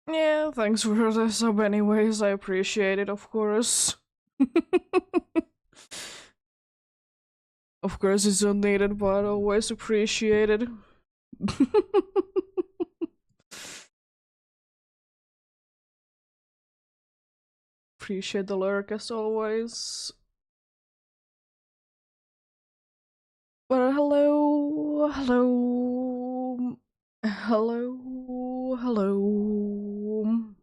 Yeah, thanks for the sub anyways, I appreciate it, of course. Of course it's not needed, but always appreciated. Appreciate the lurk as always. But hello, hello, hello, hello.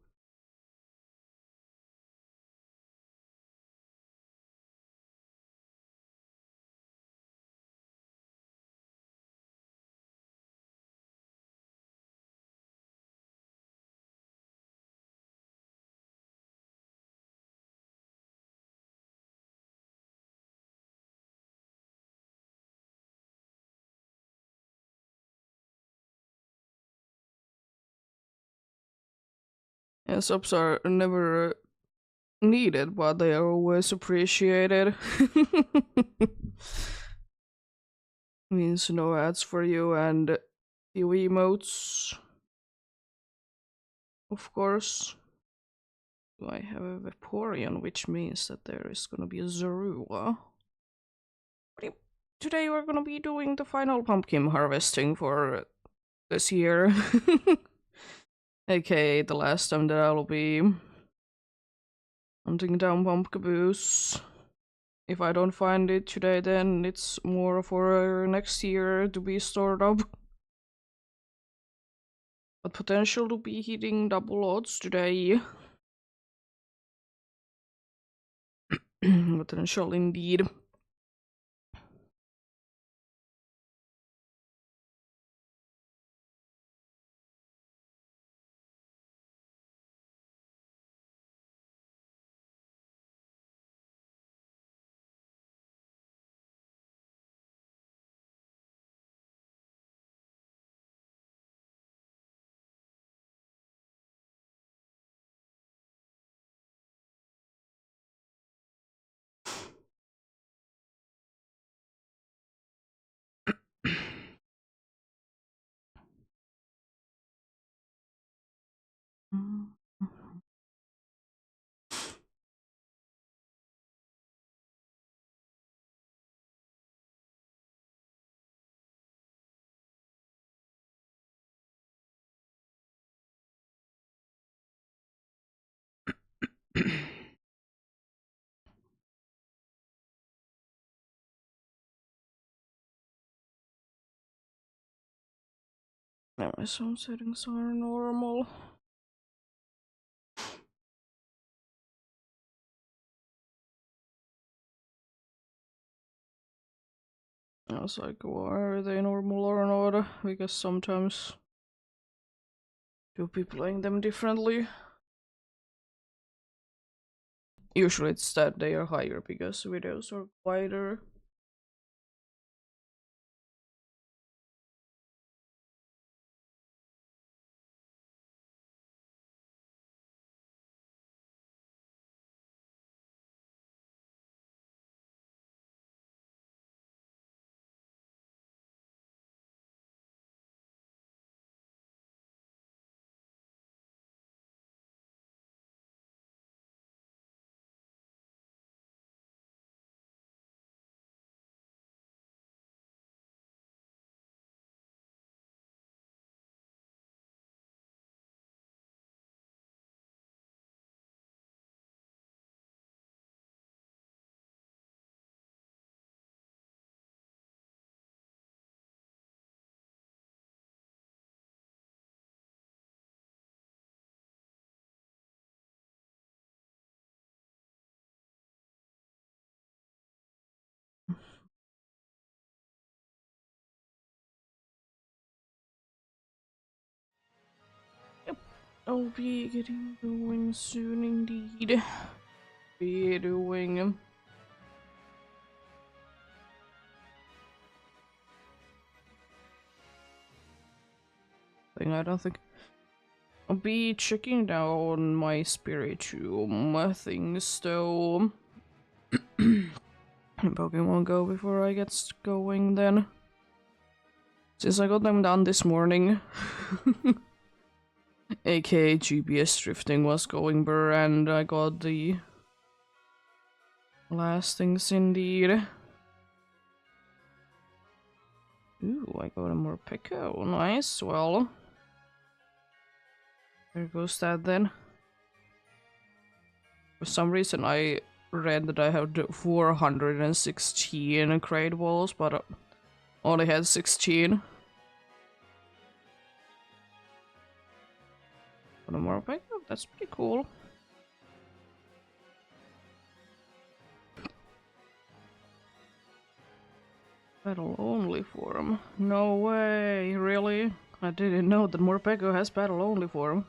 Yeah, subs are never needed, but they are always appreciated. Means no ads for you and few emotes, of course. I have a Vaporeon, which means that there is gonna be a Zorua. Today we're gonna be doing the final pumpkin harvesting for this year. AKA the last time that I'll be hunting down pumpkaboos. If I don't find it today, then it's more for next year to be stored up. But potential to be hitting double odds today. Potential indeed. Now my sound settings are normal. I was like, are they normal or not? Because sometimes you'll be playing them differently. Usually it's that they are higher because videos are wider. Yep, I'll be getting going soon indeed. Be doing I don't think I'll be checking down my spirituum things though. Pokemon Go before I get going then. Since I got them done this morning. aka GPS drifting was going burr, and I got the last things indeed. Ooh, I got a more Pekko. Nice, well. There goes that then. For some reason I read that I have 416 crate balls, but only had 16. Got a more Pekko, that's pretty cool. Battle only form. No way, really? I didn't know that Morpeko has battle only form.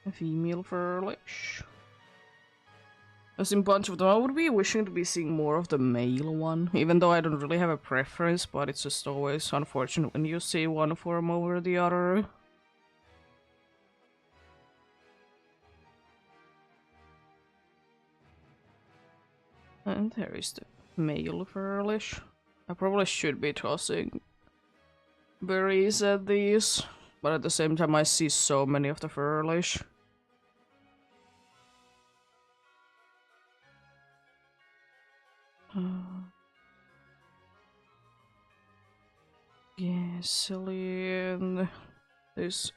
A female furlish. I've seen a bunch of them. I would be wishing to be seeing more of the male one, even though I don't really have a preference, but it's just always unfortunate when you see one form over the other. And there is the male furlish. I probably should be tossing berries at these, but at the same time I see so many of the furlish. Yeah, silly, and this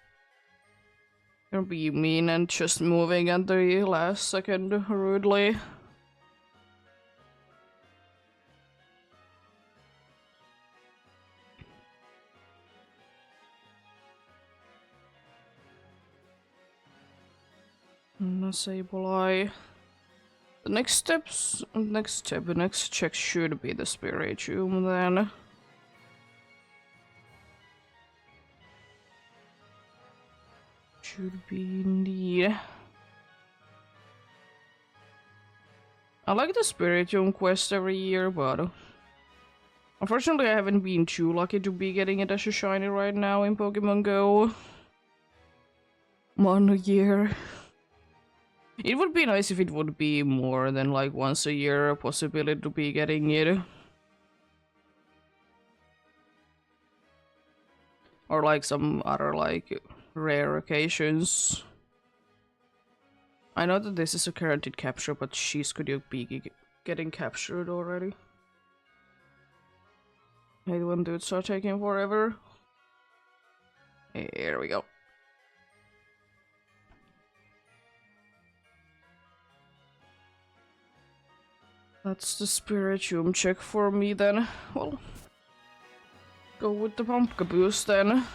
gonna be mean and just moving at the last second rudely. Sableye. The next check should be the Spiritomb then. Should be indeed. I like the Spiritomb quest every year, but unfortunately I haven't been too lucky to be getting it as a shiny right now in Pokemon Go. 1 year. It would be nice if it would be more than like once a year a possibility to be getting it. Or like some other like rare occasions. I know that this is a guaranteed capture, but she's could you be getting captured already? I hate when dudes are taking forever. Here we go. That's the Spiritomb check for me then. Well, go with the Pumpkin Boost then.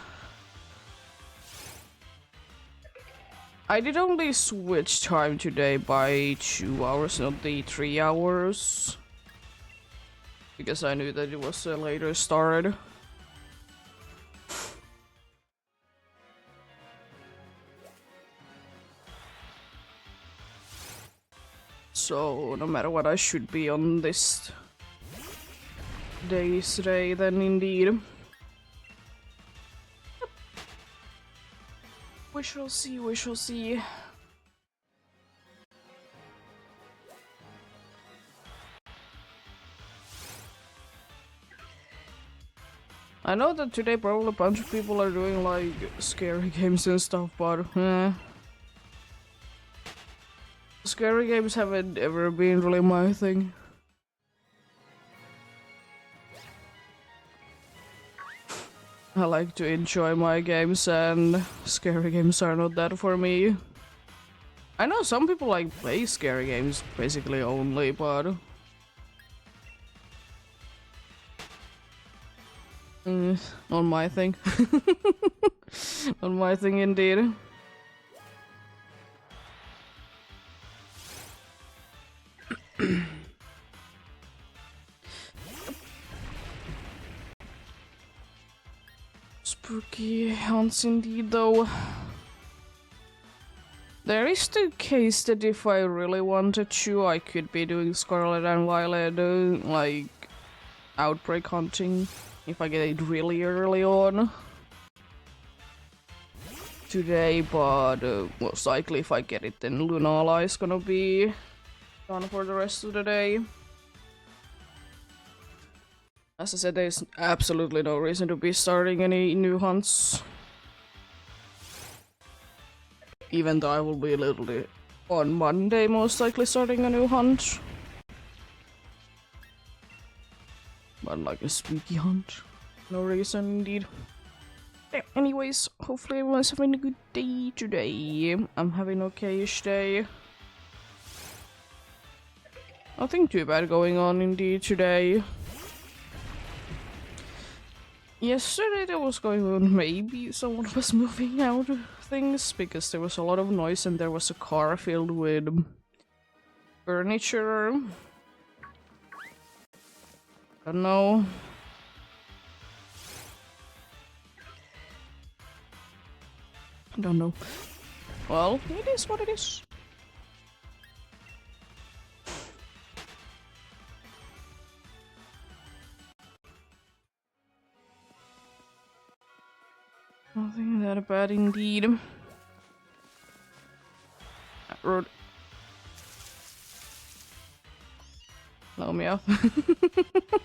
I did only switch time today by 2 hours, not the 3 hours. Because I knew that it was a later start. So, no matter what, I should be on this day's day then indeed. Yep. We shall see, we shall see. I know that today probably a bunch of people are doing like scary games and stuff, but scary games haven't ever been really my thing. I like to enjoy my games, and scary games are not that for me. I know some people like play scary games basically only, but not my thing. Not my thing indeed. Spooky hunts indeed, though. There is the case that if I really wanted to, I could be doing Scarlet and Violet, like, outbreak hunting, if I get it really early on today, but most likely if I get it, then Lunala is gonna be gone for the rest of the day. As I said, there's absolutely no reason to be starting any new hunts. Even though I will be literally on Monday most likely starting a new hunt. But like a spooky hunt. No reason indeed. Yeah, anyways, hopefully everyone's having a good day today. I'm having an okayish day. Nothing too bad going on indeed today. Yesterday there was going on, maybe someone was moving out things because there was a lot of noise and there was a car filled with furniture. Don't know. Don't know. Well, it is what it is. Nothing that bad indeed. Road. Hello, Meowth.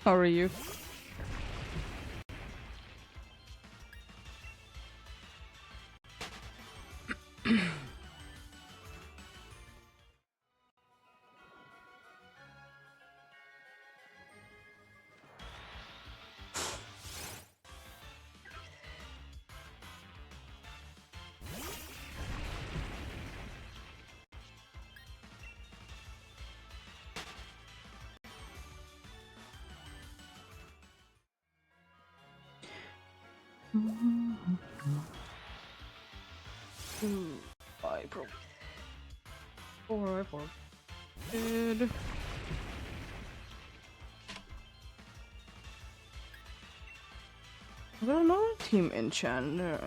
How are you? I broke. Or I broke. Good. I got another team enchanter.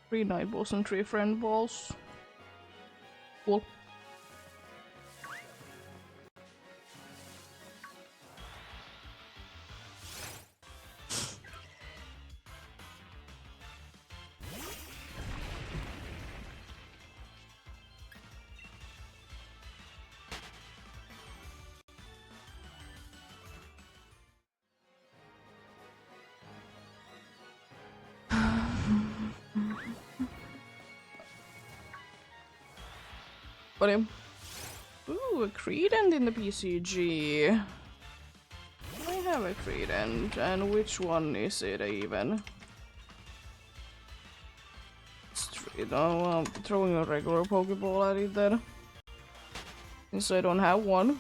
3 night balls and 3 friend balls. Cool. But ooh, a Credent in the PCG. I have a Credent, and which one is it even? Straight, oh, I'm throwing a regular Pokeball at it then. Since I don't have one.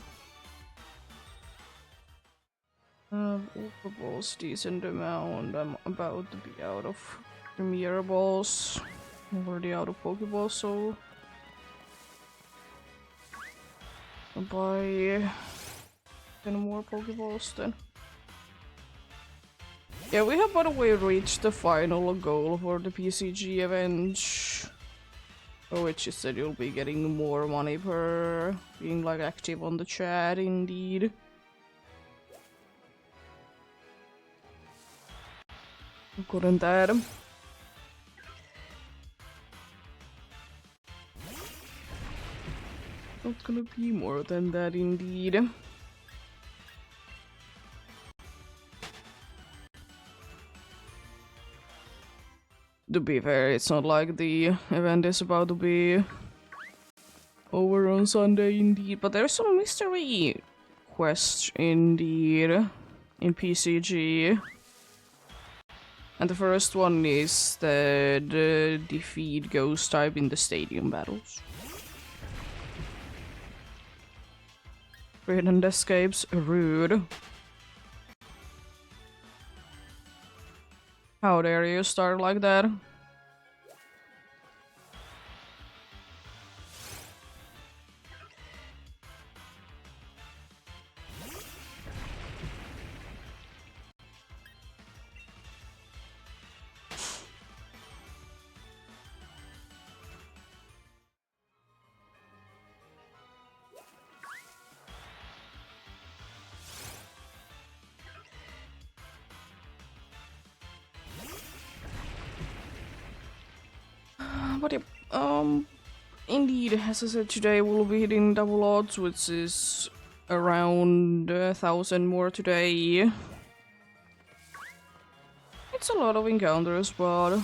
Pokeballs, decent amount. I'm about to be out of Premier Balls. I'm already out of Pokeballs, so I'll buy 10 more Pokeballs then. Yeah, we have by the way reached the final goal for the PCG event. Which is that you'll be getting more money per being like active on the chat indeed. Couldn't that? Not gonna be more than that indeed. To be fair, it's not like the event is about to be over on Sunday indeed, but there's some mystery quest indeed in PCG. And the first one is that defeat ghost type in the stadium battles. Credent escapes rude. How dare you start like that? But yeah, indeed, as I said, today we'll be hitting double odds, which is around 1,000 more today. It's a lot of encounters, but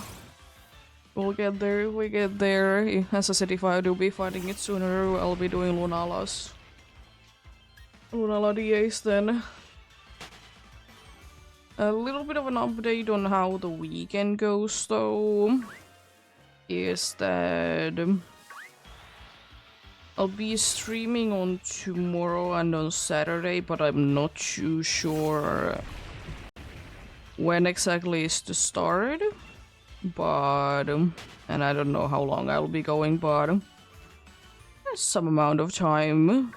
We'll get there if we get there. As I said, if I do be fighting it sooner, I'll be doing Lunala's. Lunala DAs then. A little bit of an update on how the weekend goes though is that I'll be streaming on tomorrow and on Saturday, but I'm not too sure when exactly is the start. But and I don't know how long I'll be going, but there's some amount of time.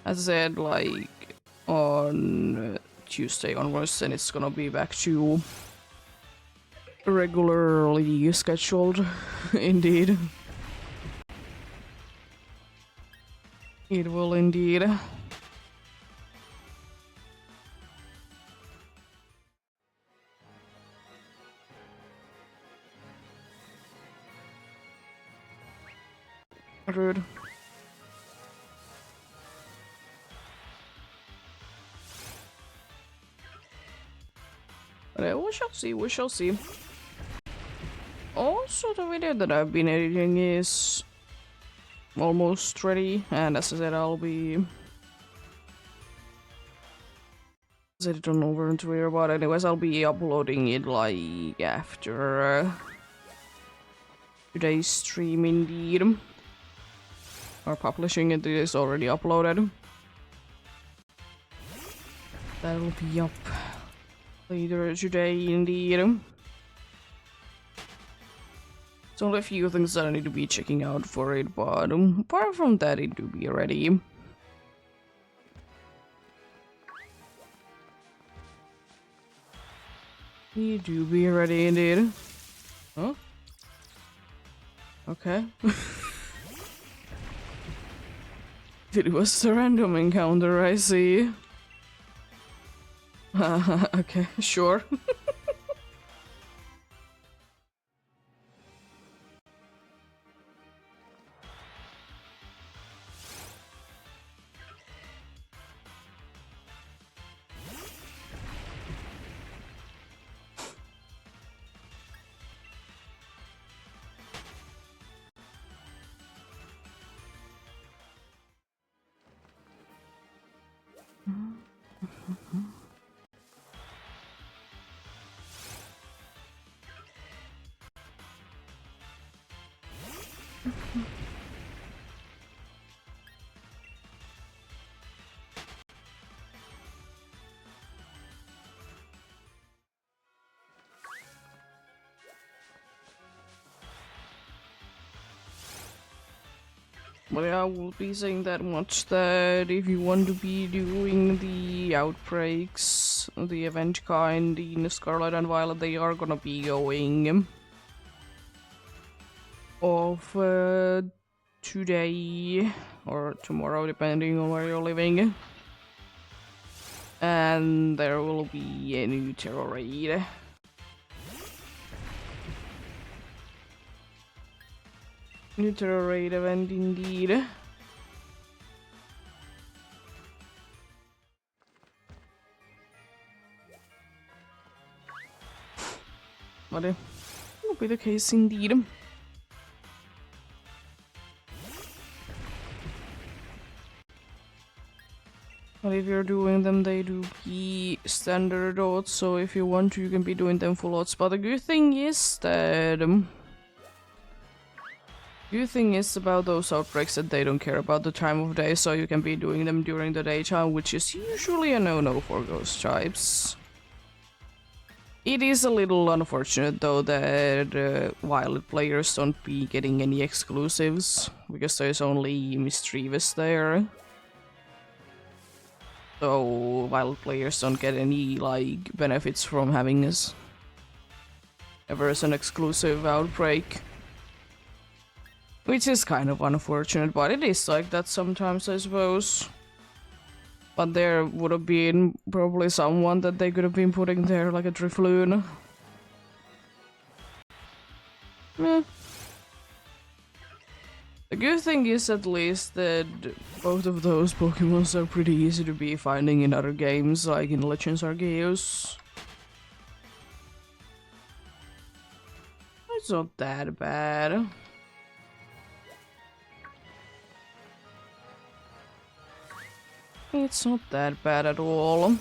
As I said, like on Tuesday onwards, and it's gonna be back to regularly scheduled. Indeed, it will indeed. Rude. But we shall see, we shall see. Also, the video that I've been editing is almost ready, and as I said, I'll be set it on over on Twitter, but anyways, I'll be uploading it like after today's stream indeed. Or publishing it is already uploaded. That'll be up later today indeed. There's only a few things that I need to be checking out for it, but apart from that, it do be ready. You do be ready indeed. Huh? Okay. It was a random encounter, I see. Okay, sure. But yeah, I will be saying that much, that if you want to be doing the outbreaks, the event kind in Scarlet and Violet, they are gonna be going off today or tomorrow, depending on where you're living. And there will be a new terror raid. New terror raid event indeed. But it will be the case indeed. But if you're doing them, they do be standard odds, so if you want to, you can be doing them full odds. But the good thing is that good thing is about those outbreaks that they don't care about the time of day, so you can be doing them during the daytime, which is usually a no-no for ghost types. It is a little unfortunate though that Violet players don't be getting any exclusives, because there's only Mischievous there. So Violet players don't get any like benefits from having us ever as an exclusive outbreak. Which is kind of unfortunate, but it is like that sometimes, I suppose. But there would have been probably someone that they could have been putting there, like a Drifloon. Meh. The good thing is at least that both of those Pokemons are pretty easy to be finding in other games, like in Legends Arceus. It's not that bad. It's not that bad at all.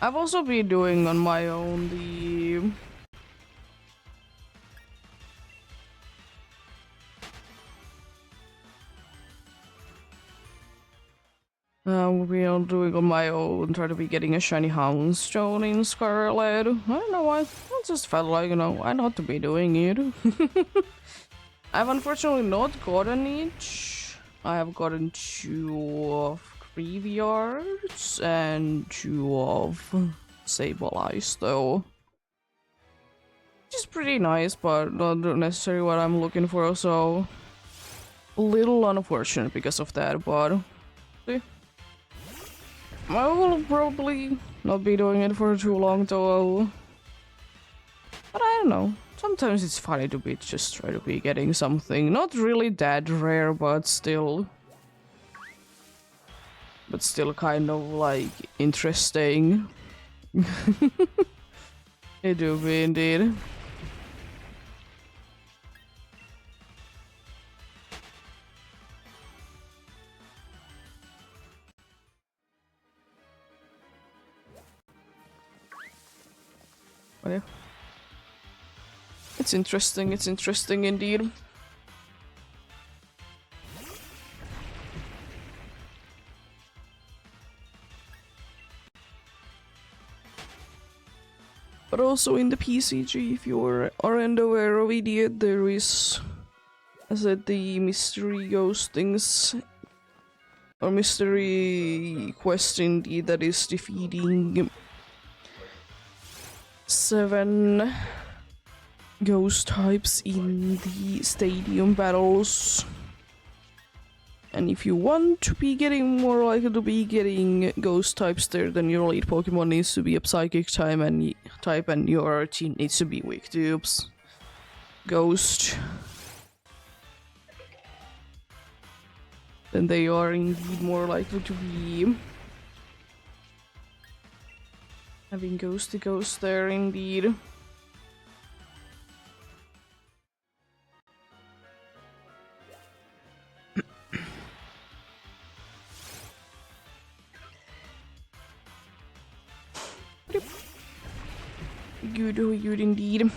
I've also been doing on my own the we are doing on my own, try to be getting a shiny Houndstone in Scarlet. I don't know why, I just felt like, you know, why not to be doing it. I've unfortunately not gotten each. I have gotten 2 of Graveyards and 2 of Sable Eyes though. Which is pretty nice, but not necessarily what I'm looking for, so a little unfortunate because of that, but see. I will probably not be doing it for too long though. But I don't know. Sometimes it's funny to be just try to be getting something not really that rare, but still kind of like interesting. It do be indeed. But yeah. It's interesting indeed. But also in the PCG, if you aren't aware of it yet, there is, as I said, the mystery ghostings, or mystery quest indeed, that is defeating 7 ghost types in the stadium battles. And if you want to be getting more likely to be getting ghost types there, then your lead Pokemon needs to be a psychic type and your team needs to be weak to ghost. Then they are indeed more likely to be having ghosty ghost there indeed. Good indeed.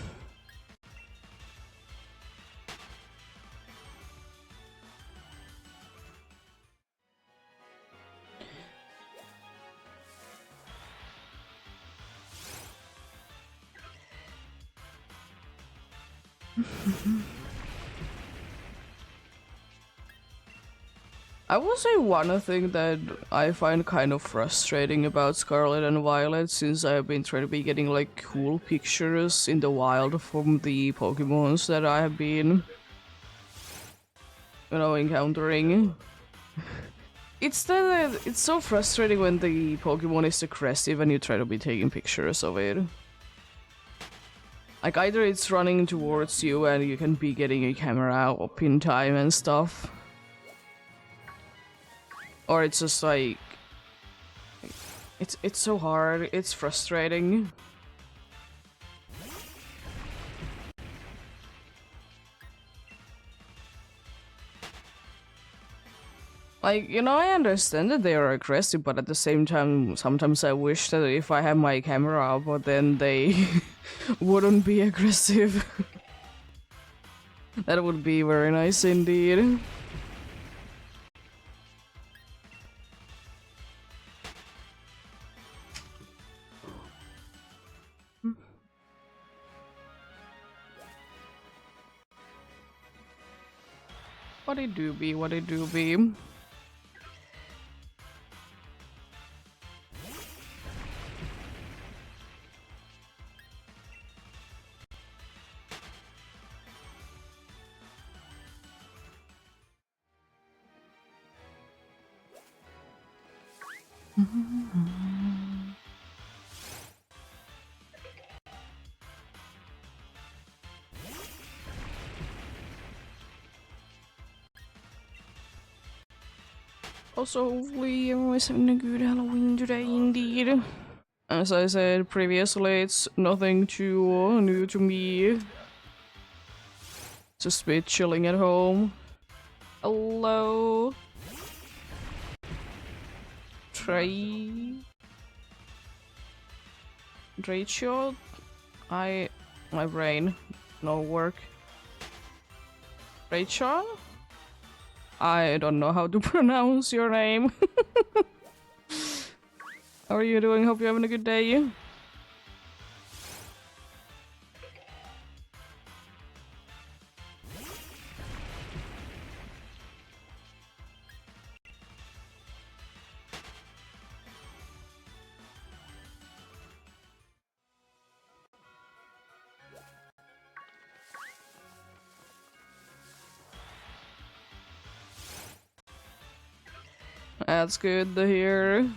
I will say one thing that I find kind of frustrating about Scarlet and Violet, since I've been trying to be getting like cool pictures in the wild from the Pokemons that I have been, you know, encountering. It's that it's so frustrating when the Pokemon is aggressive and you try to be taking pictures of it. Like either it's running towards you and you can be getting a camera up in time and stuff, or it's just like it's so hard, it's frustrating. Like, you know, I understand that they are aggressive, but at the same time, sometimes I wish that if I had my camera up, then they wouldn't be aggressive. That would be very nice indeed. What it do be, what it do be. Also, hopefully everyone's having a good Halloween today indeed. As I said previously, it's nothing too new to me. Just a bit chilling at home. Hello? Trey? Rachel? My brain. No work. Rachel? I don't know how to pronounce your name. How are you doing? Hope you're having a good day. That's good to hear.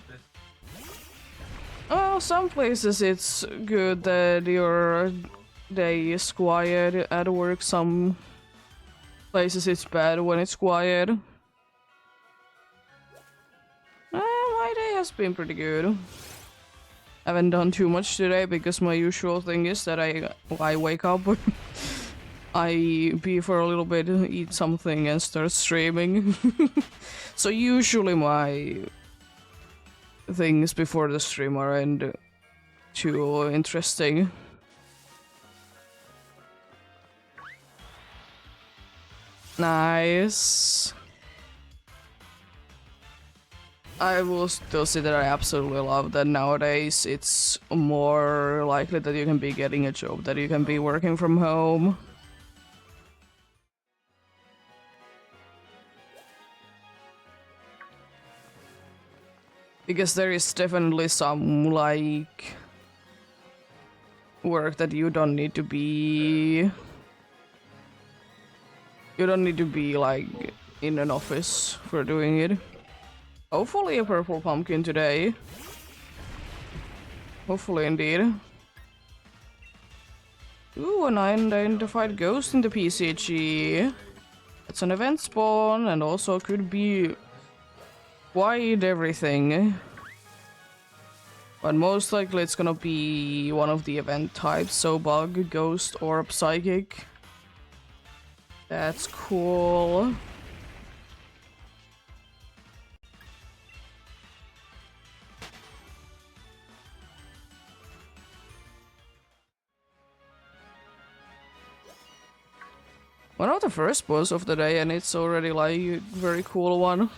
Oh, some places it's good that your day is quiet at work. Some places it's bad when it's quiet. My day has been pretty good. I haven't done too much today because my usual thing is that I wake up, I be for a little bit, eat something, and start streaming. So usually my things before the stream aren't too interesting. Nice. I will still say that I absolutely love that nowadays it's more likely that you can be getting a job, that you can be working from home. Because there is definitely some, like, work that you don't need to be... You don't need to be, like, in an office for doing it. Hopefully a purple pumpkin today. Hopefully indeed. Ooh, an unidentified ghost in the PCG. It's an event spawn and also could be quite everything. But most likely it's gonna be one of the event types, so bug, ghost, orb, psychic. That's cool. One of the first boss of the day, and it's already like a very cool one.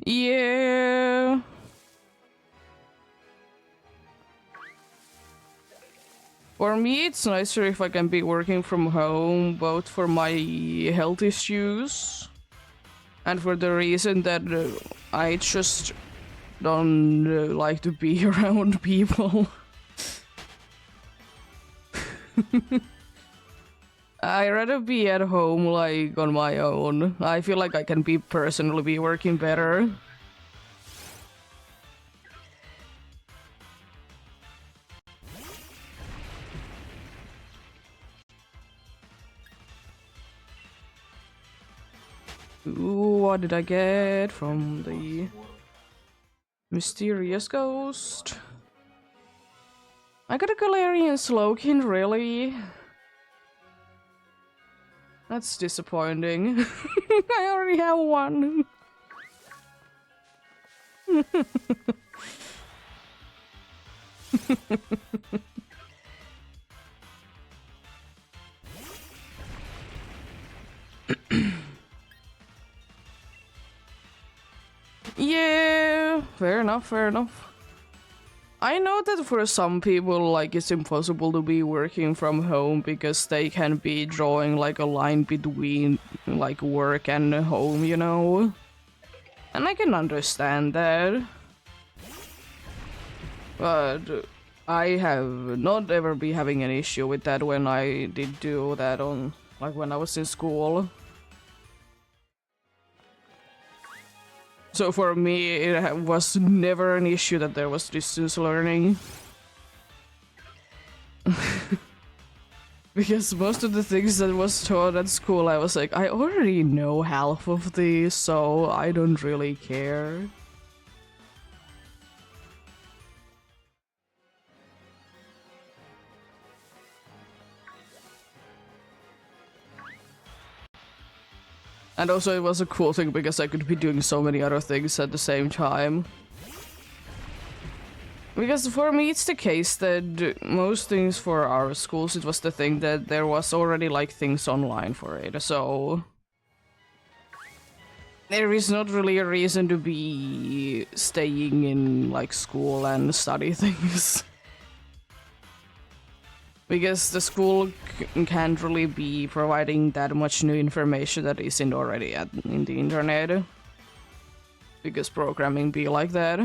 Yeah. For me, it's nicer if I can be working from home, both for my health issues and for the reason that I just don't like to be around people. I'd rather be at home, like, on my own. I feel like I can be personally be working better. Ooh, what did I get from the mysterious ghost? I got a Galarian Slowking, really? That's disappointing. I already have one. Yeah, fair enough, fair enough. I know that for some people, like, it's impossible to be working from home because they can be drawing, like, a line between, like, work and home, you know? And I can understand that. But I have not ever been having an issue with that when I did do that on, like, when I was in school. So for me, it was never an issue that there was distance learning. Because most of the things that was taught at school, I was like, I already know half of these, so I don't really care. And also it was a cool thing because I could be doing so many other things at the same time. Because for me it's the case that most things for our schools, it was the thing that there was already like things online for it, so there is not really a reason to be staying in like school and study things. Because the school can't really be providing that much new information that isn't already in the internet. Because programming be like that.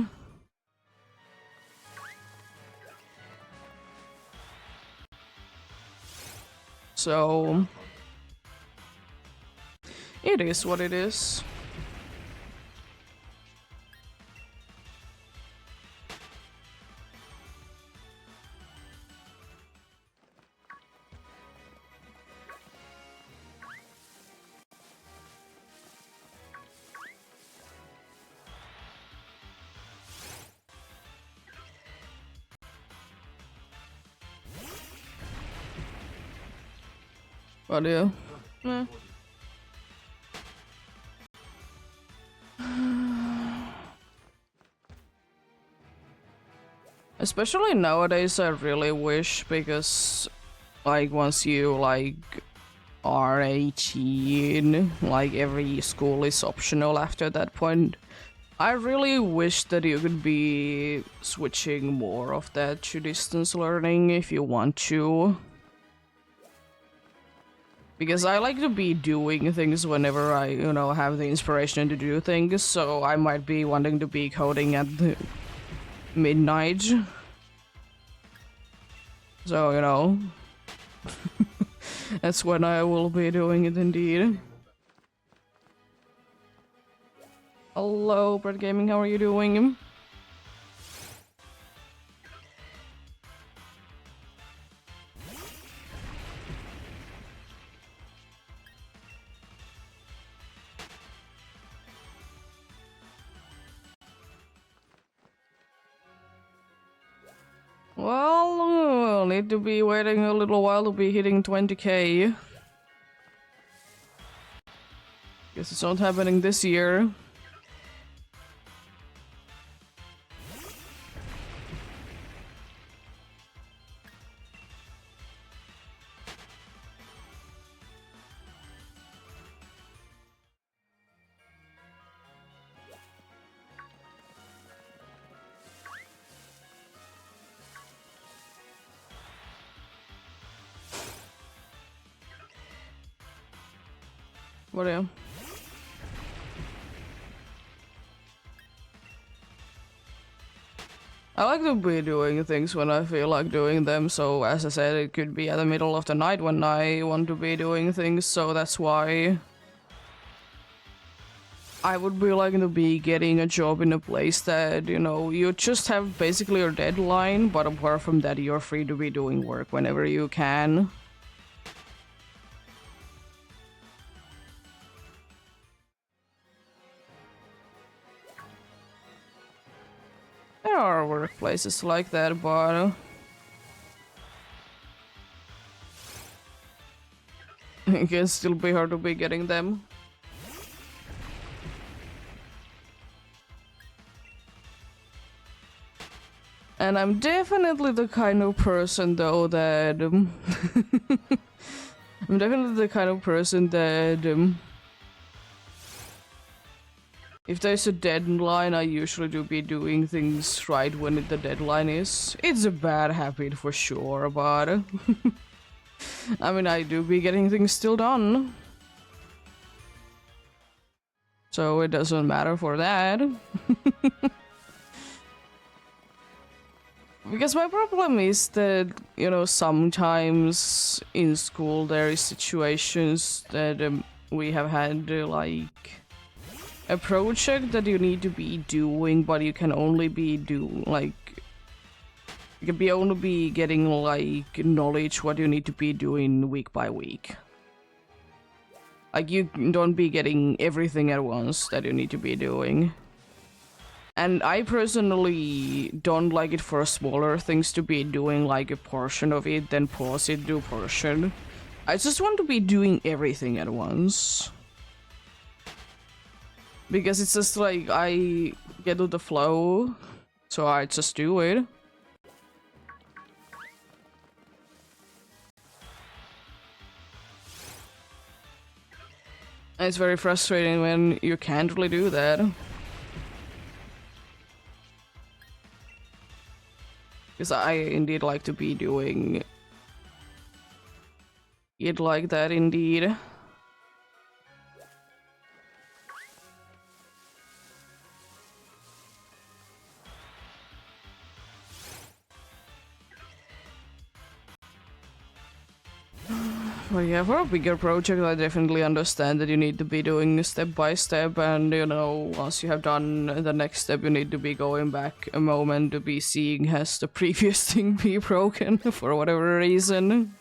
So it is what it is. But yeah. Meh. Especially nowadays, I really wish, because like once you like are 18, like every school is optional after that point. I really wish that you could be switching more of that to distance learning if you want to. Because I like to be doing things whenever I, have the inspiration to do things, so I might be wanting to be coding at midnight. So, that's when I will be doing it indeed. Hello, Brett Gaming, how are you doing? Well, we'll need to be waiting a little while to be hitting 20k. Guess it's not happening this year. Whatever. I like to be doing things when I feel like doing them, so as I said, it could be at the middle of the night when I want to be doing things, so that's why I would be liking to be getting a job in a place that, you just have basically your deadline, but apart from that, you're free to be doing work whenever you can. There are workplaces like that, but it can still be hard to be getting them. And I'm definitely the kind of person, though, that I'm definitely the kind of person that if there's a deadline, I usually do be doing things right when the deadline is. It's a bad habit for sure, but I mean, I do be getting things still done. So it doesn't matter for that. Because my problem is that, you know, sometimes in school there is situations that we have had like a project that you need to be doing, but you can only be you can be only be getting like knowledge what you need to be doing week by week. Like you don't be getting everything at once that you need to be doing. And I personally don't like it for smaller things to be doing like a portion of it, then pause it, do portion. I just want to be doing everything at once. Because it's just like I get with the flow, so I just do it. And it's very frustrating when you can't really do that. Because I indeed like to be doing it like that indeed. But yeah, for a bigger project, I definitely understand that you need to be doing step by step, and you know, once you have done the next step, you need to be going back a moment to be seeing has the previous thing be broken for whatever reason.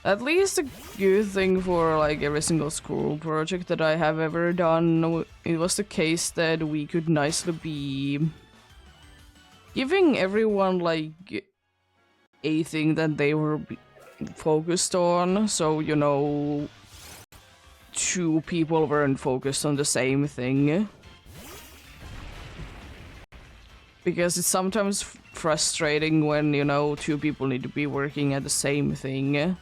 At least a good thing for like every single school project that I have ever done, it was the case that we could nicely be giving everyone like a thing that they were focused on, so you know, two people weren't focused on the same thing. Because it's sometimes frustrating when, you know, two people need to be working at the same thing.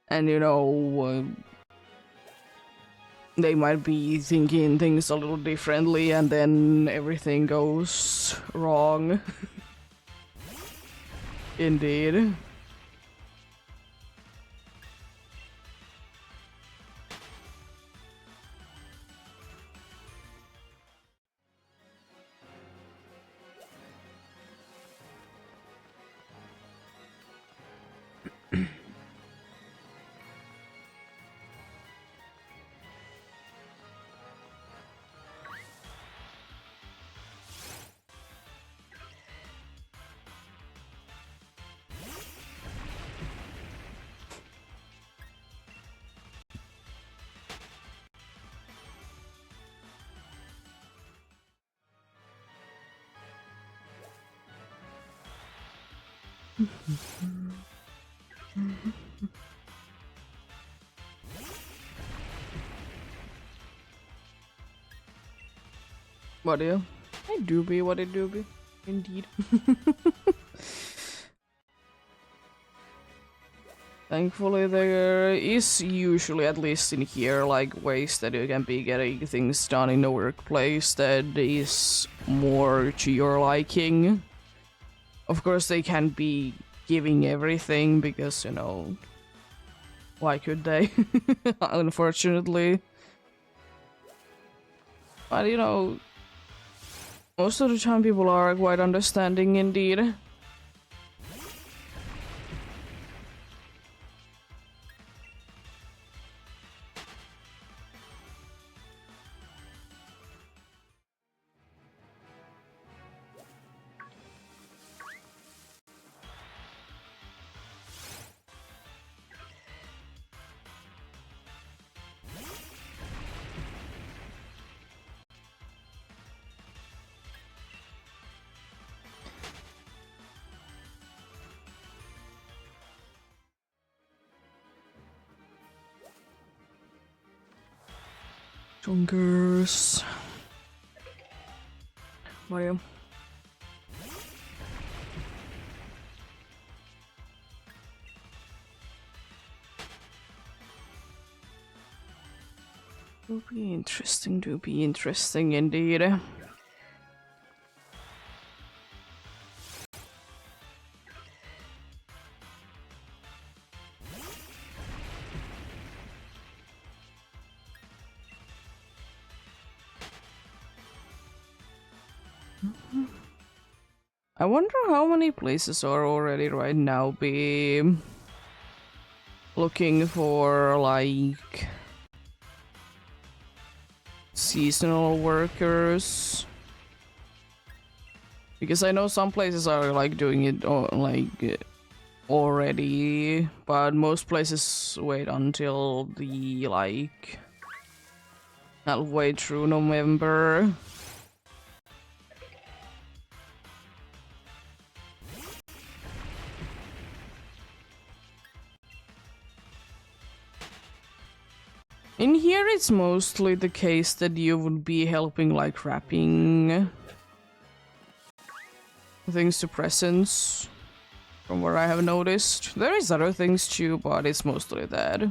And, you know, they might be thinking things a little differently and then everything goes wrong. Indeed. What do you? I do be what it do be. Indeed. Thankfully, there is usually, at least in here, like ways that you can be getting things done in the workplace that is more to your liking. Of course, they can't be giving everything because, you know, why could they? Unfortunately. But, you know, most of the time people are quite understanding indeed. Junkers. Mario. Do be interesting indeed. I wonder how many places are already right now be looking for like seasonal workers. Because I know some places are like doing it already, but most places wait until the like halfway through November. In here it's mostly the case that you would be helping like wrapping things to presents, from what I have noticed. There is other things too, but it's mostly that.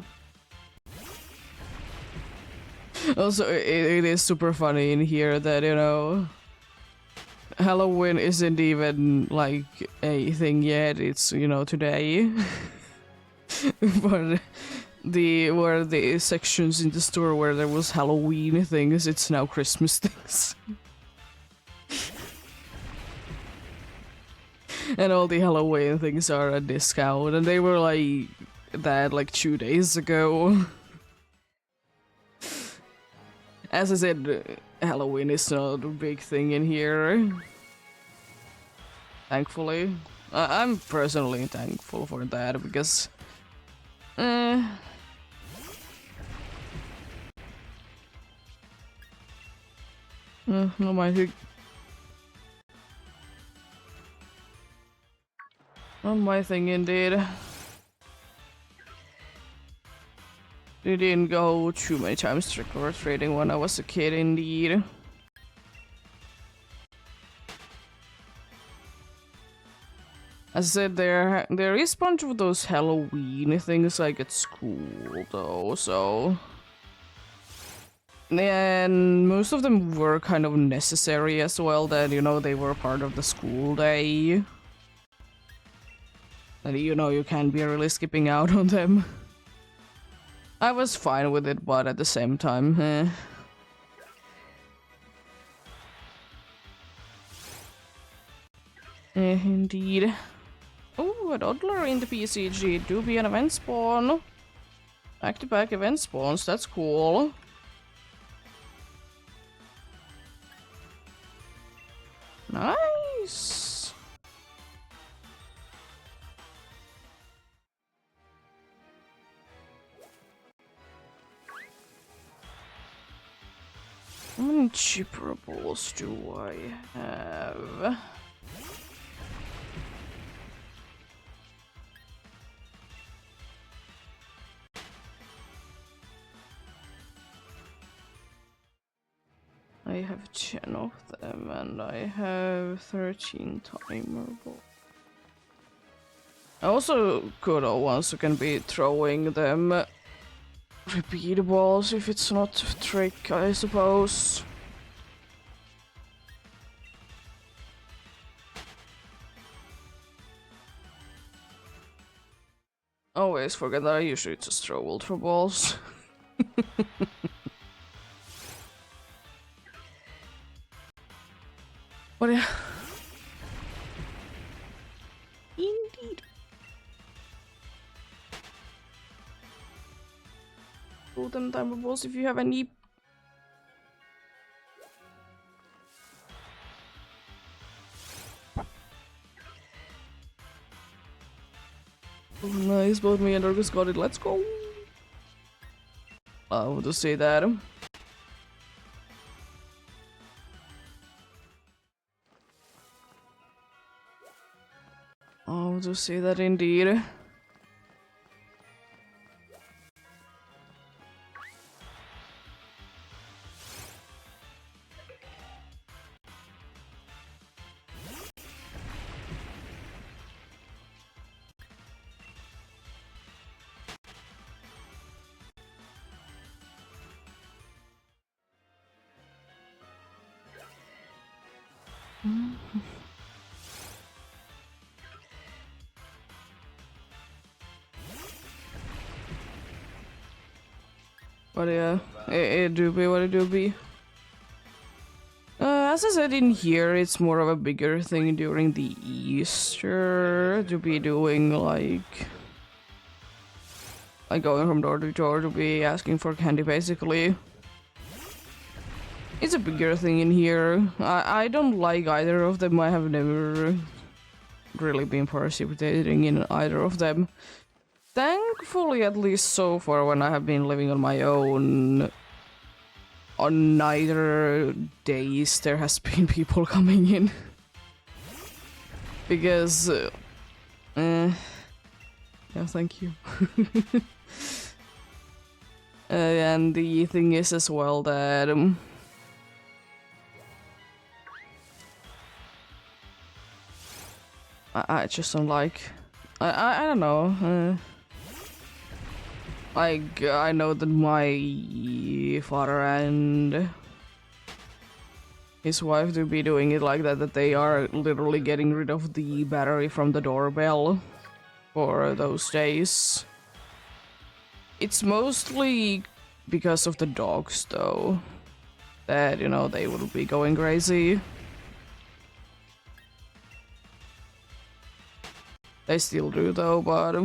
Also, it is super funny in here that, you know, Halloween isn't even like a thing yet, it's, you know, today. But where the sections in the store where there was Halloween things, it's now Christmas things. And all the Halloween things are a discount, and they were like that like 2 days ago. As I said, Halloween is not a big thing in here. Thankfully. I'm personally thankful for that, because no mind. Not my thing indeed. I didn't go too many times trick-or-treating when I was a kid indeed. As I said, there is a bunch of those Halloween things like at school though, so... And most of them were kind of necessary as well, that, you know, they were part of the school day. And, you know, you can't be really skipping out on them. I was fine with it, but at the same time, indeed. Oh, a toddler in the PCG. Do be an event spawn. Back-to-back event spawns, that's cool. Nice. How many chipperables do I have? I have 10 of them, and I have 13 timerable. I also could once again be throwing them repeatables if it's not a trick, I suppose. Always forget that I usually just throw ultra balls. But yeah. Indeed. Throw them timables if you have any. Oh, nice, both me and Dorcas got it, let's go! I'll just say that. I'll just say that indeed. But yeah, it do be what it do be. as I said in here, it's more of a bigger thing during the Easter to be doing like going from door to door to be asking for candy basically. It's a bigger thing in here. I don't like either of them. I have never really been participating in either of them. Thankfully, at least so far when I have been living on my own, on neither days there has been people coming in. Because, yeah, thank you. And the thing is as well that I just don't like. I don't know. Like I know that my father and his wife do be doing it like that. That they are literally getting rid of the battery from the doorbell for those days. It's mostly because of the dogs, though. That you know they will be going crazy. They still do though, but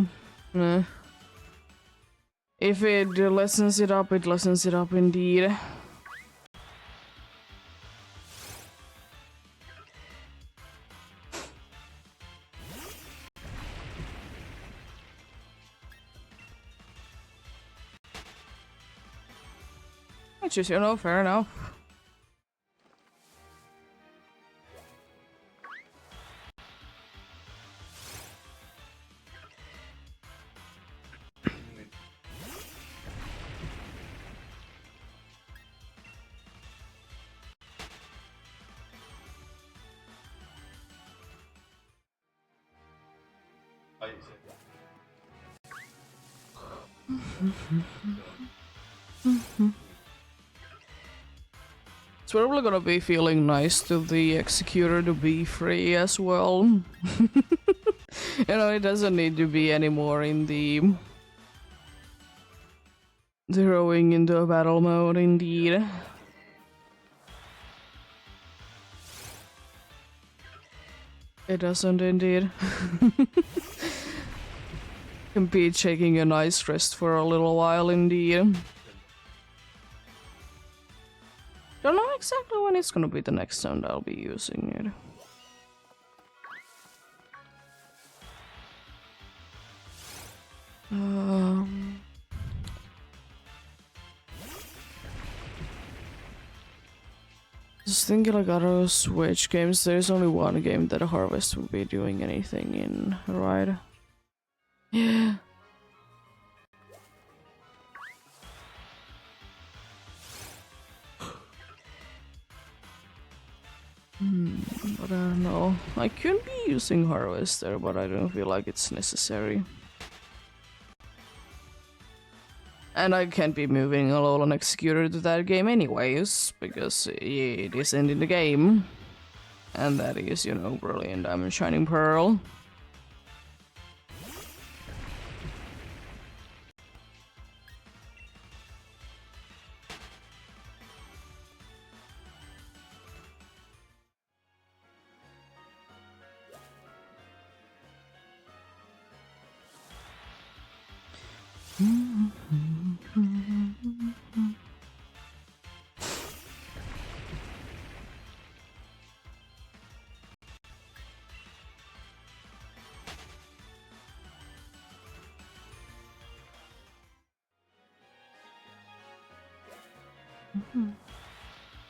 if it lessens it up indeed. Which is, you know, fair enough. It's probably gonna be feeling nice to the executor to be free as well. You know, it doesn't need to be anymore in the throwing into a battle mode indeed. It doesn't indeed. Can be taking a nice rest for a little while indeed. Don't know exactly when it's gonna be the next time that I'll be using it. Just thinking like other Switch games, there's only one game that Harvest will be doing anything in, right? Yeah. But I don't know. I could be using Harvester, but I don't feel like it's necessary. And I can't be moving a Alolan Executor to that game anyways, because it isn't in the game. And that is, you know, Brilliant Diamond Shining Pearl.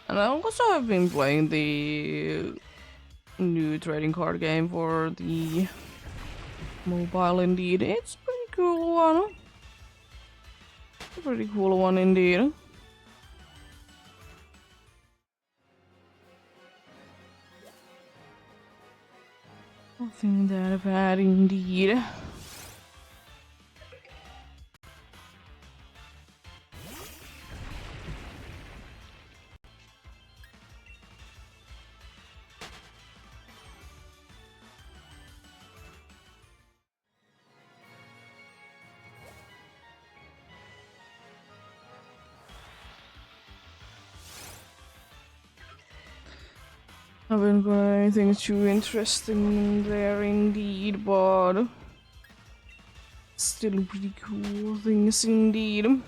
And I also have been playing the new trading card game for the mobile indeed. It's a pretty cool one. A pretty cool one indeed. Nothing that bad indeed. Haven't got anything too interesting there indeed, but still pretty cool things indeed.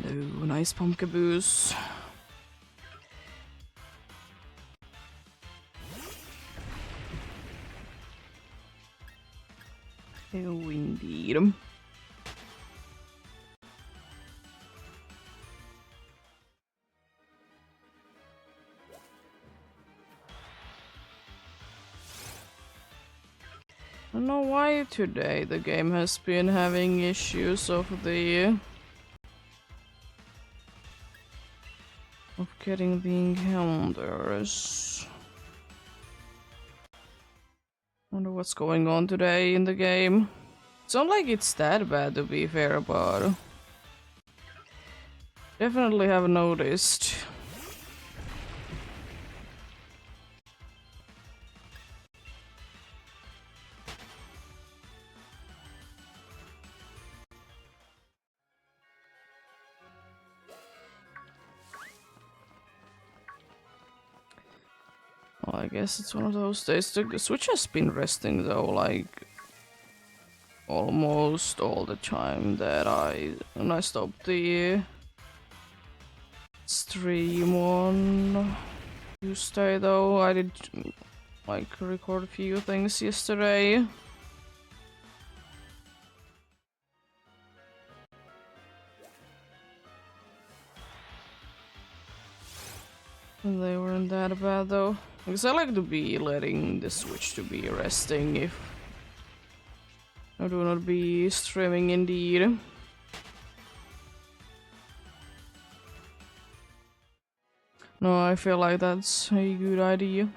Hello, nice pumpkaboos. Oh, indeed. I don't know why today the game has been having issues of getting the encounters. Wonder what's going on today in the game. It's not like it's that bad, to be fair, but definitely have noticed. Well, I guess it's one of those days. The Switch has been resting though, like almost all the time that when I stopped the stream on Tuesday though. I did like record a few things yesterday. And they weren't that bad though. Because I like to be letting the Switch to be resting if I do not be streaming indeed. No, I feel like that's a good idea.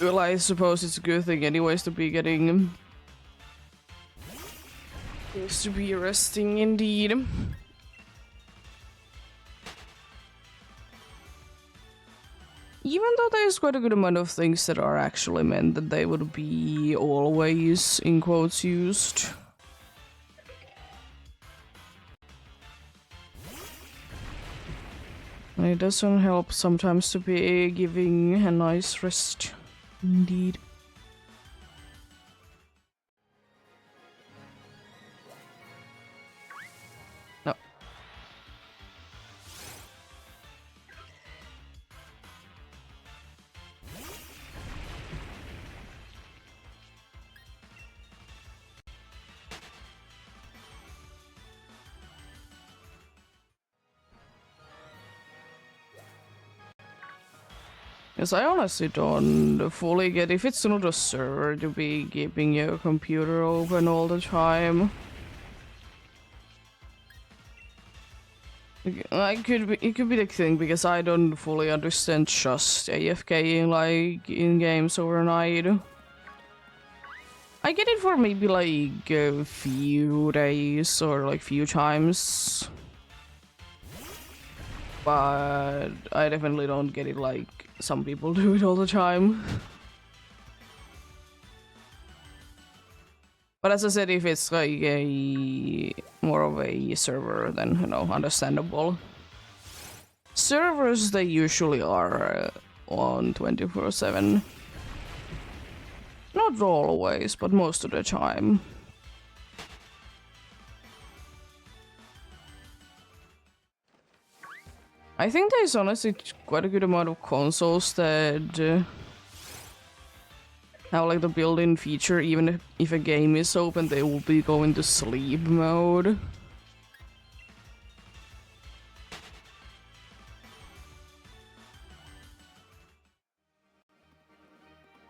Well, I suppose it's a good thing anyways to be getting things to be resting indeed. Even though there's quite a good amount of things that are actually meant that they would be always in quotes used. It doesn't help sometimes to be giving a nice rest. Indeed. No. Yes, I honestly don't fully get if it's not a server to be keeping your computer open all the time. It could be the thing because I don't fully understand just AFKing like in games overnight. I get it for maybe like a few days or like few times. But I definitely don't get it like some people do it all the time. But as I said, if it's like a more of a server, then you know, understandable. Servers they usually are on 24/7. Not always, but most of the time. I think there's honestly quite a good amount of consoles that have like the built-in feature, even if a game is open, they will be going to sleep mode.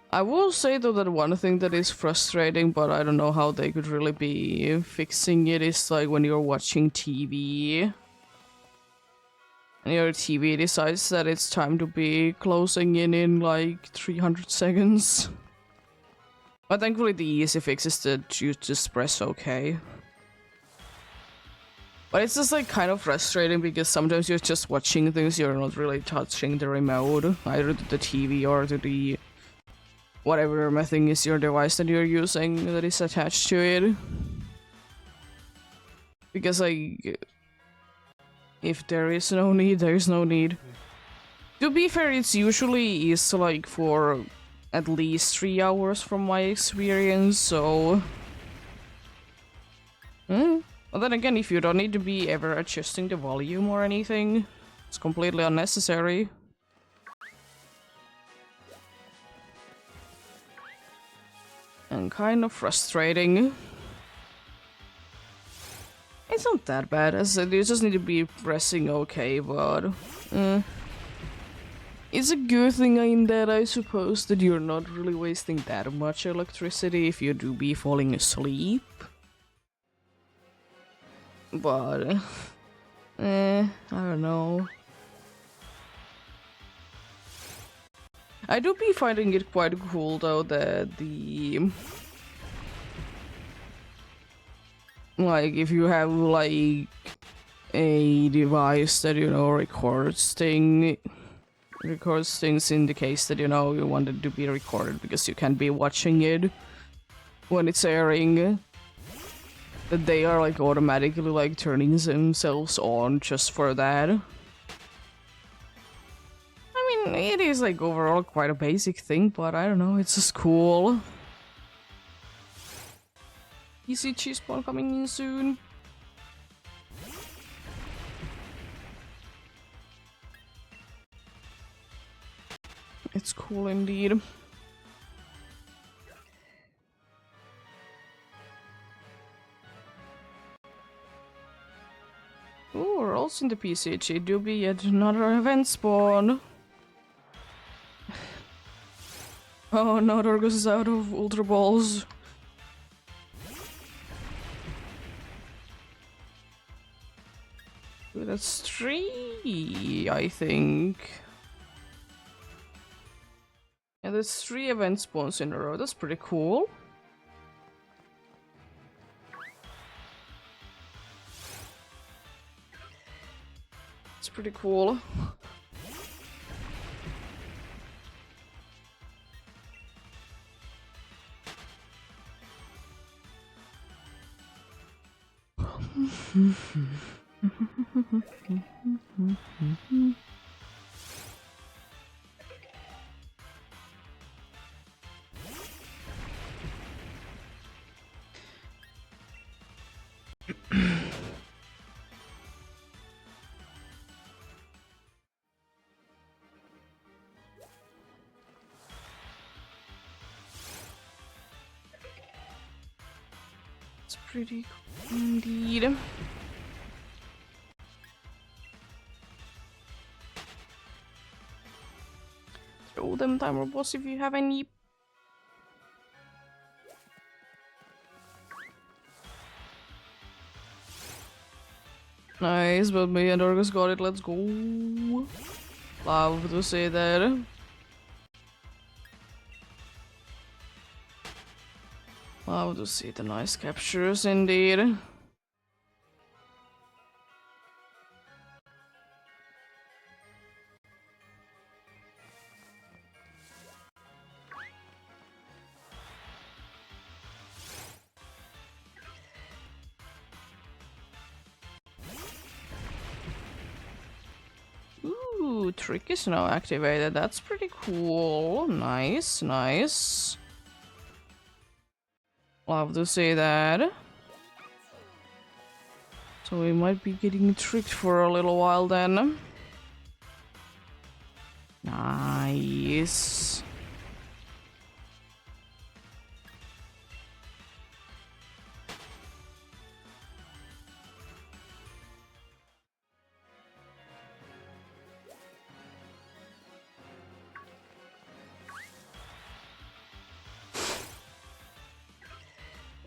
I will say though that one thing that is frustrating, but I don't know how they could really be fixing it, is like when you're watching TV and your TV decides that it's time to be closing in like 300 seconds. But thankfully the easy fix is that you just press OK. But it's just like kind of frustrating because sometimes you're just watching things, you're not really touching the remote, either to the TV or to the whatever thing is your device that you're using that is attached to it. Because like, if there is no need, there is no need. To be fair, it's usually is like for at least 3 hours from my experience, so... But then again, if you don't need to be ever adjusting the volume or anything, it's completely unnecessary. And kind of frustrating. It's not that bad, as you just need to be pressing OK, but... It's a good thing in that, I suppose, that you're not really wasting that much electricity if you do be falling asleep. But... I don't know. I do be finding it quite cool though that the... Like, if you have like a device that, you know, records things in the case that, you know, you want it to be recorded because you can't be watching it when it's airing, that they are like automatically like turning themselves on just for that. I mean, it is like overall quite a basic thing, but I don't know, it's just cool. PC cheese spawn coming in soon. It's cool indeed. Ooh, we're also in the PCHE. Do be yet another event spawn. Oh no, Dorgus is out of Ultra Balls. Ooh, that's 3, I think. Yeah, there's 3 event spawns in a row. That's pretty cool. It's pretty cool. It's pretty cool indeed. Throw them timer boss if you have any. Nice, but me and Dorgus got it, let's go. Love to see that. Love to see the nice captures indeed. Ooh, trick is now activated. That's pretty cool. Nice, nice. Love to see that. So we might be getting tricked for a little while then. Nice.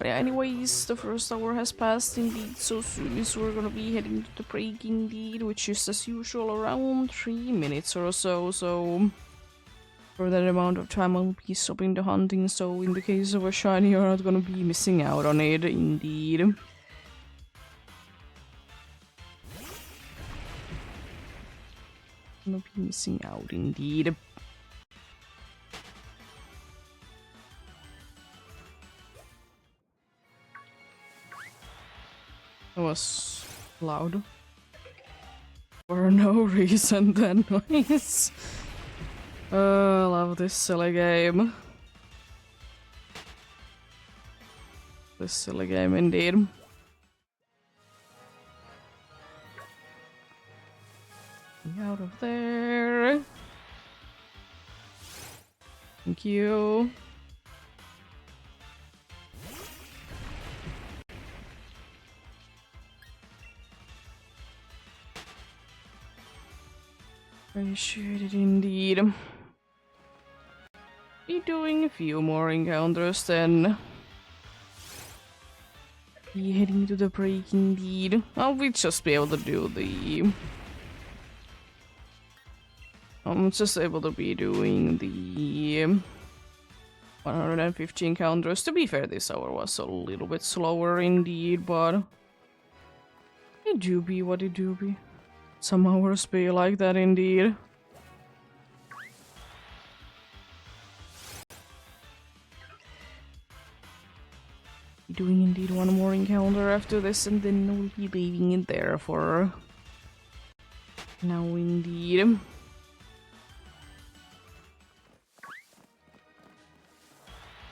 But yeah, anyways, the first hour has passed indeed, so soon as we're gonna be heading to the break indeed, which is as usual around 3 minutes or so, so for that amount of time I'll be stopping the hunting, so in the case of a shiny you're not gonna be missing out on it indeed. Gonna be missing out indeed. That was loud. For no reason then, nice. I love this silly game. This silly game indeed. Get out of there. Thank you. Appreciate it indeed. Be doing a few more encounters then. Be heading to the break indeed. I'll just be able to do the... I'm just able to be doing the 150 encounters. To be fair, this hour was a little bit slower indeed, but it do be what it do be. Some hours be like that indeed. Doing indeed one more encounter after this, and then we'll be leaving it there for now indeed.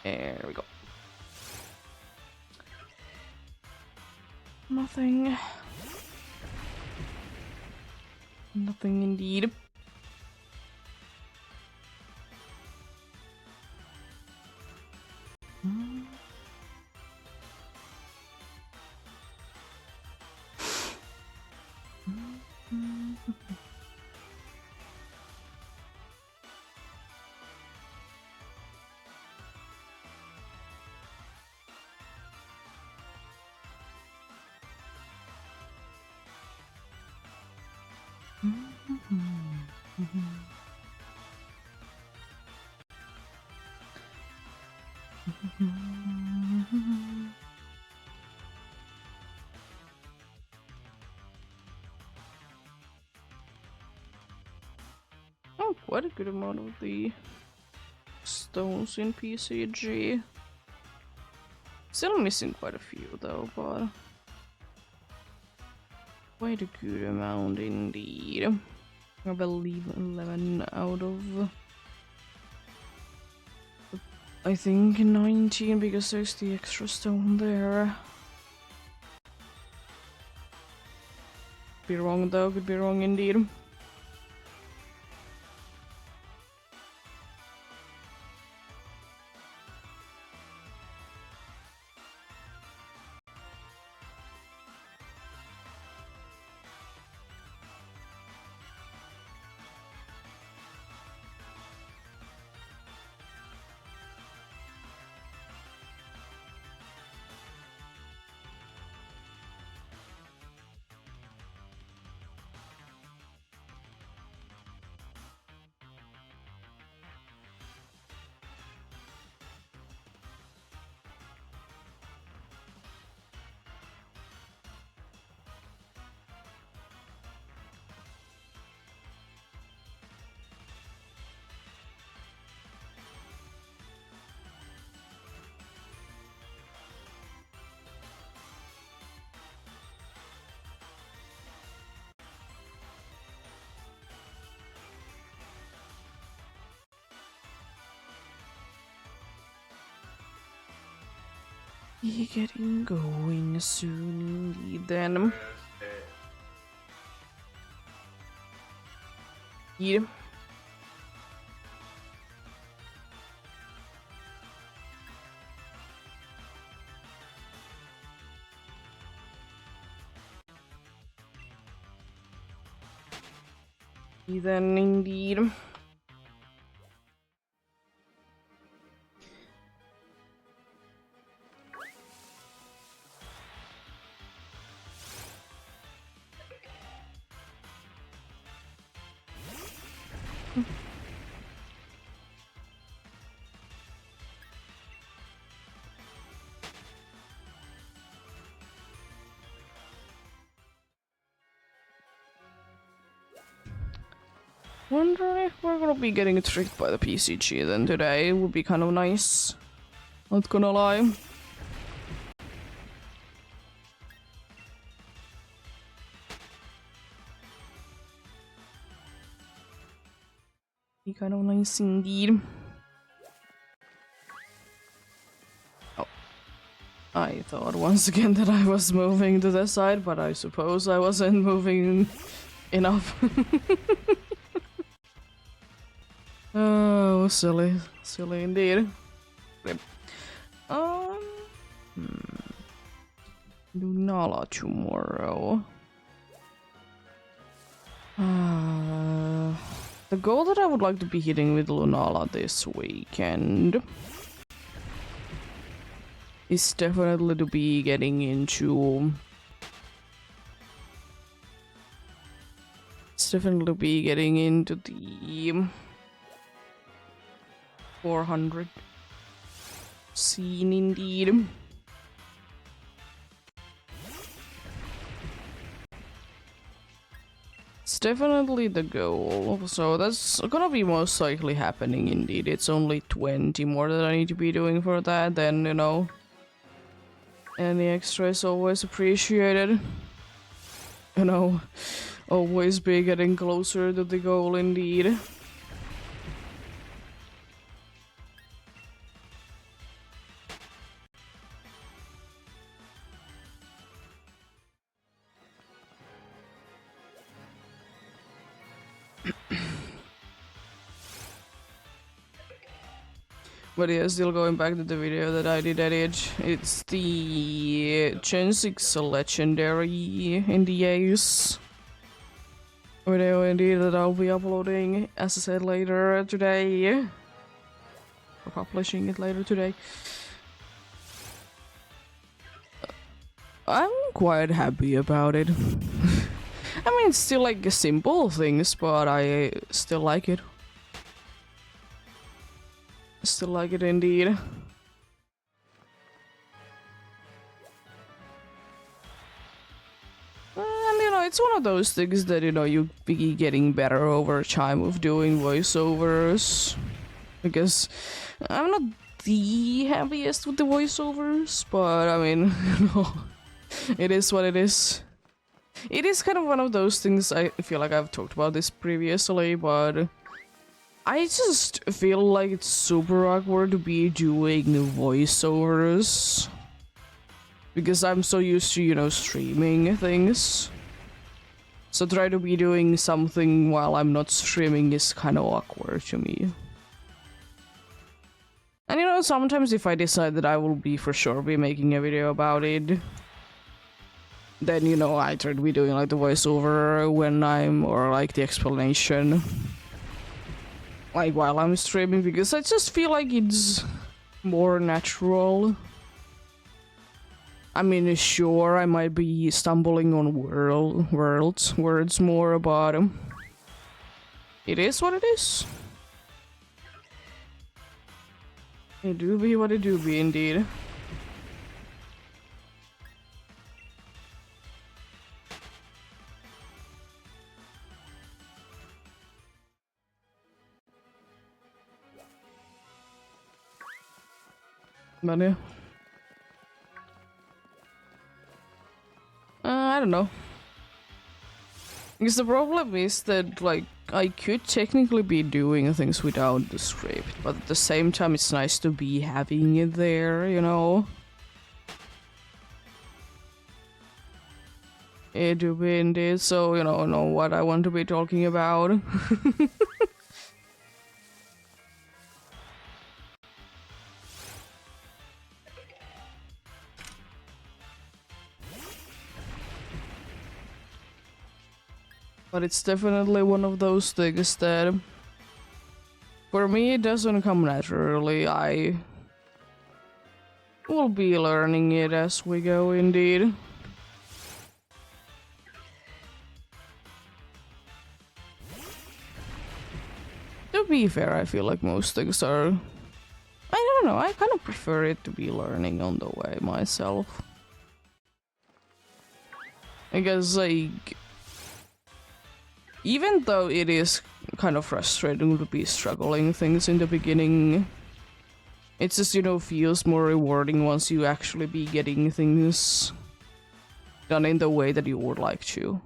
There we go. Nothing. Nothing indeed. Oh, quite a good amount of the stones in PCG. Still missing quite a few though, but quite a good amount indeed. I believe 11 out of I think 19 because there's the extra stone there. Be wrong though, could be wrong indeed. Be getting going soon indeed then. Yeah. Then indeed. wonder if we're gonna be getting tricked by the PCG then today. It would be kind of nice. Not gonna lie. Be kind of nice indeed. Oh. I thought once again that I was moving to the side, but I suppose I wasn't moving enough. Oh, silly. Silly indeed. Lunala tomorrow. The goal that I would like to be hitting with Lunala this weekend is definitely to be getting into... It's definitely to be getting into the 400 scene indeed. It's definitely the goal, so that's gonna be most likely happening indeed. It's only 20 more that I need to be doing for that, then, you know, any extra is always appreciated. You know, always be getting closer to the goal indeed. But yeah, still going back to the video that I did edit, it's the Gen 6 Legendary in the EEST video indeed that I'll be uploading, as I said, later today. Or publishing it later today. I'm quite happy about it. I mean, it's still like simple things, but I still like it. Still like it indeed. And you know, it's one of those things that, you know, you be getting better over time of doing voiceovers. Because I'm not the happiest with the voiceovers, but I mean, you know, it is what it is. It is kind of one of those things, I feel like I've talked about this previously, but I just feel like it's super awkward to be doing voiceovers. Because I'm so used to, you know, streaming things. So try to be doing something while I'm not streaming is kind of awkward to me. And you know, sometimes if I decide that I will be for sure be making a video about it, then, you know, I try to be doing like the voiceover when I'm, or like the explanation, like while I'm streaming, because I just feel like it's more natural. I mean, sure, I might be stumbling on words more, but it is what it is. It do be what it do be, indeed. But yeah. I don't know. Because the problem is that, like, I could technically be doing things without the script, but at the same time it's nice to be having it there, you know? It do be indeed, so, you know what I want to be talking about. But it's definitely one of those things that, for me, it doesn't come naturally. I will be learning it as we go, indeed. To be fair, I feel like most things are... I don't know, I kind of prefer it to be learning on the way myself. Because, like... even though it is kind of frustrating to be struggling things in the beginning. It just, you know, feels more rewarding once you actually be getting things done in the way that you would like to.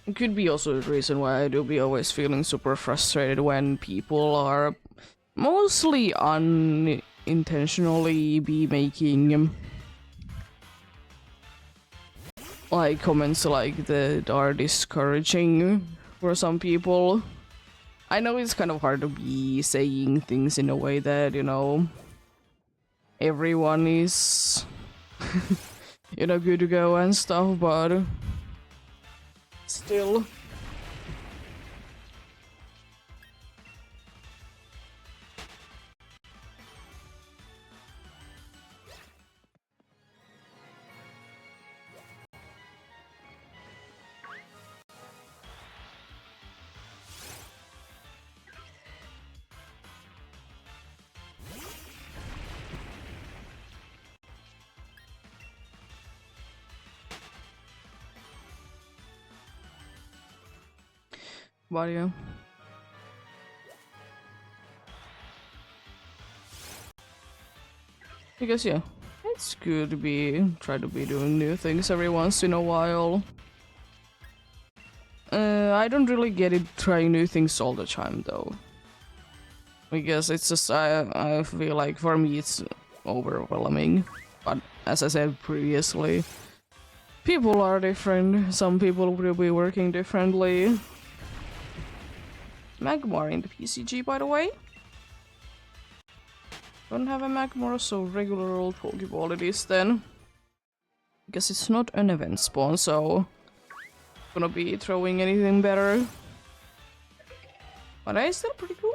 It could be also the reason why I do be always feeling super frustrated when people are mostly unintentionally be making like comments like that are discouraging for some people. I know it's kind of hard to be saying things in a way that, you know, everyone is you know, good to go and stuff, but still. But yeah. Because yeah, it's good to try to be doing new things every once in a while. I don't really get it trying new things all the time though. Because it's just I feel like for me it's overwhelming. But as I said previously, people are different. Some people will be working differently. Magmar in the PCG, by the way. Don't have a Magmar, so regular old Pokeball it is then. Because it's not an event spawn, so gonna be throwing anything better. But it's still pretty cool.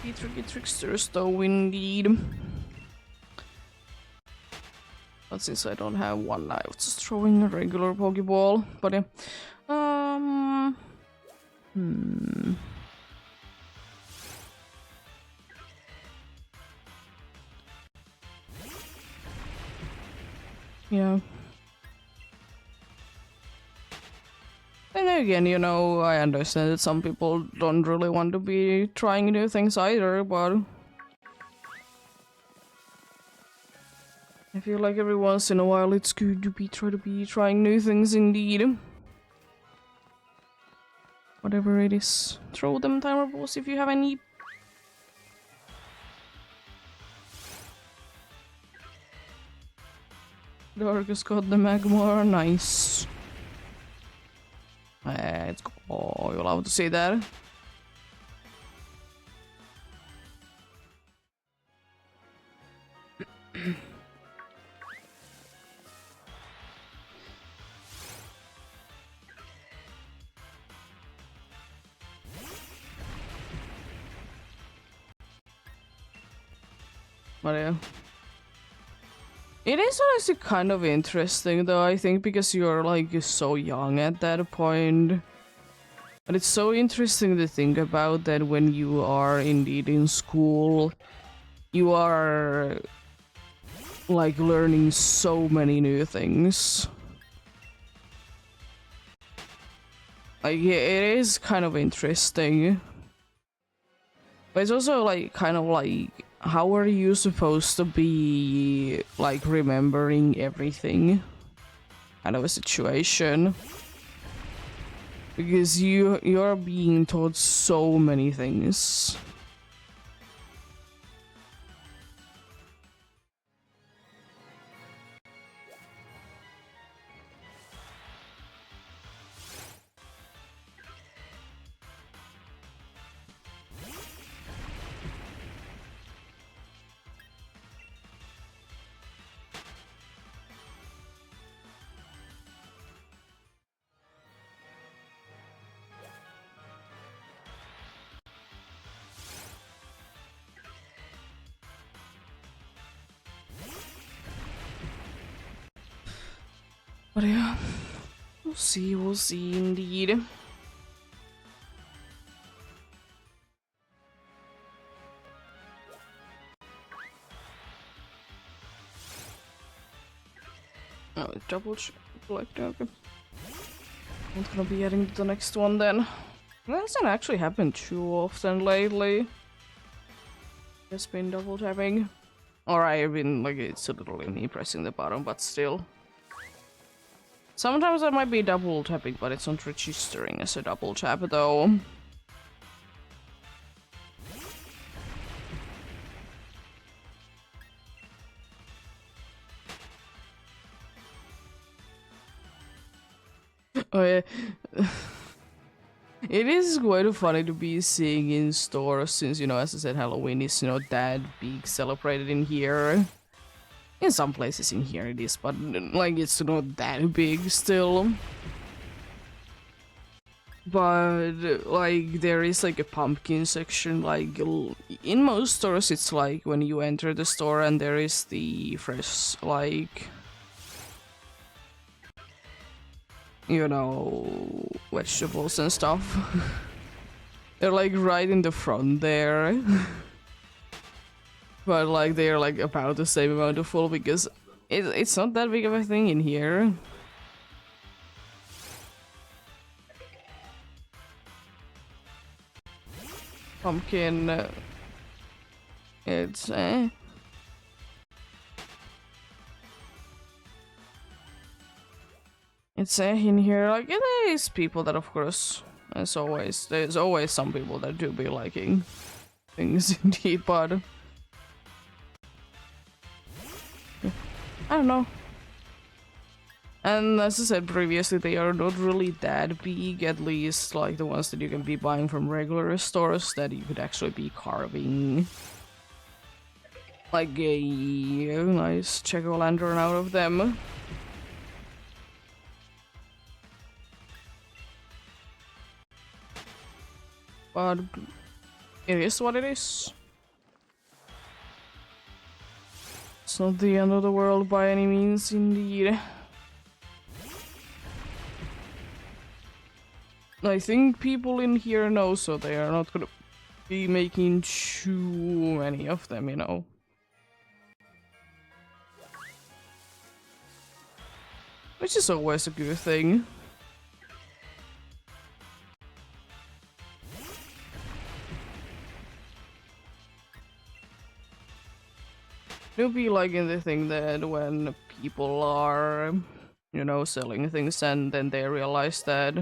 Be tricky tricksters though, indeed. But since I don't have one, I was just throwing a regular Pokeball. But yeah. Yeah. And again, you know, I understand that some people don't really want to be trying new things either, but I feel like every once in a while it's good to be trying new things indeed. Whatever it is. Throw them timer balls if you have any. Darkus got the Magmar, nice. Let's go. Oh, you're allowed to say that. But yeah. It is honestly kind of interesting though, I think, because you're like so young at that point. But it's so interesting to think about that when you are indeed in school, you are like learning so many new things. Like, it is kind of interesting. But it's also like kind of like, how are you supposed to be like remembering everything? Kind of a situation. Because you're being taught so many things. But yeah, we'll see indeed. Oh, double check, okay. Not gonna be adding to the next one then. That hasn't actually happened too often lately. Just been double tapping. Or I've been like, it's literally me pressing the button, but still. Sometimes I might be double tapping, but it's not registering as a double tap though. Oh yeah. It is quite funny to be seeing in stores since, you know, as I said, Halloween is, you know, that big celebrated in here. In some places in here it is, but like it's not that big still. But like there is like a pumpkin section, like in most stores it's like when you enter the store and there is the fresh like, you know, vegetables and stuff. They're like right in the front there. But like they're like about the same amount of full because it's not that big of a thing in here. Pumpkin, it's it's in here. Like there is people that, of course, as always, there's always some people that do be liking things indeed, but I don't know. And as I said previously, they are not really that big, at least like the ones that you can be buying from regular stores that you could actually be carving like a nice jack-o'-lantern out of them. But it is what it is. It's not the end of the world by any means, indeed. I think people in here know, so they are not gonna be making too many of them, you know. Which is always a good thing. It'll be like in the thing that when people are, you know, selling things and then they realize that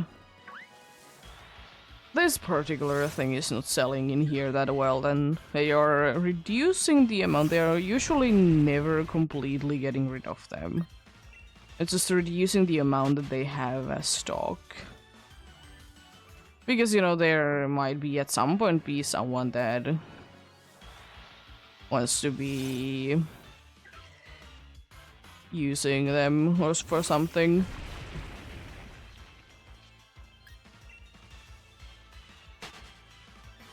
this particular thing is not selling in here that well, then they are reducing the amount. They are usually never completely getting rid of them. It's just reducing the amount that they have as stock. Because, you know, there might be at some point be someone that wants to be using them or for something.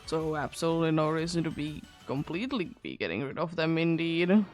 So absolutely no reason to be completely getting rid of them indeed.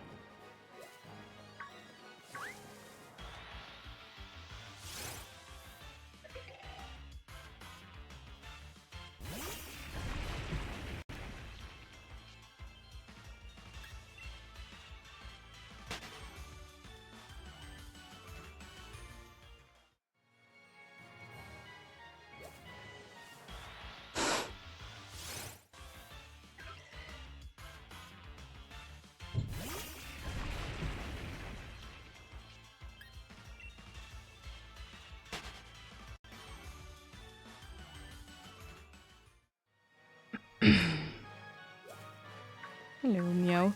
Hello, meow.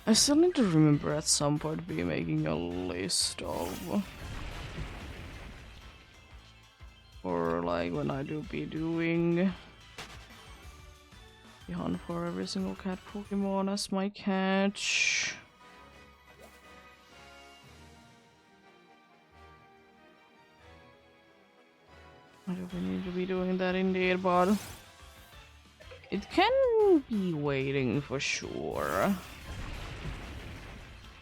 I still need to remember at some point be making a list of, or like when I do be doing the hunt for every single cat Pokemon as my catch. I do need to be doing that indeed, but it can be waiting for sure.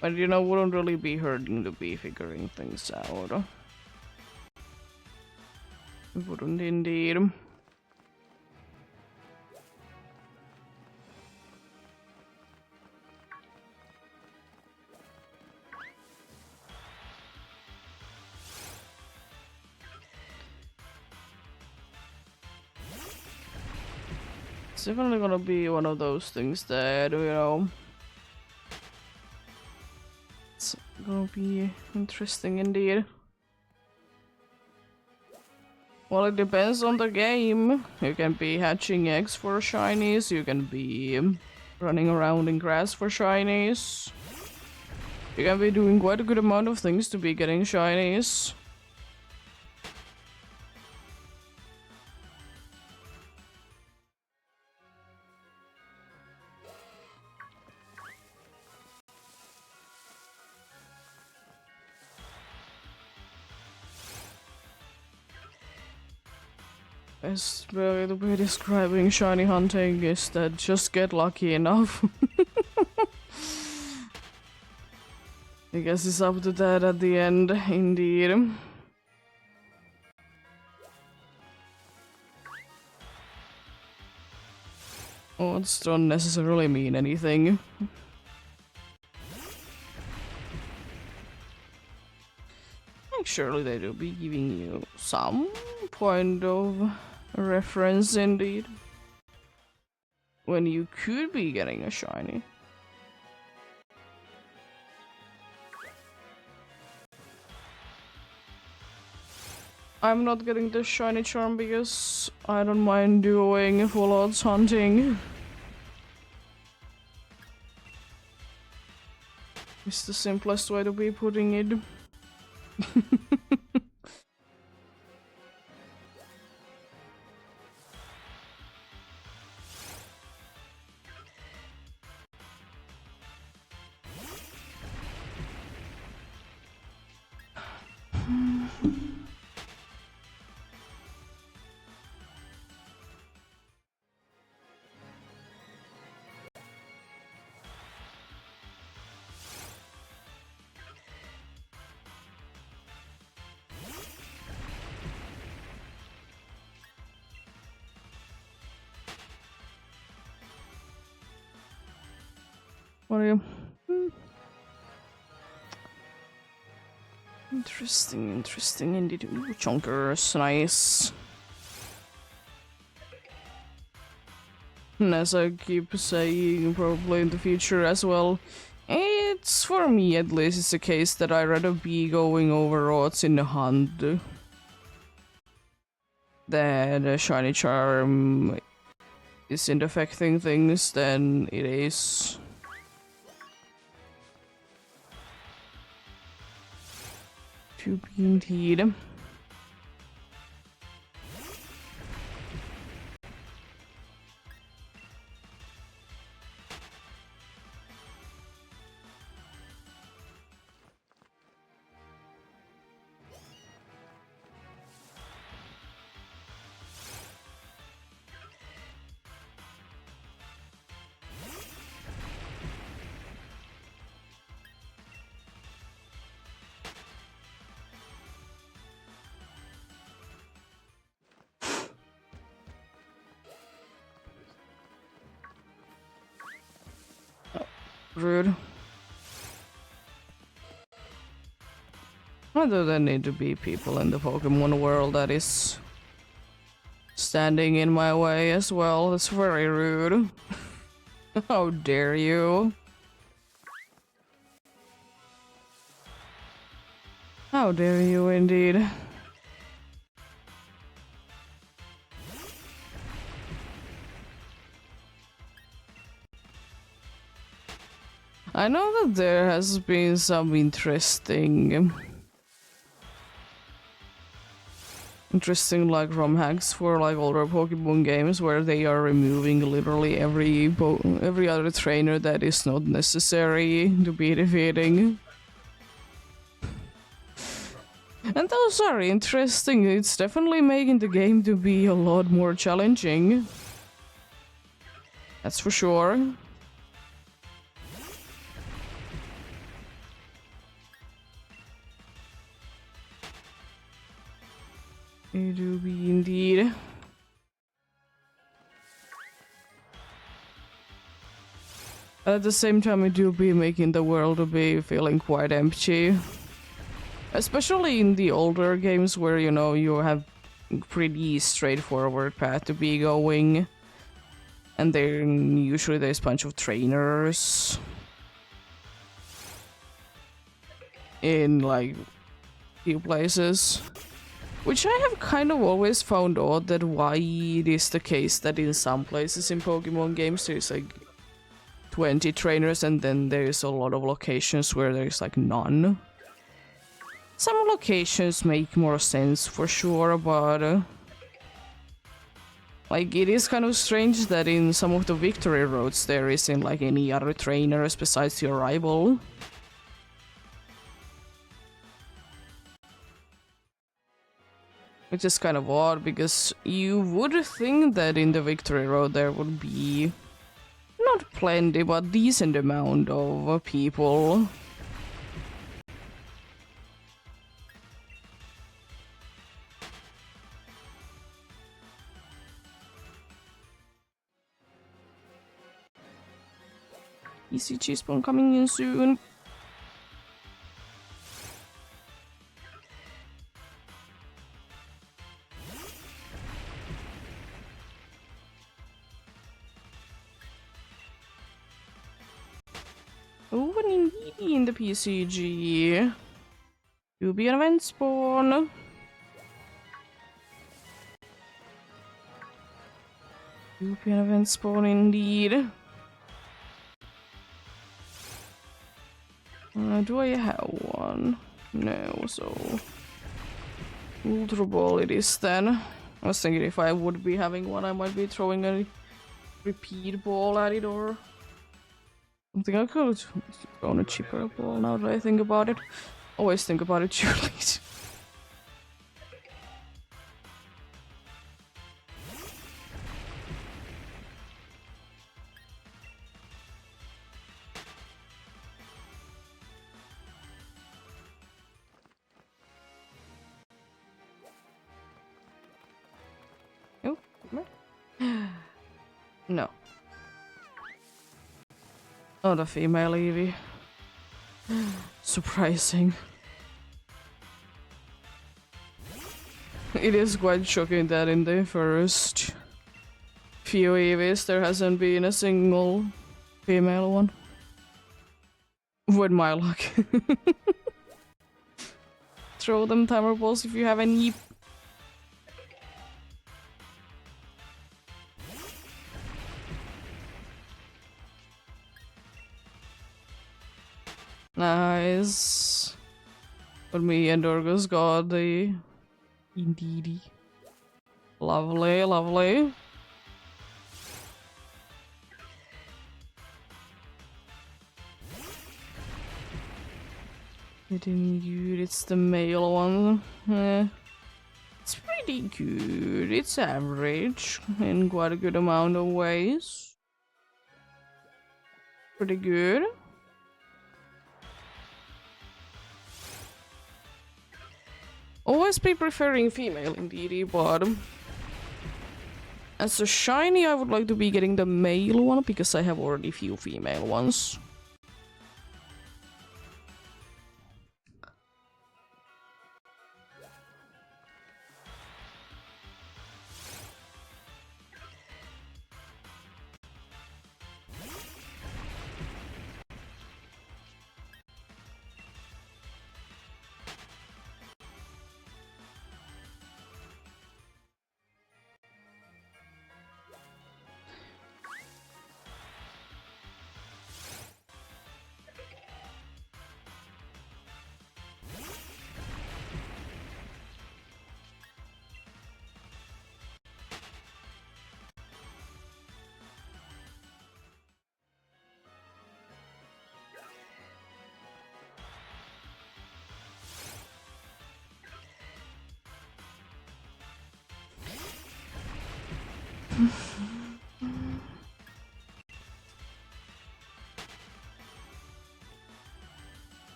But you know, wouldn't really be hurting to be figuring things out. Wouldn't indeed. It's definitely gonna be one of those things that, you know, it's gonna be interesting indeed. Well, it depends on the game. You can be hatching eggs for shinies, you can be running around in grass for shinies. You can be doing quite a good amount of things to be getting shinies. Best way to be describing shiny hunting is that just get lucky enough. I guess it's up to that at the end, indeed. Odds don't necessarily mean anything. Like, surely they do be giving you some point of reference, indeed. When you could be getting a shiny. I'm not getting the shiny charm because I don't mind doing full odds hunting. It's the simplest way to be putting it. What are you? Interesting indeed. Ooh, chonkers, nice. And as I keep saying, probably in the future as well, it's, for me at least, it's a case that I'd rather be going over odds in the hunt than a shiny charm isn't affecting things than it is. To be indeed. Rude. Why do there need to be people in the Pokemon world that is standing in my way as well? It's very rude. How dare you? How dare you indeed. I know that there has been some interesting like ROM hacks for like older Pokemon games where they are removing literally every other trainer that is not necessary to be defeating. And those are interesting. It's definitely making the game to be a lot more challenging. That's for sure. It do be indeed. At the same time, it do be making the world be feeling quite empty. Especially in the older games where, you know, you have pretty straightforward path to be going. And then usually there's a bunch of trainers. In, like, few places. Which I have kind of always found odd that why it is the case that in some places in Pokemon games there's like 20 trainers and then there's a lot of locations where there's like none. Some locations make more sense for sure, but like it is kind of strange that in some of the victory roads there isn't like any other trainers besides your rival. Which is kind of odd, because you would think that in the Victory Road there would be not plenty, but decent amount of people. Easy cheese bone coming in soon. Oh, and indeed in the PCG. You'll be an event spawn. You'll be an event spawn indeed. Do I have one? No, so... Ultra Ball it is then. I was thinking if I would be having one, I might be throwing a repeat ball at it or... I think I could go on a cheaper ball now that I think about it. Always think about it too late. Oh, no. Not a female Eevee. Surprising. It is quite shocking that in the first few Eevees there hasn't been a single female one. With my luck. Throw them timer balls if you have any. Nice. But me and Dorgos got the indeedy. Lovely, lovely. Getting good, it's the male one. It's pretty good. It's average in quite a good amount of ways. Pretty good. Always be preferring female indeed, but as a shiny I would like to be getting the male one because I have already few female ones.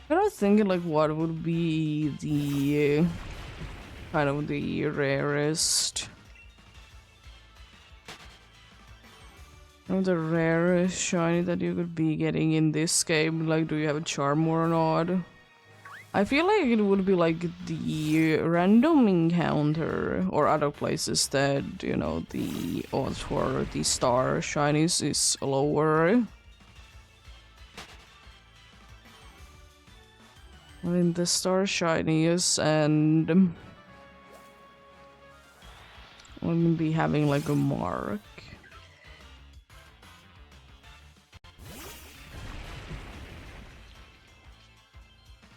I was thinking like what would be the kind of the rarest. The rarest shiny that you could be getting in this game. Like, do you have a charm or not? I feel like it would be like the random encounter or other places that, you know, the odds for the star shinies is lower. I mean, the star shinies and let me be having like a mark.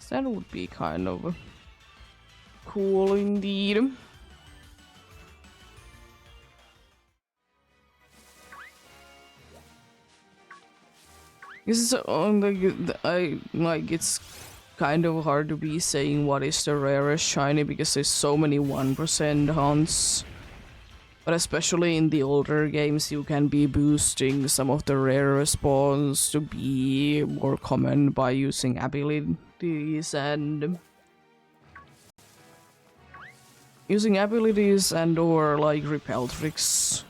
That would be kind of cool indeed. This is I like it's kind of hard to be saying what is the rarest shiny because there's so many 1% hunts. But especially in the older games, you can be boosting some of the rarer spawns to be more common by using abilities and or like repel tricks.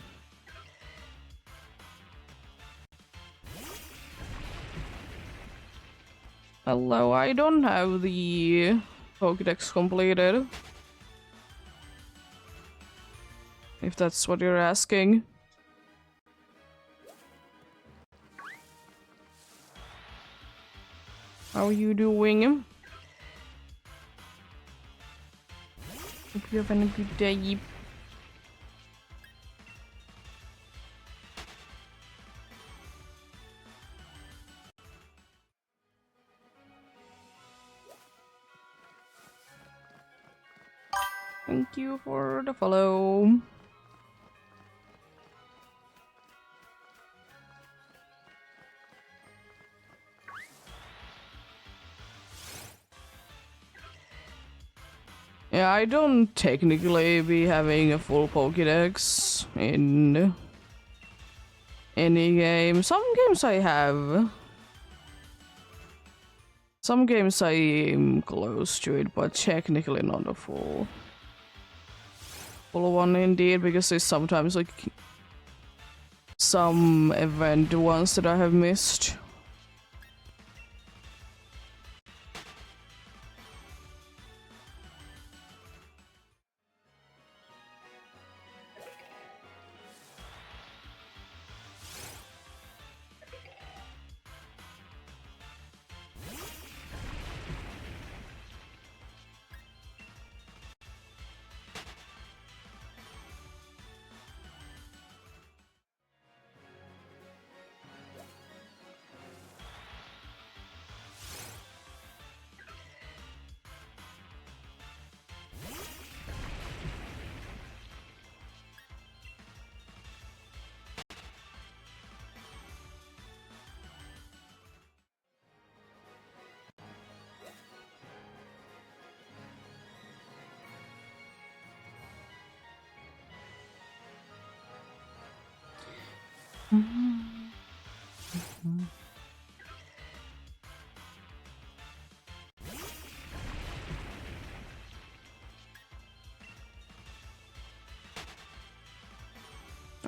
Hello, I don't have the Pokédex completed. If that's what you're asking. How are you doing? Hope you're having a good day. Thank you for the follow. Yeah, I don't technically be having a full Pokédex in any game. Some games I have. Some games I am close to it, but technically not a full one indeed, because there's sometimes like some event ones that I have missed.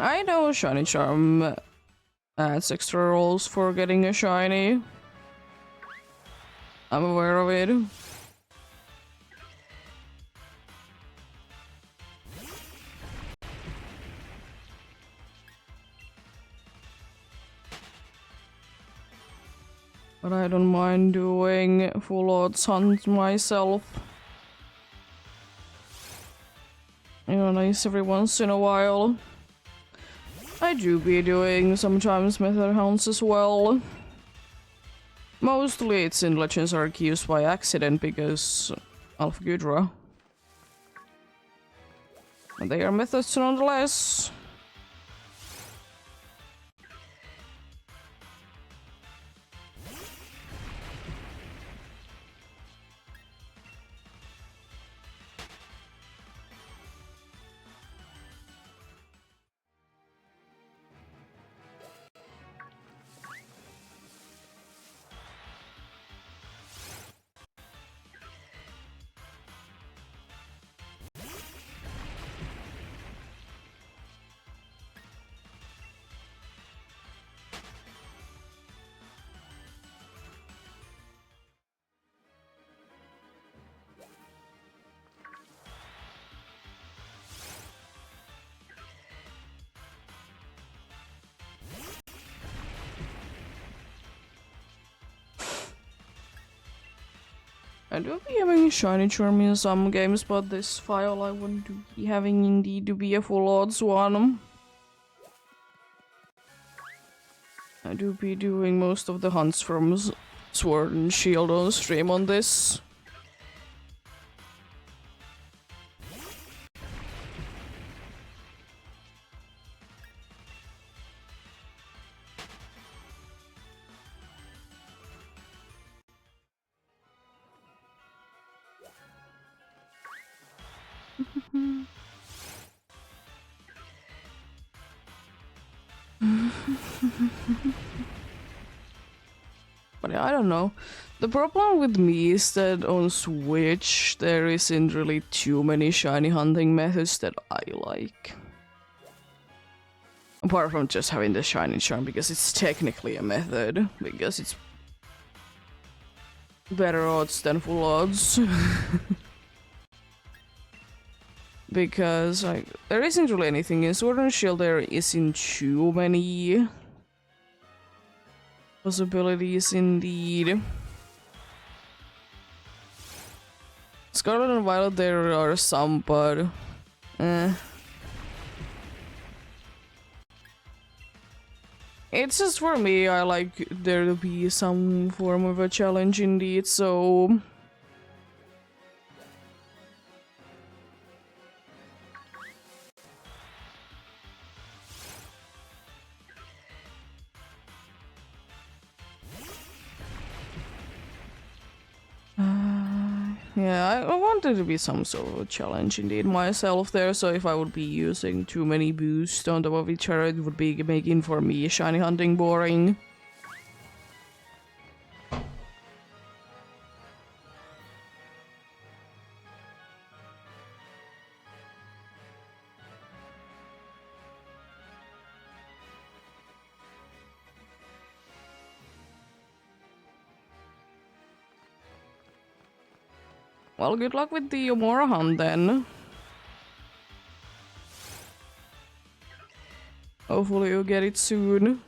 I know Shiny Charm adds extra rolls for getting a shiny. I'm aware of it. But I don't mind doing full odds hunt myself. You know, nice every once in a while. I do be doing sometimes method hunts as well. Mostly it's in Legends Arceus by accident because Alpha Gudra. But they are methods nonetheless. I do be having shiny charm in some games, but this file I want to be having indeed to be a full odds one. I do be doing most of the hunts from Sword and Shield on stream on this. But I don't know. The problem with me is that on Switch there isn't really too many shiny hunting methods that I like. Apart from just having the shiny charm, because it's technically a method, because it's better odds than full odds. Because like there isn't really anything in Sword and Shield, there isn't too many possibilities indeed. Scarlet and Violet there are some, but it's just for me, I like there to be some form of a challenge indeed, so yeah, I want there to be some sort of a challenge indeed myself there, so if I would be using too many boosts on top of each other, it would be making for me shiny hunting boring. Well, good luck with the Omora hunt then. Hopefully you'll get it soon.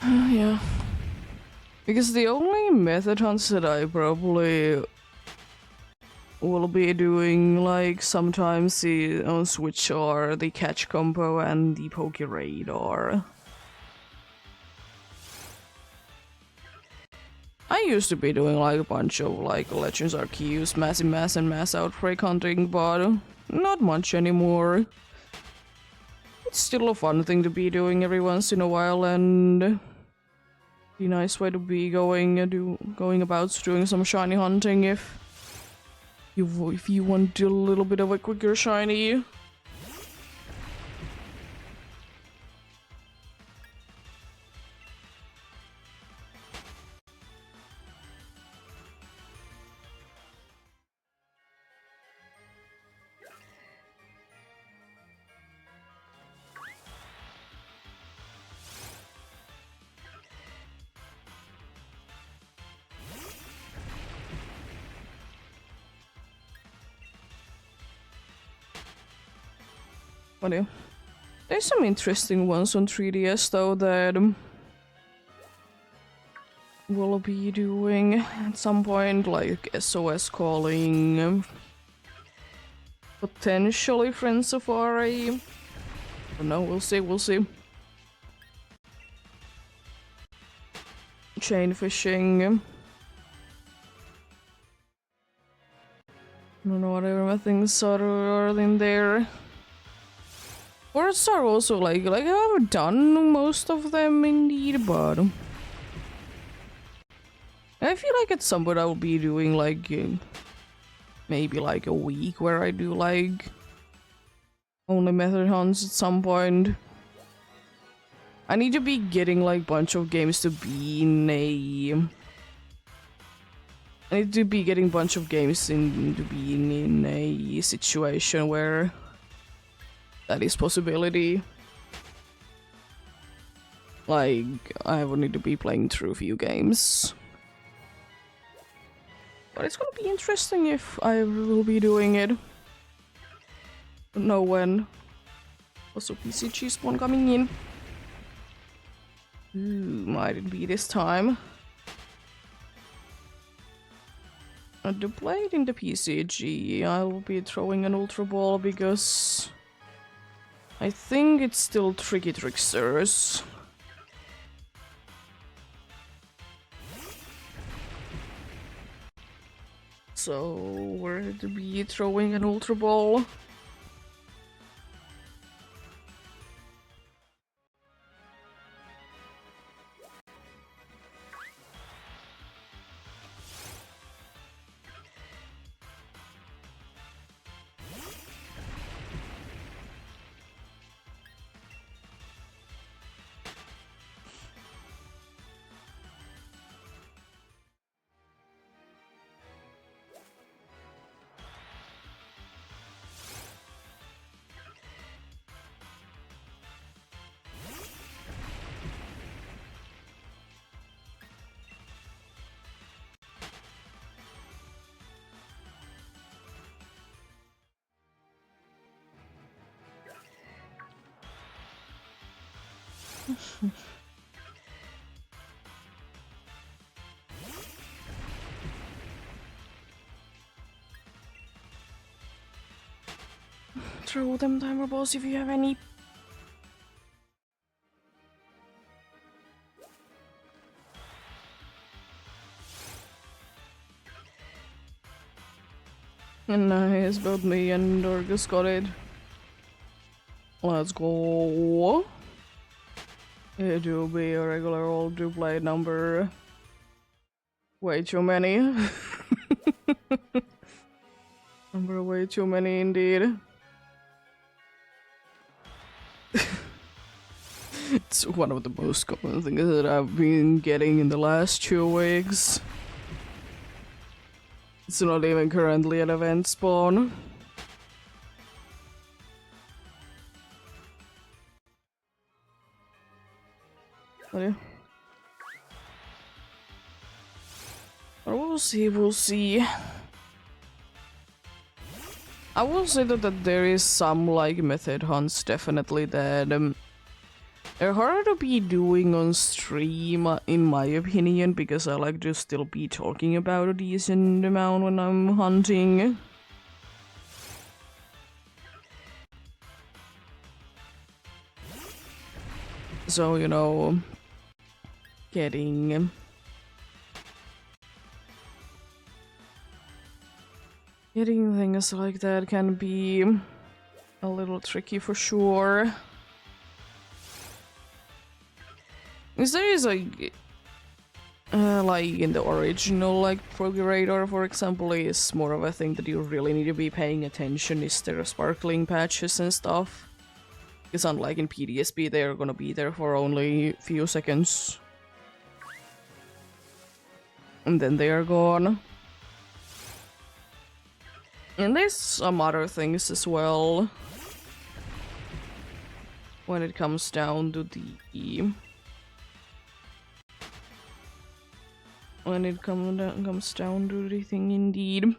Yeah. Because the only method hunts that I probably will be doing, like, sometimes on Switch are the Catch Combo and the Poke Radar. I used to be doing like a bunch of like Legends Arceus, Massive Mass and Mass Outbreak hunting, but not much anymore. It's still a fun thing to be doing every once in a while, and a nice way to be going about doing some shiny hunting if you want a little bit of a quicker shiny. But yeah. There's some interesting ones on 3DS though that we'll be doing at some point, like SOS calling, potentially Friend Safari. But no, we'll see. Chain fishing. I don't know what other things are in there. Words are also like I've done most of them indeed, but I feel like at some point I will be doing like maybe like a week where I do like only method hunts at some point. I need to be getting like bunch of games to be in a... I need to be getting bunch of games to being in a situation where that is possibility. Like, I would need to be playing through a few games. But it's gonna be interesting if I will be doing it. Don't know when. Also, PCG spawn coming in. Ooh, might it be this time? To play it in the PCG, I'll be throwing an Ultra Ball because I think it's still Tricky Tricksters. So we're to be throwing an Ultra Ball. Throw them timer balls if you have any. Nice, both me and Dorcas got it. Let's go. It will be a regular old duplicate number. Way too many. Number way too many indeed. It's one of the most common things that I've been getting in the last 2 weeks. It's not even currently an event spawn. But yeah. But we'll see, we'll see. I will say that there is some like method hunts definitely that they're harder to be doing on stream in my opinion, because I like to still be talking about a decent amount when I'm hunting. So, you know, getting things like that can be a little tricky for sure. Because there is like in the original like Procurator, for example, is more of a thing that you really need to be paying attention. Is there sparkling patches and stuff? Because unlike in PDSP, they're gonna be there for only a few seconds. And then they are gone. And there's some other things as well. When it comes down to the... When it comes down to the thing indeed.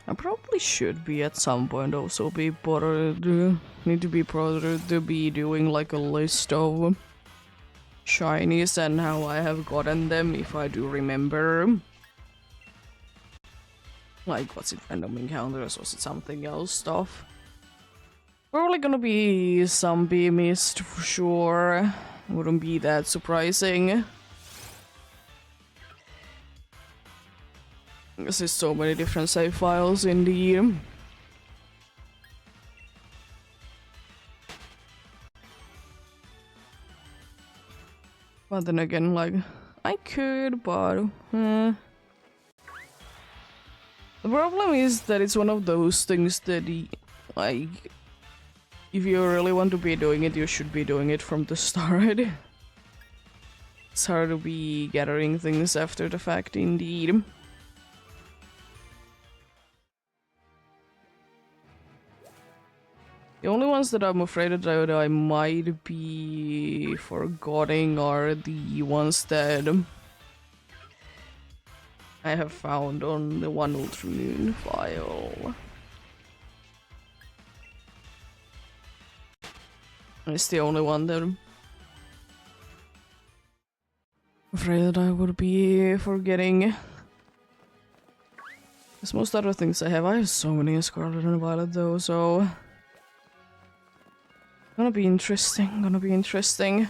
I probably should be at some point also be bothered, need to be bothered to be doing like a list of shinies and how I have gotten them, if I do remember. Like, was it random encounters, was it something else stuff? Probably gonna be some EEST for sure. Wouldn't be that surprising. Because there's so many different save files in the... But then again, like, I could, but... The problem is that it's one of those things that, like... If you really want to be doing it, you should be doing it from the start. It's hard to be gathering things after the fact, indeed. The only ones that I'm afraid that I might be forgetting are the ones that I have found on the 1 Ultra Moon file. It's the only one that I'm afraid that I would be forgetting. Because most other things I have so many in Scarlet and Violet though, so... Gonna be interesting.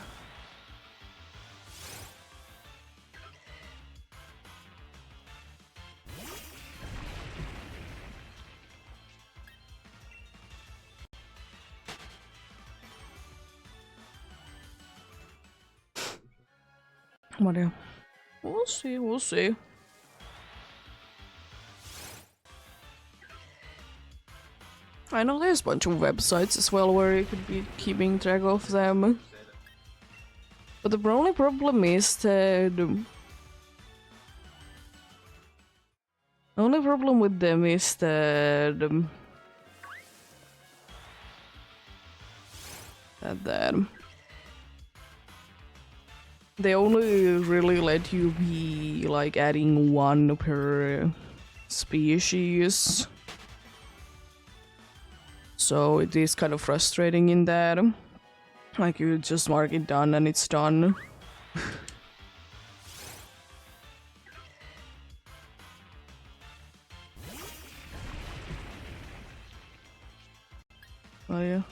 What do? We'll see. I know there's a bunch of websites as well where you could be keeping track of them. But the only problem is that... The only problem with them is that... They only really let you be like adding one per species. So it is kind of frustrating in that. Like you just mark it done and it's done. Oh yeah.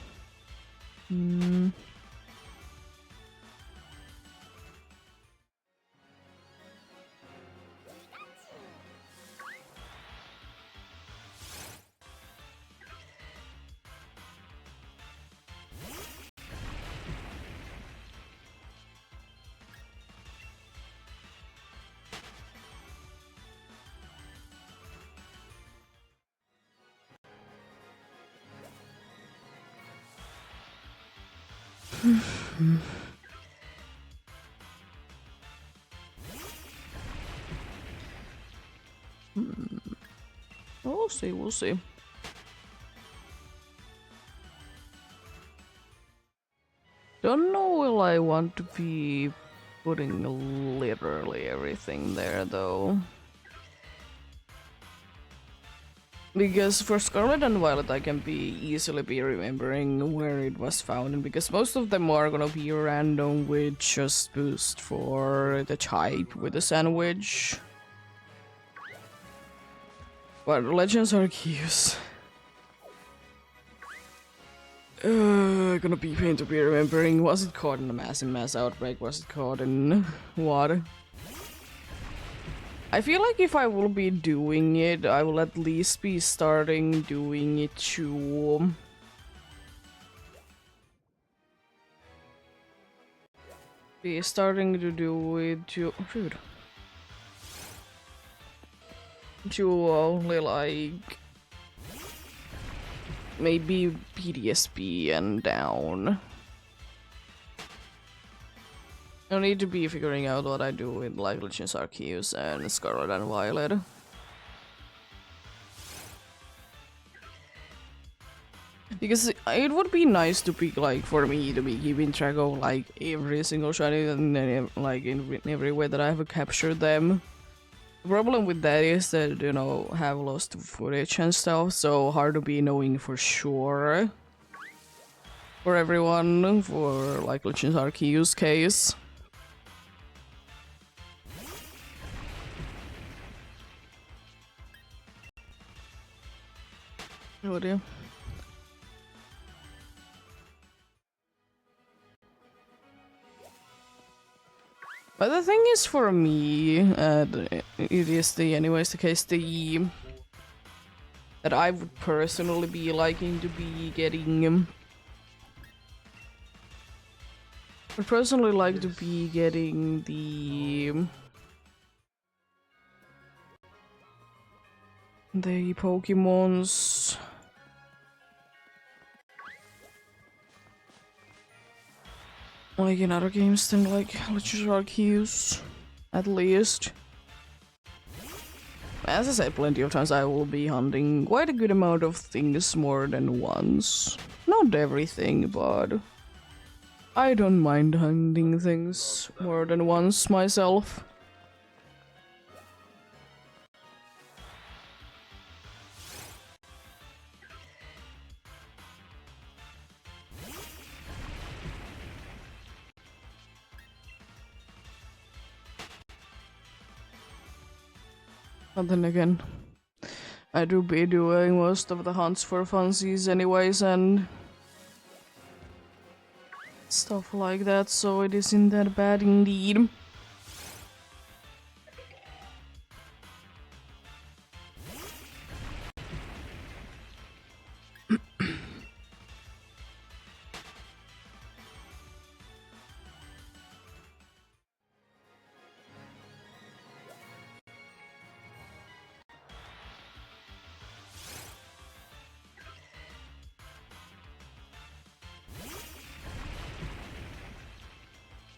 We'll see. Don't know will I want to be putting literally everything there though. Because for Scarlet and Violet I can easily be remembering where it was found, and because most of them are gonna be random with just boost for the type with the sandwich. But Legends Arceus. Gonna be pain to be remembering. Was it caught in a mass outbreak? Was it caught in what? I feel like if I will be doing it, I will at least be starting doing it to... Be starting to do it to... Oh, dude. To only like... Maybe PDSP and down. I need to be figuring out what I do with like Legends Arceus and Scarlet and Violet. Because it would be nice to be like for me to be keeping track of like every single shiny and then like in every way that I have captured them. The problem with that is that, you know, have lost footage and stuff, so hard to be knowing for sure. For everyone, for like Legends Arceus case. Oh dear. But the thing is, for me, it is anyways the case that I would personally be liking to be getting. Would personally like to be getting the Pokemons. Like in other games than like Legends Arceus, at least. As I said plenty of times, I will be hunting quite a good amount of things more than once. Not everything, but I don't mind hunting things more than once myself. But then again, I do be doing most of the hunts for funsies anyways and stuff like that, so it isn't that bad indeed.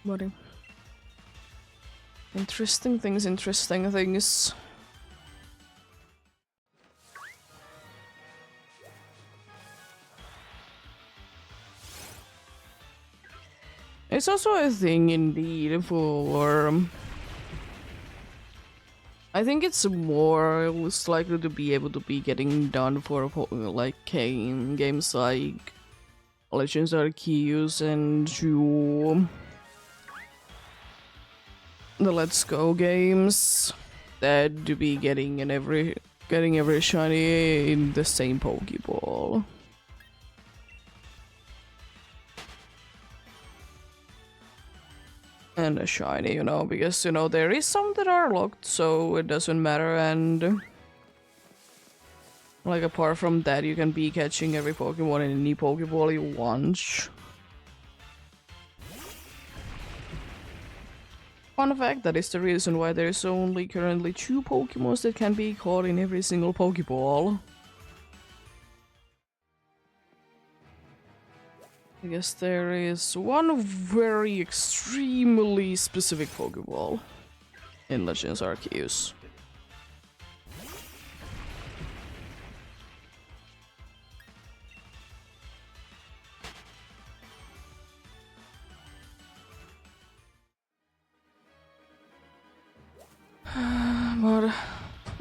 Buddy. Interesting things, interesting things. It's also a thing indeed for I think it's more likely to be able to be getting done for like games like Legends Arceus and the Let's Go games that to be getting every shiny in the same Pokeball. And a shiny, you know, because there is some that are locked, so it doesn't matter, and like apart from that you can be catching every Pokemon in any Pokeball you want. Fun fact, that is the reason why there's only currently 2 Pokemons that can be caught in every single Pokeball. I guess there is one very extremely specific Pokeball in Legends Arceus. But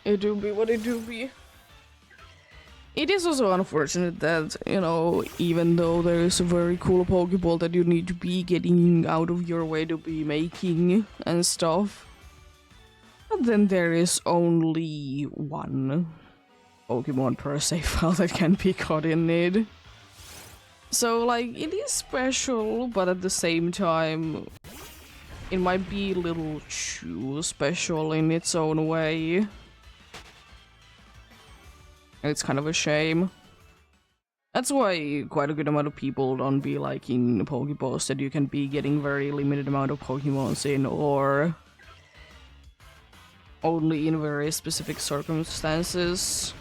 it do be what it do be. It is also unfortunate that, even though there is a very cool Pokeball that you need to be getting out of your way to be making and stuff, but then there is only one Pokemon per save file that can be caught in it. So, like, it is special, but at the same time, it might be a little too special in its own way. It's kind of a shame. That's why quite a good amount of people don't be liking Pokeballs that you can be getting very limited amount of Pokemons in, or only in very specific circumstances.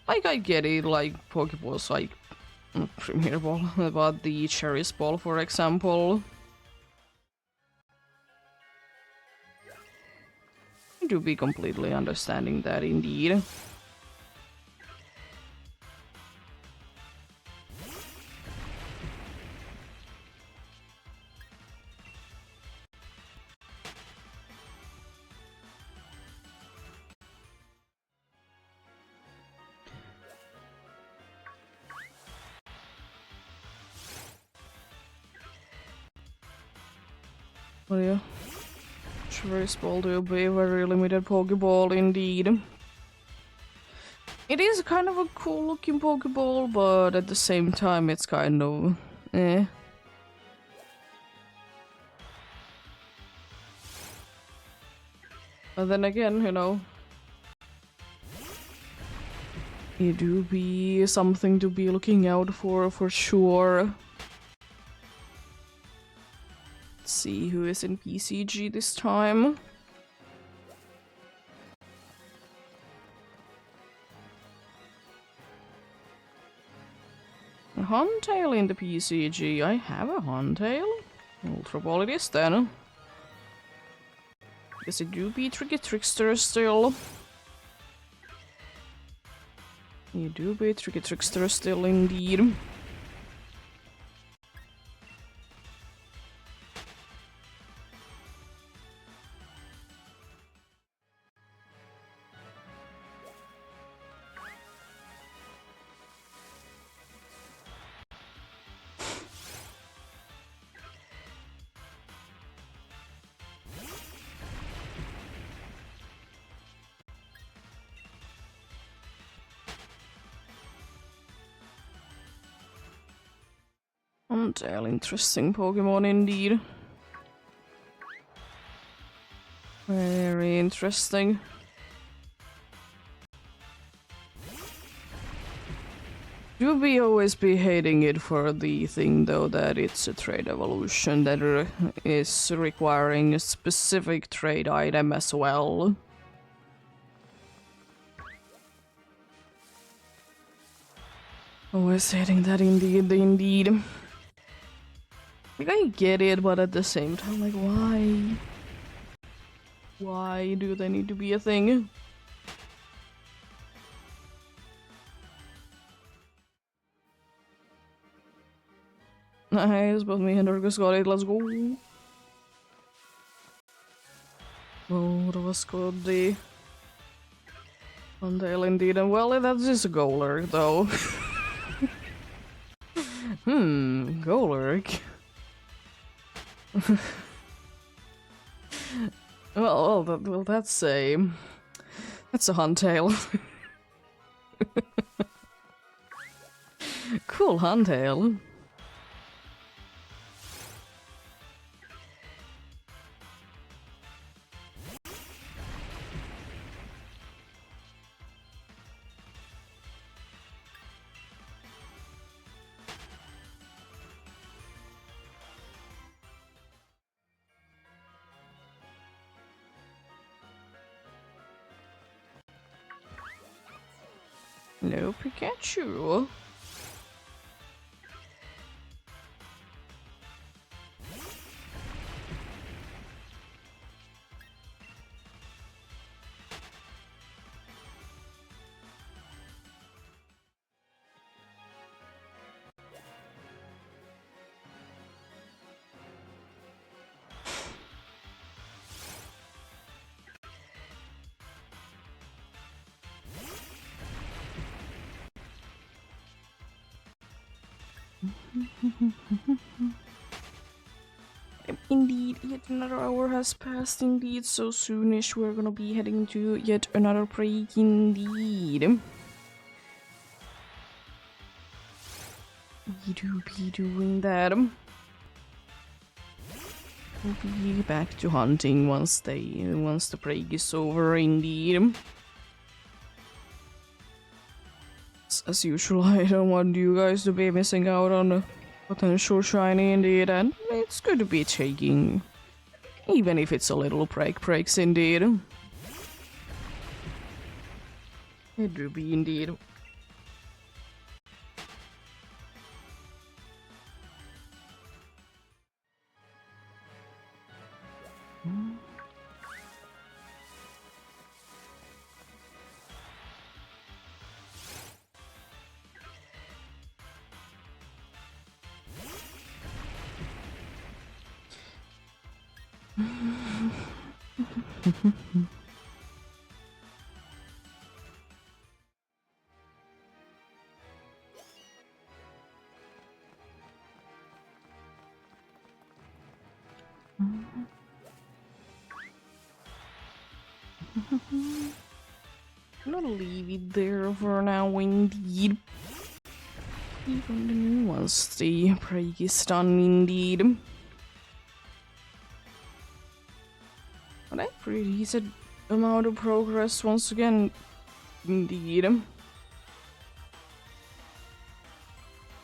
Like, I get it, like Pokeballs like Premier Ball, but the Cherries Ball, for example. I do be completely understanding that indeed. Oh yeah. Cherries Ball will be a very limited Pokeball indeed. It is kind of a cool looking Pokeball, but at the same time it's kind of eh. But then again, you know, it do be something to be looking out for sure. Let's see who is in PCG this time. A Huntail in the PCG. I have a Huntail. Ultra Ball it is then. Guess it do be Tricky Trickster still. You do be Tricky Trickster still indeed. Huntail, interesting Pokemon indeed. Very interesting. Do we always be hating it for the thing though that it's a trade evolution that is requiring a specific trade item as well? Always hating that indeed. Like, I get it, but at the same time, like, why? Why do they need to be a thing? Nice, both me and Urgus got it, let's go. Oh, that was good, the Huntail indeed, and well, that is a Golurk, though. Golurk. That's a Huntail. Cool Huntail. No Pikachu. Indeed, yet another hour has passed indeed, so soonish we're gonna be heading to yet another break indeed. We do be doing that. We'll be back to hunting once the break is over indeed. As usual, I don't want you guys to be missing out on a potential shiny indeed, and it's good to be taking, even if it's a little breaks indeed. It do be indeed. gonna leave it there for now, indeed. Even the new ones, the break is done, indeed. But a pretty decent amount of progress once again, indeed.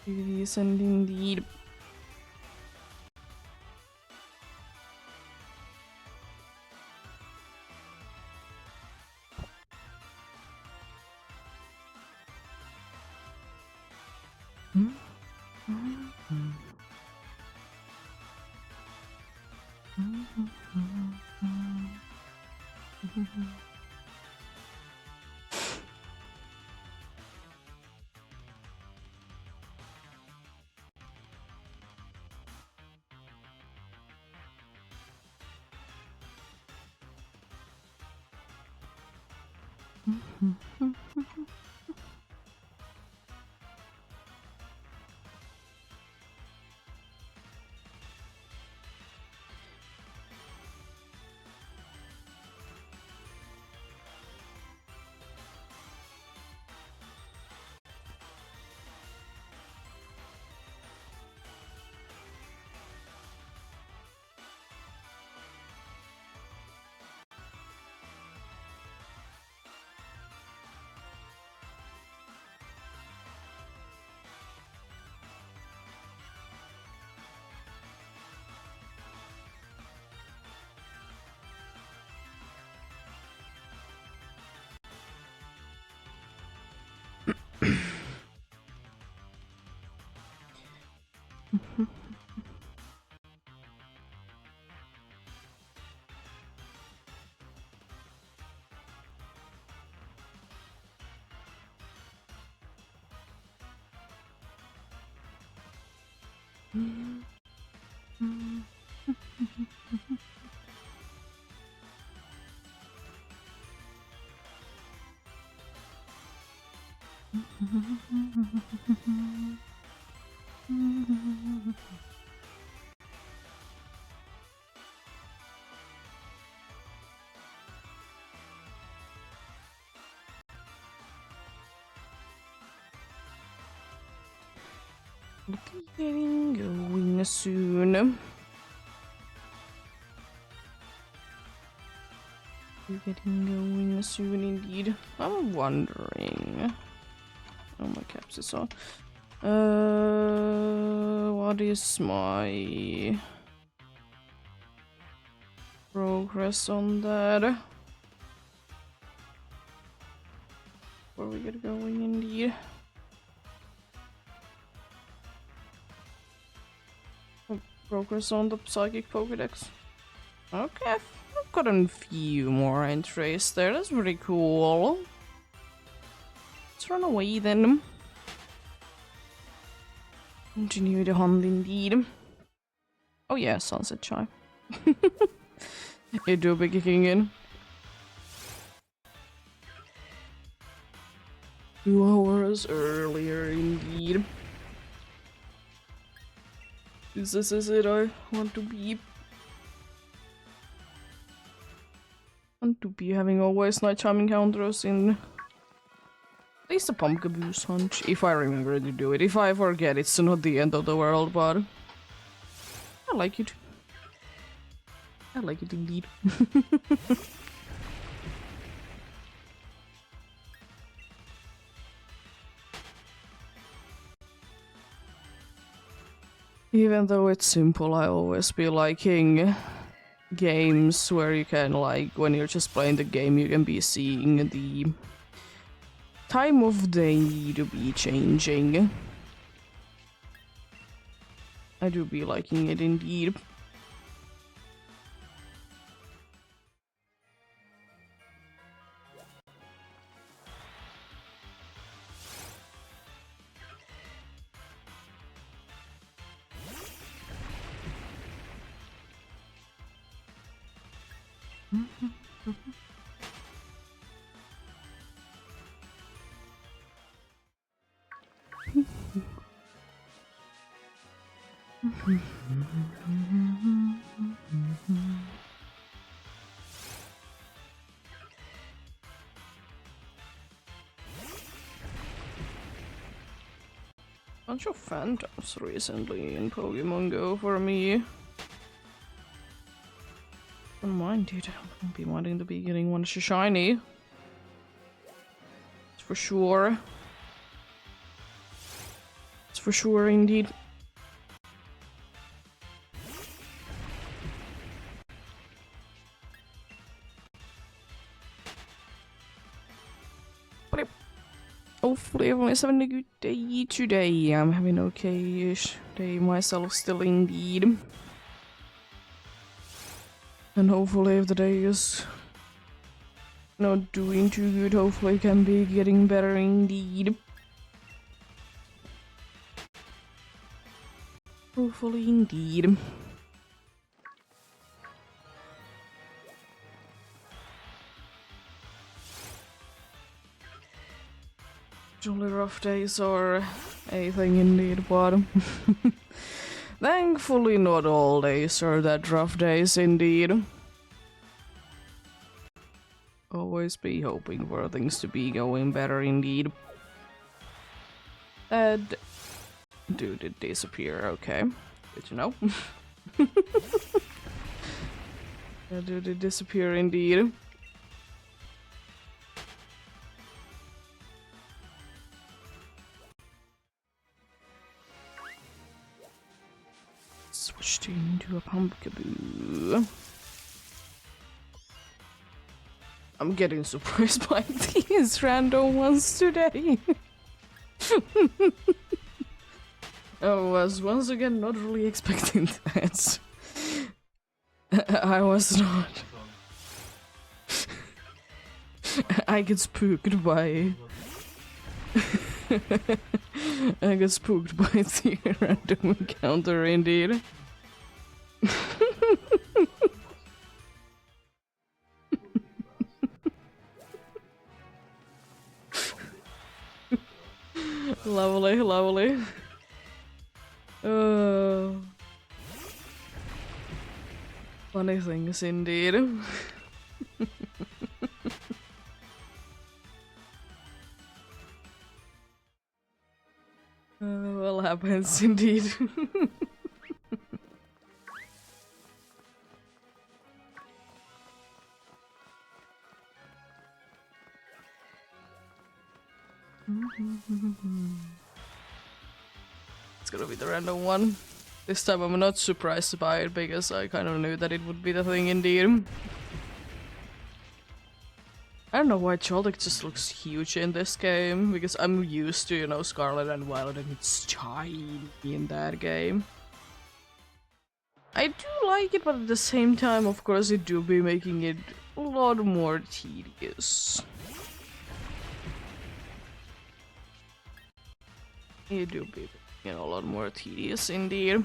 Pretty decent, indeed. Getting going soon. We're getting going soon indeed. I'm wondering. Oh, my caps is on. What is my progress on that? Where we get going indeed. Progress on the psychic Pokédex. Okay, I've got a few more entries there. That's pretty cool. Let's run away then. Continue the hunt indeed. Oh yeah, sunset chime. It do be kicking in. 2 hours earlier indeed. This is it I want to be. Want to be having always nighttime encounters in at least a pumpkin hunt, if I remember to do it. If I forget, it's not the end of the world, but I like it. I like it indeed. Even though it's simple, I always be liking games where you can, like, when you're just playing the game, you can be seeing the time of day to be changing. I do be liking it indeed. Bunch of phantoms recently in Pokemon Go for me. Don't mind it. I won't be minding the beginning one shiny. It's for sure. It's for sure indeed. But hopefully everyone's having a good day today. I'm having an okay-ish day myself still indeed. And hopefully if the day is not doing too good, hopefully it can be getting better indeed. Hopefully indeed. Jolly rough days or anything indeed, but thankfully not all days are that rough days indeed. Always be hoping for things to be going better indeed. And dude did disappear, okay. Good to know. That dude did disappear indeed. Switched into a pumpkaboo. I'm getting surprised by these random ones today. I was once again not really expecting that. I was not. I get spooked by... I get spooked by the random encounter indeed. Lovely, lovely. Funny things indeed. Well, happens indeed. It's gonna be the random one. This time I'm not surprised by it because I kind of knew that it would be the thing indeed. I don't know why Joltik just looks huge in this game, because I'm used to, you know, Scarlet and Violet and it's tiny in that game. I do like it, but at the same time, of course, it do be making it a lot more tedious. It do be, you know, a lot more tedious indeed.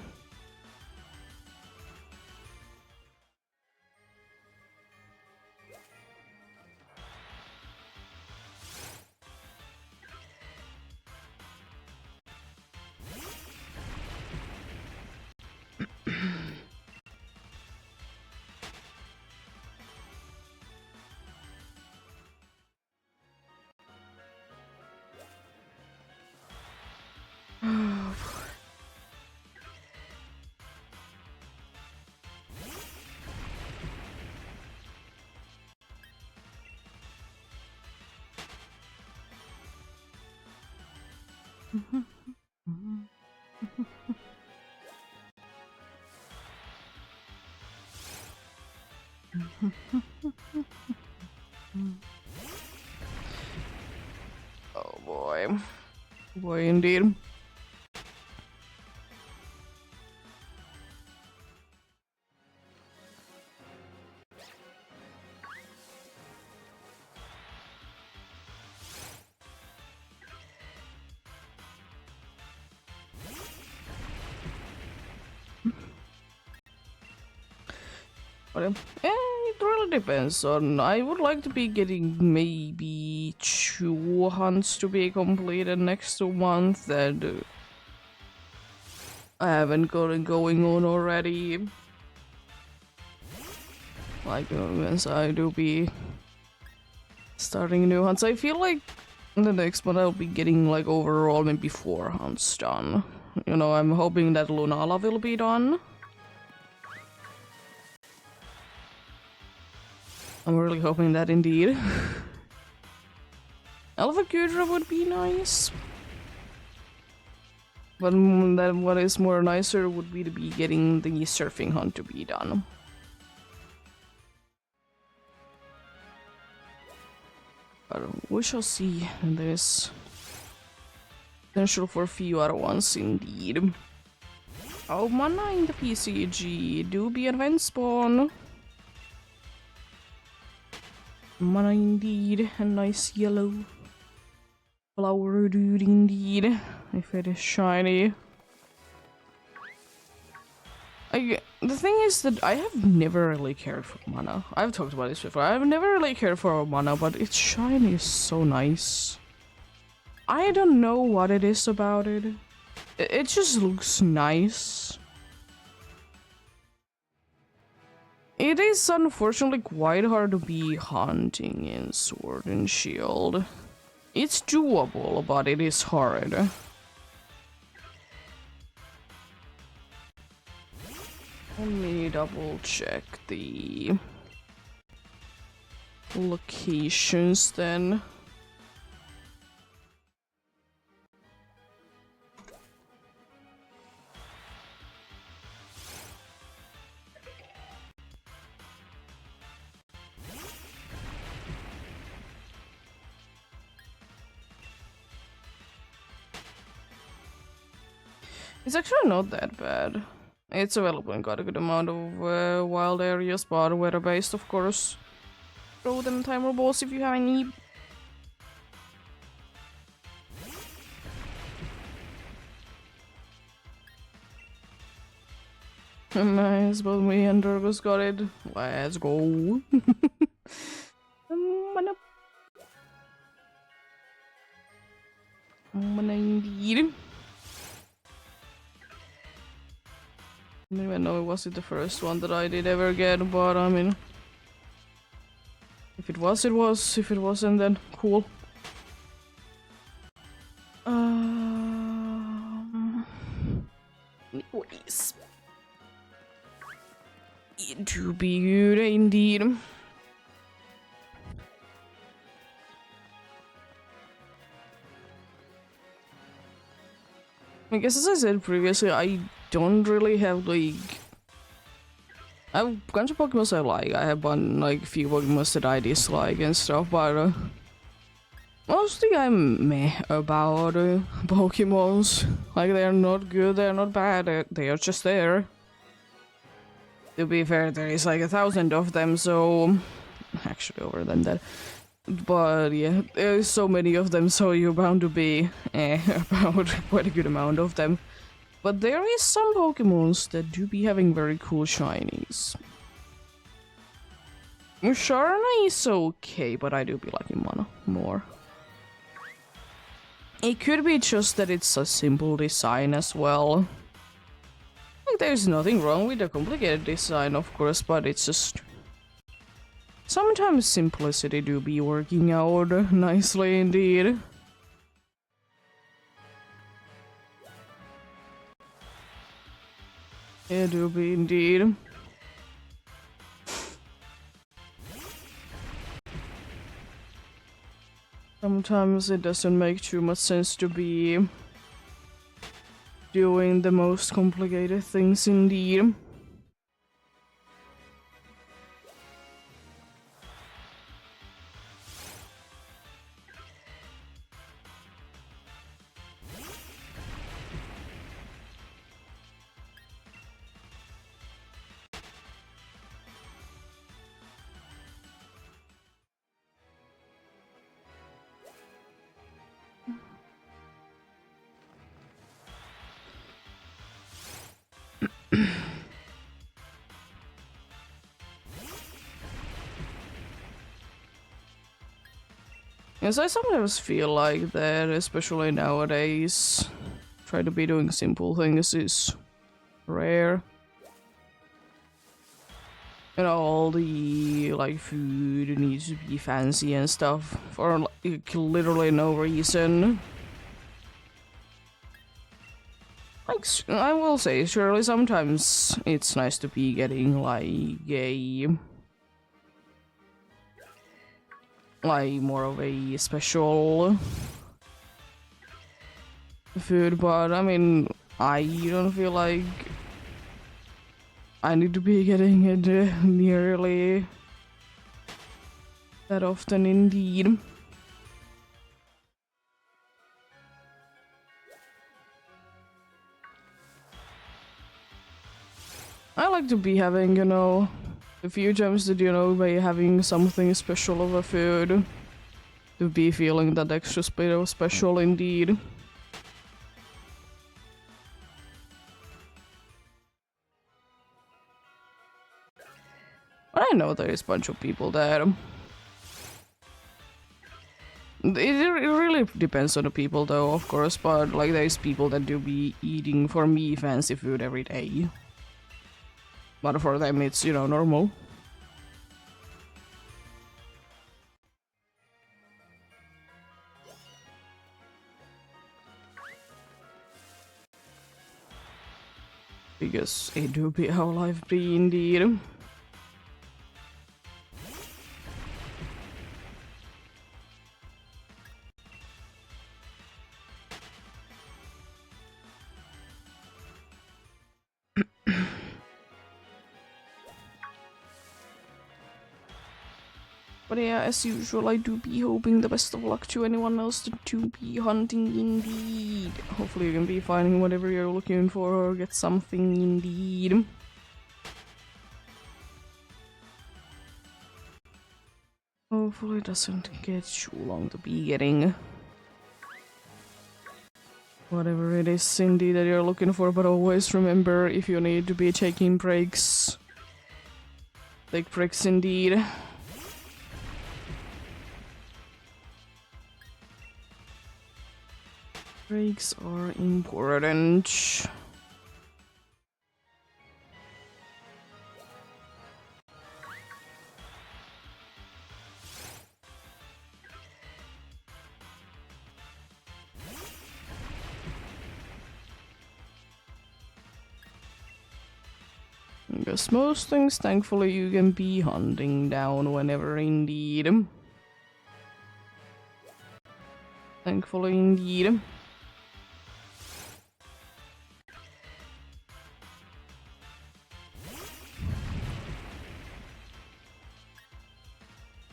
Oh boy. Boy indeed. But it really depends on. I would like to be getting maybe 2 hunts to be completed next month, and I haven't gotten going on already. Like once I do be starting new hunts, I feel like And the next one I'll be getting like overall maybe 4 hunts done. You know, I'm hoping that Lunala will be done. I'm really hoping that indeed. Alpha Kudra would be nice. But then what is more nicer would be to be getting the surfing hunt to be done. But we shall see. There's potential for a few other ones indeed. Oh, mana in the PCG. Do be advent spawn. Mana indeed. A nice yellow flower dude indeed. If it is shiny. The thing is that I have never really cared for mana. I've talked about this before. I've never really cared for mana, but its shiny is so nice. I don't know what it is about it. It just looks nice. It is unfortunately quite hard to be hunting in Sword and Shield. It's doable, but it is hard. Let me double check the locations then. It's actually not that bad. It's available in quite a good amount of wild areas, but weather-based, of course. Throw them timer balls if you have any. Nice, but me and Durgus got it. Let's go. Mana indeed. I don't even know it wasn't the first one that I did ever get, but I mean, if it was, it was. If it wasn't, then cool. Anyways, it do be good indeed. I guess as I said previously, I don't really have like... I have a bunch of Pokemon I like. I have like a few Pokemon that I dislike and stuff, but mostly I'm meh about Pokemons. Like, they're not good, they're not bad, they are just there. To be fair, there is like 1,000 of them, so... Actually, over than that. But yeah, there's so many of them, so you're bound to be about quite a good amount of them. But there is some Pokemons that do be having very cool shinies. Sharna is okay, but I do be liking Mana more. It could be just that it's a simple design as well. Like, there's nothing wrong with a complicated design, of course, but it's just... Sometimes simplicity do be working out nicely indeed. It do be indeed. Sometimes it doesn't make too much sense to be doing the most complicated things indeed. Yes, I sometimes feel like that, especially nowadays. Try to be doing simple things is rare. And all the like food needs to be fancy and stuff for like literally no reason. Like, I will say, surely sometimes it's nice to be getting like more of a special food, but I mean, I don't feel like I need to be getting it nearly that often indeed. I like to be having, you know, a few times that, you know, by having something special of a food, to be feeling that extra bit of special indeed. But I know there is a bunch of people that it really depends on the people though, of course, but like there's people that do be eating, for me, fancy food every day. But for them it's, you know, normal. Because it do be how life be indeed. But yeah, as usual, I do be hoping the best of luck to anyone else that do be hunting indeed. Hopefully you can be finding whatever you're looking for or get something indeed. Hopefully it doesn't get too long to be getting whatever it is indeed that you're looking for, but always remember, if you need to be taking breaks, take breaks indeed. Breaks are important. Because most things, thankfully, you can be hunting down whenever indeed. Thankfully indeed.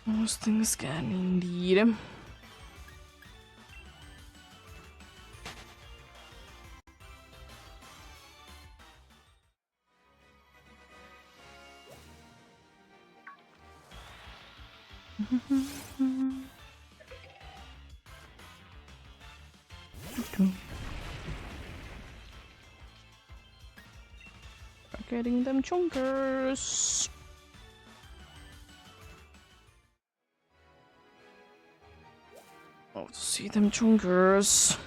Most things can indeed. Getting them chunkers. Oh, to see them chunkers.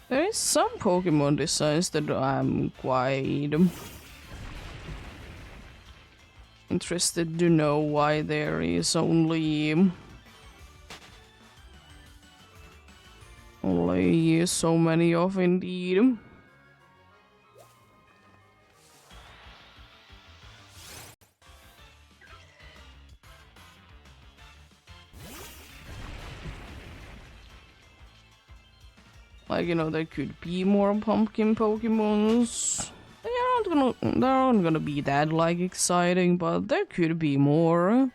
There is some Pokemon designs that I'm quite interested to know why there is only so many of indeed. Like, you know, there could be more pumpkin Pokemons. They are not gonna be that like exciting, but there could be more.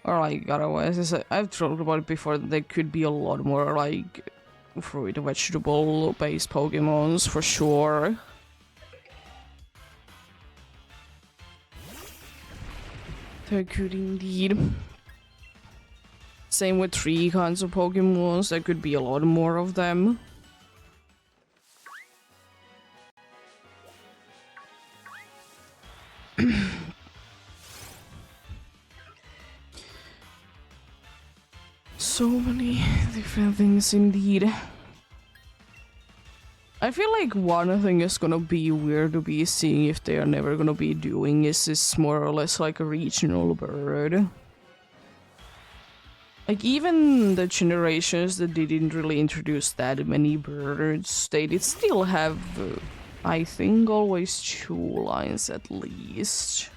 Or like otherwise, I've talked about it before. There could be a lot more like fruit, vegetable-based Pokemons for sure. There could indeed. Same with 3 kinds of Pokemons. There could be a lot more of them. So many different things indeed. I feel like one thing is gonna be weird to be seeing if they are never gonna be doing is this more or less like a regional bird. Like even the generations that didn't really introduce that many birds, they did still have, I think, always 2 lines at least.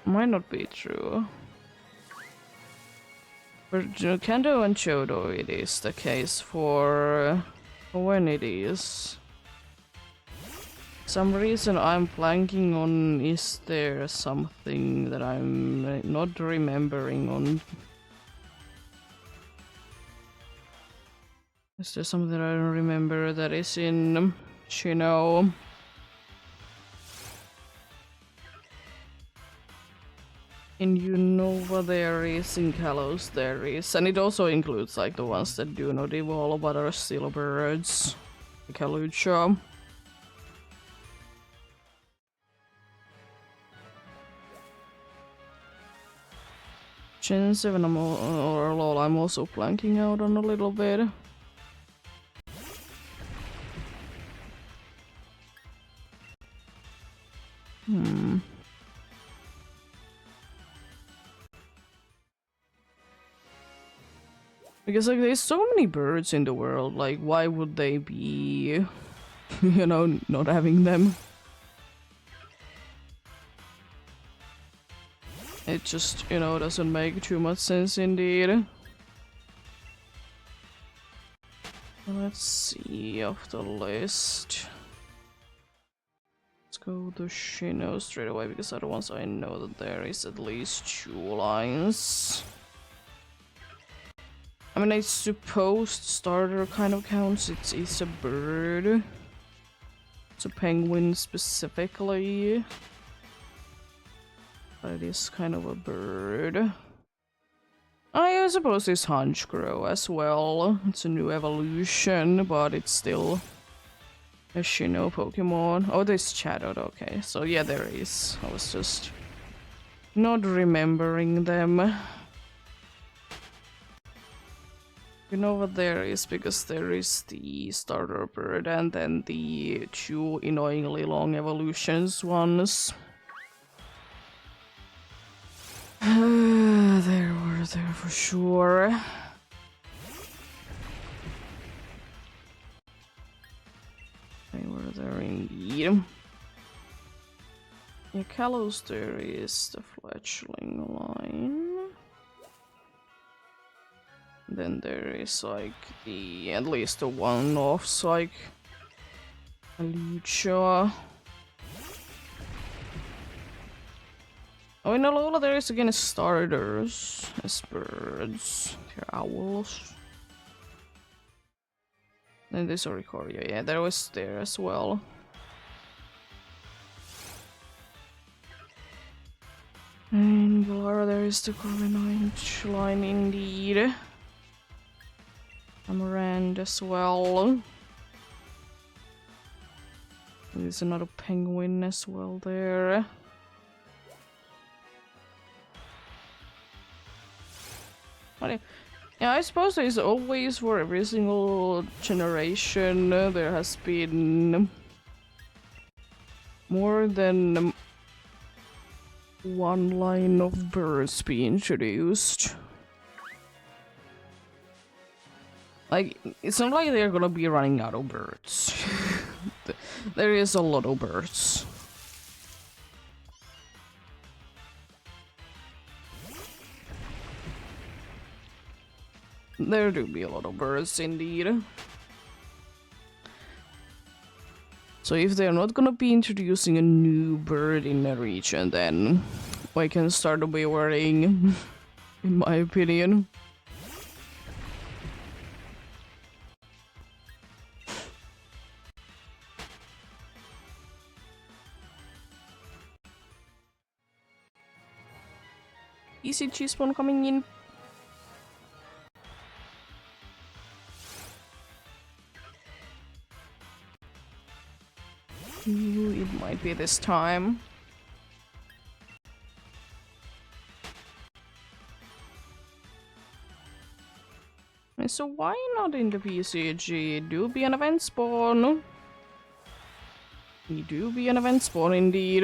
Might not be true. For Kanto and Johto it is the case. For when it is. Some reason I'm blanking on, is there something that I'm not remembering on? Is there something that I don't remember that is in Shino? In Unova there is, in Kalos there is, and it also includes like the ones that do not evolve but are still birds. Like Kalucha. Gen 7 or lol, I'm also blanking out on a little bit. Because like there's so many birds in the world, like why would they be, you know, not having them? It just, you know, doesn't make too much sense indeed. Let's see off the list. Let's go to Shino straight away because otherwise I know that there is at least 2 lines. I mean, I suppose starter kind of counts. It's a bird. It's a penguin specifically. But it is kind of a bird. I suppose it's Honchkrow as well. It's a new evolution, but it's still a Shino Pokemon. Oh, there's Chatot, okay. So yeah, there is. I was just not remembering them. You know what there is, because there is the starter bird and then the 2 annoyingly long evolutions ones. There were there for sure. They were there indeed. Yeah, Kalos there is the fledgling line. Then there is like the, at least the one-offs like Lucha. Oh, in Alola there is again starters as birds. They're owls. Then there's Oricorio, yeah, there was there as well. In Galara there is the Corviknight line indeed. Amarant as well. There's another penguin as well there. Yeah, I suppose there's always, for every single generation, there has been more than 1 line of birds being introduced. Like, it's not like they're gonna be running out of birds. There is a lot of birds. There do be a lot of birds indeed. So if they're not gonna be introducing a new bird in the region, then we can start to be worrying, in my opinion. Easy cheese spawn coming in. Ooh, it might be this time. So why not in the PCG? Do be an event spawn. We do be an event spawn indeed.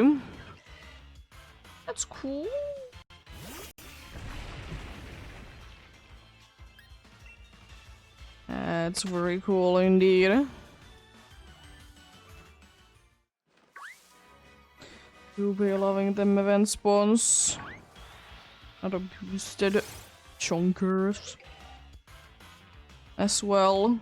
That's cool. That's very cool indeed. Do be loving them event spawns. Other boosted chunkers as well.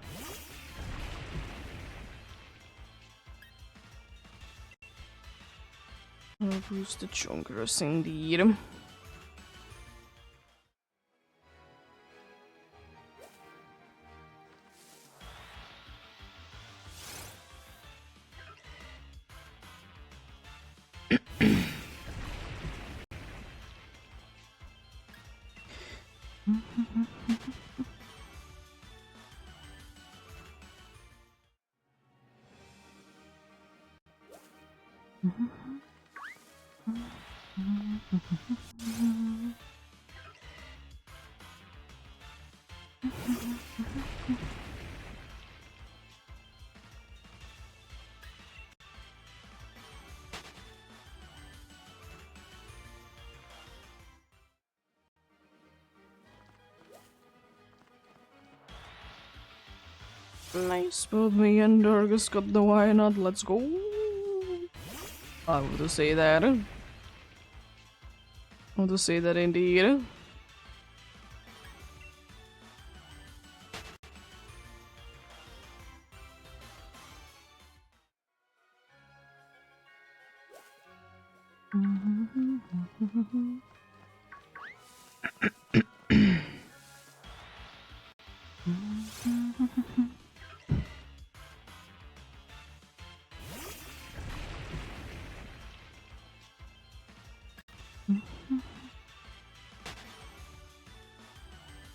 Boosted chunkers indeed. Nice, both me and Durgus got the why not, let's go. I would say that. I would say that indeed.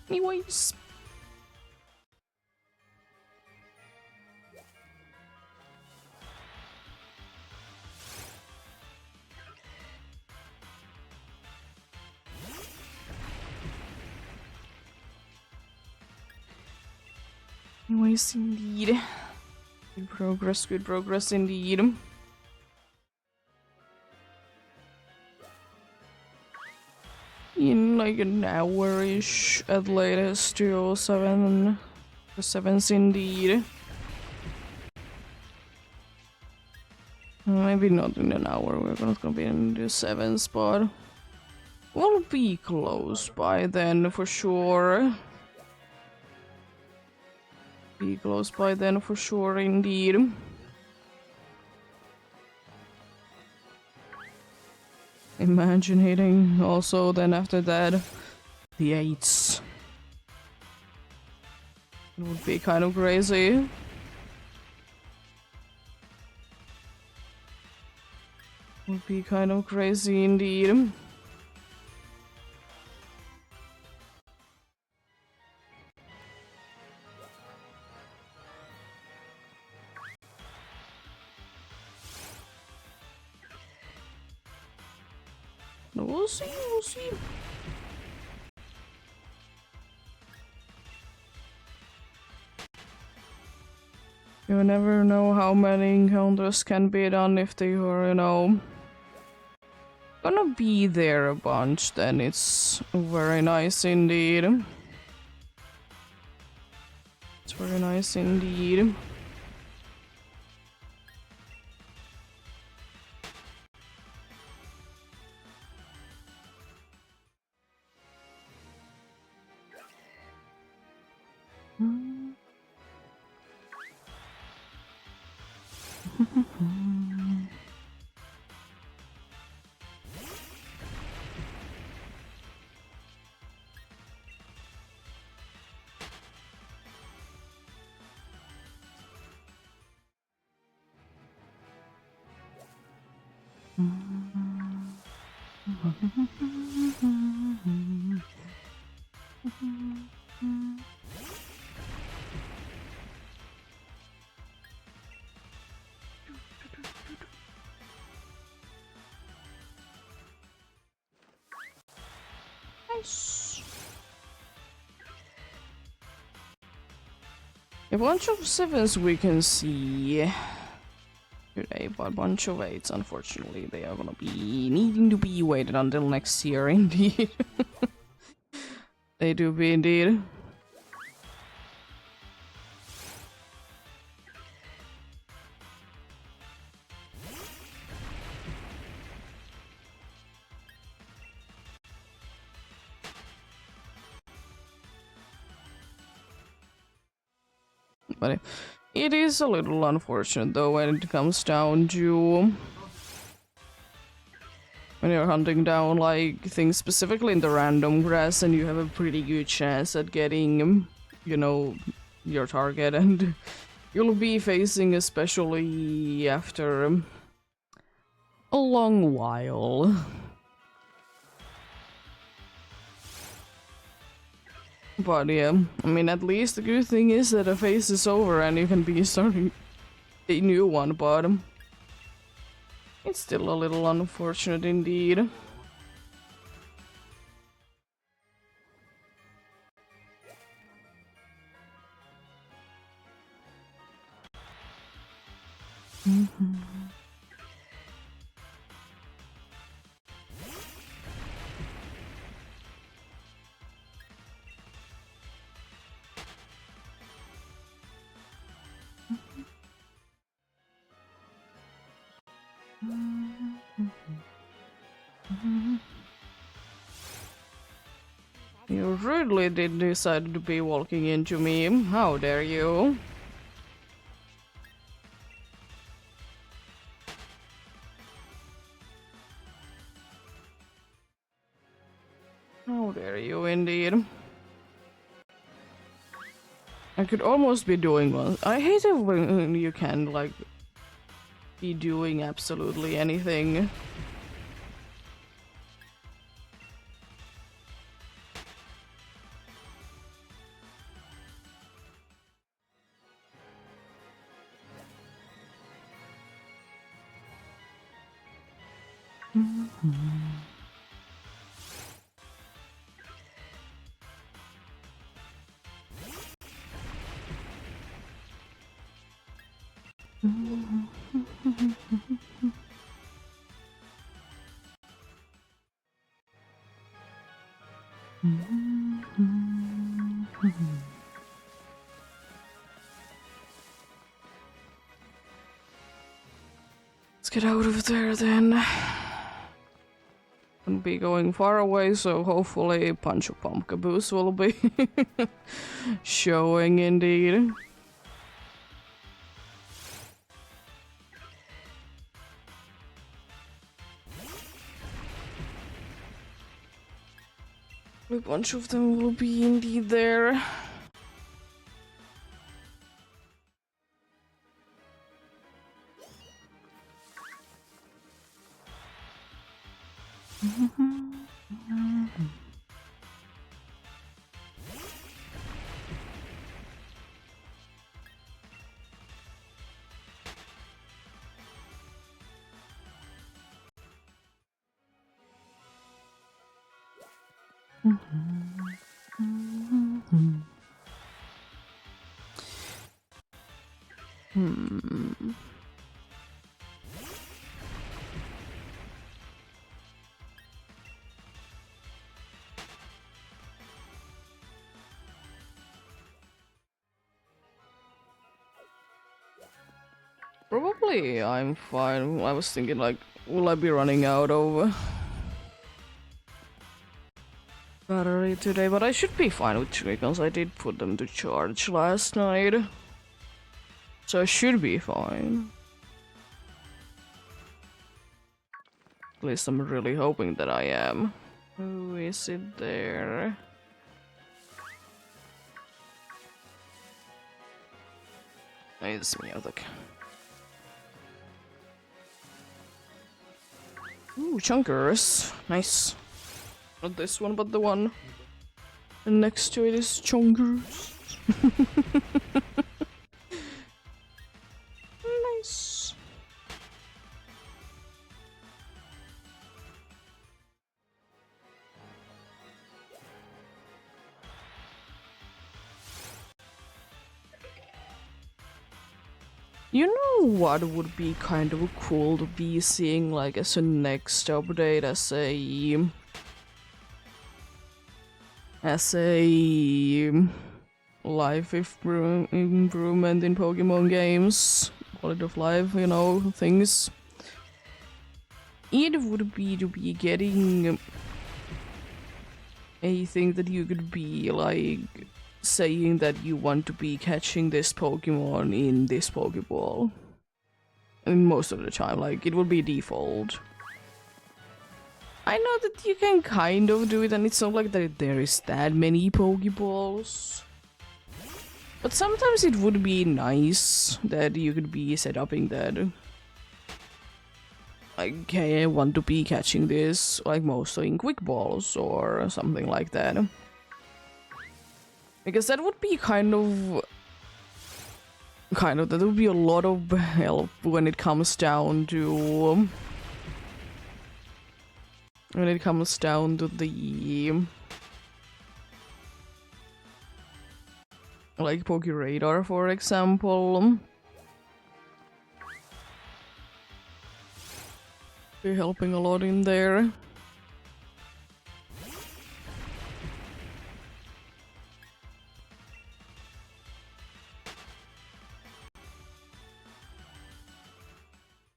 Anyways. Anyways, indeed. Good progress indeed. In like an hour-ish at latest, 207 the 7s indeed. Maybe not in an hour, we're not gonna be in the 7s, but we'll be close by then for sure. Be close by then for sure indeed. Imagine hitting also then after that the 8s. It would be kind of crazy. Would be kind of crazy indeed. We'll see, we'll see. You never know how many encounters can be done if they are, you know, gonna be there a bunch, then it's very nice indeed. It's very nice indeed. Nice. A bunch of 7s we can see today, but a bunch of 8s, unfortunately, they are gonna be needing to be waited until next year, indeed. They do be indeed. But it is a little unfortunate though when it comes down to when you're hunting down like things specifically in the random grass and you have a pretty good chance at getting, you know, your target, and you'll be facing, especially after a long while. But yeah, I mean, at least the good thing is that a phase is over and you can be starting a new one, but it's still a little unfortunate indeed. You rudely did decide to be walking into me. How dare you? How dare you, indeed. I could almost be doing one. I hate it when you can, like, be doing absolutely anything. Let's get out of there then. Wouldn't be going far away, so hopefully Punch of Pumpkaboos will be showing indeed. A bunch of them will be indeed there. Probably I'm fine. I was thinking like, will I be running out of battery today? But I should be fine with triggers. I did put them to charge last night. So I should be fine. At least I'm really hoping that I am. Who is it there? It's Meowth. Ooh, chunkers. Nice. Not this one, but the one. And next to it is chunkers. Nice. You know what would be kind of cool to be seeing like as a next update as a life improvement in Pokemon games, quality of life, you know, things. It would be to be getting a thing that you could be like saying that you want to be catching this Pokemon in this Pokeball. And most of the time, like, it will be default. I know that you can kind of do it, and it's not like that there is that many Pokeballs. But sometimes it would be nice that you could be set upping that. Like, okay, I want to be catching this, like, mostly in Quick Balls or something like that. Because that would be kind of, that would be a lot of help when it comes down to, the, like, Pokeradar, for example. Be helping a lot in there.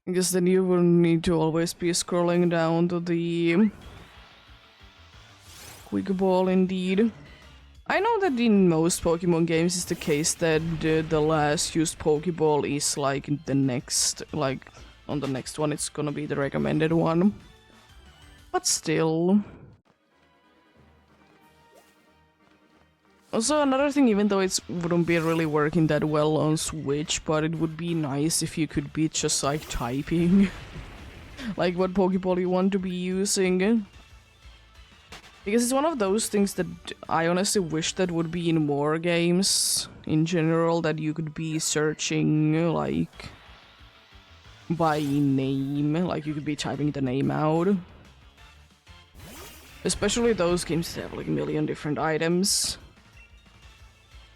Because then you will need to always be scrolling down to the Quick Ball indeed. I know that in most Pokemon games it's the case that the last used Pokeball is like the next, like on the next one it's gonna be the recommended one. But still. Also, another thing, even though it wouldn't be really working that well on Switch, but it would be nice if you could be just like typing like what Pokeball you want to be using. Because it's one of those things that I honestly wish that would be in more games in general, that you could be searching like by name, like you could be typing the name out. Especially those games that have like a million different items.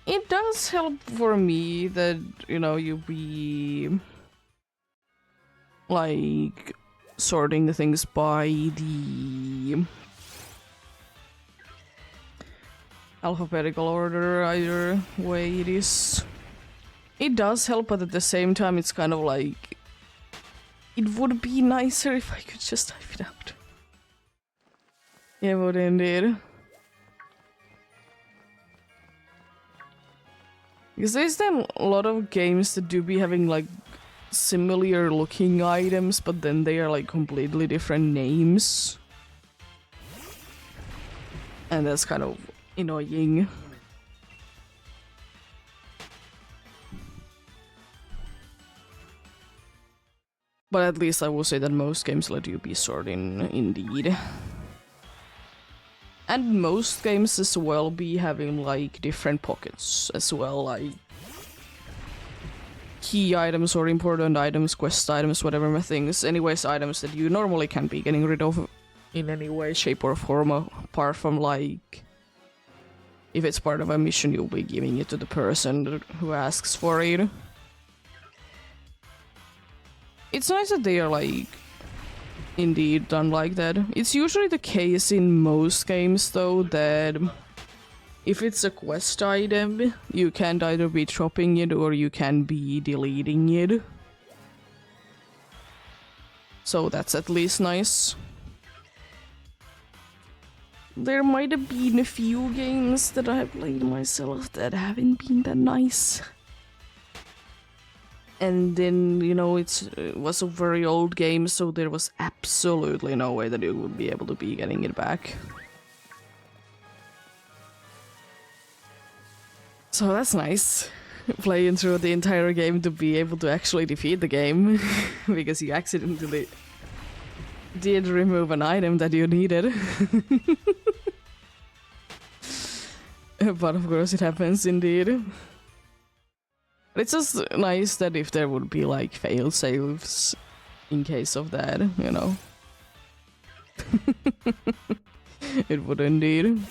It does help for me that, you know, you be like sorting the things by the alphabetical order, either way it is. It does help, but at the same time it's kind of like it would be nicer if I could just type it out. Yeah, but indeed. Because there's then a lot of games that do be having like similar looking items, but then they are like completely different names. And that's kind of annoying. But at least I will say that most games let you be sorting indeed. And most games as well be having like different pockets as well, like key items or important items, quest items, whatever things. Anyways, items that you normally can't be getting rid of in any way, shape or form, apart from like if it's part of a mission you'll be giving it to the person who asks for it. It's nice that they are like indeed done like that. It's usually the case in most games though that if it's a quest item, you can't either be dropping it or you can be deleting it. So that's at least nice. There might have been a few games that I have played myself that haven't been that nice. And then, you know, it was a very old game, so there was absolutely no way that you would be able to be getting it back. So that's nice. Playing through the entire game to be able to actually defeat the game. Because you accidentally did remove an item that you needed. But of course it happens indeed. But it's just nice that if there would be like fail saves in case of that, you know. It would indeed.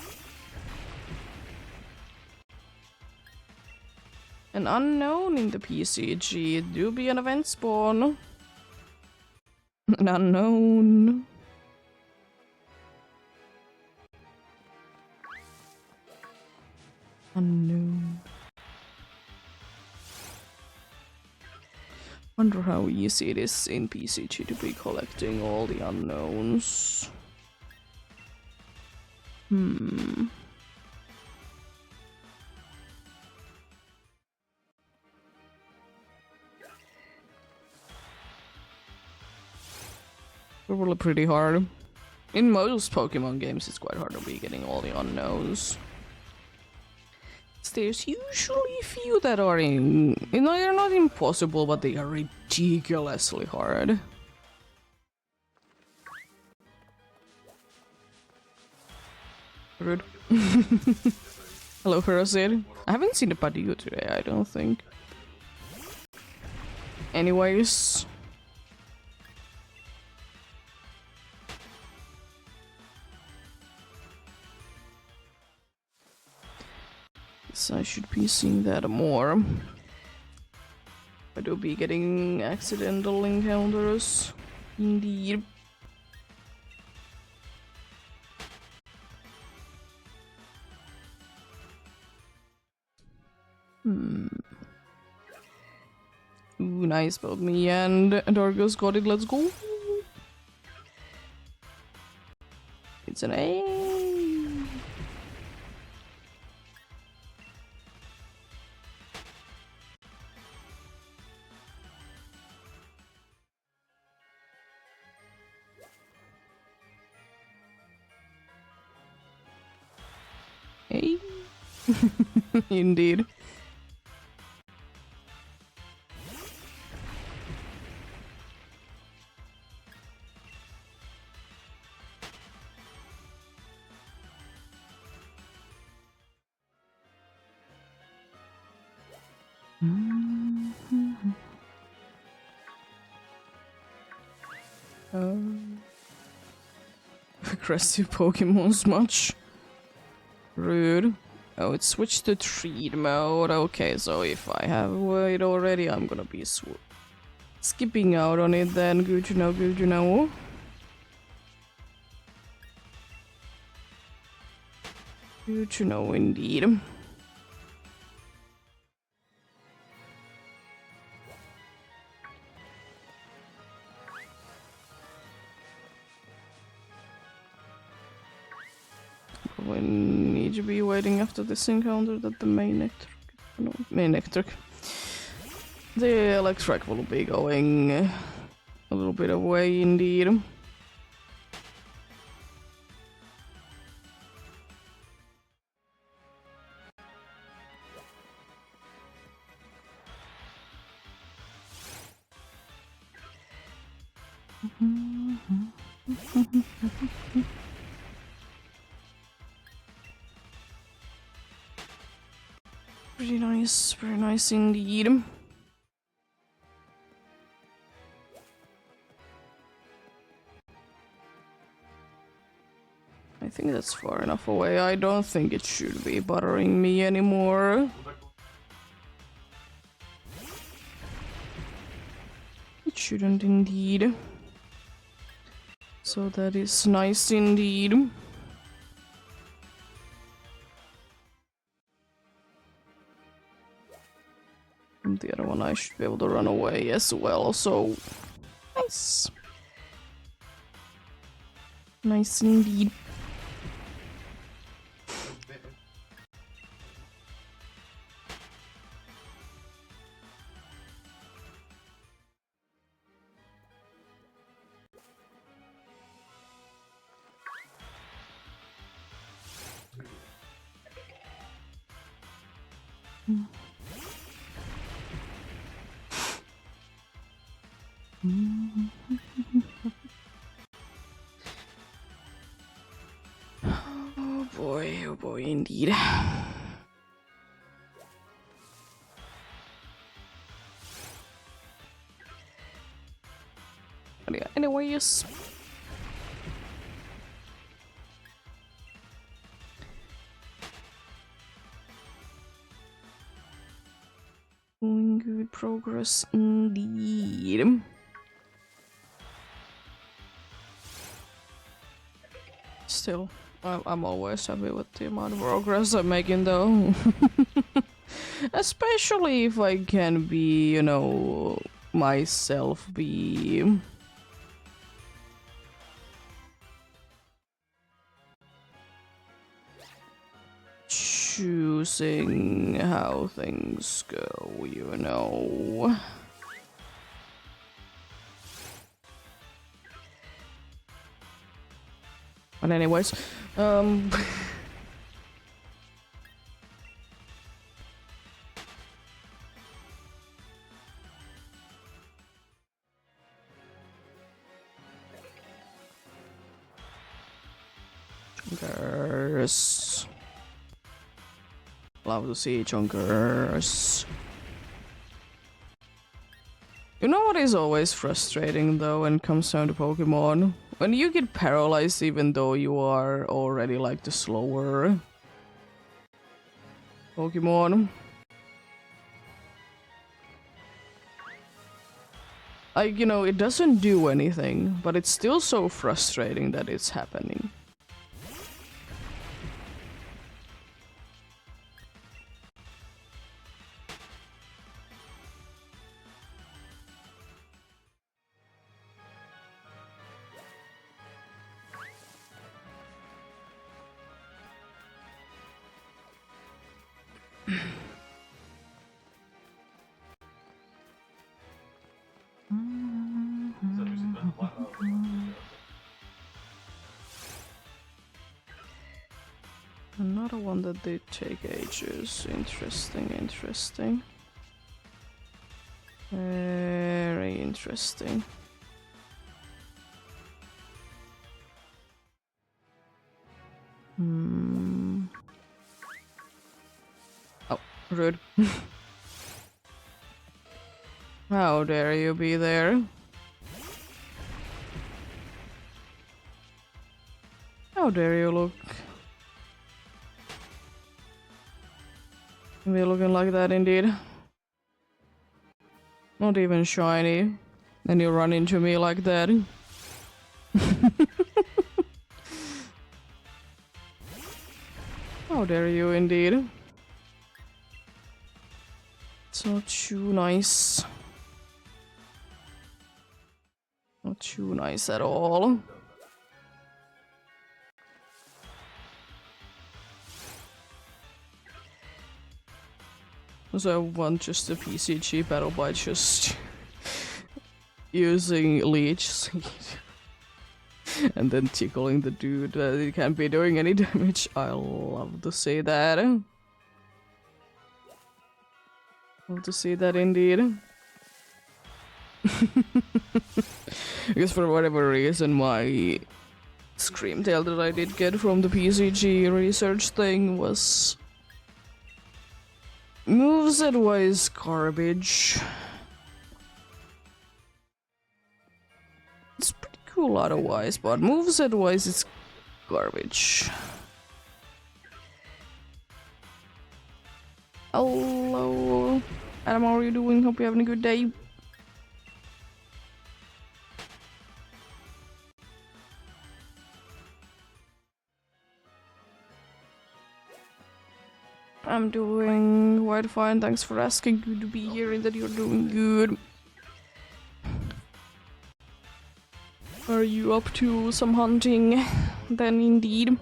An unknown in the PCG. Do be an event spawn. An unknown. Unknown. Wonder how easy it is in PCG to be collecting all the unknowns. Probably pretty hard. In most Pokemon games, it's quite hard to be getting all the unknowns. There's usually a few that are in... You know, they're not impossible, but they are ridiculously hard. Rude. Hello, Ferocid. I haven't seen the Padiu today, I don't think. Anyways... So I should be seeing that more. I do be getting accidental encounters. Indeed. Ooh, nice about me and Dargos got it, let's go. It's an A. Hey. Indeed. Aggressive Pokemons much. Rude. Oh, it switched to treat mode. Okay, so if I have it already, I'm gonna be skipping out on it then. Good to know, good to know. Good to know indeed. We need to be waiting after this encounter that the main Electric. The Electric will be going a little bit away indeed. Pretty nice indeed. I think that's far enough away. I don't think it should be bothering me anymore. It shouldn't indeed. So that is nice indeed. And the other one I should be able to run away as well, so... Nice. Nice indeed. Oh boy, indeed. But yeah, anyways. Doing good progress indeed. Still, I'm always happy with the amount of progress I'm making though. Especially if I can be, you know, myself be. Choosing how things go, you know. But anyways, Chunkers. Love to see chunkers. You know what is always frustrating though when it comes down to Pokemon? When you get paralyzed even though you are already like the slower Pokemon. Like, you know, it doesn't do anything, but it's still so frustrating that it's happening. Another one that did take ages. Interesting, interesting. Very interesting. Oh, rude. How dare you be there? How dare you look? Be looking like that indeed. Not even shiny. Then you run into me like that. How dare you indeed. It's not too nice. Not too nice at all. So I want just a PCG battle by just using Leech Seed and then tickling the dude that it can't be doing any damage. I love to see that. Love to see that indeed. Because for whatever reason my Screamtail that I did get from the PCG research thing was moveset wise garbage. It's pretty cool otherwise, but moveset wise it's garbage. Hello, Adam, how are you doing? Hope you're having a good day. I'm doing quite fine, thanks for asking. Good to be here and that you're doing good. Are you up to some hunting? Then indeed.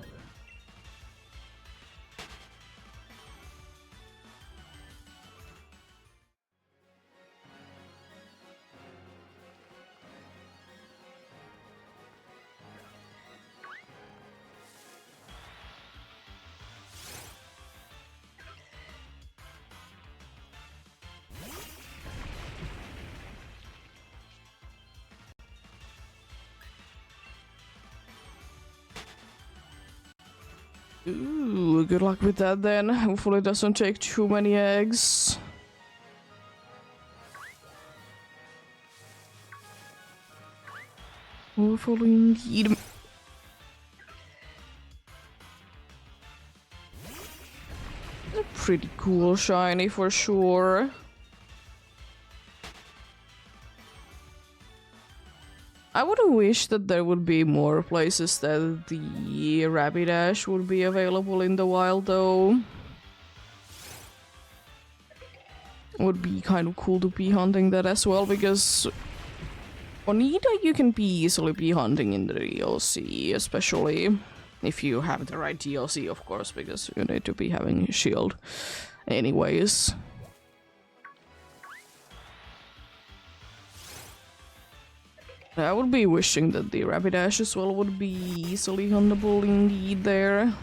Ooh, good luck with that then. Hopefully it doesn't take too many eggs. Hopefully indeed. A pretty cool shiny for sure. I would wish that there would be more places that the Rapidash would be available in the wild though. Would be kind of cool to be hunting that as well, because Onita you can be easily be hunting in the DLC, especially if you have the right DLC, of course, because you need to be having a shield anyways. I would be wishing that the Rapidash as well would be easily huntable indeed there.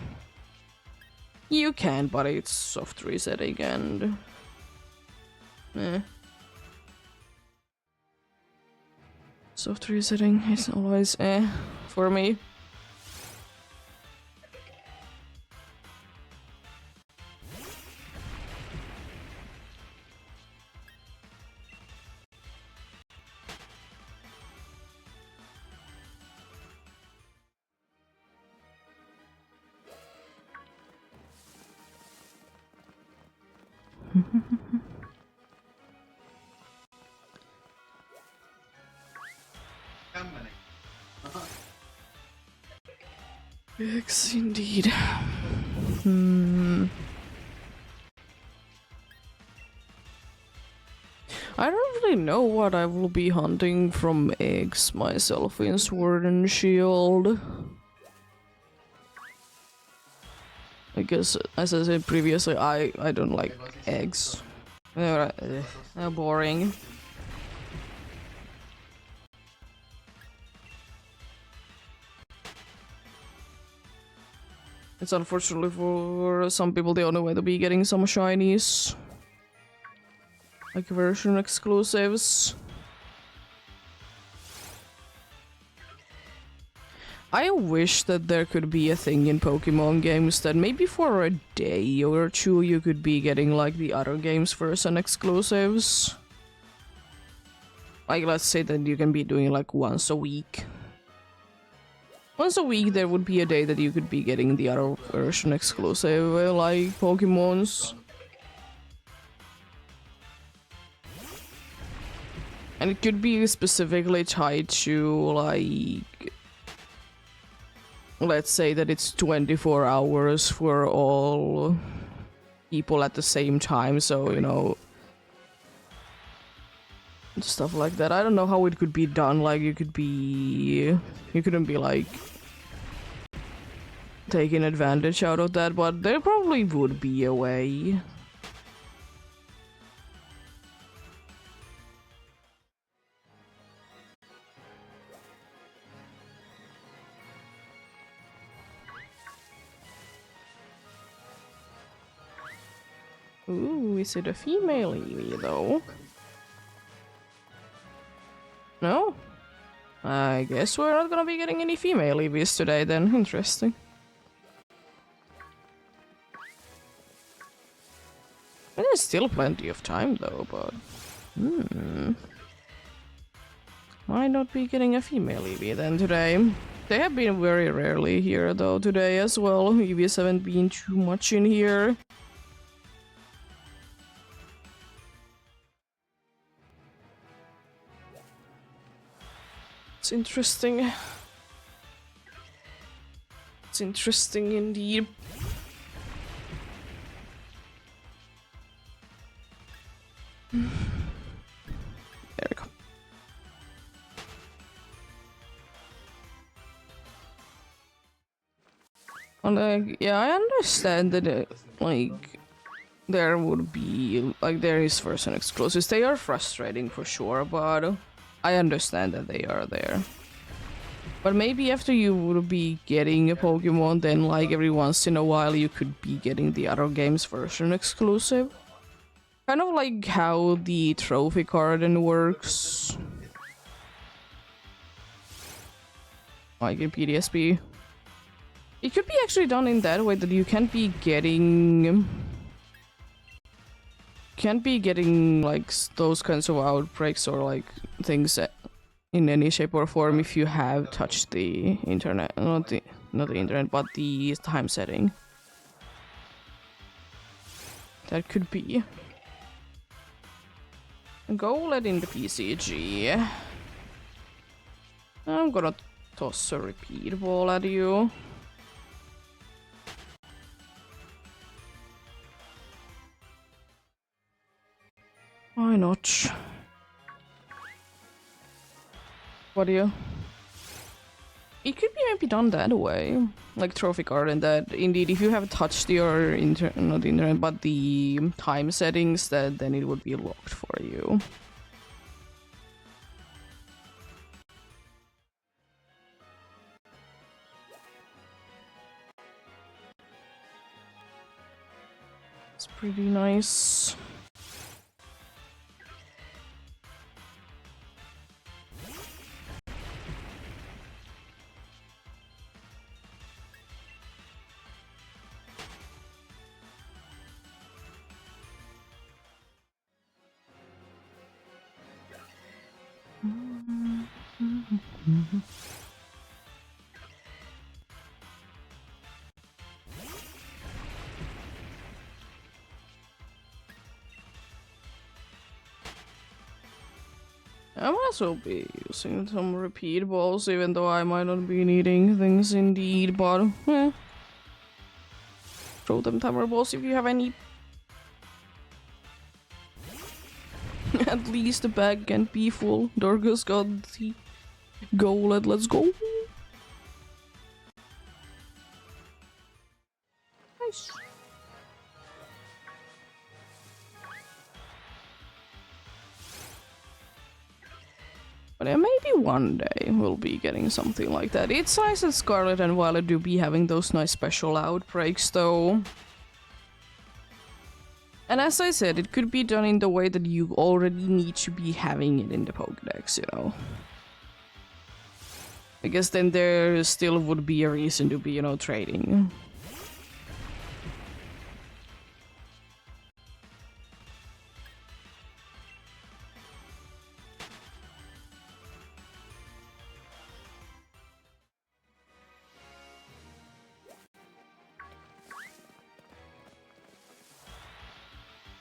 You can, but it's soft resetting and... Soft resetting is always for me. Yes, indeed. I don't really know what I will be hunting from eggs myself in Sword and Shield. I guess, as I said previously, I don't like eggs. They're boring. It's unfortunately for some people the only way to be getting some shinies. Like version exclusives. I wish that there could be a thing in Pokemon games that maybe for a day or two you could be getting like the other games version exclusives. Like let's say that you can be doing like once a week. Once a week there would be a day that you could be getting the other version exclusive, like Pokemons. And it could be specifically tied to, like... Let's say that it's 24 hours for all people at the same time, so, you know... Stuff like that. I don't know how it could be done, like you could be... You couldn't be like... taking advantage out of that, but there probably would be a way. Ooh, is it a female Eevee though? No? I guess we're not gonna be getting any female Eevees today then. Interesting. There's still plenty of time though, but... Might not be getting a female Eevee then today. They have been very rarely here though today as well. Eevees haven't been too much in here. It's interesting. It's interesting indeed. There we go. And yeah, I understand that like there would be like there is version exclusives. They are frustrating for sure, but I understand that they are there. But maybe after you would be getting a Pokemon, then like every once in a while you could be getting the other game's version exclusive. Kind of like how the trophy garden works. Like in PDSP. It could be actually done in that way that you can't be getting like those kinds of outbreaks or like things in any shape or form if you have touched the internet, not the internet, but the time setting. That could be. Go let in the PCG. I'm gonna toss a repeat ball at you. Why not? What do you? It could be maybe done that way, like trophy card, and that indeed if you have touched your not the internet but the time settings, that then it would be locked for you. It's pretty nice. I might as well be using some repeat balls, even though I might not be needing things indeed, but throw them timer balls if you have any. At least the bag can be full. Dorga's got the goal, let's go. Nice. But yeah, maybe one day we'll be getting something like that. It's nice that Scarlet and Violet do be having those nice special outbreaks, though. And as I said, it could be done in the way that you already need to be having it in the Pokédex, you know. I guess then there still would be a reason to be, you know, trading.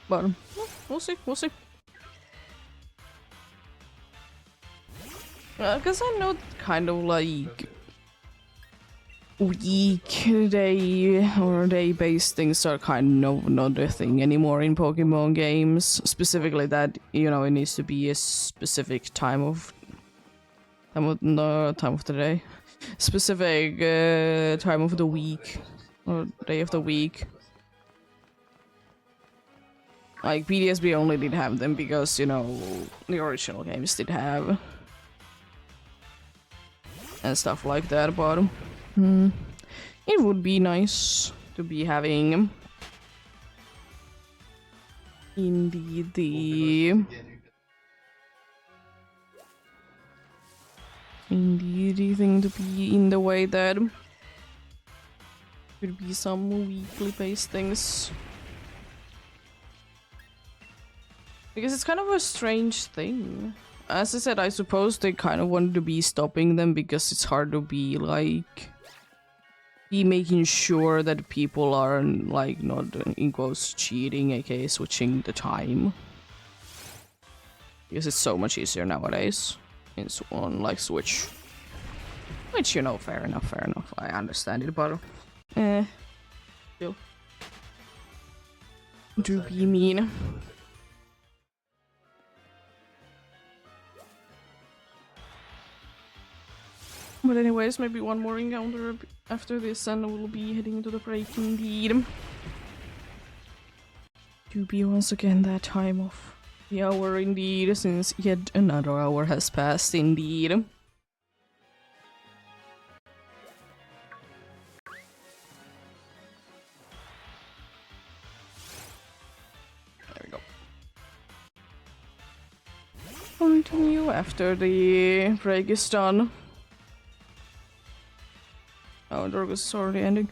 But we'll see, we'll see. Because I know kind of like weekday or day-based things are kind of not a thing anymore in Pokemon games. Specifically that, you know, it needs to be a specific time of the day. Specific time of the week or day of the week. Like, PTSB only did have them because, you know, the original games did have. And stuff like that, but it would be nice to be having indeed the thing to be in the way that could be some weekly based things. Because it's kind of a strange thing. As I said, I suppose they kind of wanted to be stopping them because it's hard to be like making sure that people are like not in quotes cheating, aka switching the time. Because it's so much easier nowadays on like Switch. Which, you know, fair enough, I understand it, but still do be mean. But anyways, maybe one more encounter after this and we'll be heading to the break indeed. To be once again that time of the hour indeed, since yet another hour has passed indeed. There we go. Continue after the break is done. Oh, Dorcas is already ending.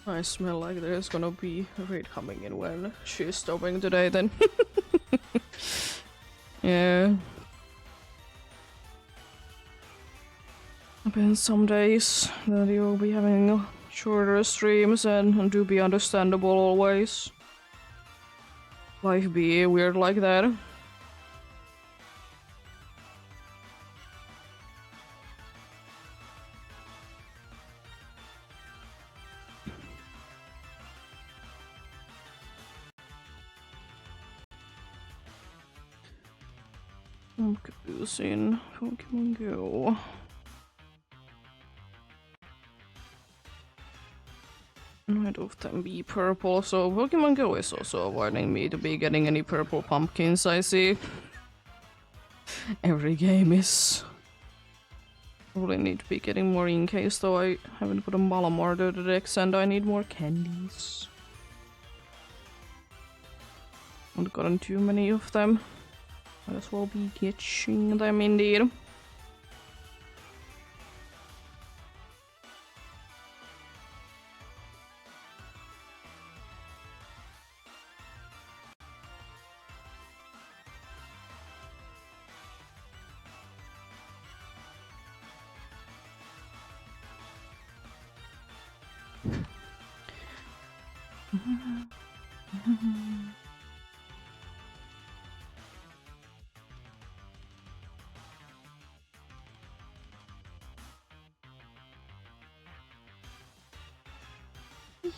I smell like there's gonna be a raid coming in when she's stopping today then. Yeah. Been some days that you'll be having shorter streams and do be understandable always. Life be weird like that. I'm confusing Pokemon Go. Might often be purple, so Pokemon Go is also avoiding me to be getting any purple pumpkins, I see. Every game is. Probably need to be getting more in case, though I haven't put a Malamar to the decks and I need more candies. Haven't gotten too many of them. Might as well be getting them indeed.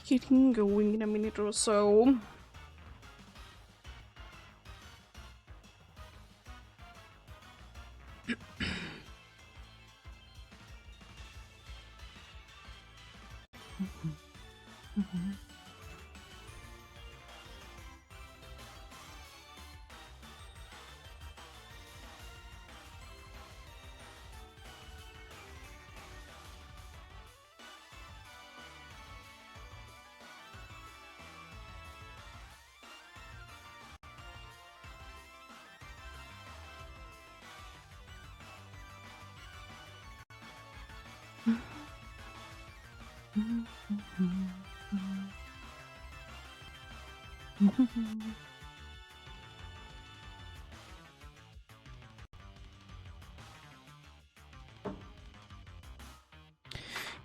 Getting going in a minute or so.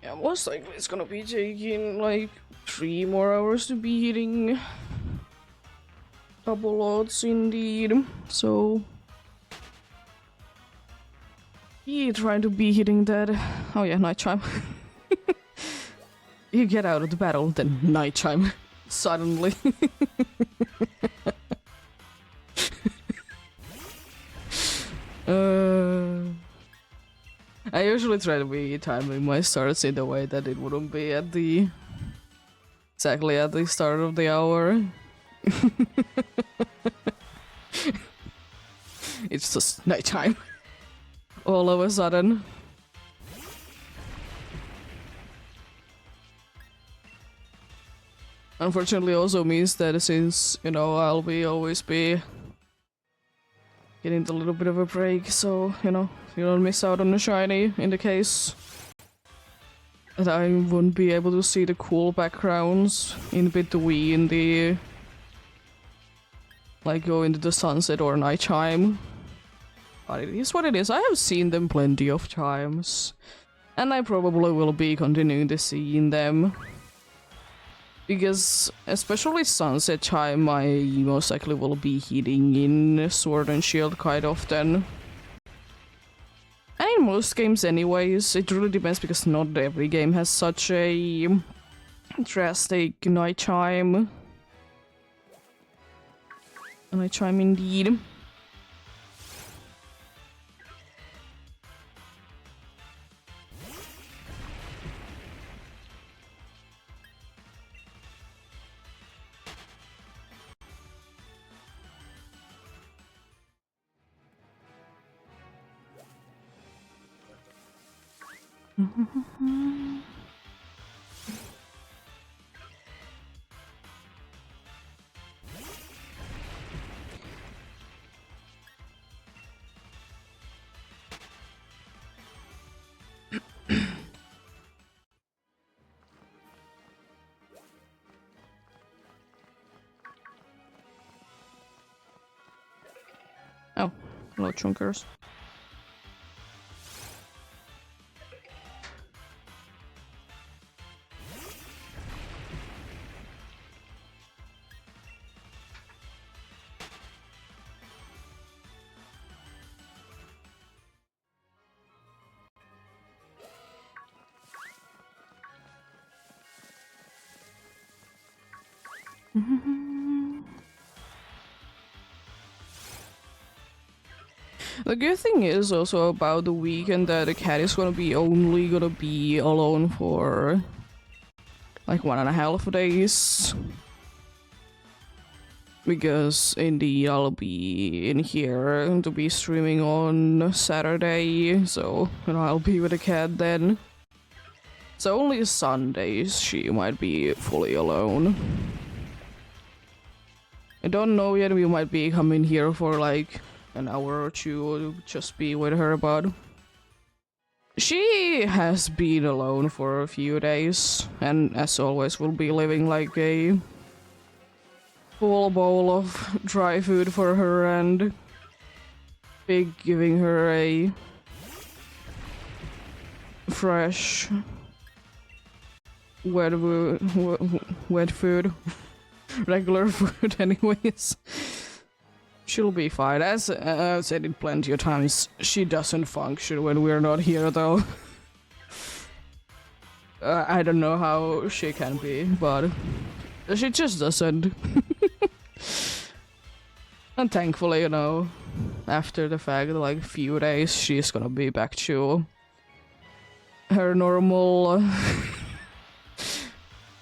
Yeah, most likely it's gonna be taking like 3 more hours to be hitting double odds indeed. So be trying to be hitting that. Oh yeah, night chime. You get out of the battle, then night chime. Suddenly. I usually try to be timing my starts in a way that it wouldn't be at the exactly at the start of the hour. It's just nighttime. All of a sudden. Unfortunately also means that since, you know, I'll always be getting a little bit of a break, so, you know, you don't miss out on the shiny in the case that I wouldn't be able to see the cool backgrounds in between the like go into the sunset or nighttime. But it is what it is. I have seen them plenty of times. And I probably will be continuing to seeing them. Because especially sunset time, I most likely will be hitting in Sword and Shield quite often. And in most games anyways, it really depends because not every game has such a drastic nighttime. Nighttime indeed. Oh, hello chunkers. The good thing is also about the weekend that the cat is only gonna be alone for like 1.5 days. Because indeed I'll be in here to be streaming on Saturday, so I'll be with the cat then. So only Sundays she might be fully alone. I don't know yet, we might be coming here for like an hour or two to just be with her, but she has been alone for a few days, and as always will be living like a full bowl of dry food for her and be giving her a fresh wet food. Regular food anyways. She'll be fine. As I've said it plenty of times, she doesn't function when we're not here though. I don't know how she can be, but she just doesn't. And thankfully, after the fact, like a few days, she's gonna be back to her normal,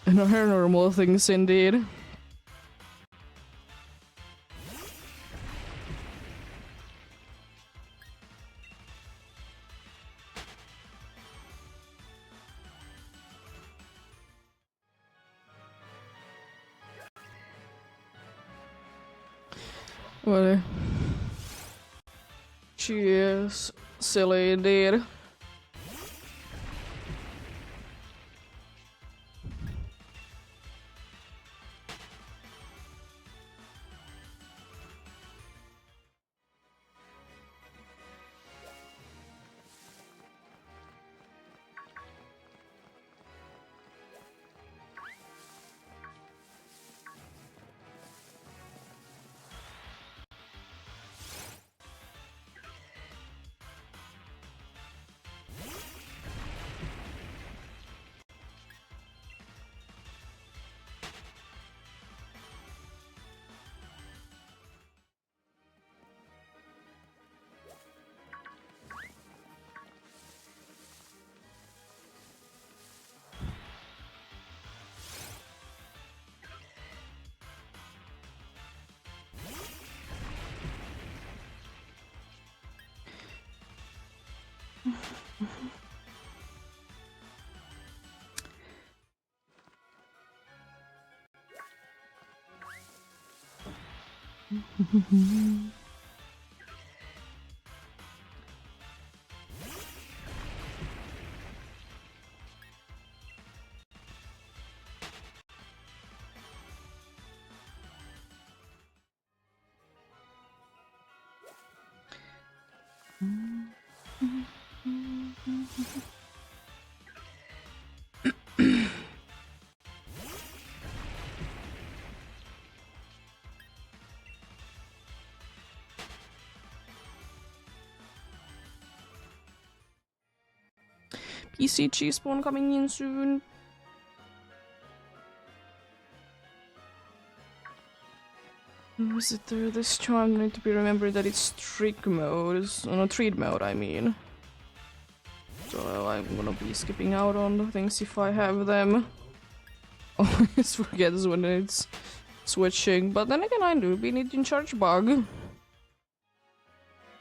her normal things indeed. Well, she is silly indeed. ECG spawn coming in soon. Is it there this time? I need to be remembered that it's trick mode. No, treat mode, I mean. So I'm gonna be skipping out on the things if I have them. Always forgets when it's switching. But then again, I do be need in charge bug.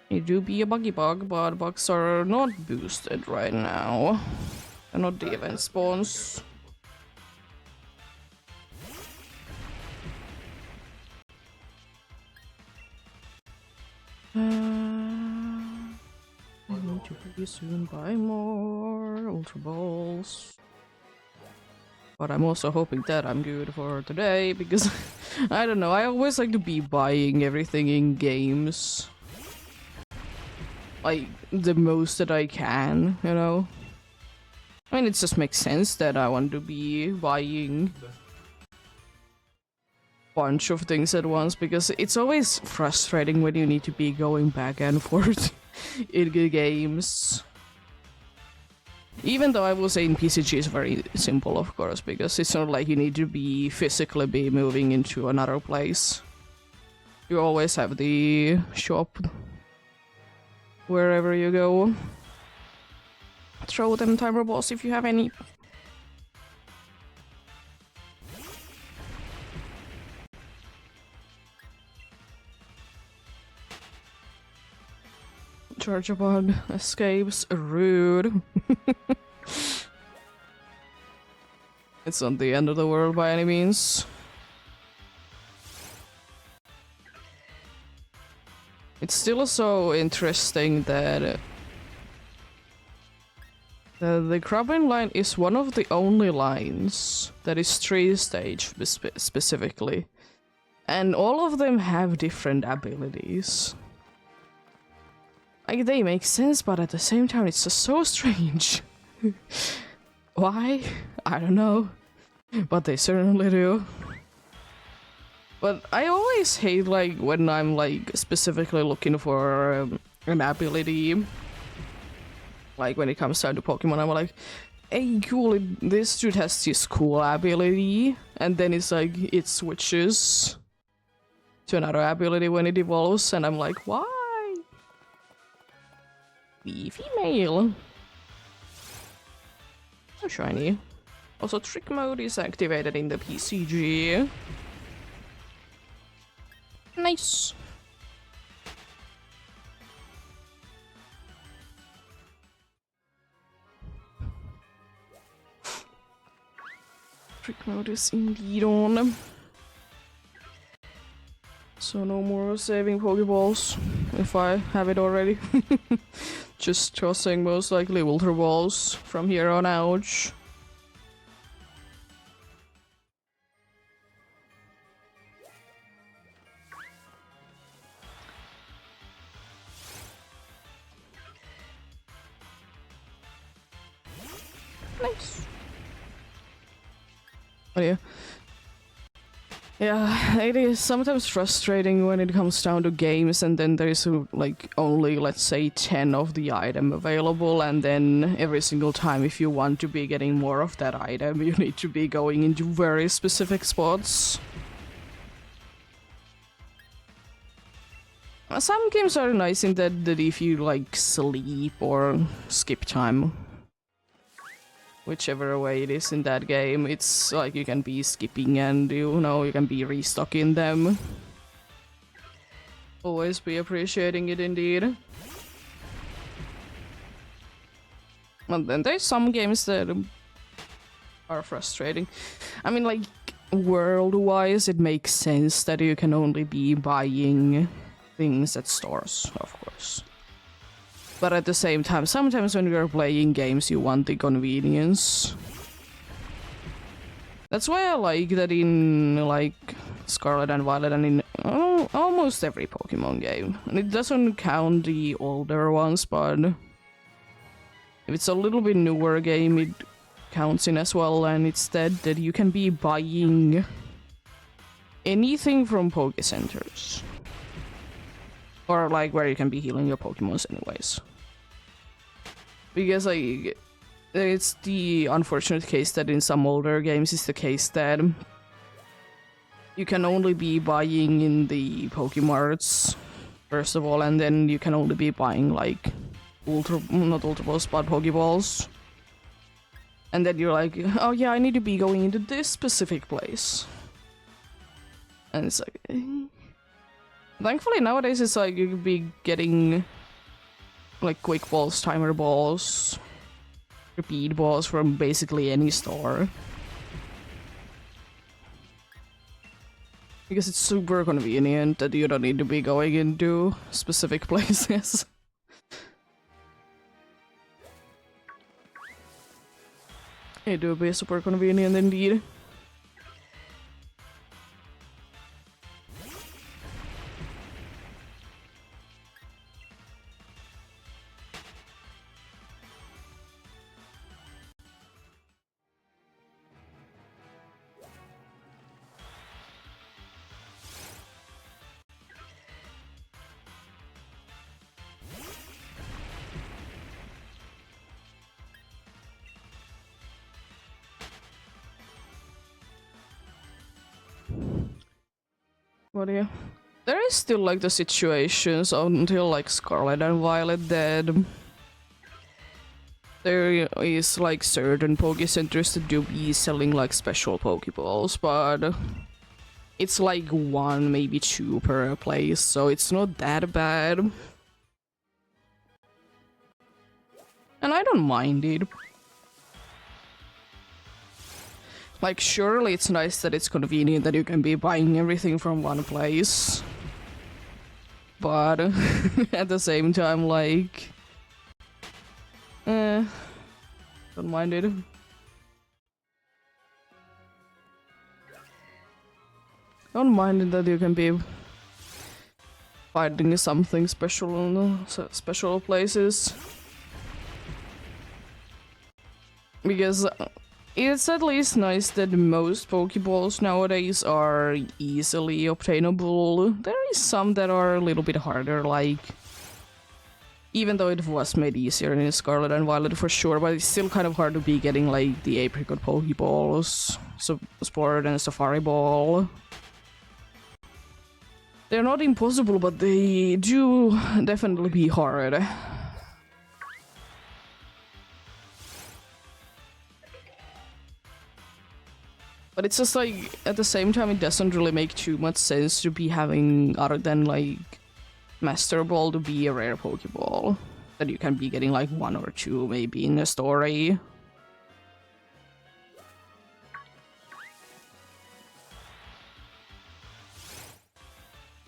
It do be a buggy bug, but bugs are not boosted right now. They're not the event spawns. I need to pretty soon buy more Ultra Balls. But I'm also hoping that I'm good for today, because I don't know, I always like to be buying everything in games. Like, the most that I can, you know? I mean, it just makes sense that I want to be buying bunch of things at once, because it's always frustrating when you need to be going back and forth in the games. Even though I will say in PCG is very simple, of course, because it's not like you need to be physically be moving into another place. You always have the shop wherever you go. Throw them timer balls if you have any. Charge bug escapes, rude. It's not the end of the world by any means. It's still so interesting that the Krabbin line is one of the only lines that is 3-stage specifically. And all of them have different abilities. Like, they make sense, but at the same time it's just so strange. Why? I don't know. But they certainly do. But I always hate, like, when I'm, like, specifically looking for an ability. Like, when it comes down to Pokemon, I'm like, hey, cool, this dude has this cool ability. And then it's like, it switches to another ability when it evolves, and I'm like, why? Be female. So shiny. Also, trick mode is activated in the PCG. Nice. Trick mode is indeed on. So no more saving Pokeballs, if I have it already. Just tossing most likely Ultra Balls from here on out. Nice. Oh yeah. Yeah, it is sometimes frustrating when it comes down to games and then there's like only, let's say, 10 of the item available, and then every single time if you want to be getting more of that item you need to be going into very specific spots. Some games are nice in that if you like sleep or skip time, whichever way it is in that game, it's like you can be skipping and, you know, you can be restocking them. Always be appreciating it indeed. And then there's some games that are frustrating. I mean, like, world-wise, it makes sense that you can only be buying things at stores, of course. But at the same time, sometimes when you're playing games, you want the convenience. That's why I like that in, like, Scarlet and Violet and in almost every Pokemon game. And it doesn't count the older ones, but if it's a little bit newer game, it counts in as well. And it's that you can be buying anything from Poké Centers. Or, like, where you can be healing your Pokemons anyways. Because, like, it's the unfortunate case that in some older games is the case that you can only be buying in the Pokemarts, first of all, and then you can only be buying like not Ultra Balls, but Pokeballs. And then you're like, oh yeah, I need to be going into this specific place. And it's like... Thankfully nowadays it's like you could be getting like quick balls, timer balls, repeat balls from basically any store. Because it's super convenient that you don't need to be going into specific places. It do be super convenient indeed. What do you... There is still like the situations until like Scarlet and Violet that there is like certain Poke Centers that do be selling like special Pokeballs, but it's like 1, maybe 2 per place, so it's not that bad. And I don't mind it. Like, surely it's nice that it's convenient that you can be buying everything from one place. But at the same time, like... don't mind it. Don't mind it that you can be finding something special in special places. Because it's at least nice that most Pokeballs nowadays are easily obtainable. There is some that are a little bit harder, like... Even though it was made easier in Scarlet and Violet for sure, but it's still kind of hard to be getting like the Apricot Pokeballs, Sport and Safari Ball. They're not impossible, but they do definitely be hard. But it's just like, at the same time, it doesn't really make too much sense to be having, other than like Master Ball, to be a rare Pokeball. That you can be getting like 1 or 2 maybe in a story.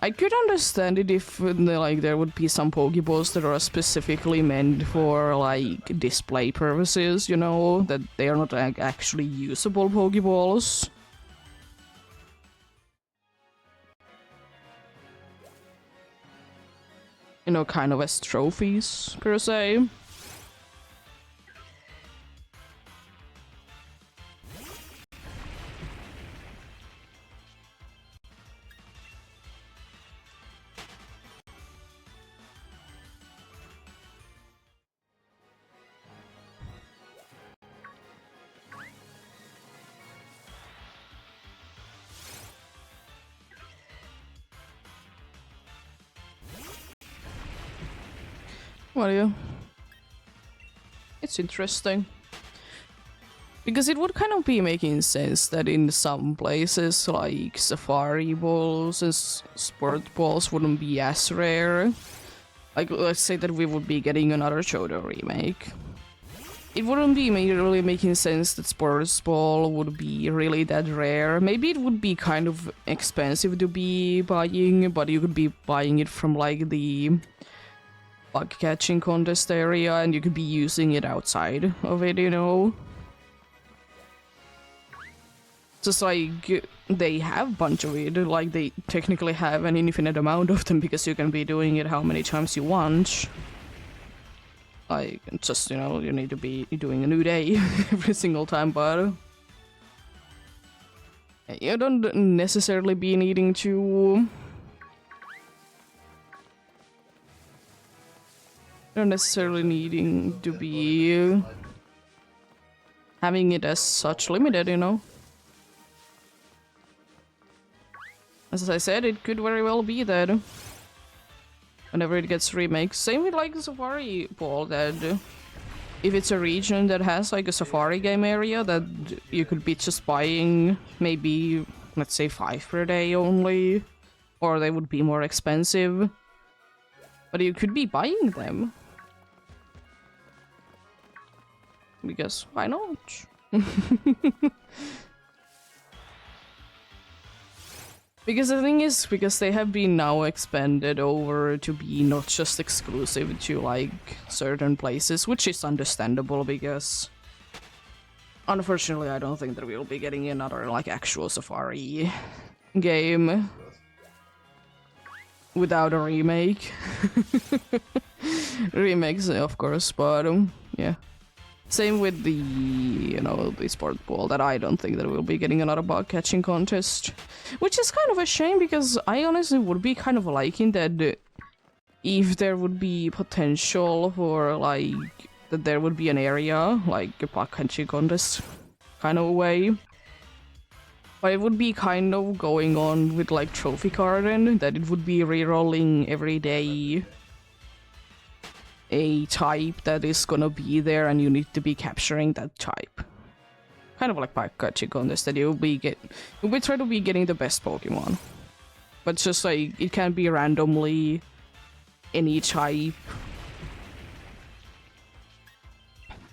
I could understand it if like there would be some Pokeballs that are specifically meant for like display purposes, you know, that they are not like, actually usable Pokeballs. You know, kind of as trophies, per se. What are you? It's interesting. Because it would kind of be making sense that in some places, like Safari Balls and Sport Balls wouldn't be as rare. Like, let's say that we would be getting another Johto remake. It wouldn't be really making sense that Sports Ball would be really that rare. Maybe it would be kind of expensive to be buying, but you could be buying it from like the bug catching contest area and you could be using it outside of it, you know? Just like, they have a bunch of it, like they technically have an infinite amount of them because you can be doing it how many times you want. Like, just, you know, you need to be doing a new day every single time, but you don't necessarily be needing to... Not necessarily needing to be having it as such limited, you know. As I said, it could very well be that whenever it gets remakes, same with like Safari Ball, that if it's a region that has like a Safari game area, that you could be just buying maybe, let's say 5 per day only, or they would be more expensive, but you could be buying them. Because why not? Because the thing is, because they have been now expanded over to be not just exclusive to like certain places, which is understandable because unfortunately I don't think that we'll be getting another like actual Safari game without a remake. Remakes, of course, but yeah. Same with the, you know, the sport ball, that I don't think that we'll be getting another bug catching contest. Which is kind of a shame, because I honestly would be kind of liking that if there would be potential for, like, that there would be an area, like a bug catching contest kind of way. But it would be kind of going on with, like, Trophy Garden, that it would be rerolling every day a type that is gonna be there, and you need to be capturing that type. Kind of like bug catching contest, that you'll be try to be getting the best Pokemon. But just like, it can be randomly any type.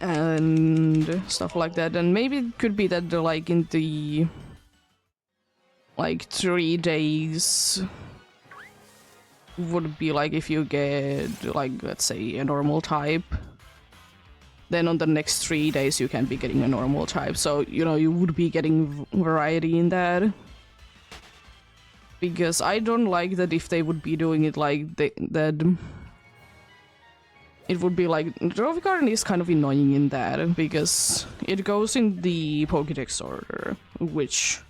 And stuff like that. And maybe it could be that they're like in the like 3 days would be like if you get like, let's say, a normal type, then on the next 3 days you can be getting a normal type, so you know you would be getting variety in that. Because I don't like that if they would be doing it like that it would be like, Trophy Garden is kind of annoying in that, because it goes in the Pokédex order, which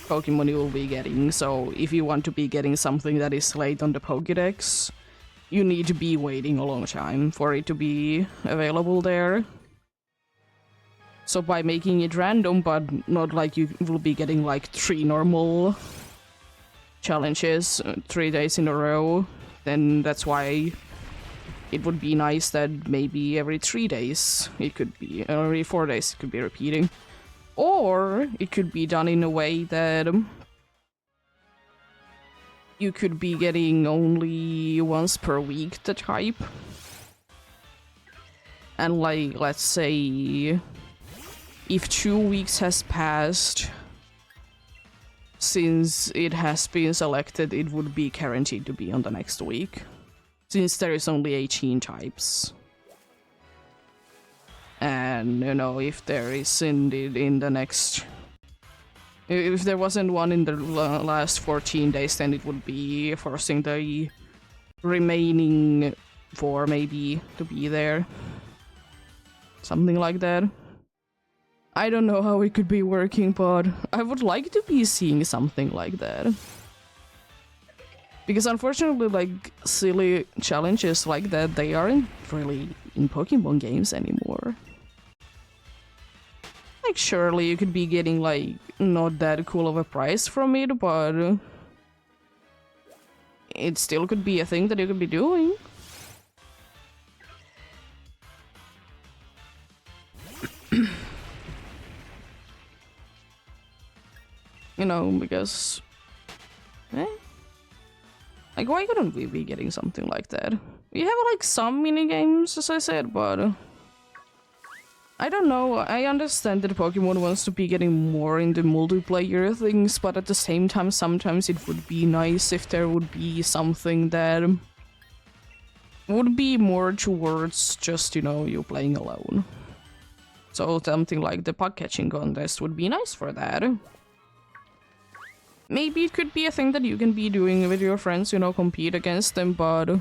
Pokemon you will be getting, so if you want to be getting something that is late on the Pokédex, you need to be waiting a long time for it to be available there. So by making it random, but not like you will be getting like 3 normal challenges 3 days in a row, then that's why it would be nice that maybe every 3 days it could be, or every 4 days it could be repeating. Or it could be done in a way that you could be getting only once per week the type. And like, let's say, if 2 weeks has passed since it has been selected, it would be guaranteed to be on the next week, since there is only 18 types. And, you know, if there is indeed in the next... If there wasn't one in the last 14 days, then it would be forcing the remaining 4 maybe to be there. Something like that. I don't know how it could be working, but I would like to be seeing something like that. Because unfortunately, like, silly challenges like that, they aren't really in Pokemon games anymore. Like, surely you could be getting, like, not that cool of a price from it, but it still could be a thing that you could be doing. You know, because... Like, why couldn't we be getting something like that? We have, like, some minigames, as I said, but... I don't know, I understand that Pokemon wants to be getting more into multiplayer things, but at the same time, sometimes it would be nice if there would be something that would be more towards just, you know, you playing alone. So something like the bug catching contest would be nice for that. Maybe it could be a thing that you can be doing with your friends, you know, compete against them, but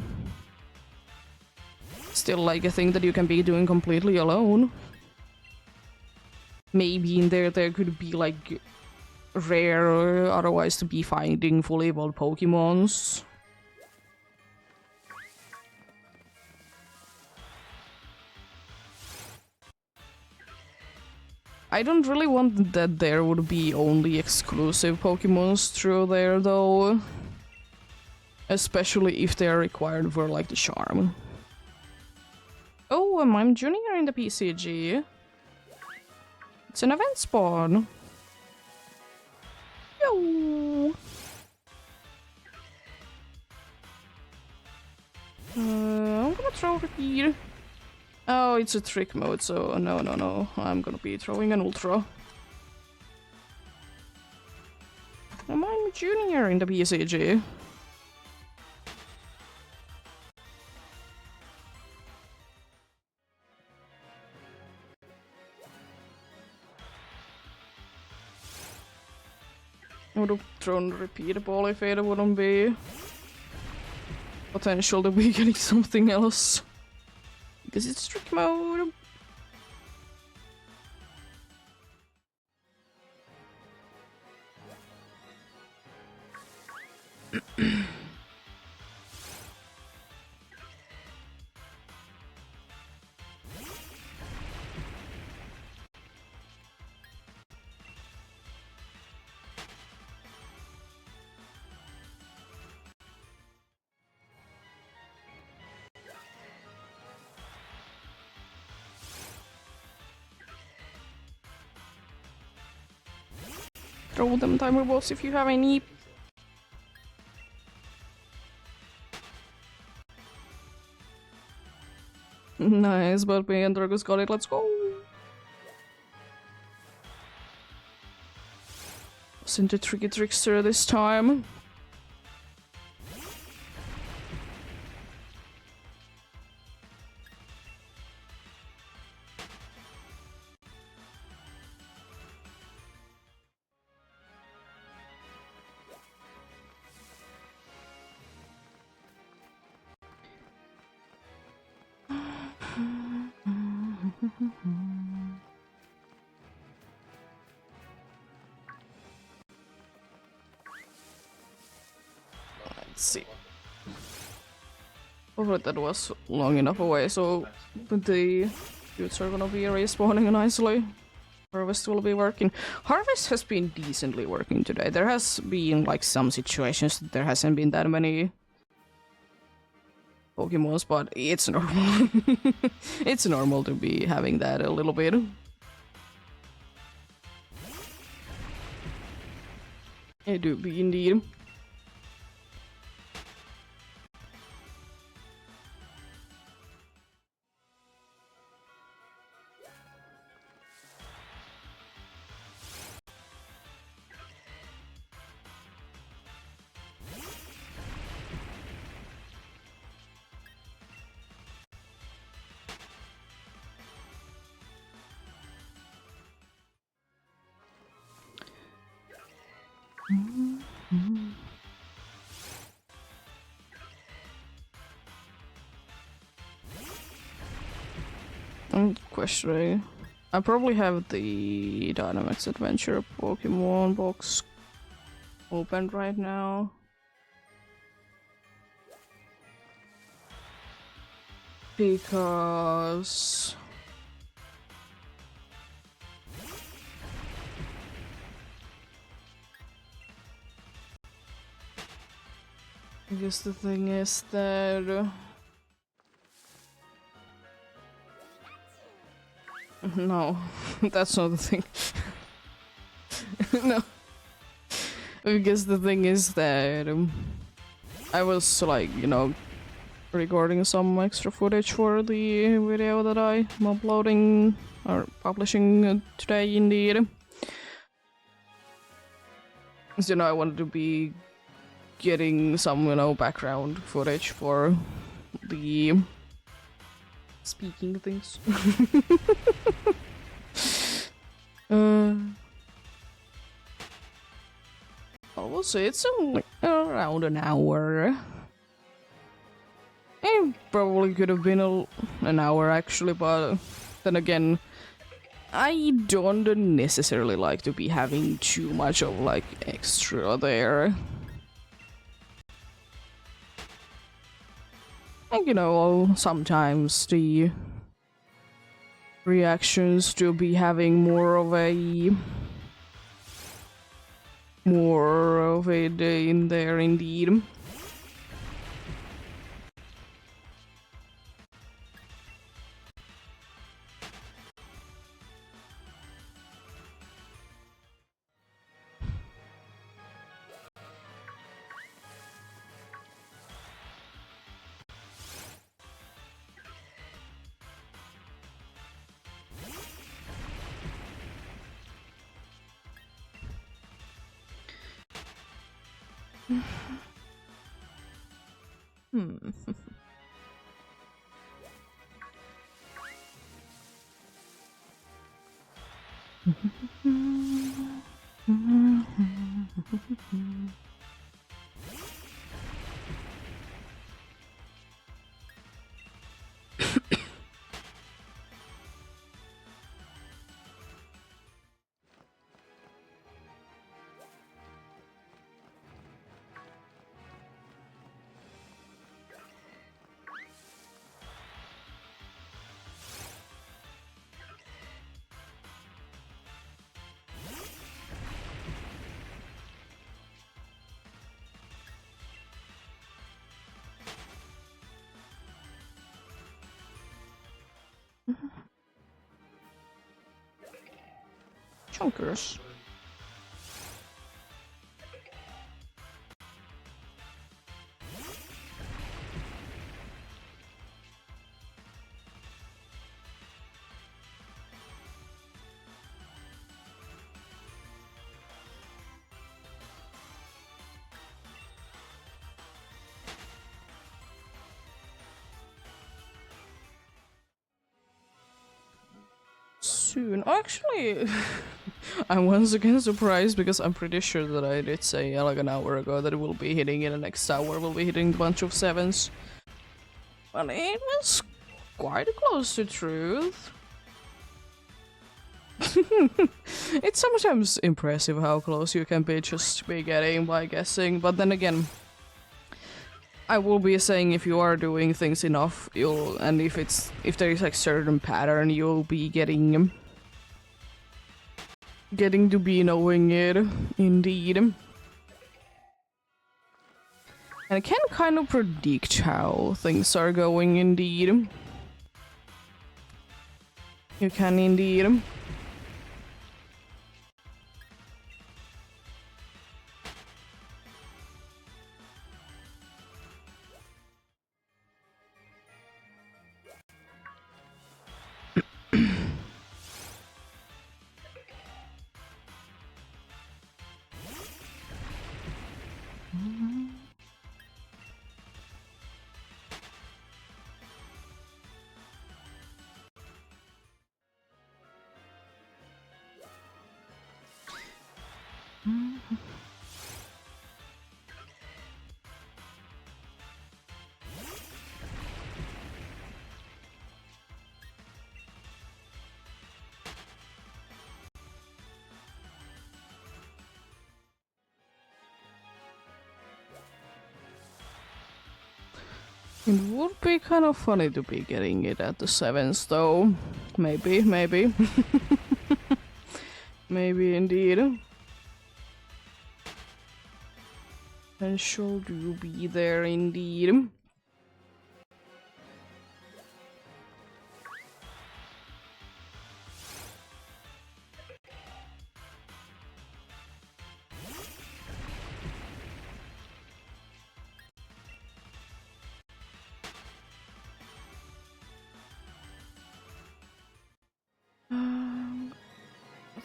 still like a thing that you can be doing completely alone. Maybe in there could be like rare or otherwise to be finding fully evolved Pokemons. I don't really want that there would be only exclusive Pokemons through there though. Especially if they're required for like the charm. Oh, I'm junior in the PCG. It's an event spawn. Yo! I'm gonna throw repeat. Oh, it's a trick mode, so no. I'm gonna be throwing an ultra. I'm a junior in the PCG. I would have thrown repeatable if it wouldn't be potential to be getting something else. Because it's trick mode. Throw them timer balls if you have any. Nice, but me and Dragus got it, let's go! Wasn't a tricky trickster this time. Let's see. Hopefully that was long enough away, so the dudes are gonna be respawning nicely. Harvest will be working. Harvest has been decently working today. There has been like some situations that there hasn't been that many Pokemons, but it's normal. It's normal to be having that a little bit. It do be indeed. I'm questioning. I probably have the Dynamax Adventure Pokemon box open right now. Because I guess the thing is that no, that's not the thing. No, because the thing is that I was like, you know, recording some extra footage for the video that I'm uploading or publishing today indeed. So, you know, I wanted to be getting some, you know, background footage for the speaking things. We'll see, it's only around an hour. It probably could have been an hour actually, but then again, I don't necessarily like to be having too much of like extra there. And you know, sometimes the reactions to be having more of it in there indeed. Chunkers. Soon. Actually, I'm once again surprised because I'm pretty sure that I did say like an hour ago that it will be hitting in the next hour. We'll be hitting a bunch of 7s. But it was quite close to truth. It's sometimes impressive how close you can be just be getting by guessing, but then again, I will be saying if you are doing things enough, you'll, and if there is like certain pattern, you'll be getting to be knowing it, indeed. And I can kind of predict how things are going, indeed. You can indeed. It would be kind of funny to be getting it at the 7s though. Maybe. Maybe indeed. Potential to be there indeed.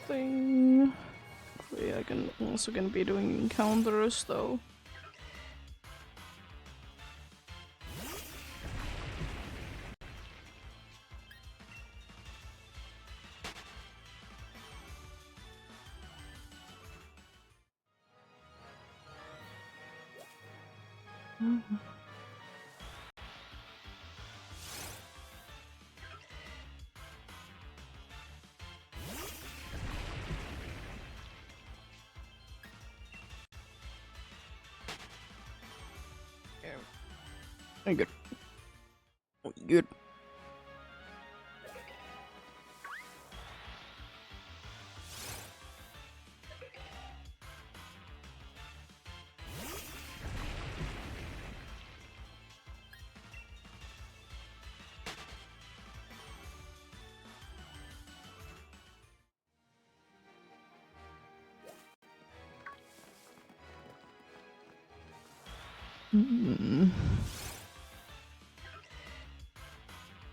Thing. Hopefully I can also gonna be doing encounters though. Good. Good.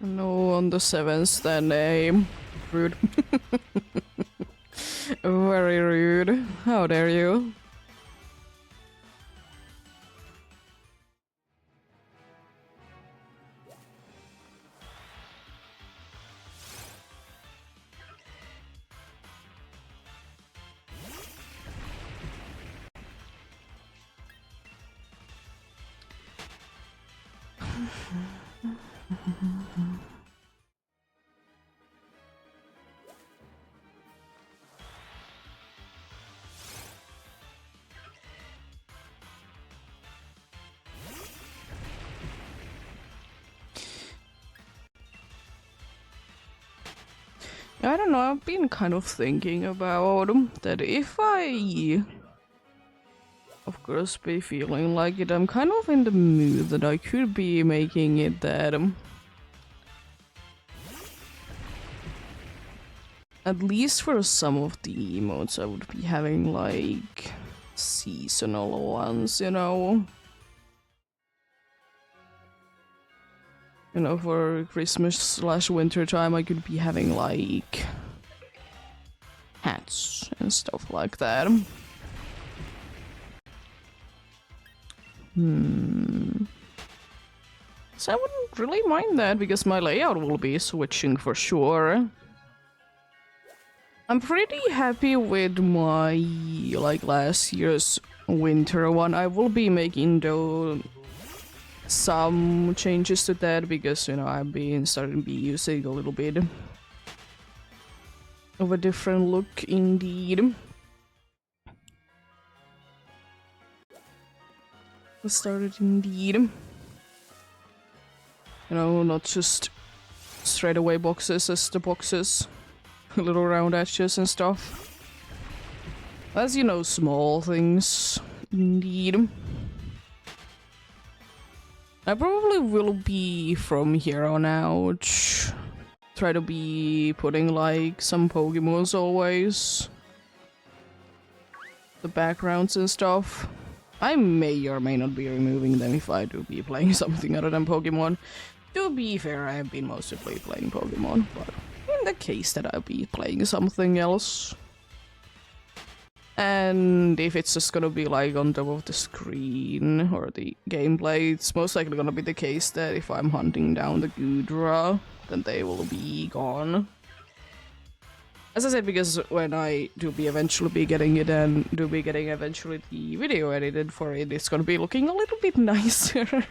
No, on the 7th then name. Rude. Very rude. How dare you? I don't know, I've been kind of thinking about that if I, of course, be feeling like it, I'm kind of in the mood that I could be making it that at least for some of the emotes I would be having like seasonal ones, you know? You know, for Christmas/winter time I could be having like hats and stuff like that. So I wouldn't really mind that because my layout will be switching for sure. I'm pretty happy with my like last year's winter one. I will be making though some changes to that because, you know, I've been starting to be using a little bit of a different look indeed. I started indeed. You know, not just straight away boxes as the boxes. Little round edges and stuff. As you know, small things indeed. I probably will be from here on out try to be putting like some Pokemons always. The backgrounds and stuff. I may or may not be removing them if I do be playing something other than Pokemon. To be fair, I have been mostly playing Pokemon, but in the case that I'll be playing something else. And if it's just gonna be like on top of the screen or the gameplay, it's most likely gonna be the case that if I'm hunting down the Goodra, then they will be gone. As I said, because when I do be eventually be getting it and do be getting eventually the video edited for it, it's gonna be looking a little bit nicer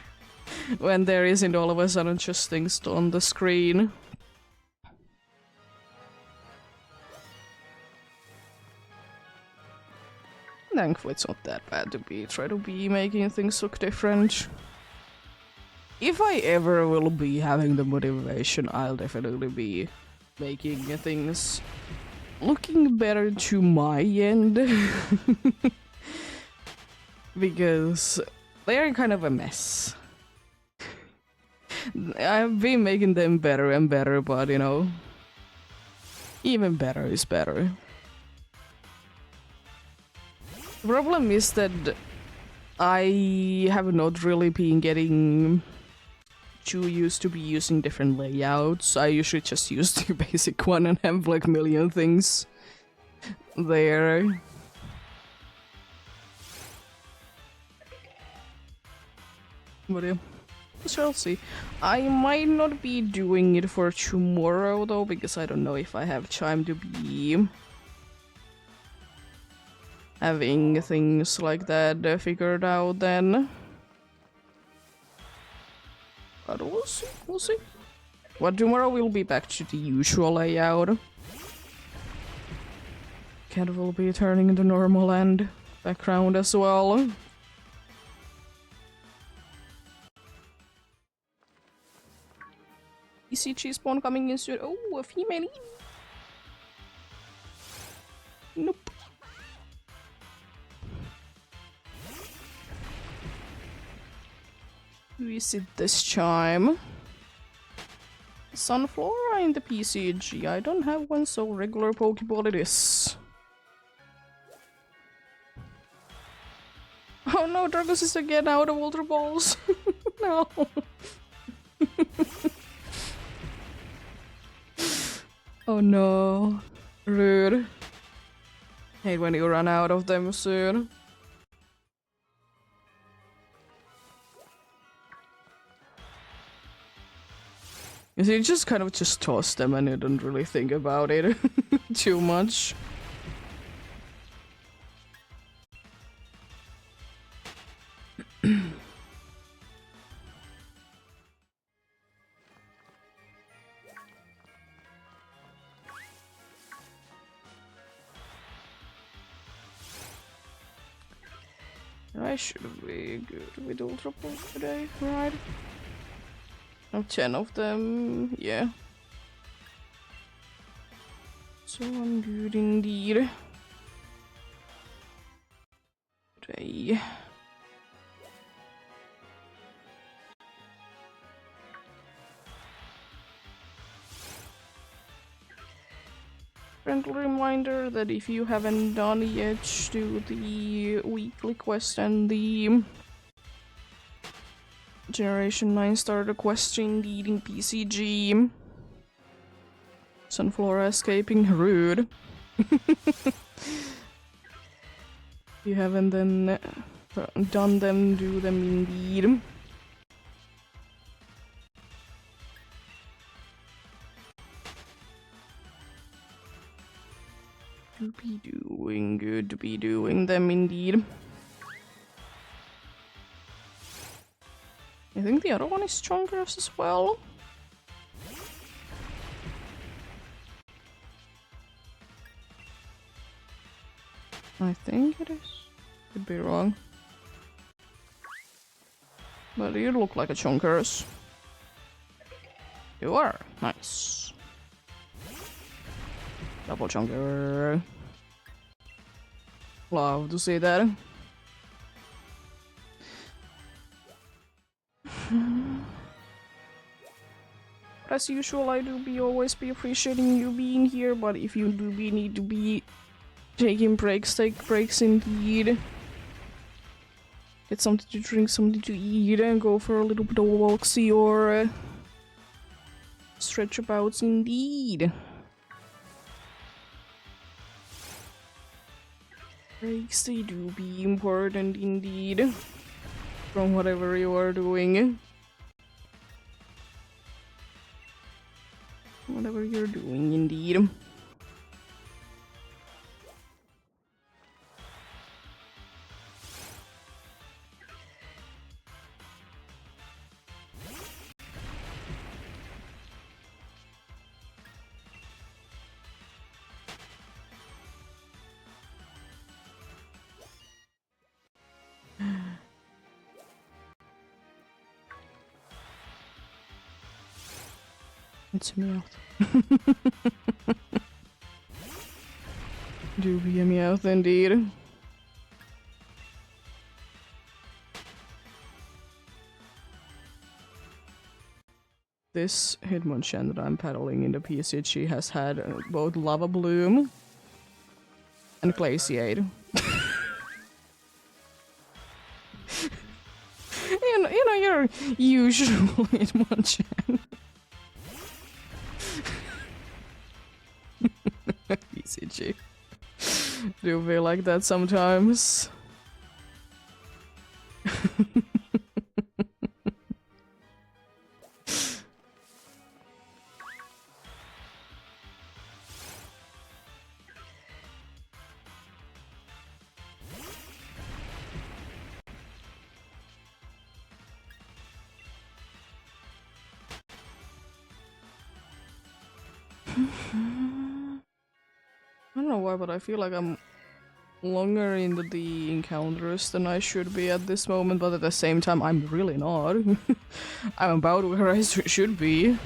when there isn't all of a sudden just things on the screen. Thankfully it's not that bad to try to be making things look different. If I ever will be having the motivation, I'll definitely be making things looking better to my end. Because they are kind of a mess. I've been making them better and better, but you know, even better is better. The problem is that I have not really been getting too used to be using different layouts. I usually just use the basic one and have like a million things there. But yeah, we shall see. I might not be doing it for tomorrow though, because I don't know if I have time to be having things like that figured out then. But we'll see, we'll see. But tomorrow we'll be back to the usual layout. Cat will be turning into normal and background as well. ECG spawn coming in soon. Oh, a female. Nope. Who is it this time? Sunflora in the PCG. I don't have one, so regular Pokeball it is. Oh no, no, Dragos is again out of Ultra Balls. No. Oh no. Rude. Hate when you run out of them soon. You just kind of just toss them and you don't really think about it too much. I should be good with Ultra Balls today, right? I have 10 of them, yeah. So I'm good indeed. Today. Friendly reminder that if you haven't done yet, do the weekly quest and the Generation 9 starter quest indeed in PCG. Sunflora escaping, rude. If you haven't then done them, do them indeed. To be doing good, to be doing them indeed. I think the other one is stronger as well. I think it is. Could be wrong. But you look like a chunkers. You are. Nice. Double chunker. Love to see that. As usual, I do always be appreciating you being here, but if you do need to be taking breaks, take breaks indeed. Get something to drink, something to eat, and go for a little bit of walksy or stretch abouts indeed. Breaks, they do be important indeed. From whatever you are doing. Whatever you're doing indeed. It's a Meowth. Do be a Meowth indeed. This Hitmonchan that I'm paddling in the PCG has had both Lava Bloom and Glaciate. you know your usual Hitmonchan. PCG. Do feel like that sometimes. I don't know why, but I feel like I'm longer into the encounters than I should be at this moment, but at the same time, I'm really not. I'm about where I should be.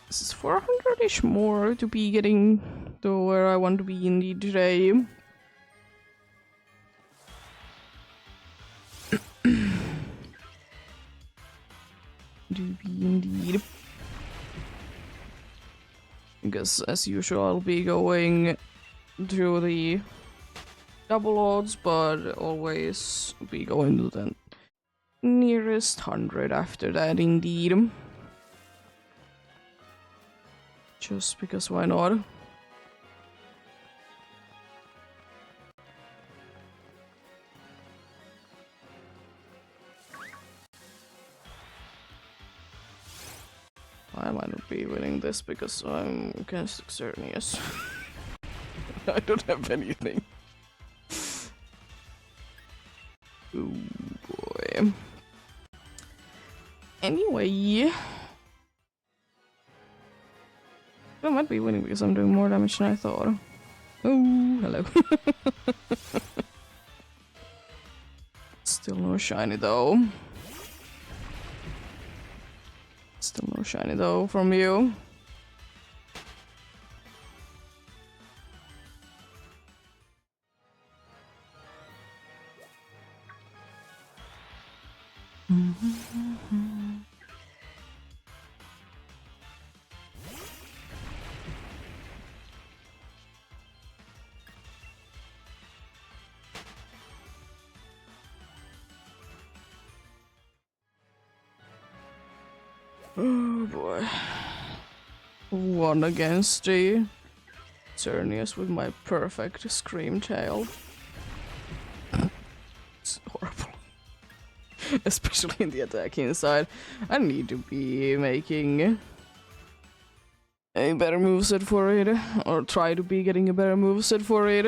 This is 400-ish more to be getting to where I want to be indeed today. Do be indeed. because as usual I'll be going through the double odds, but always be going to the nearest 100 after that, indeed. Just because why not? I might not be winning this because I'm against Xerneas. I don't have anything. Oh boy. Anyway. I might be winning because I'm doing more damage than I thought. Oh, hello. Still no shiny though. Still no shiny though from you. Oh boy. One against the Xerneas with my perfect scream tail. It's horrible. Especially in the attacking side. I need to be making a better moveset for it. Or try to be getting a better moveset for it.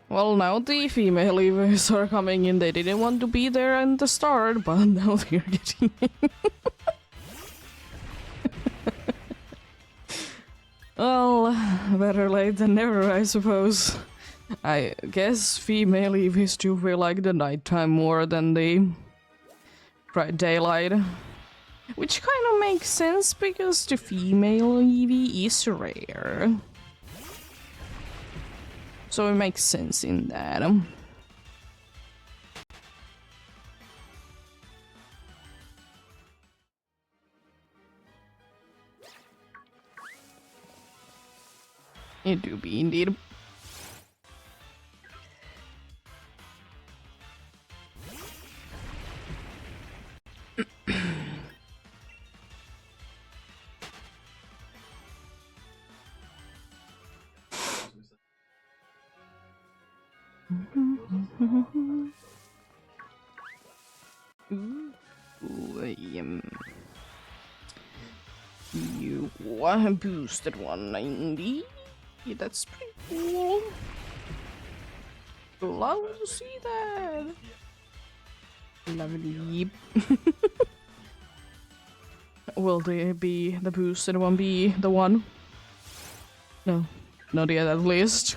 Well, now the female EVs are coming in. They didn't want to be there at the start, but now they're getting in. Well, better late than never, I suppose. I guess female EVs do feel like the nighttime more than the bright daylight. Which kind of makes sense because the female EV is rare. So it makes sense in that. It do be indeed. You boosted one, indeed. That's pretty cool. Love to see that. Lovely. Will the boosted one be the one? No, not yet at least.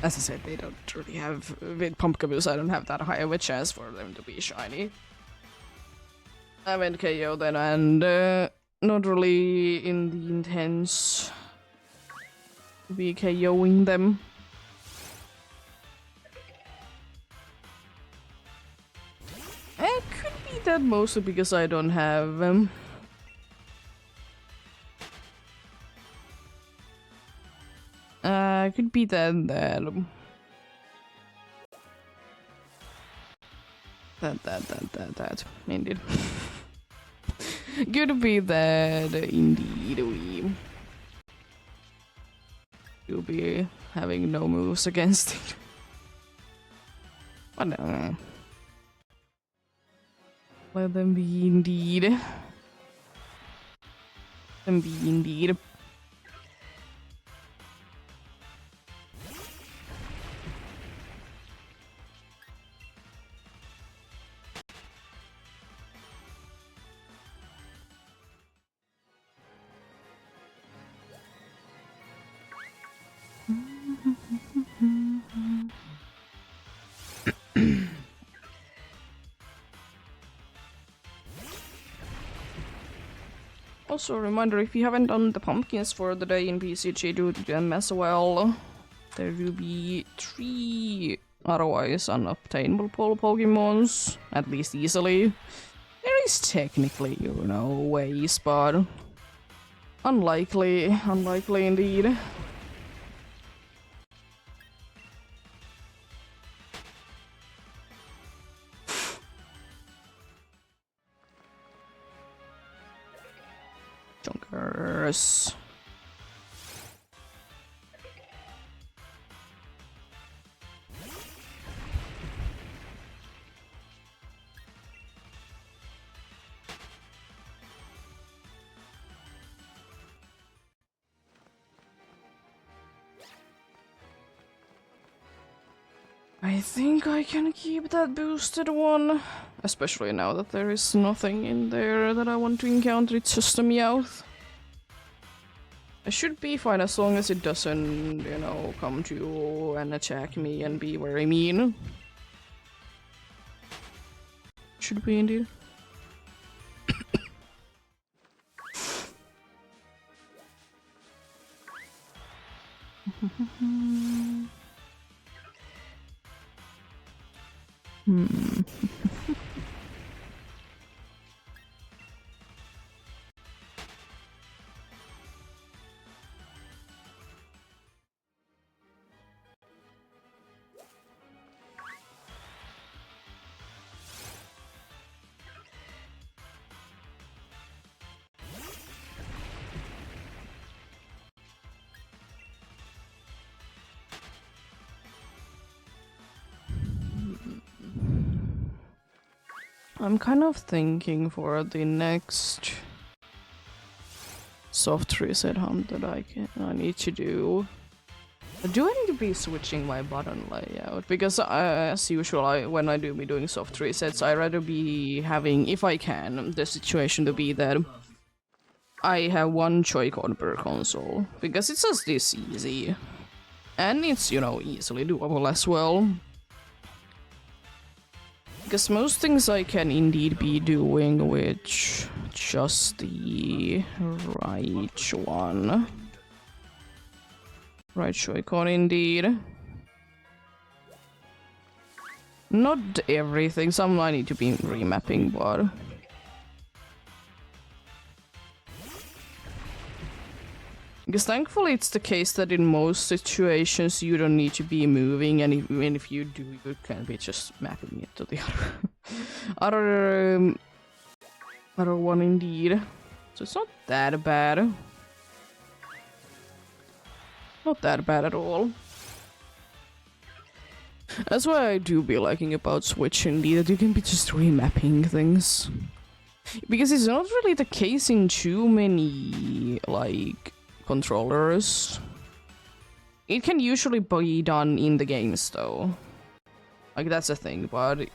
As I said, they don't really have, with Pumpkaboos, I don't have that high of a chance for them to be shiny. I went KO then, and not really in the intense to be KOing them. It could be that mostly because I don't have could be that indeed. Could be that indeed you'll be having no moves against it. But no. Let them be indeed. Let them be indeed. also a reminder, if you haven't done the pumpkins for the day in PCG, do them as well. There will be 3 otherwise unobtainable Pokemons, at least easily. There is technically, you know, ways, but unlikely indeed. Junkers. I think I can keep that boosted one, especially now that there is nothing in there that I want to encounter. It's just a Meowth. I should be fine as long as it doesn't, you know, come to you and attack me and be very mean. Should be indeed. I'm kind of thinking for the next soft reset hunt that I need to do. Do I need to be switching my button layout? Because as usual, when I do be doing soft resets, I rather be having, if I can, the situation to be that I have 1 Joy-Con per console. Because it's just this easy. And it's, you know, easily doable as well. Because most things I can indeed be doing with just the right one. Right Joy-Con indeed. Not everything, some I need to be remapping, but... Because thankfully it's the case that in most situations you don't need to be moving, and even if you do, you can be just mapping it to the other one indeed. So it's not that bad. Not that bad at all. That's why I do be liking about Switch indeed, that you can be just remapping things. Because it's not really the case in too many, like, controllers. It can usually be done in the games though. Like, that's a thing, but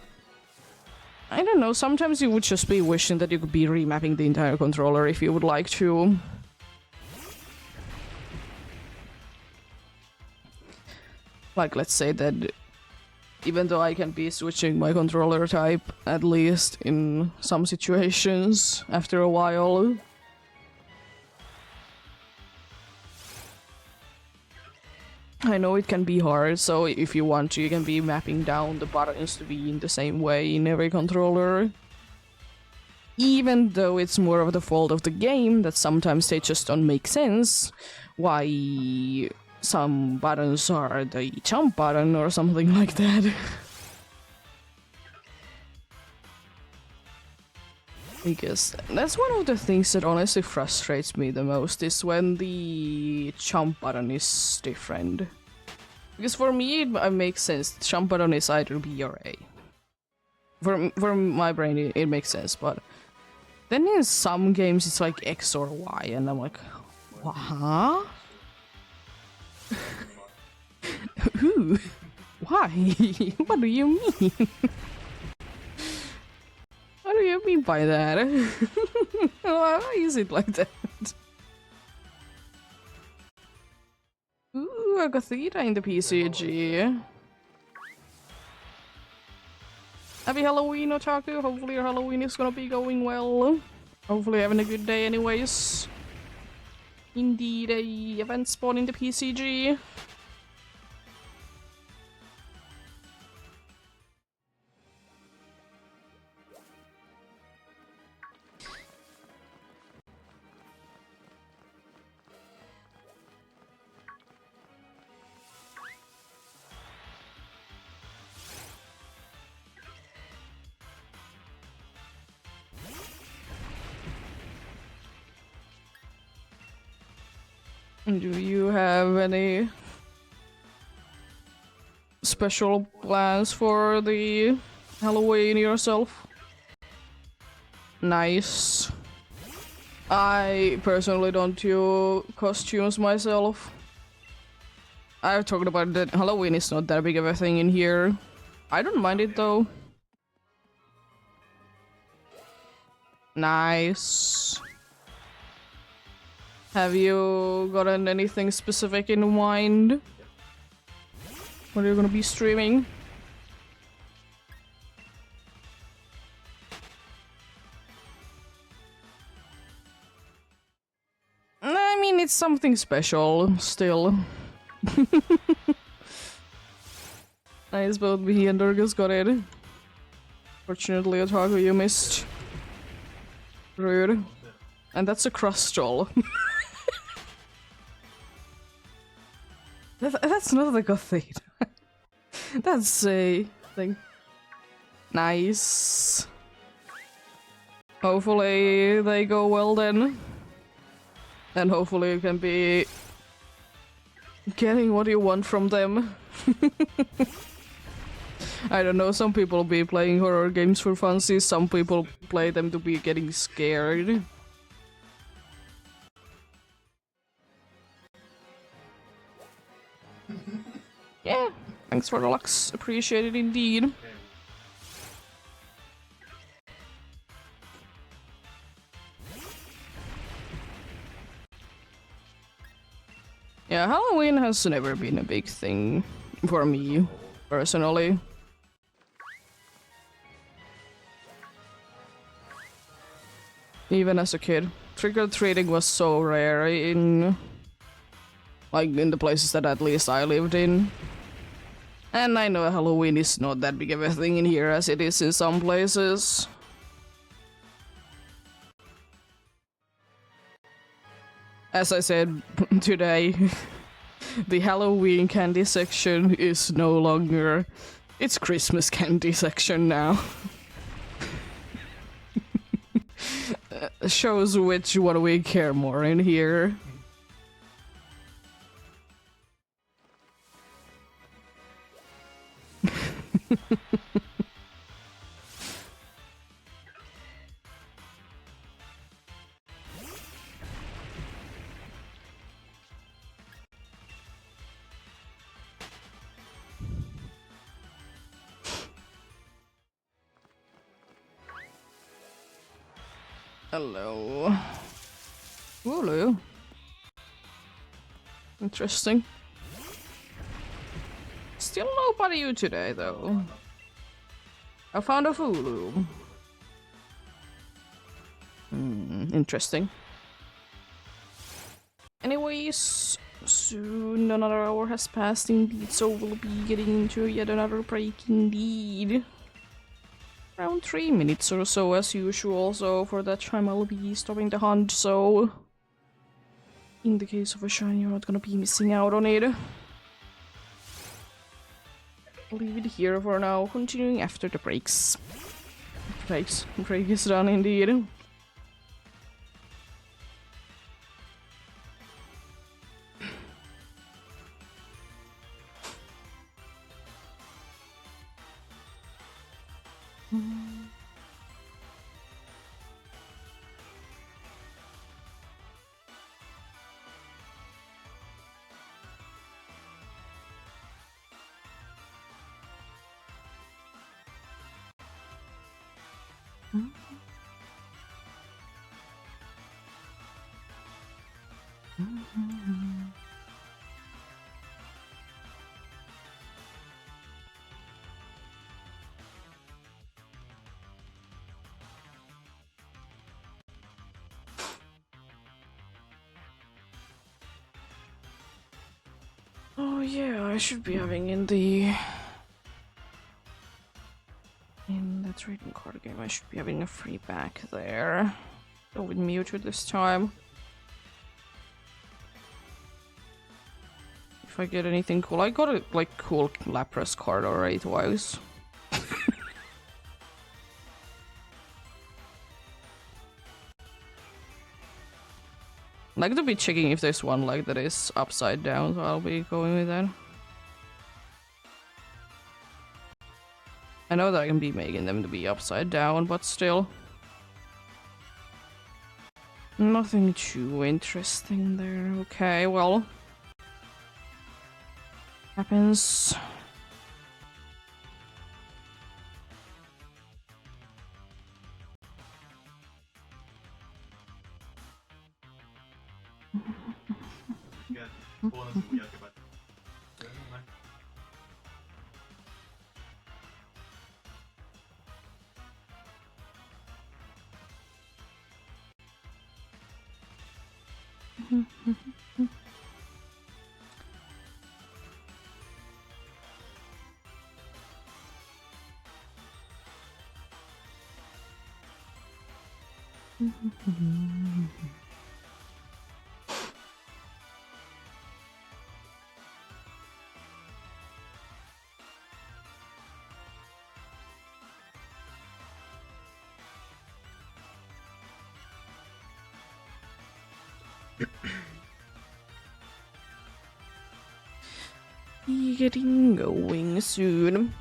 I don't know, sometimes you would just be wishing that you could be remapping the entire controller if you would like to. Like, let's say that even though I can be switching my controller type, at least in some situations, after a while. I know it can be hard, so if you want to, you can be mapping down the buttons to be in the same way in every controller. Even though it's more of the fault of the game that sometimes they just don't make sense. Why some buttons are the jump button or something like that. Because that's one of the things that honestly frustrates me the most, is when the jump button is different. Because for me it makes sense, the jump button is either B or A. For my brain it makes sense, but then in some games it's like X or Y, and I'm like, huh? Who? Why? What do you mean? What do you mean by that? Why is it like that? Ooh, a Gothita in the PCG. Happy Halloween, Otaku. Hopefully your Halloween is gonna be going well. Hopefully having a good day anyways. Indeed, a event spawn in the PCG. Do you have any special plans for the Halloween yourself? Nice. I personally don't do costumes myself. I've talked about that Halloween is not that big of a thing in here. I don't mind it though. Nice. Have you gotten anything specific in mind? What are you gonna be streaming? I mean, it's something special, still. Nice, both me and Durgus got it. Fortunately, Otaku, you missed. Rude. And that's a crustal. That's not a gothite. That's a thing. Nice. Hopefully they go well then. And hopefully you can be getting what you want from them. I don't know, some people be playing horror games for funsies, some people play them to be getting scared. Yeah, thanks for the lux, appreciate it indeed. Yeah, Halloween has never been a big thing for me, personally. Even as a kid. Trick-or-treating was so rare in... like, in the places that at least I lived in. And I know Halloween is not that big of a thing in here as it is in some places. As I said today, the Halloween candy section is no longer... it's Christmas candy section now. Shows which one we care more in here. Hello. Hulu. Interesting. Still nobody you today, though. I found a Hulu. Interesting. Anyways, soon another hour has passed indeed, so we'll be getting into yet another break indeed. Around 3 minutes or so as usual, so for that time I'll be stopping the hunt, so... in the case of a shine, you're not gonna be missing out on it. I'll leave it here for now, continuing after the breaks. Break is done indeed. Oh yeah, I should be having in the trading card game, I should be having a free pack there. Go with Mewtwo this time. If I get anything cool, I got a like cool Lapras card already twice. I'd like to be checking if there's one like that is upside down, so I'll be going with that. I know that I can be making them to be upside down, but still. Nothing too interesting there. Okay, well. Happens. Getting going soon.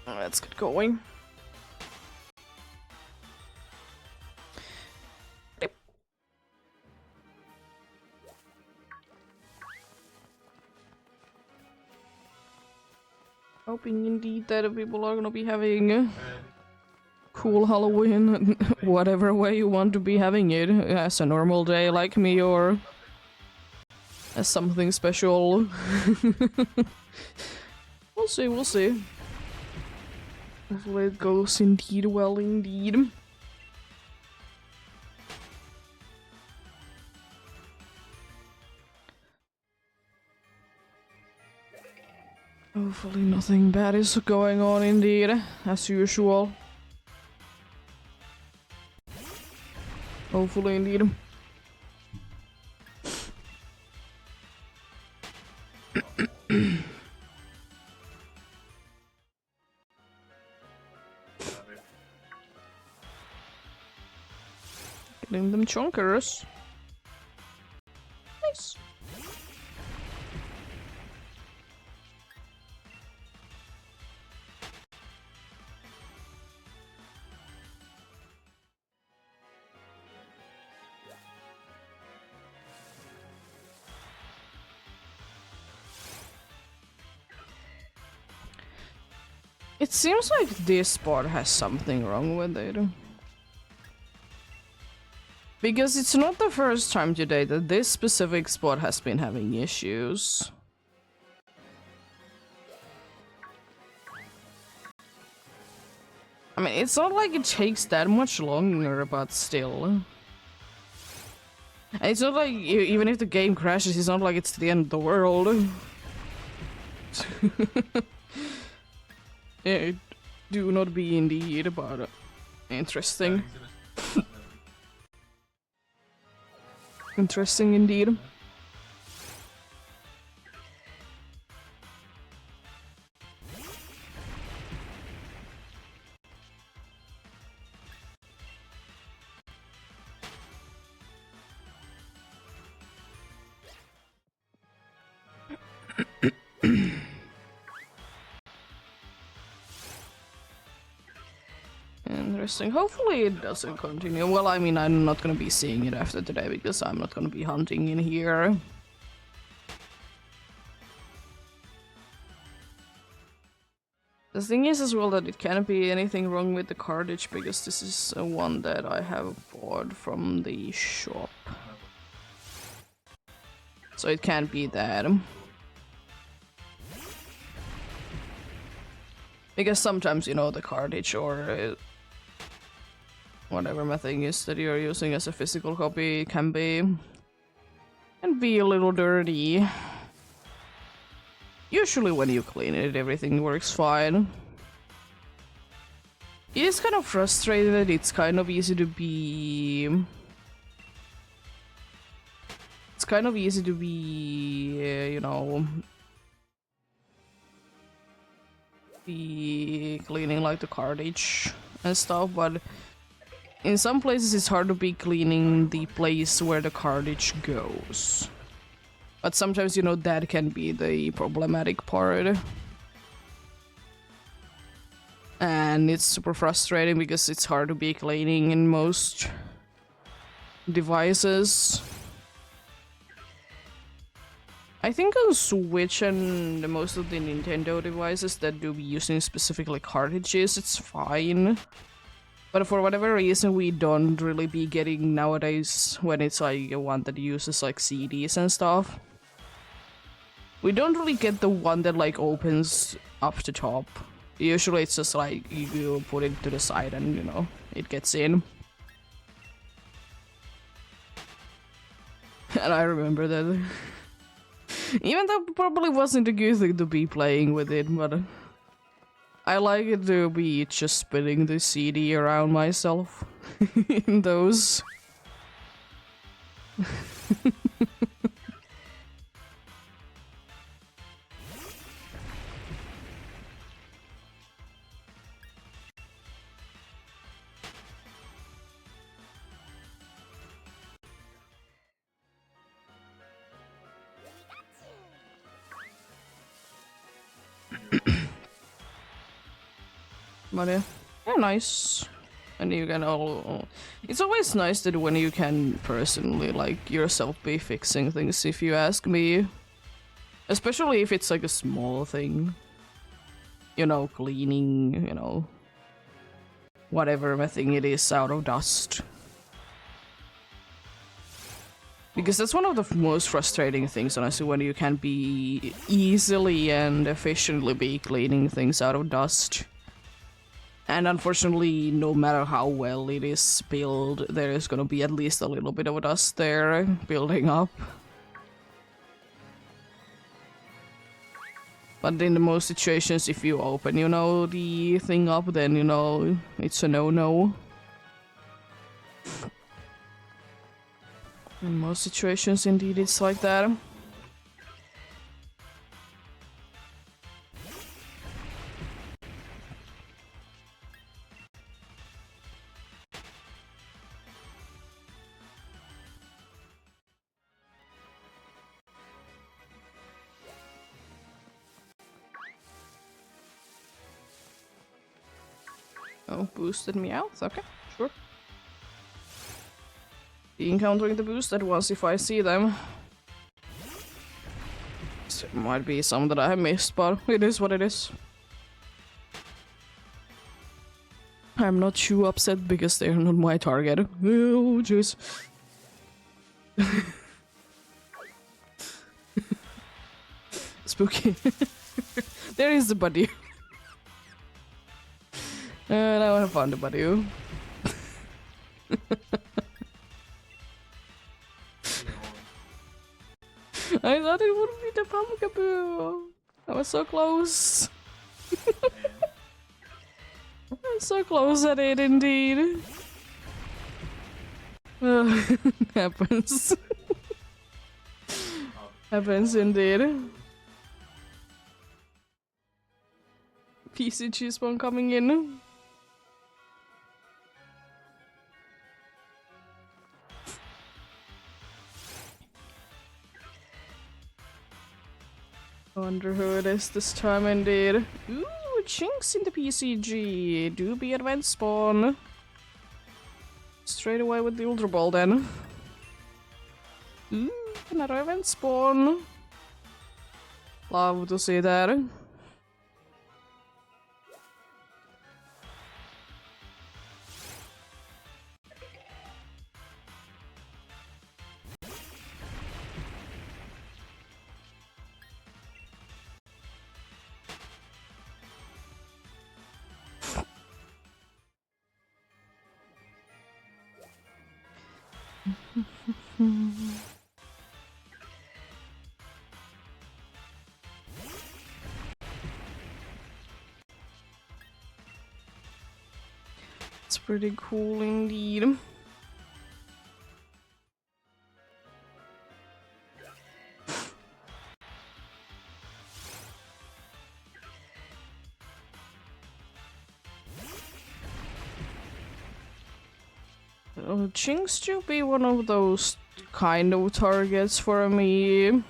Let's get going. Hoping indeed that people are gonna be having a cool Halloween, whatever way you want to be having it, as a normal day like me or as something special. We'll see, we'll see. Hopefully it goes indeed well indeed. Hopefully nothing bad is going on indeed, as usual. Hopefully indeed. Getting them chunkers. Nice. It seems like this spot has something wrong with it. Because it's not the first time today that this specific spot has been having issues. I mean, it's not like it takes that much longer, but still. And it's not like, even if the game crashes, it's not like it's the end of the world. Yeah, do not be indeed, but interesting. Interesting indeed. Interesting. Hopefully it doesn't continue. Well, I mean, I'm not gonna be seeing it after today because I'm not gonna be hunting in here. The thing is as well that it can't be anything wrong with the cartridge because this is one that I have bought from the shop. So it can't be that. Because sometimes, you know, the cartridge or whatever my thing is that you're using as a physical copy can be a little dirty. Usually when you clean it, everything works fine. It is kind of frustrating that it's kind of easy to be... It's kind of easy to be, you know... be cleaning like the cartridge and stuff, but in some places it's hard to be cleaning the place where the cartridge goes. But sometimes, you know, that can be the problematic part. And it's super frustrating because it's hard to be cleaning in most devices. I think on Switch and most of the Nintendo devices that do be using specifically cartridges, it's fine. But for whatever reason, we don't really be getting nowadays when it's like one that uses like CDs and stuff. We don't really get the one that like opens up the top. Usually it's just like you put it to the side and, you know, it gets in. And I remember that. Even though it probably wasn't a good thing to be playing with it, but I like it to be just spinning the CD around myself in those. But yeah, they're nice. And you can all... It's always nice that when you can personally, like, yourself be fixing things, if you ask me. Especially if it's like a small thing. You know, cleaning, you know... whatever my thing it is out of dust. Because that's one of the most frustrating things, honestly, when you can be easily and efficiently be cleaning things out of dust. And unfortunately, no matter how well it is built, there is gonna be at least a little bit of dust there building up. But in the most situations, if you open, you know, the thing up, then, you know, it's a no-no. In most situations, indeed, it's like that. Oh, boosted Meowth? Okay, sure. Be encountering the boosted ones if I see them. So it might be some that I have missed, but it is what it is. I'm not too upset because they're not my target. Oh, jeez. Spooky. There is the buddy. Now I found the buddy. I thought it would be the Pumpkaboo. I was so close. I'm so close at it, indeed. Happens. Happens, indeed. PC cheese one coming in. I wonder who it is this time, indeed. Ooh, Chinks in the PCG. Do be advanced spawn. Straight away with the Ultra Ball, then. Ooh, another event spawn. Love to see that. It's pretty cool indeed. Jinx to be one of those kind of targets for me.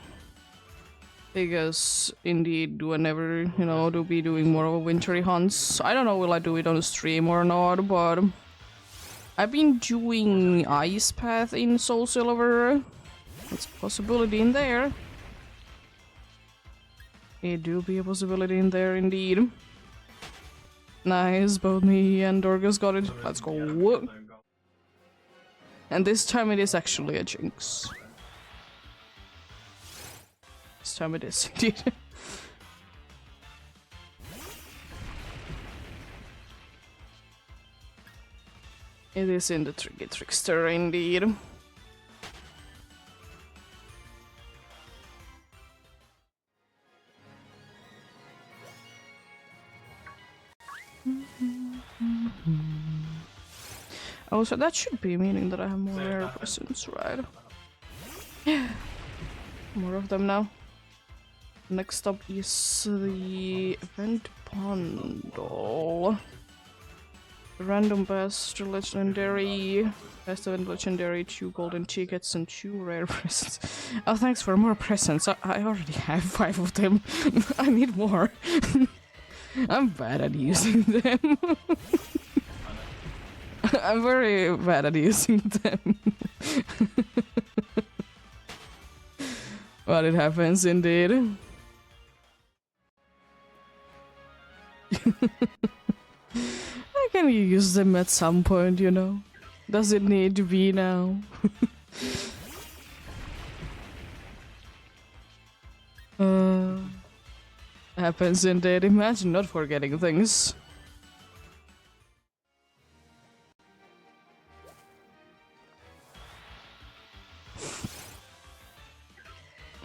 Because indeed, whenever, you know, do be doing more of a wintry hunts. I don't know will I do it on stream or not, but I've been doing Ice Path in Soul Silver. It's a possibility in there. It do be a possibility in there indeed. Nice, both me and Dorcas got it. Let's go. And this time it is actually a Jinx. This time it is indeed. It is in the Tricky Trickster indeed. Oh, so that should be meaning that I have more rare presents, right? Yeah. More of them now. Next up is the event bundle. Random best legendary, best event legendary, 2 golden tickets and 2 rare presents. Oh, thanks for more presents. I already have 5 of them. I need more. I'm bad at using them. I'm very bad at using them. But it happens indeed. I can use them at some point, you know. Does it need to be now? Happens indeed. Imagine not forgetting things.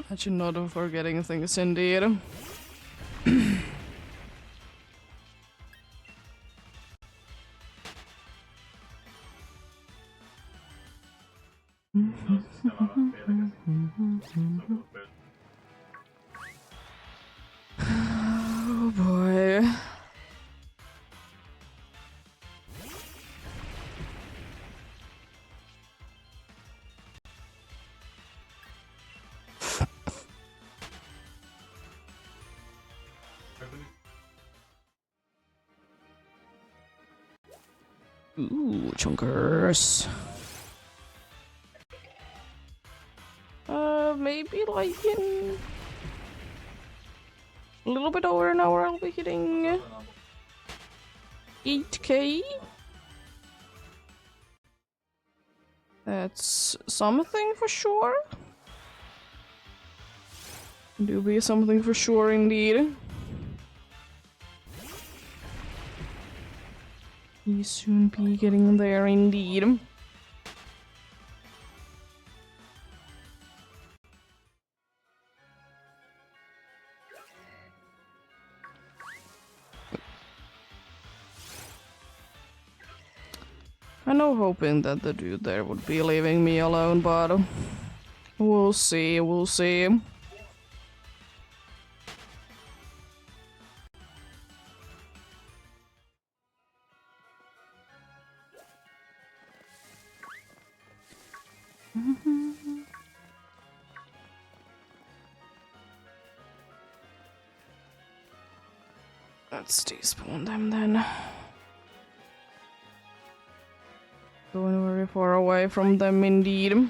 Imagine not forgetting things indeed. Oh boy. Ooh, chunkers. Maybe like in a little bit over an hour I'll be hitting 8k. That's something for sure. Do be something for sure indeed. We soon be getting there indeed. I know hoping that the dude there would be leaving me alone, but we'll see, we'll see. Let's despawn them then. Going very far away from them indeed.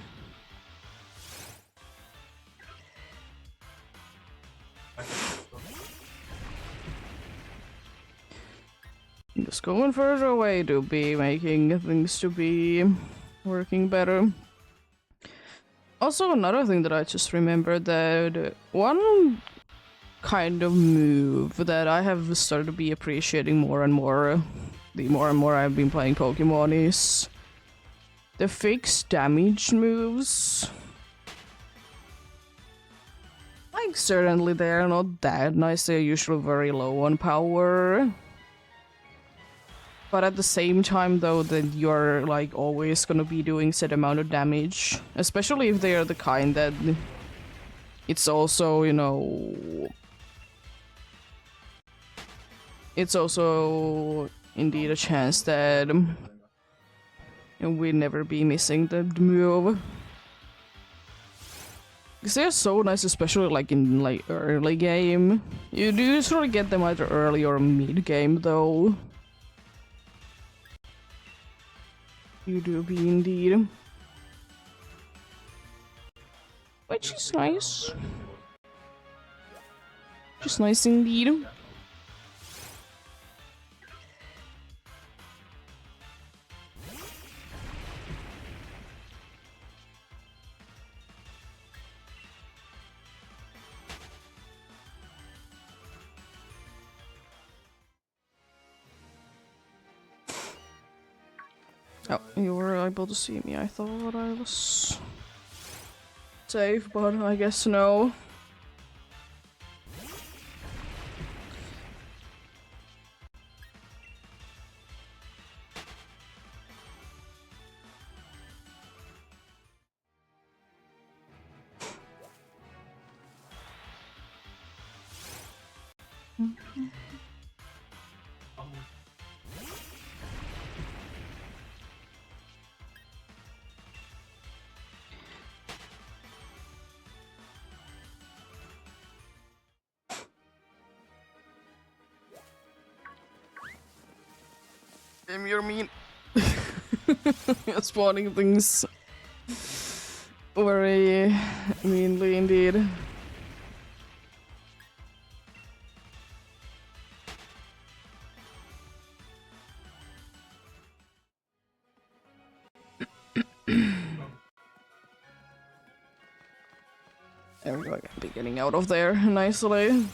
Just going further away to be making things to be working better. Also, another thing that I just remembered, that one kind of move that I have started to be appreciating more and more, the more and more I've been playing Pokemon, is The fixed damage moves, like, certainly they're not that nice, they're usually very low on power. But at the same time though, that you're like always gonna be doing set amount of damage. Especially if they are the kind that it's also, you know, it's also indeed a chance that we'll never be missing the move. Because they're so nice, especially like in like early game. You do usually get them either early or mid game though. You do be indeed. Which is nice. Just nice indeed. Oh, you were able to see me. I thought I was safe, but I guess no. You're mean. You're spawning things very meanly indeed. There we go, I can be getting out of there nicely.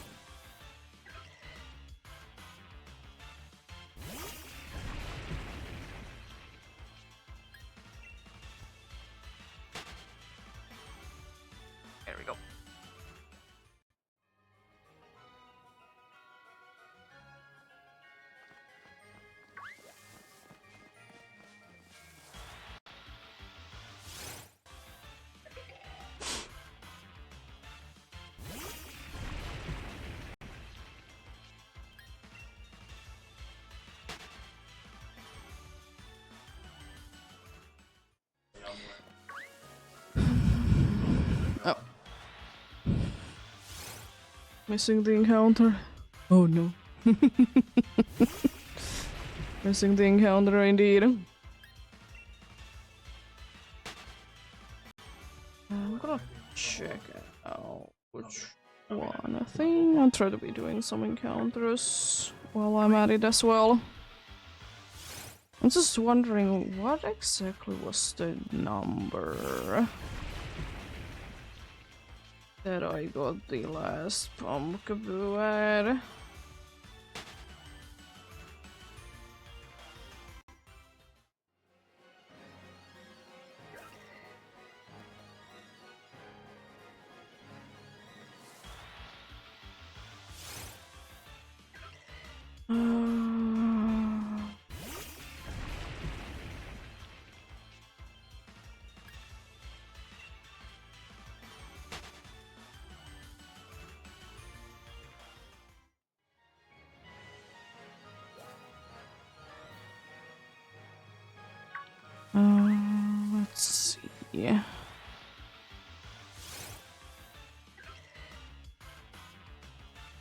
Oh. Missing the encounter. Oh no. Missing the encounter indeed. I'm gonna check out which one. I think I'll try to be doing some encounters while I'm at it as well. I'm just wondering what exactly was the number that I got the last pumpkaboo at. Let's see. It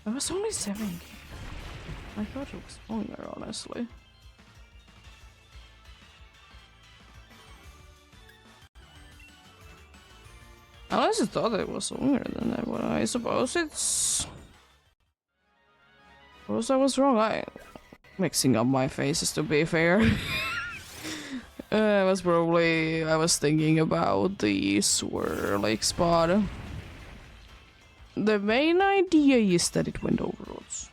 was only 7K. I thought it was longer, honestly. I honestly thought it was longer than that, but I suppose it's... I suppose I was wrong. I'm mixing up my faces, to be fair. I was thinking about the swirling spot. The main idea is that it went over roads.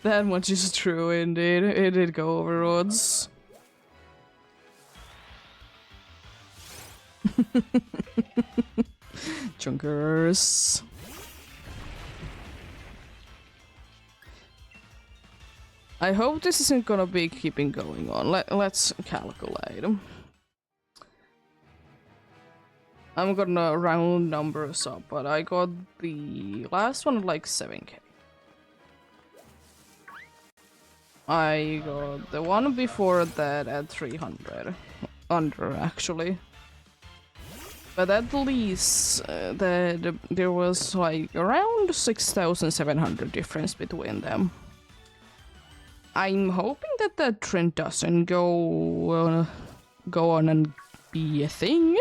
That much is true indeed. It did go over odds. Junkers. I hope this isn't gonna be keeping going on. Let's calculate. I'm gonna round numbers up, but I got the last one at like 7k. I got the one before that at 300. Under, actually. But at least there was like around 6,700 difference between them. I'm hoping that that trend doesn't go on and be a thing.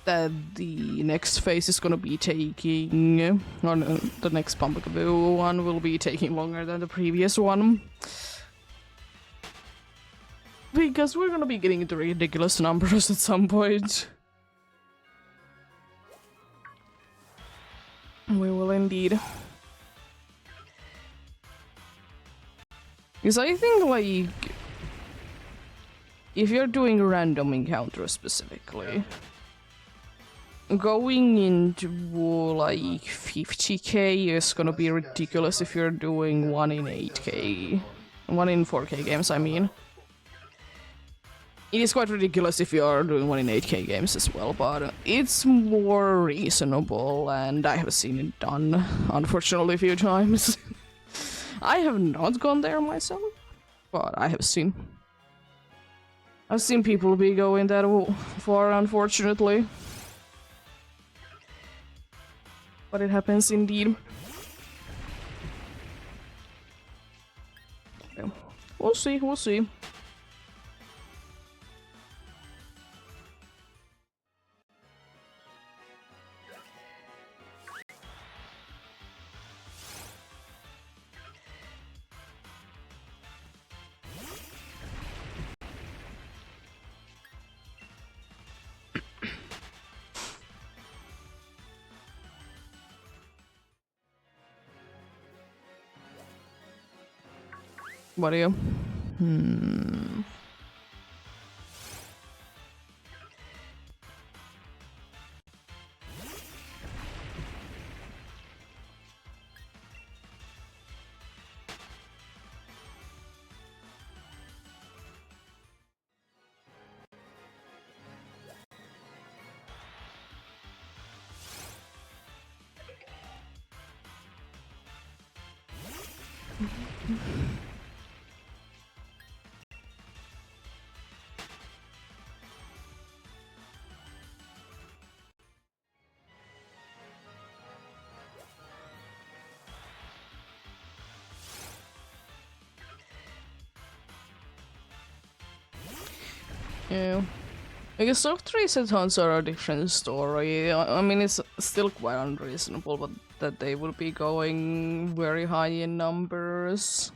That the next phase is gonna be taking, or the next Pumpkaboo one will be taking longer than the previous one. Because we're gonna be getting into ridiculous numbers at some point. We will indeed. Because I think, like, if you're doing random encounters specifically, going into like 50k is gonna be ridiculous if you're doing 1 in 8k. 1 in 4k games, I mean. It is quite ridiculous if you are doing 1 in 8k games as well, but it's more reasonable, and I have seen it done, unfortunately, a few times. I have not gone there myself, but I have seen. I've seen people be going that far, unfortunately. But it happens indeed. Okay. We'll see, we'll see. What are you? Yeah. I guess soft reset hunts are a different story. I mean, it's still quite unreasonable, but that they will be going very high in numbers.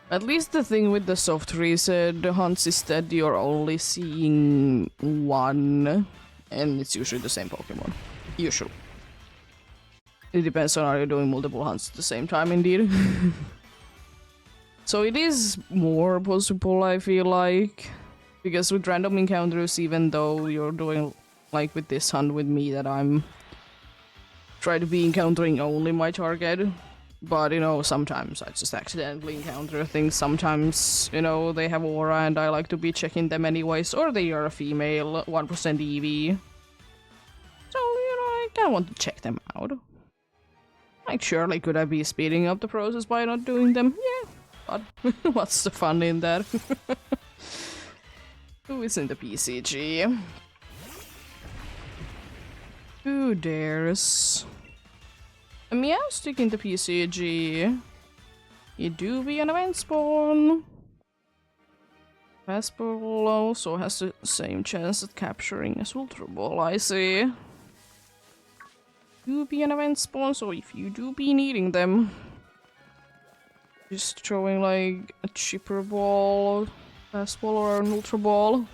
At least the thing with the soft reset hunts is that you're only seeing one, and it's usually the same Pokemon. Usually. It depends on are you doing multiple hunts at the same time, indeed. So it is more possible, I feel like. Because with random encounters, even though you're doing, like with this hunt with me, that I'm trying to be encountering only my target. But, you know, sometimes I just accidentally encounter things. Sometimes, you know, they have aura and I like to be checking them anyways. Or they are a female, 1% EV. So, you know, I kinda want to check them out. Like, surely could I be speeding up the process by not doing them? Yeah. But what's the fun in that? Who is in the PCG? Who dares? A Meowstic in the PCG. You do be an event spawn. Fastball also has the same chance at capturing as Ultra Ball, I see. Do be an event spawn, so if you do be needing them, just throwing like a cheaper ball, fastball, or an Ultra Ball.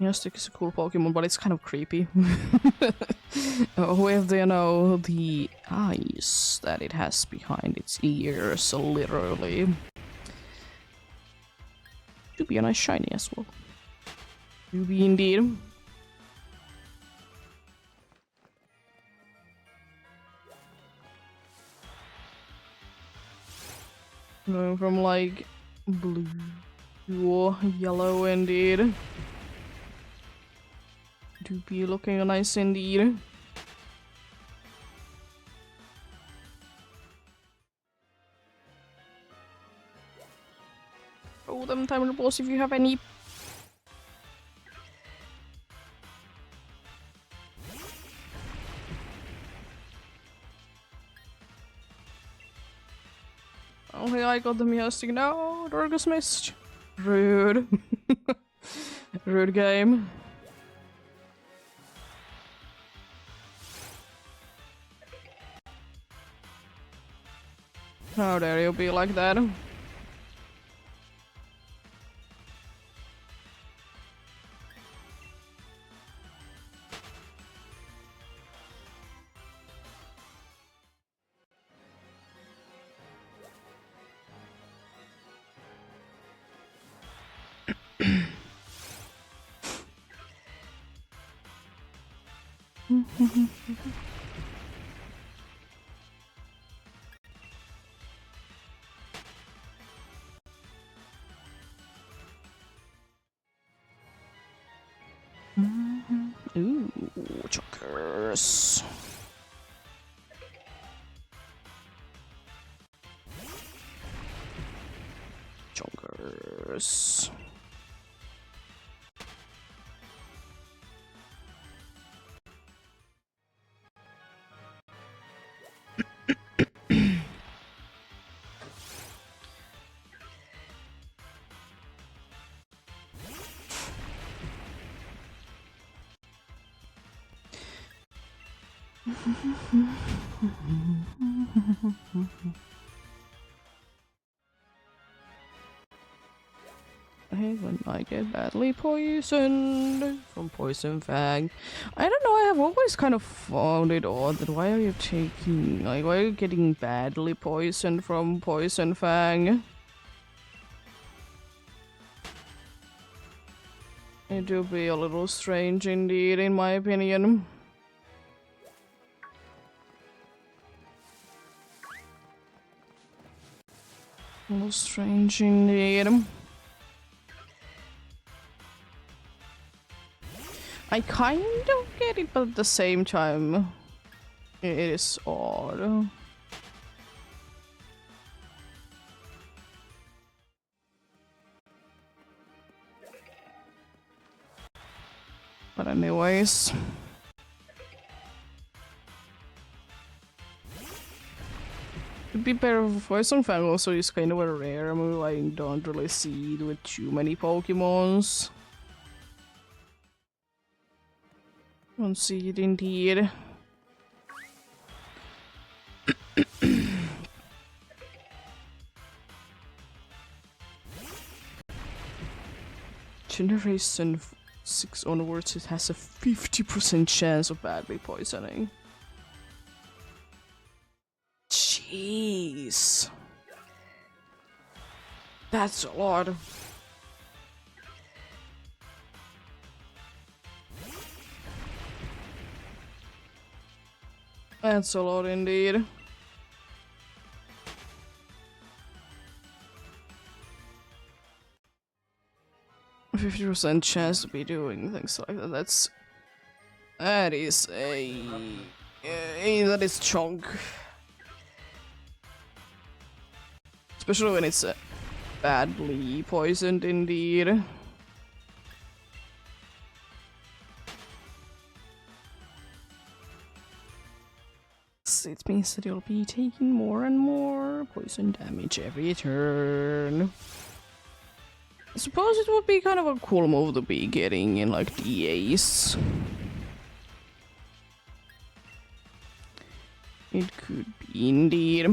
Eostic is a cool Pokemon, but it's kind of creepy. With, you know, the eyes that it has behind its ears, literally. Should be a nice shiny as well. Should be indeed. Going from like blue to yellow indeed. To be looking nice indeed. Throw them timer balls if you have any. Oh, hey, I got the Miastic. No, Dorgus missed. Rude. Rude game. How dare you be like that? Ooh, chokers. Chokers. When I get badly poisoned from Poison Fang. I don't know, I have always kind of found it odd that why are you taking, like, why are you getting badly poisoned from Poison Fang? It do be a little strange indeed, in my opinion. A little strange indeed. I kind of get it, but at the same time, it is odd. But anyways. It'd be better for Poison Fang also is kind of a rare move. I don't really see it with too many Pokemons. Don't see it indeed. Generation 6 onwards, it has a 50% chance of badly poisoning. Jeez. That's a lot. That's a lot indeed. A 50% chance to be doing things like that. That is that is chunk. Especially when it's badly poisoned indeed. It means that you'll be taking more and more poison damage every turn. I suppose it would be kind of a cool move to be getting in like the EEST. It could be indeed.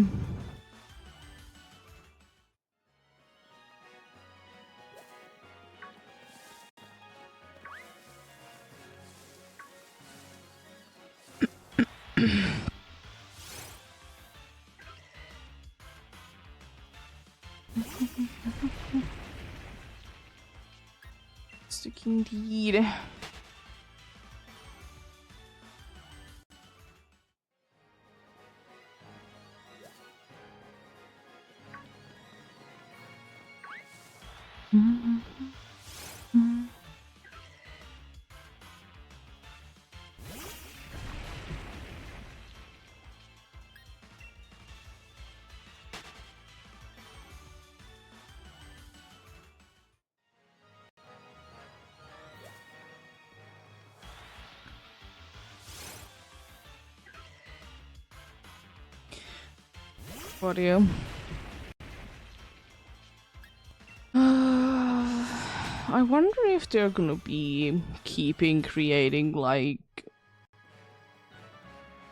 Stick indeed. What do you? I wonder if they're gonna be creating like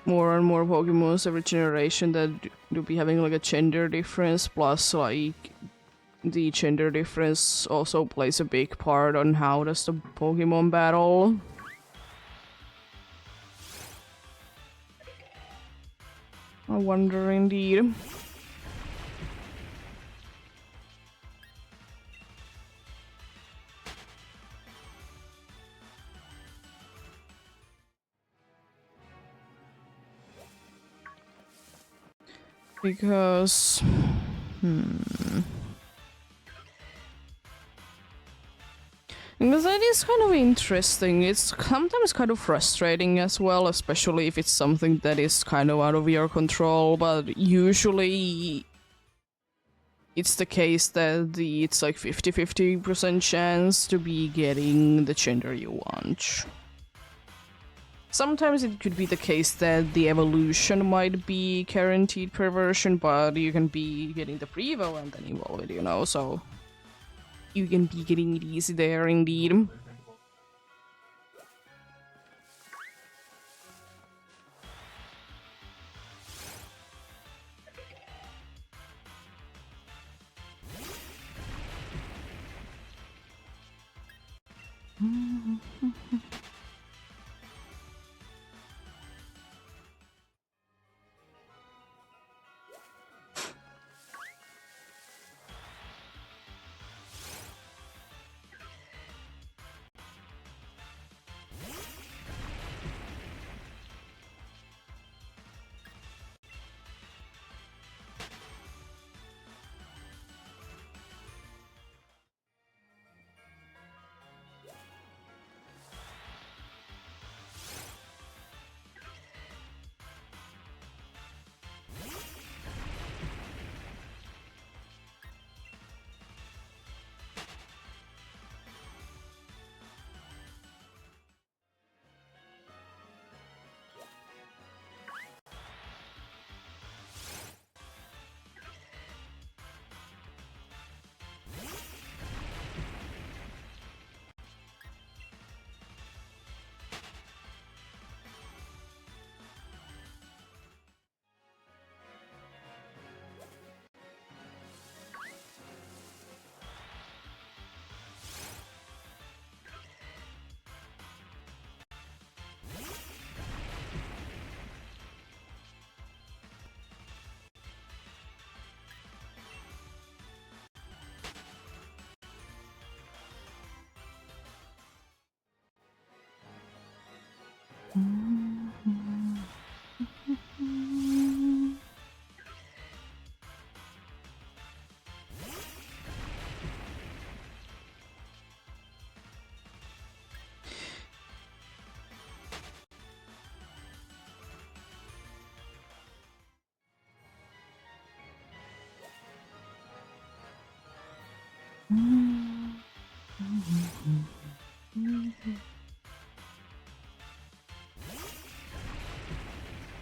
more and more Pokemons every generation that will be having like a gender difference, plus like the gender difference also plays a big part on how does the Pokemon battle. I wonder indeed. Because because that is kind of interesting. It's sometimes kind of frustrating as well, especially if it's something that is kind of out of your control, but usually it's the case that it's like 50-50% chance to be getting the gender you want. Sometimes it could be the case that the evolution might be guaranteed per version, but you can be getting the pre-evo and then evolve it, you know, so you can be getting it easy there indeed.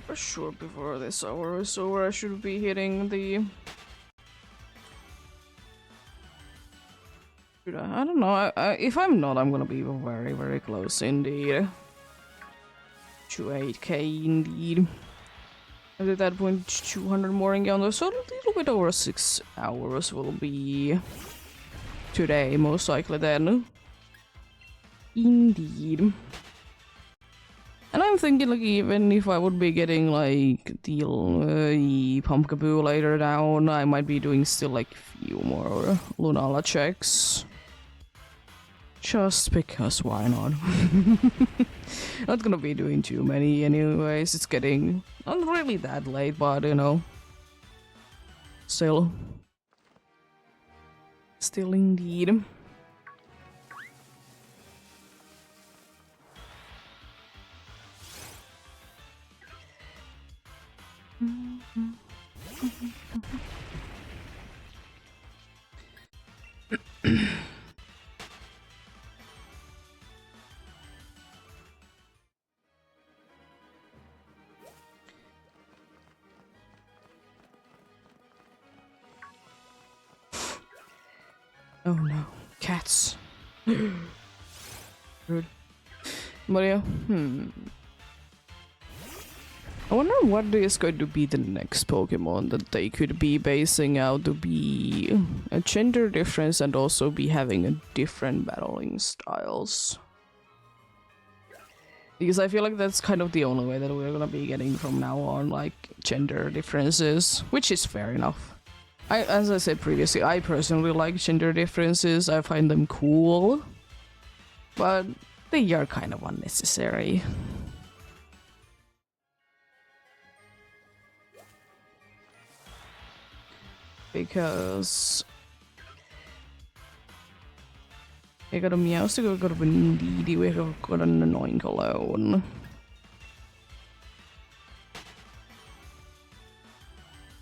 For sure, before this hour is over, I should be hitting the... I don't know, if I'm not, I'm gonna be very, very close indeed. To 8k indeed. And at that point, 200 more encounters, so a little bit over 6 hours will be today, most likely then. Indeed. And I'm thinking, like, even if I would be getting, like, the Pumpkaboo later down, I might be doing still, like, few more Lunala checks. Just because, why not? Not gonna be doing too many anyways, it's getting not really that late, but, you know. Still. Still indeed. Oh no, cats. Rude. But yeah, I wonder what is going to be the next Pokemon that they could be basing out to be a gender difference and also be having a different battling styles. Because I feel like that's kind of the only way that we're gonna be getting from now on, like, gender differences, which is fair enough. As I said previously, I personally like gender differences, I find them cool, but they are kind of unnecessary. Because we got a Meowstic, we got a Indeedee, we have got an Annoying Cologne.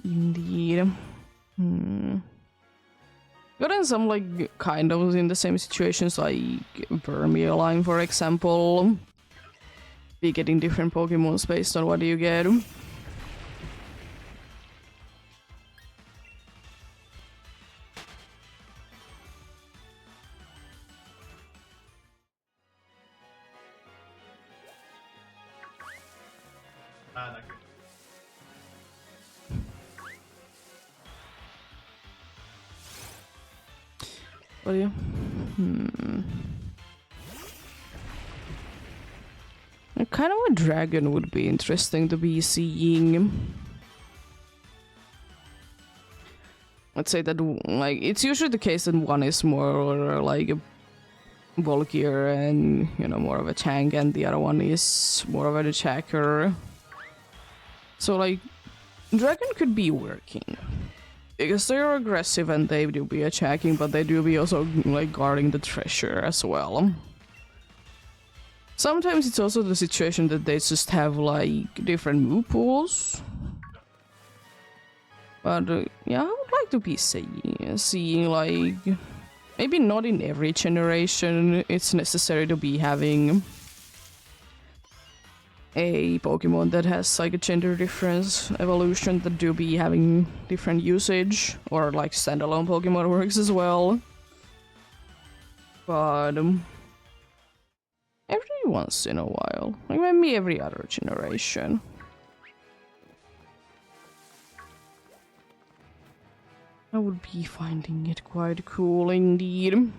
Indeed. Gotten some, like, kind of in the same situations, like Vermioline, for example. Be getting different Pokemons based on what you get. But yeah. Kind of a dragon would be interesting to be seeing. Let's say that, like, it's usually the case that one is more like a bulkier and, you know, more of a tank, and the other one is more of an attacker. So, like, dragon could be working. Because they are aggressive and they do be attacking, but they do be also, like, guarding the treasure as well. Sometimes it's also the situation that they just have, like, different move pools. But yeah, I would like to be seeing, like, maybe not in every generation it's necessary to be having a Pokemon that has, like, a gender difference evolution that do be having different usage, or, like, standalone Pokemon works as well. But every once in a while, like maybe every other generation. I would be finding it quite cool indeed.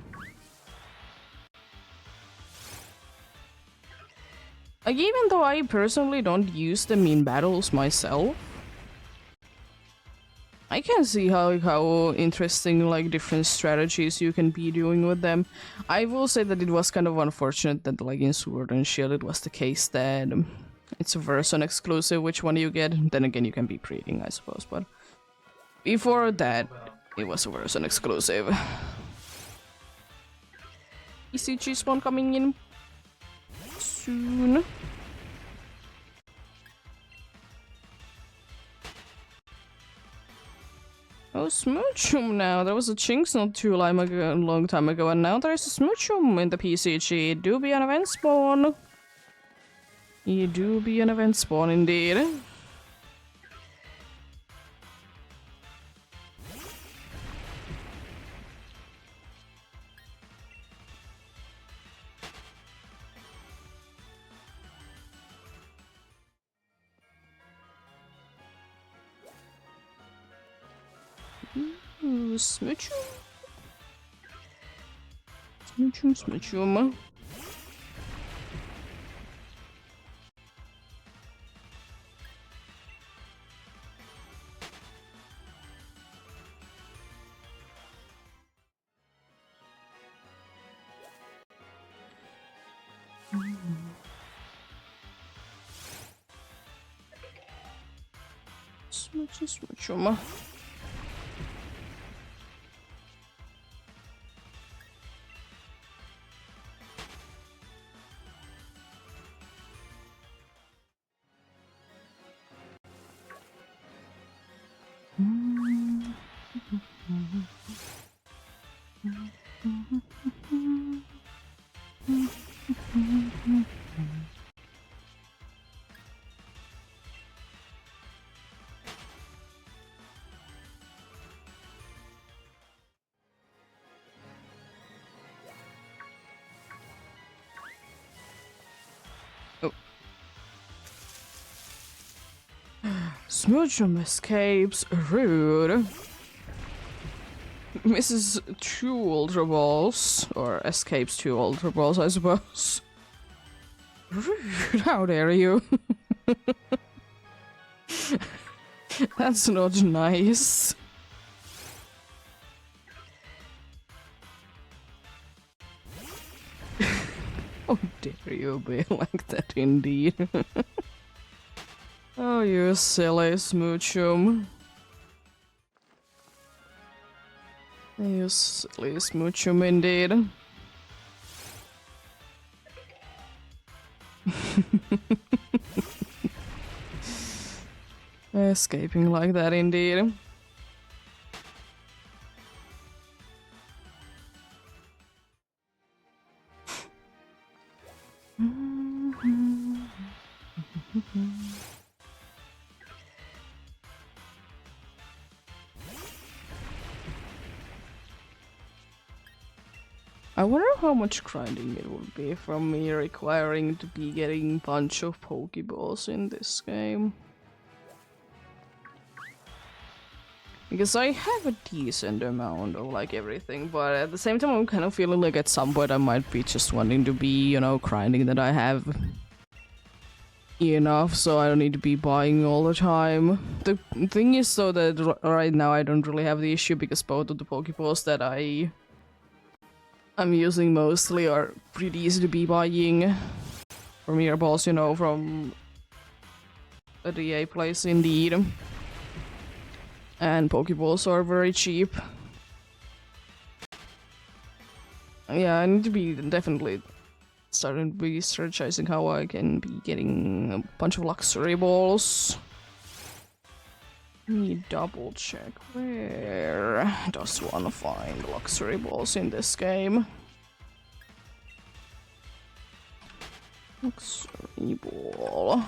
Like, even though I personally don't use them in battles myself, I can see how interesting, like, different strategies you can be doing with them. I will say that it was kind of unfortunate that, like, in Sword and Shield it was the case that it's a version exclusive which one you get. Then again, you can be breeding, I suppose, but before that, it was a version exclusive. ECG spawn coming in soon. Oh, Smoochum now. There was a Chinx not too long time ago, and now there's a Smoochum in the PCG. It do be an event spawn. It do be an event spawn indeed. Smoochum. Smoochum, Smoochum. Let's just switch them. Smoochum escapes. Rude. Misses 2 Ultra Balls. Or escapes 2 Ultra Balls, I suppose. Rude, how dare you? That's not nice. How dare you be like that indeed? Oh, you silly Smoochum. You silly Smoochum indeed. Escaping like that indeed. I wonder how much grinding it would be from me requiring to be getting a bunch of Pokeballs in this game. Because I have a decent amount of like everything, but at the same time I'm kind of feeling like at some point I might be just wanting to be, you know, grinding that I have enough so I don't need to be buying all the time. The thing is though that right now I don't really have the issue because both of the Pokeballs that I'm using mostly are pretty easy to be buying from your balls, you know, from a DA place indeed. And Pokeballs are very cheap. Yeah, I need to be definitely starting to be strategizing how I can be getting a bunch of luxury balls. Let me double check where does one find luxury balls in this game. Luxury ball.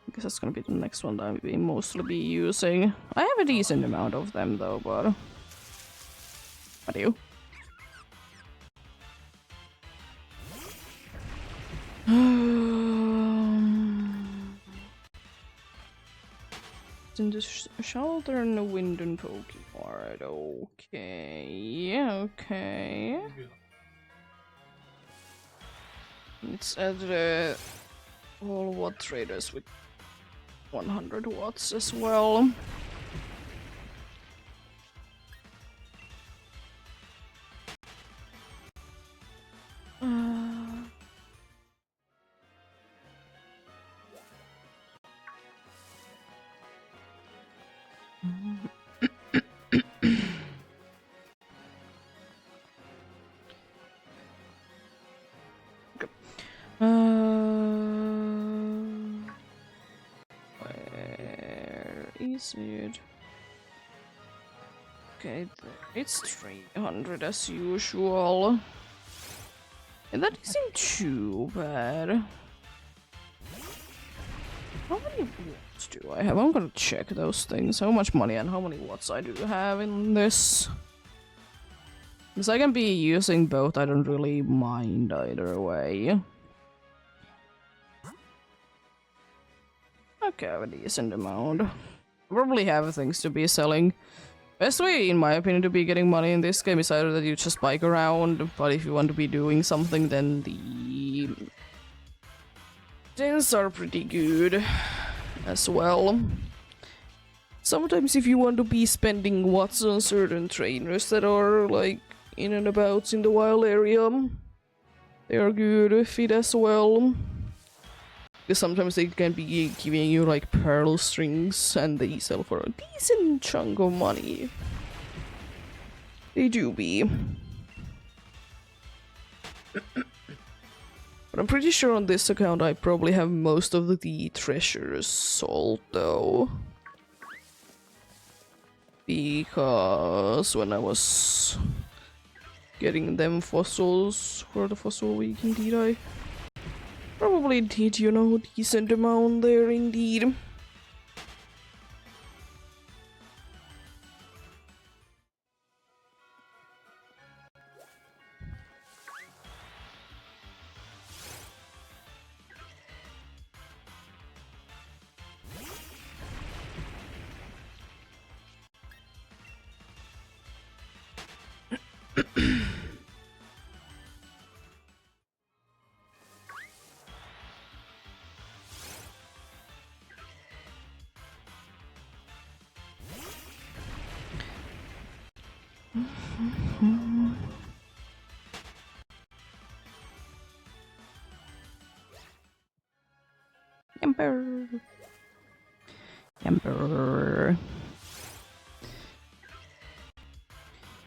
I guess that's gonna be the next one that I'll be mostly be using. I have a decent amount of them though, but what do you? In the shelter and the wind and Pokemon. Okay, okay. It's at the all watt traders with 100 watts as well. Where is it? Okay, it's 300 as usual. And that isn't too bad. How many watts do I have? I'm gonna check those things. How much money and how many watts I do have in this. Because I can be using both, I don't really mind either way. Okay, I have a decent amount. Probably have things to be selling. Best way, in my opinion, to be getting money in this game is either that you just bike around, but if you want to be doing something, then the things are pretty good as well. Sometimes if you want to be spending watts on certain trainers that are like in and about in the wild area, they are good with it as well. Because sometimes they can be giving you like pearl strings and they sell for a decent chunk of money. They do be. But I'm pretty sure on this account I probably have most of the treasures sold though. Because when I was getting them fossils for the fossil week, indeed I probably did, you know, decent amount there indeed. Emperor. Emperor.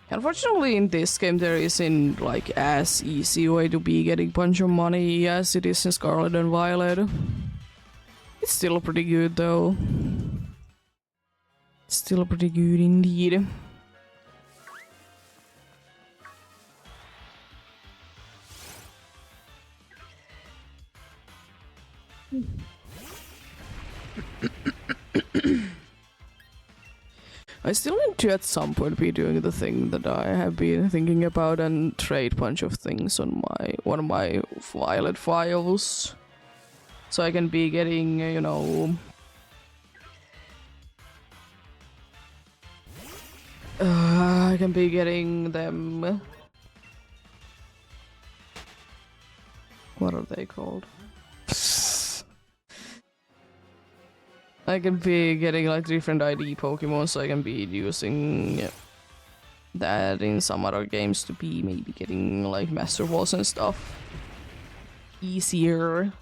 Unfortunately, in this game, there isn't like as easy way to be getting a bunch of money as it is in Scarlet and Violet. It's still pretty good though. It's still pretty good indeed. I still need to at some point be doing the thing that I have been thinking about and trade bunch of things on one of my Violet files. So I can be getting, you know... I can be getting them... What are they called? I can be getting like different ID Pokemon, so I can be using that in some other games to be maybe getting like Master Balls and stuff easier.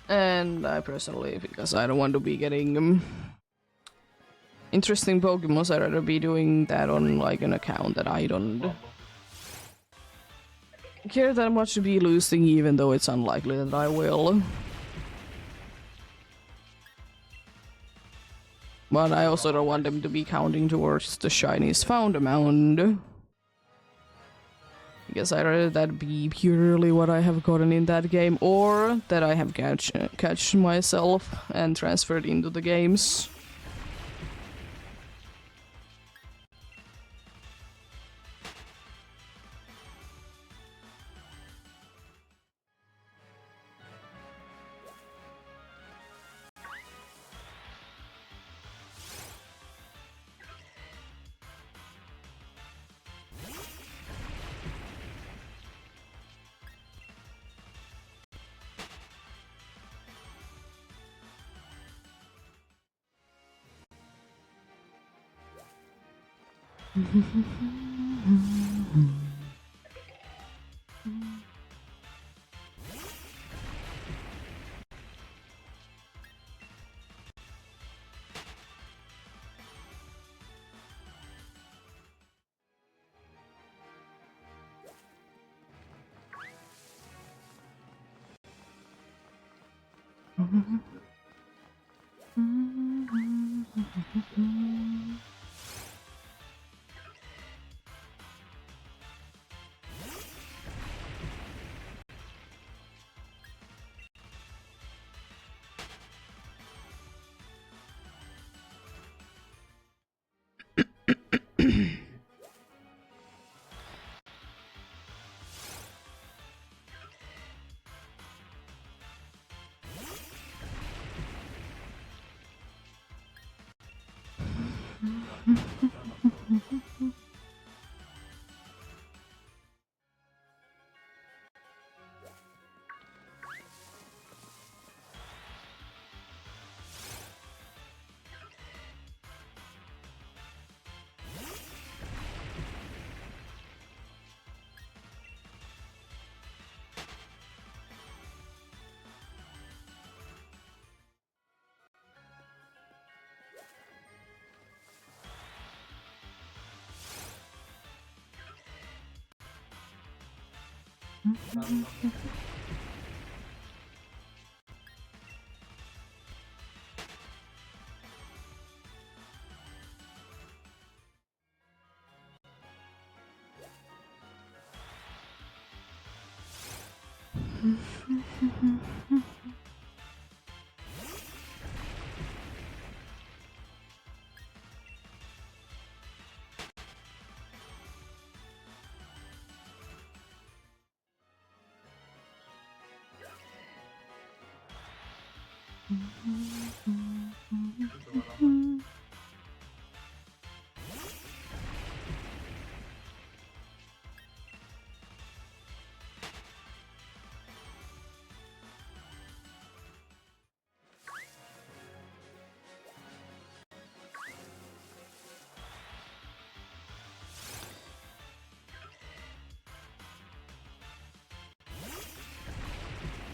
And I personally, because I don't want to be getting interesting Pokemon, I'd rather be doing that on like an account that I don't care that much to be losing, even though it's unlikely that I will. But I also don't want them to be counting towards the shinies found amount. Because I'd rather that be purely what I have gotten in that game, or that I have catched myself and transferred into the games.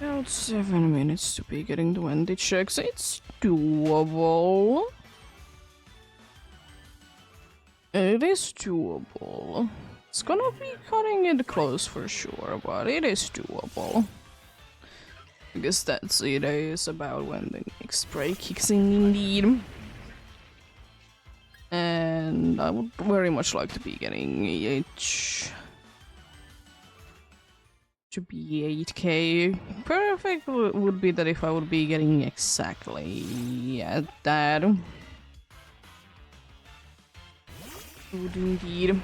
About 7 minutes to be getting 20 checks. It's doable. It is doable. It's gonna be cutting it close for sure, but it is doable. Because that's it is about when the next break kicks in indeed. And I would very much like to be getting each to be 8k. Perfect would be that if I would be getting exactly at that. Would indeed.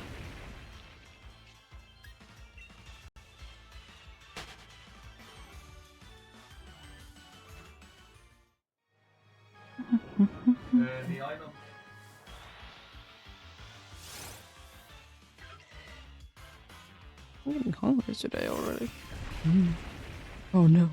I'm getting hungry today already. Oh no.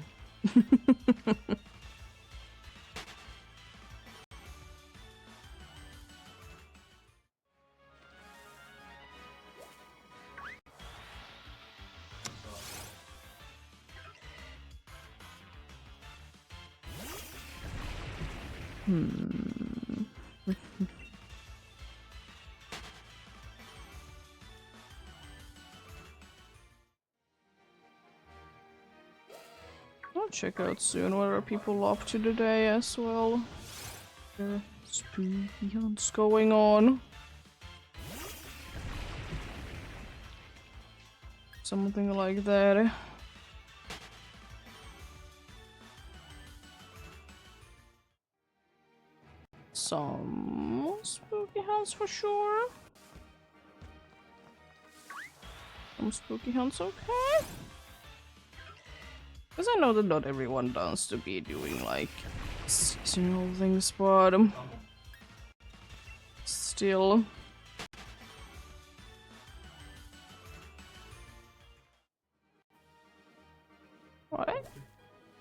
I'll check out soon what are people up to today as well. Spooky hunts going on. Something like that. Some spooky hunts for sure. Some spooky hunts, okay. Because I know that not everyone does to be doing like seasonal things, but still. Right?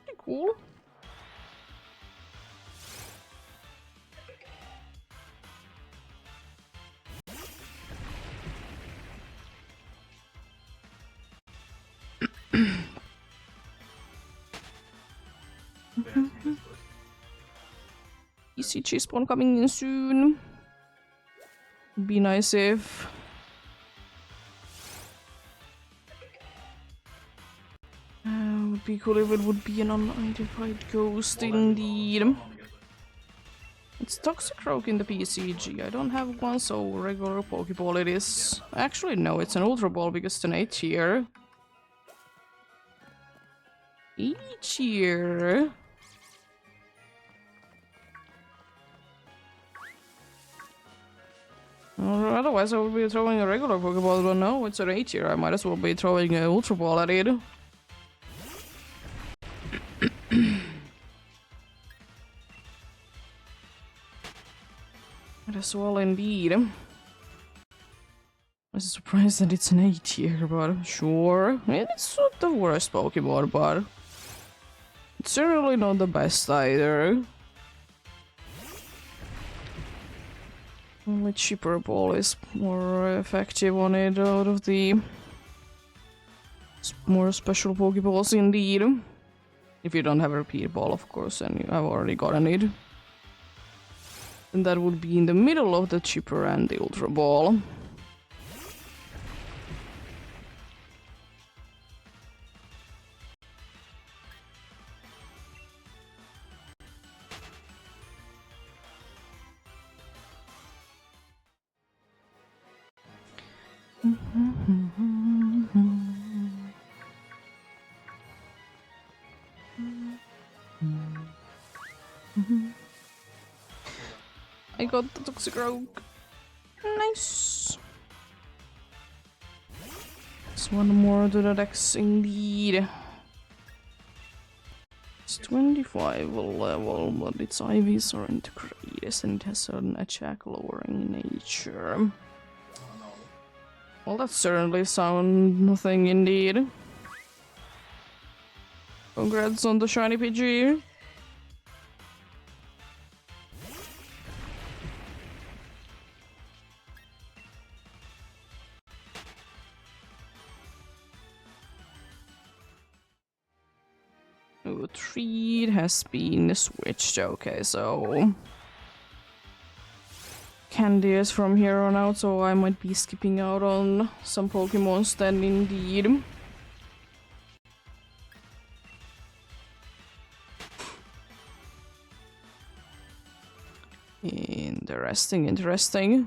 Pretty cool. ECG spawn coming in soon. Be nice if. Would be cool if it would be an unidentified ghost indeed. It's Toxic Rogue in the PCG. I don't have one, so regular Pokeball it is. Actually, no, it's an Ultra Ball because it's an 8 tier. 8 tier. Otherwise, I would be throwing a regular Pokeball, but no, it's an 8 tier. I might as well be throwing an Ultra Ball at it. Might as well indeed. I'm surprised that it's an 8 tier, but sure. It's not the worst Pokemon, but it's certainly not the best either. Only cheaper ball is more effective on it out of the more special Pokeballs indeed. If you don't have a repeat ball, of course, and you have already gotten it. And that would be in the middle of the cheaper and the Ultra Ball. I got the Toxic Rogue. Nice. It's one more to the decks indeed. It's 25 level, but its IVs aren't the greatest and it has an attack lowering nature. Well, that's certainly sound nothing indeed. Congrats on the shiny PG. Ooh, treat has been switched. Okay, so Candy is from here on out, so I might be skipping out on some Pokemons then indeed. Interesting, interesting.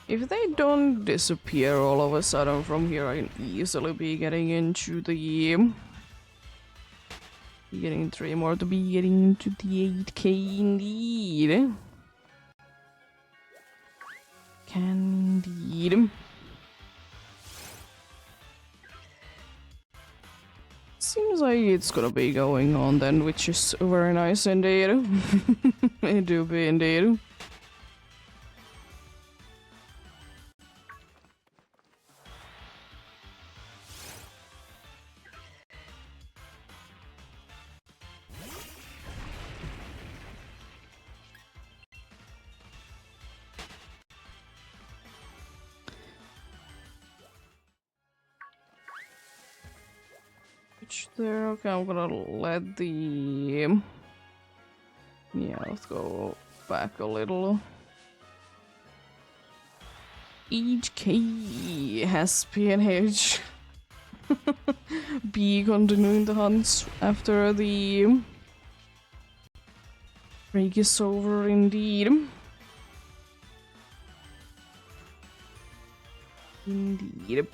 If they don't disappear all of a sudden from here, I can easily be getting into the... Getting 3 more to be getting into the 8k indeed. Can indeed. Seems like it's gonna be going on then, which is very nice indeed. It do be indeed. There, okay, I'm gonna let the let's go back a little. Each K has PNH. B continuing the hunt after the break is over indeed. Indeed.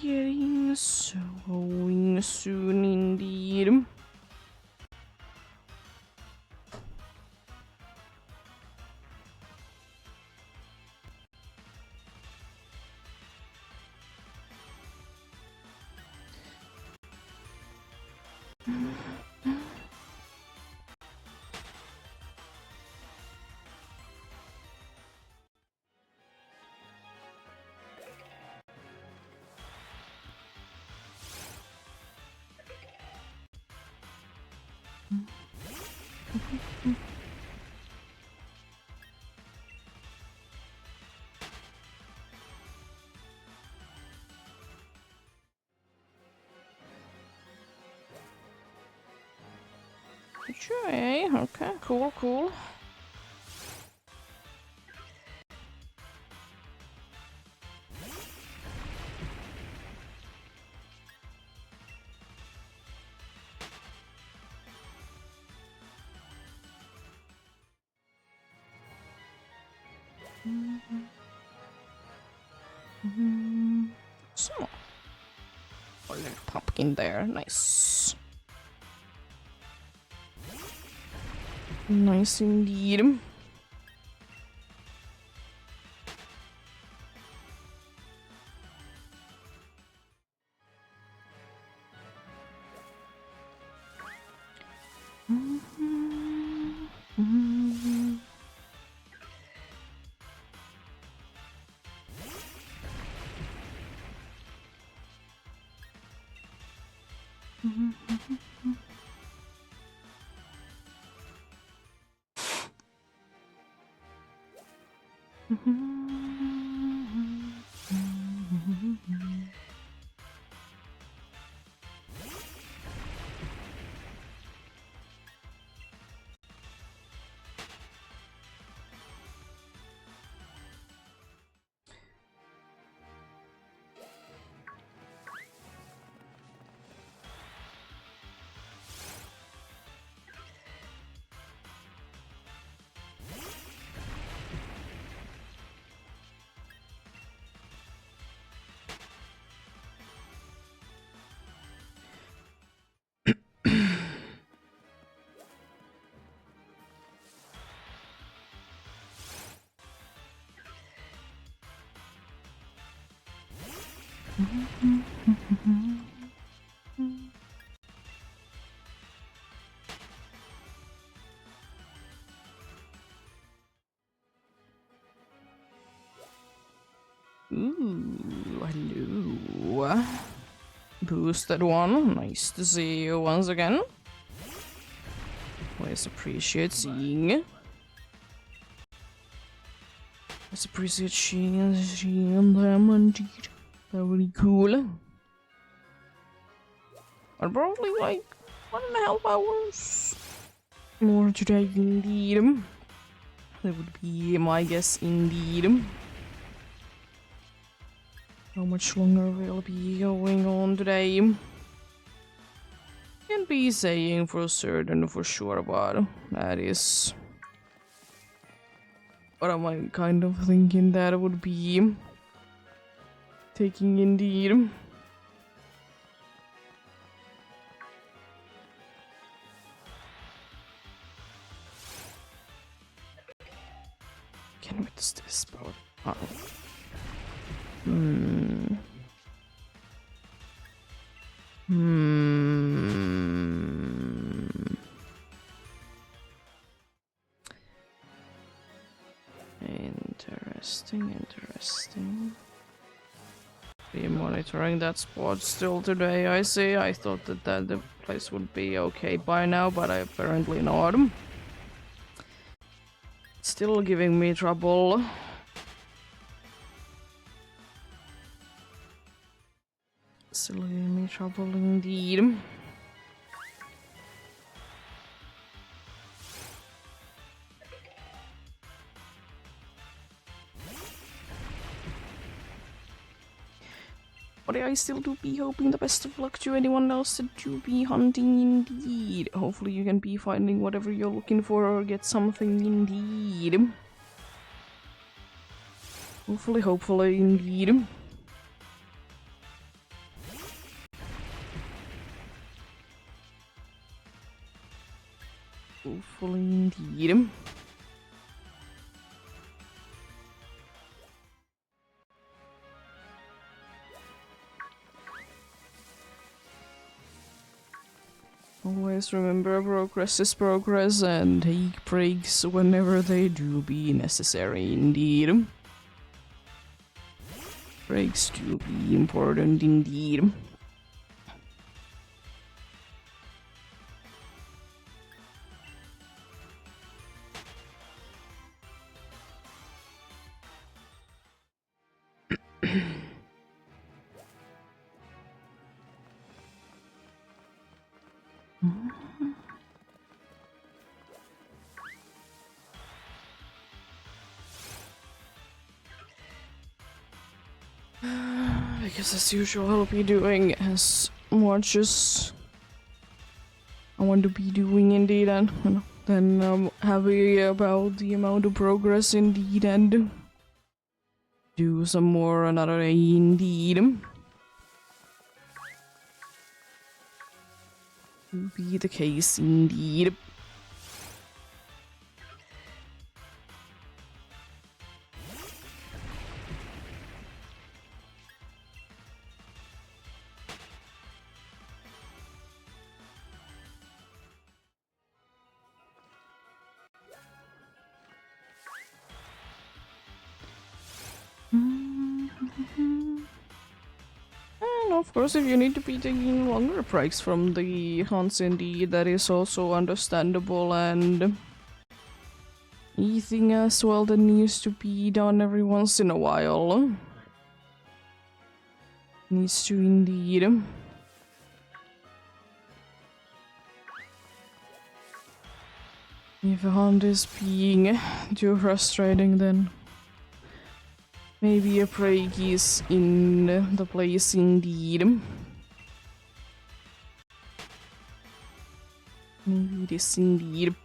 Getting sewing soon indeed. Okay, cool. Small. A little pumpkin there, nice. Nice indeed. Ooh, hello. Boosted one. Nice to see you once again. Always appreciate seeing. Always appreciate seeing them indeed. They're really cool. I'd probably like 1.5 hours more today indeed. That would be my guess indeed. How much longer will be going on today? Can't be saying for certain for sure about that is. But I'm kind of thinking that would be taking indeed. Can what's this about? Oh. Interesting. Be monitoring that spot still today, I see. I thought that the place would be okay by now, but apparently not. Still giving me trouble. Still giving me trouble indeed. But I still do be hoping the best of luck to anyone else that do be hunting indeed. Hopefully you can be finding whatever you're looking for or get something indeed. Hopefully indeed. Hopefully indeed. Always remember progress is progress and take breaks whenever they do be necessary indeed. Breaks do be important indeed. Because as usual I'll be doing as much as I want to be doing indeed, and then I'm happy about the amount of progress indeed, and do some more another day indeed. To be the case indeed. And of course, if you need to be taking longer breaks from the hunts indeed, that is also understandable, and eating as well that needs to be done every once in a while. Needs to indeed. If a hunt is being too frustrating, then maybe a break is in the place indeed. Maybe it is indeed.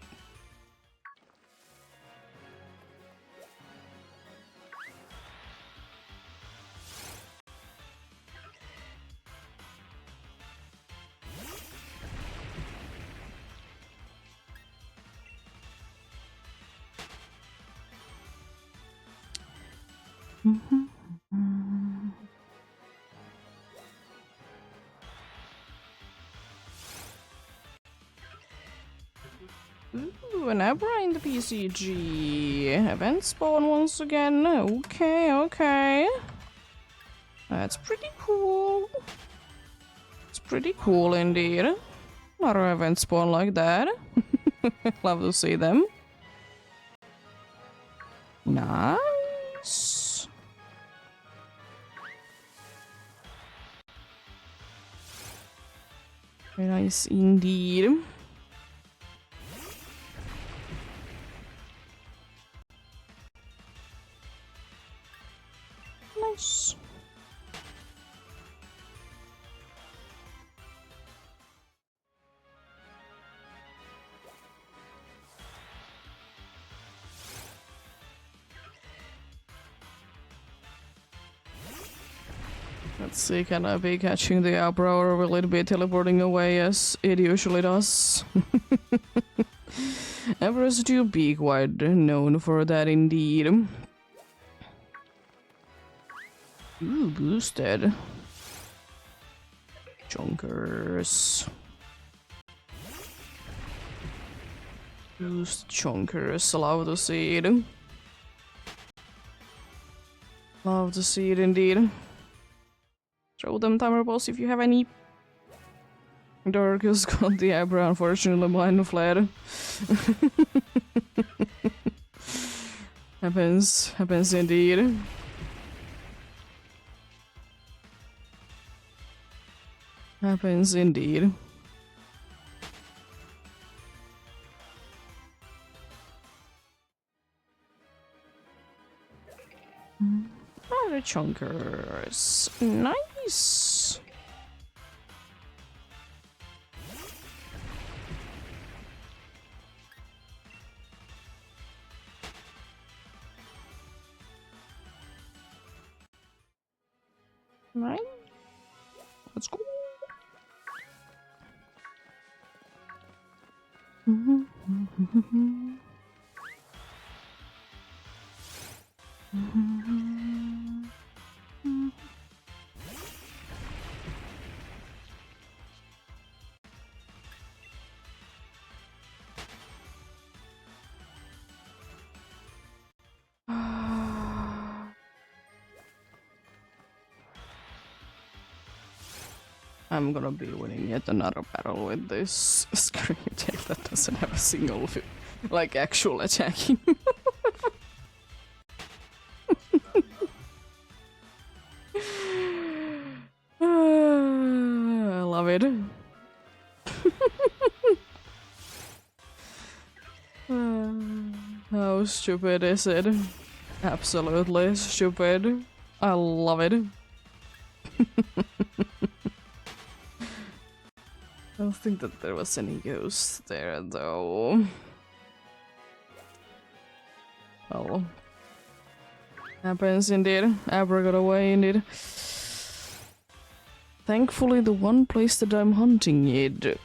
Ooh, an Abra in the PCG. Event spawn once again. Okay. That's pretty cool. It's pretty cool indeed. Another event spawn like that. Love to see them. Nice. Very nice indeed. Nice. Let's see, can I be catching the Abra, or will it be teleporting away as it usually does? Abras do be quite known for that indeed. Ooh, boosted. Chunkers. Boost chunkers, allow to see it. Love to see it indeed. Throw them timer balls if you have any. Darkus got the eyebrow, unfortunately mine fled. Happens indeed. Happens indeed. The chunkers. Nice. Right. Let's go. I'm gonna be winning yet another battle with this scream tail that doesn't have a single, like, actual attacking. I love it. How stupid is it? Absolutely stupid. I love it. I don't think that there was any ghost there though. Well, happens indeed. Abra got away indeed. Thankfully the one place that I'm hunting it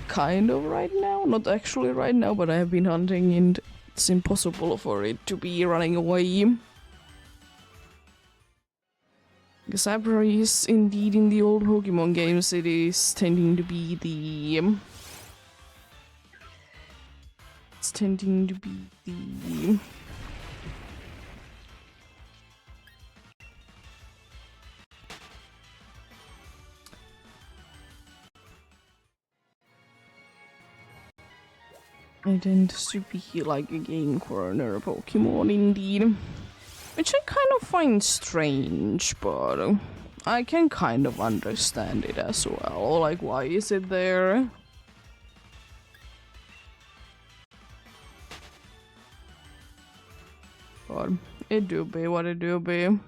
kind of right now, not actually right now, but I have been hunting and it's impossible for it to be running away. Because Abra is indeed in the old Pokemon games, it is tending to be the... it's tending to be the... it tends to be like a game corner Pokemon indeed. Which I kind of find strange, but I can kind of understand it as well. Like, why is it there? But it do be what it do be.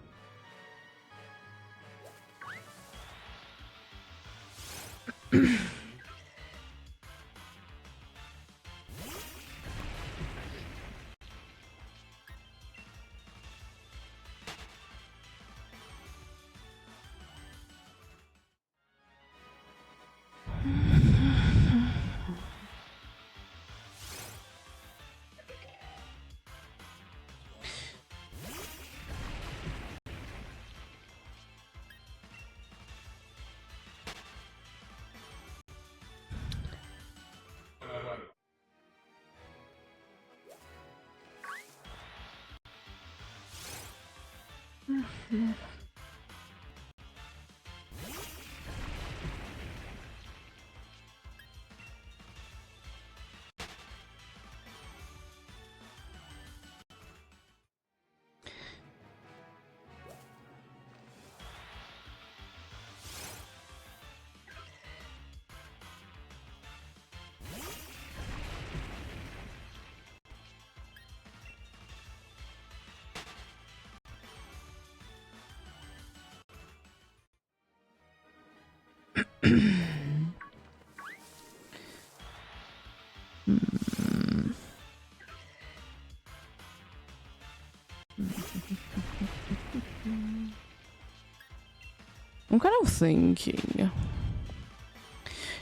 I'm kind of thinking,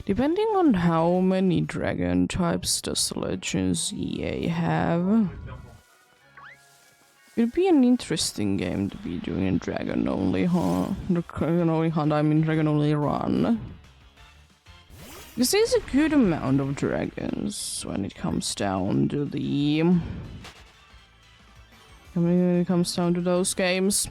depending on how many dragon types does Legends EA have, it'd be an interesting game to be doing a dragon only hunt. Dragon only hunt, I mean dragon only run. Because there's a good amount of dragons when it comes down to the I mean, when it comes down to those games.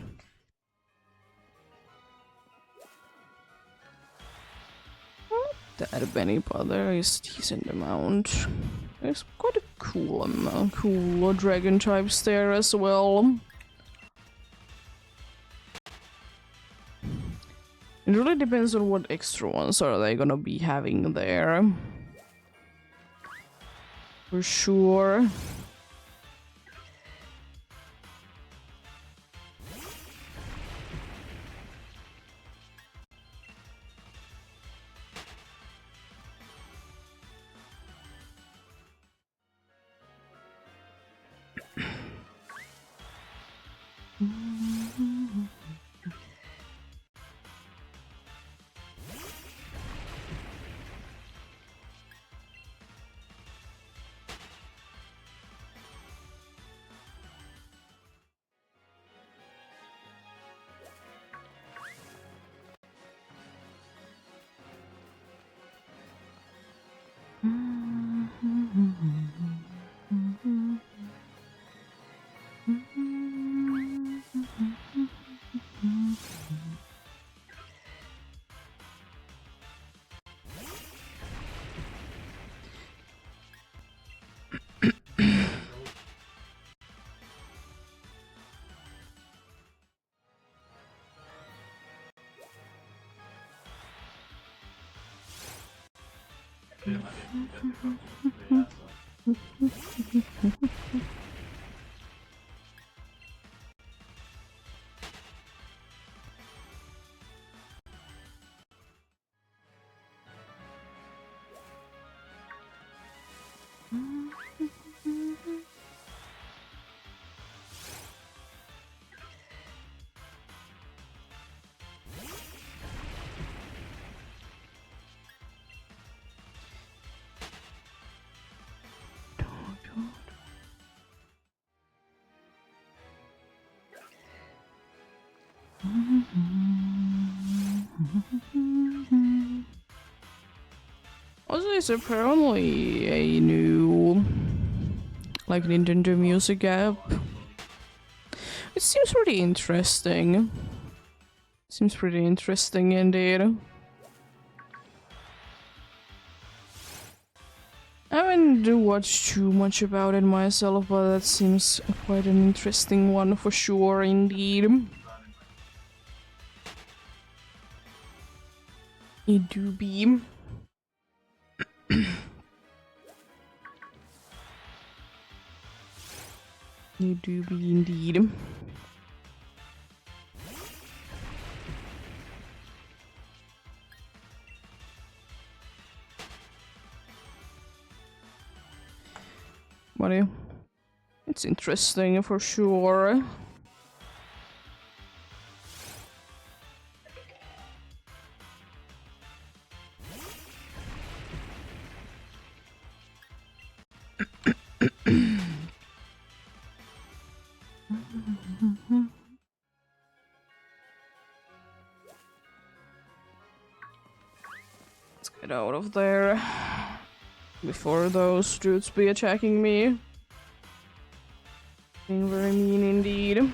Not that many, but there is decent amount. There's quite a cool amount, cool dragon types there as well. It really depends on what extra ones are they gonna be having there. For sure. Also, there's apparently a new, like, Nintendo Music app. It seems pretty interesting. Seems pretty interesting indeed. I haven't watched too much about it myself, but that seems quite an interesting one for sure indeed. It do be. You do be indeed. But it's interesting for sure. Let's get out of there before those dudes be attacking me. Being very mean indeed.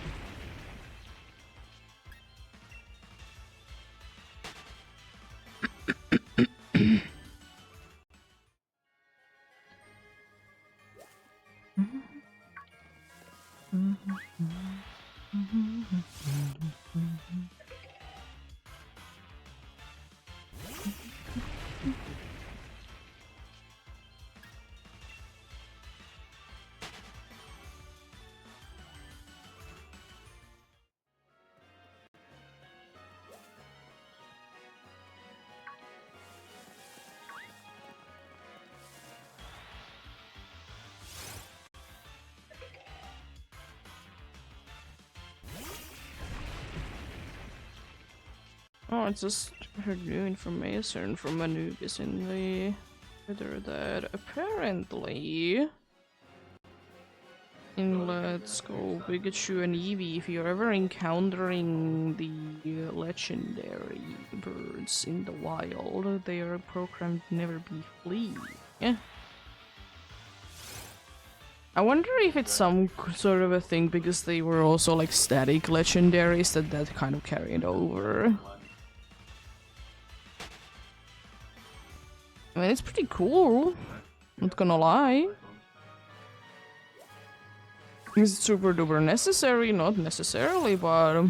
Oh, I just heard new information from Anubis in the Twitter that apparently in Let's Go Pikachu and Eevee, if you're ever encountering the legendary birds in the wild, they are programmed to never be flee. Yeah. I wonder if it's some sort of a thing because they were also like static legendaries that kind of carried over. I mean, it's pretty cool. Not gonna lie. Is it super duper necessary? Not necessarily, but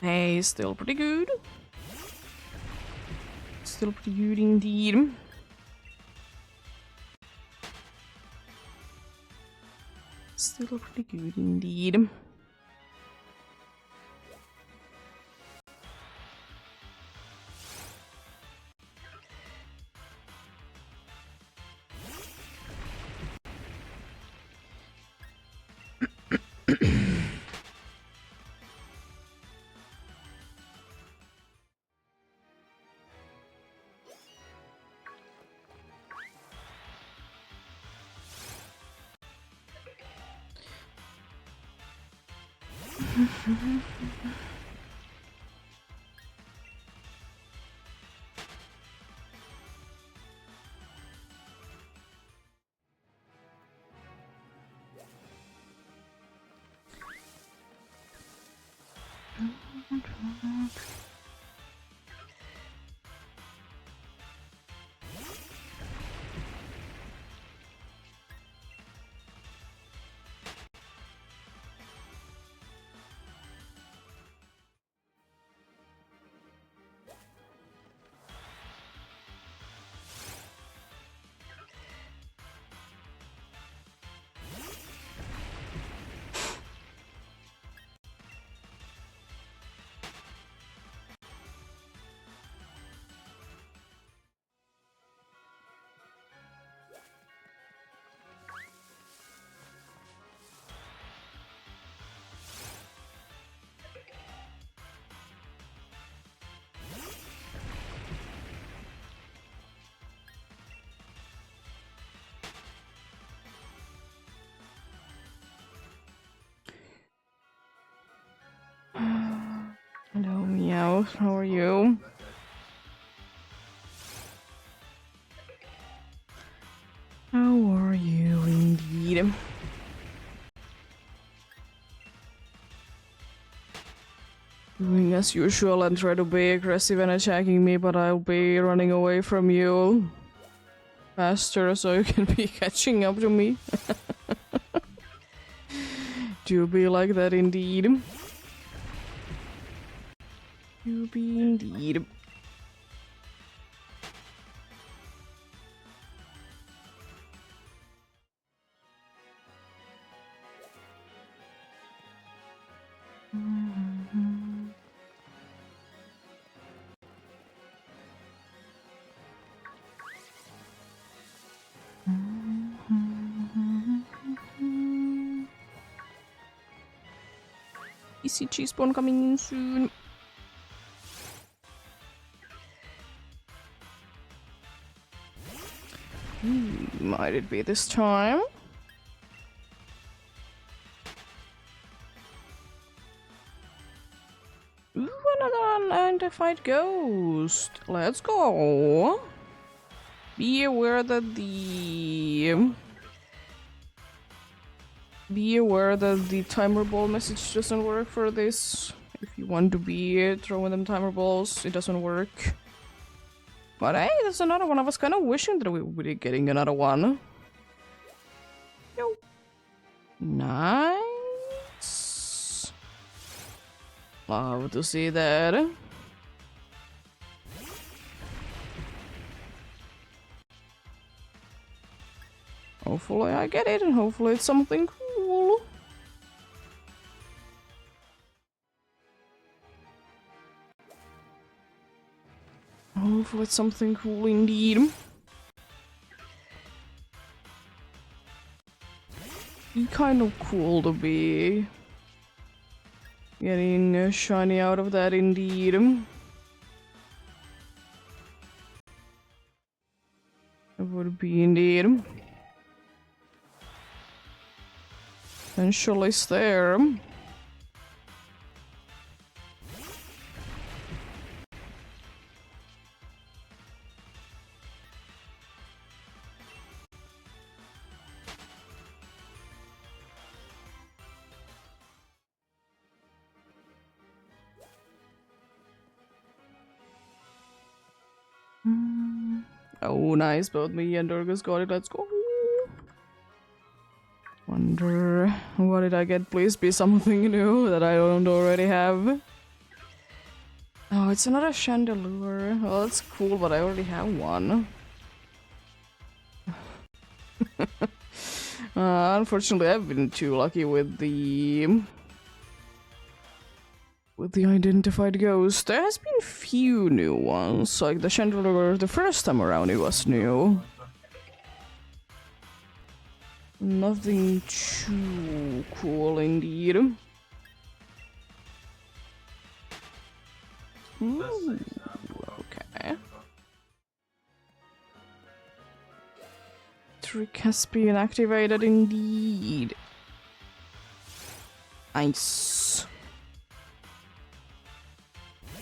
hey, still pretty good. Still pretty good indeed. Still pretty good indeed. Hello, Meow. How are you? How are you indeed? Doing as usual and try to be aggressive and attacking me, but I'll be running away from you faster so you can be catching up to me. Do be like that indeed. Do be indeed. Easy cheese bone coming in soon. Might it be this time? Ooh, another unidentified ghost. Let's go. Be aware that the timer ball message doesn't work for this. If you want to be throwing them timer balls, it doesn't work. But hey, there's another one. I was kind of wishing that we would be getting another one. Yo. Nice. Love to see that. Hopefully I get it, and hopefully it's something cool. Hopefully it's something cool indeed. Be kind of cool to be getting a shiny out of that indeed. It would be indeed. Potentially it's there. Oh, nice. Both me and Durgus got it. Let's go. Wonder, what did I get? Please be something new that I don't already have. Oh, it's another chandelier. Well, that's cool, but I already have one. Unfortunately, I've been too lucky with the identified ghost. There has been few new ones. Like the chandelier, the first time around it was new. Nothing too cool indeed. Ooh, okay. Trick has been activated indeed. Nice.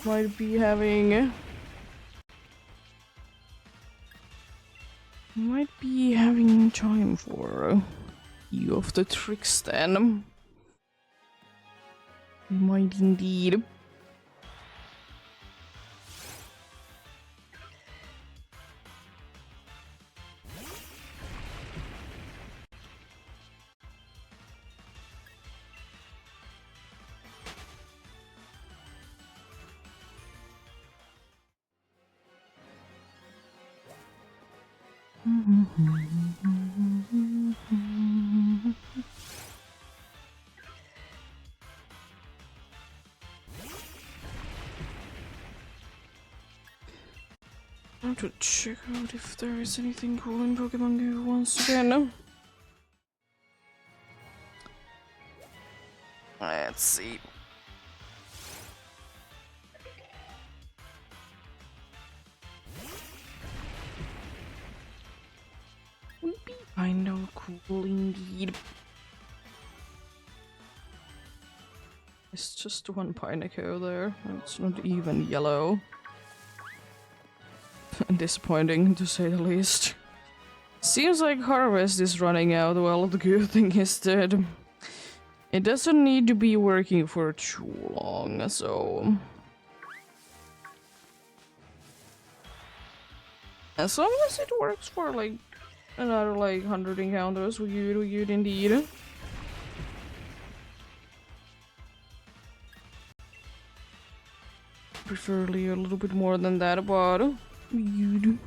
Might be having time for you of the tricks then. We might indeed. I have to check out if there is anything cool in Pokemon Go once again. Let's see. Would be kind of cool indeed. It's just one Pineco there. It's not even yellow. Disappointing, to say the least. Seems like Harvest is running out. Well, the good thing is that it doesn't need to be working for too long, so... as long as it works for, like, another, like, 100 encounters, we good indeed. Preferably a little bit more than that, but... weird.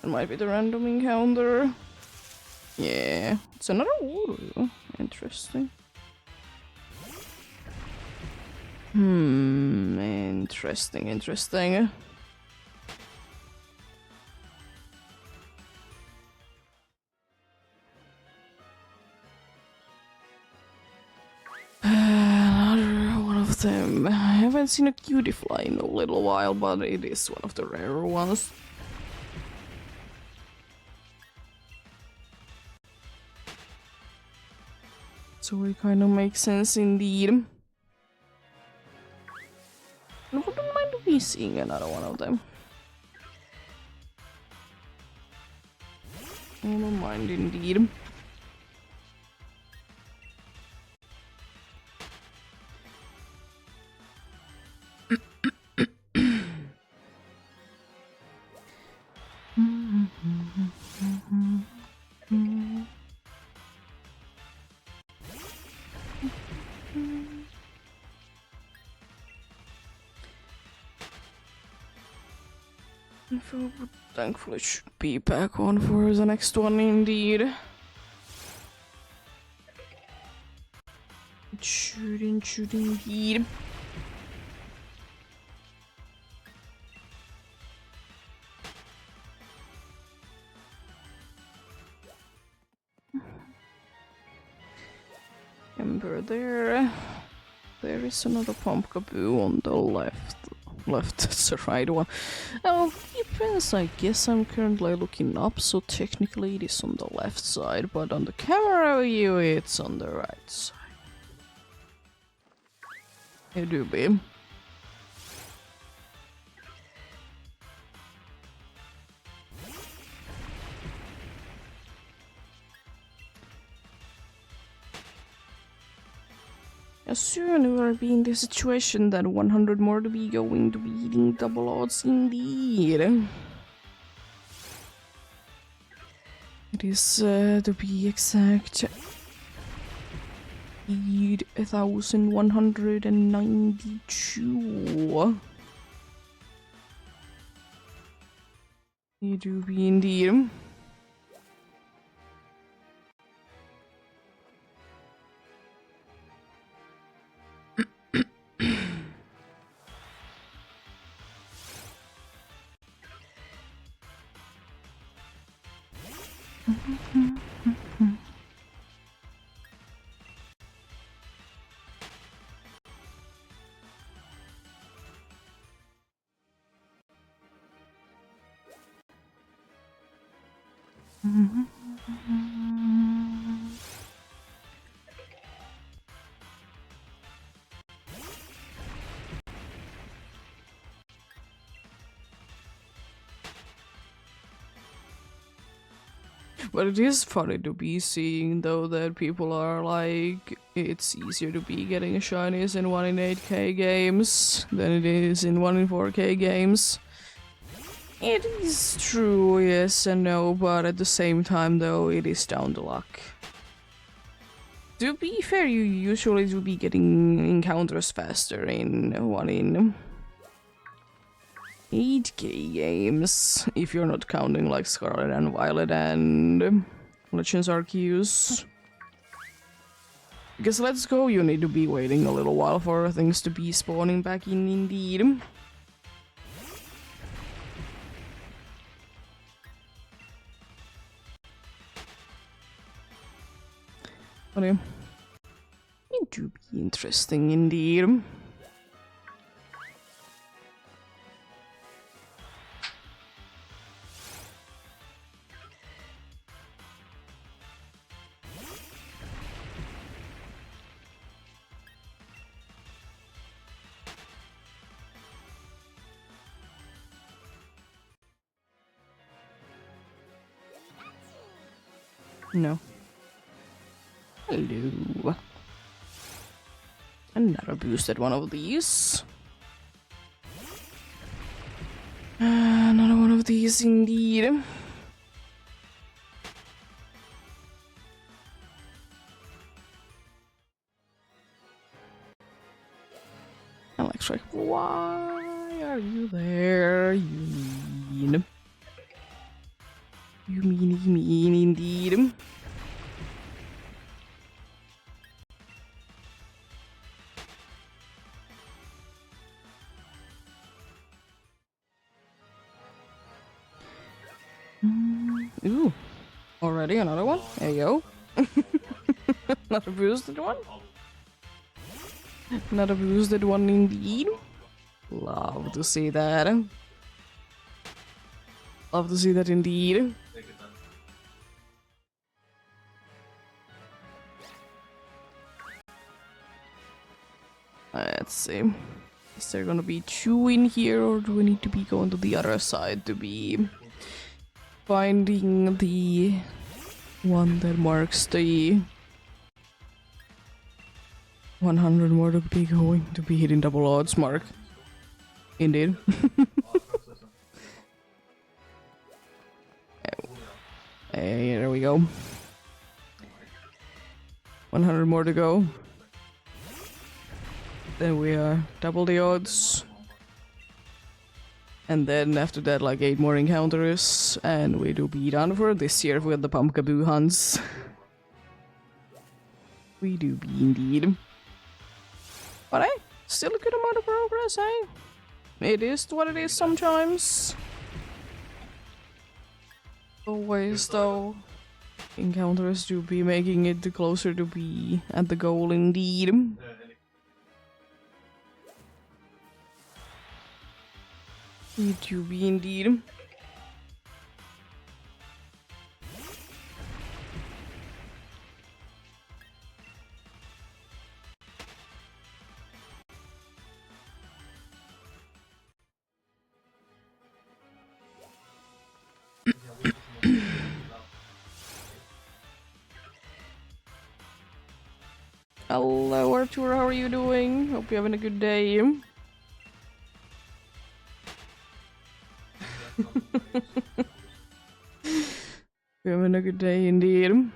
It might be the random encounter. Yeah, it's another Wooloo. Interesting. Interesting. Another one of them. I haven't seen a cutie fly in a little while, but it is one of the rarer ones. So it kind of makes sense indeed. I wouldn't mind me seeing another one of them. I don't mind indeed. If I would thankfully should be back on for the next one indeed. It should indeed. Ember there. There is another pumpkaboo on the left. It's the right one. Oh, depends, I guess I'm currently looking up, so technically it is on the left side, but on the camera view it's on the right side. It do be. Soon we will be in the situation that 100 more to be going to be eating double odds indeed. It is, to be exact, 8,192. It do be indeed. But it is funny to be seeing though that people are like, it's easier to be getting a shinies in 1 in 8k games than it is in 1 in 4k games. It is true, yes and no, but at the same time though, it is down to luck. To be fair, you usually do be getting encounters faster in 1 in 8k games, if you're not counting like Scarlet and Violet and Legends Arceus. Because Let's Go, you need to be waiting a little while for things to be spawning back in indeed. But yeah, it do be interesting indeed. No. Hello. Another boosted one of these. Another one of these indeed. Electric, why are you there? You mean. You mean indeed. Ooh, already another one? There you go. Another boosted one? Another boosted one indeed. Love to see that. Love to see that indeed. Let's see. Is there gonna be 2 in here, or do we need to be going to the other side to be finding the one that marks the 100 more to be going to be hitting double odds mark? Indeed. Hey, there we go. 100 more to go. Then we are double the odds. And then after that, like 8 more encounters, and we do be done for this year with the Pumpkaboo hunts. We do be indeed. But hey, still a good amount of progress, eh? It is what it is sometimes. Always, though, encounters do be making it closer to be at the goal indeed. It do be indeed. Hello Arthur, how are you doing? Hope you're having a good day. You're having a good day indeed.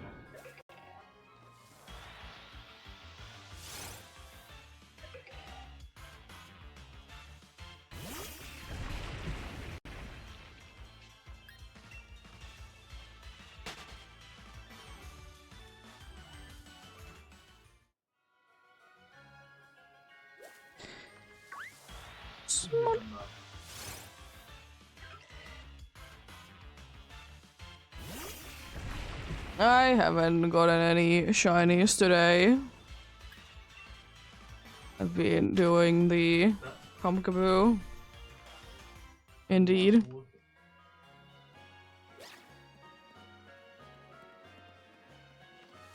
I haven't gotten any shinies today. I've been doing the Pumpkaboo. Indeed.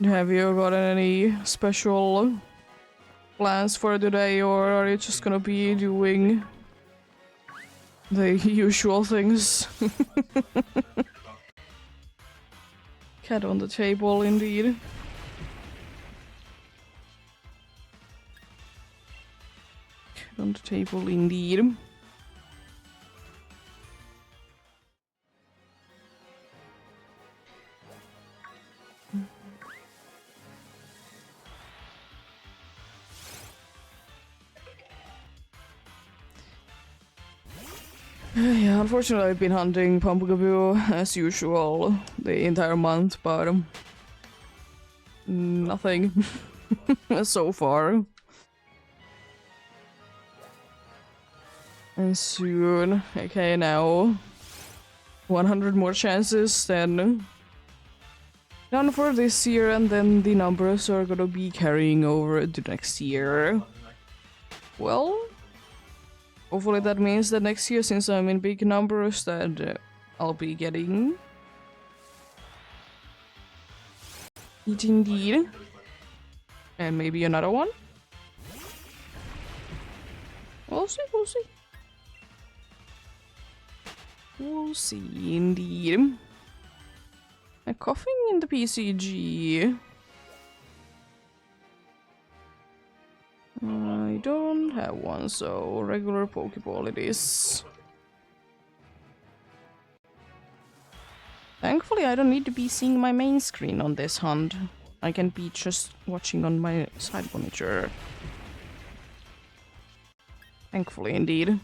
Have you gotten any special plans for today, or are you just gonna be doing the usual things? Cat on the table, indeed. Cat on the table, indeed. Yeah, unfortunately I've been hunting Pumpkaboo as usual the entire month, but nothing so far. And soon, okay, now 100 more chances, then done for this year, and then the numbers are gonna be carrying over to next year. Well, hopefully that means that next year, since I'm in big numbers, that I'll be getting it indeed. And maybe another one. We'll see, we'll see. We'll see, indeed. A coughing in the PCG. I don't have one, so regular Pokeball it is. Thankfully, I don't need to be seeing my main screen on this hunt. I can be just watching on my side monitor. Thankfully, indeed.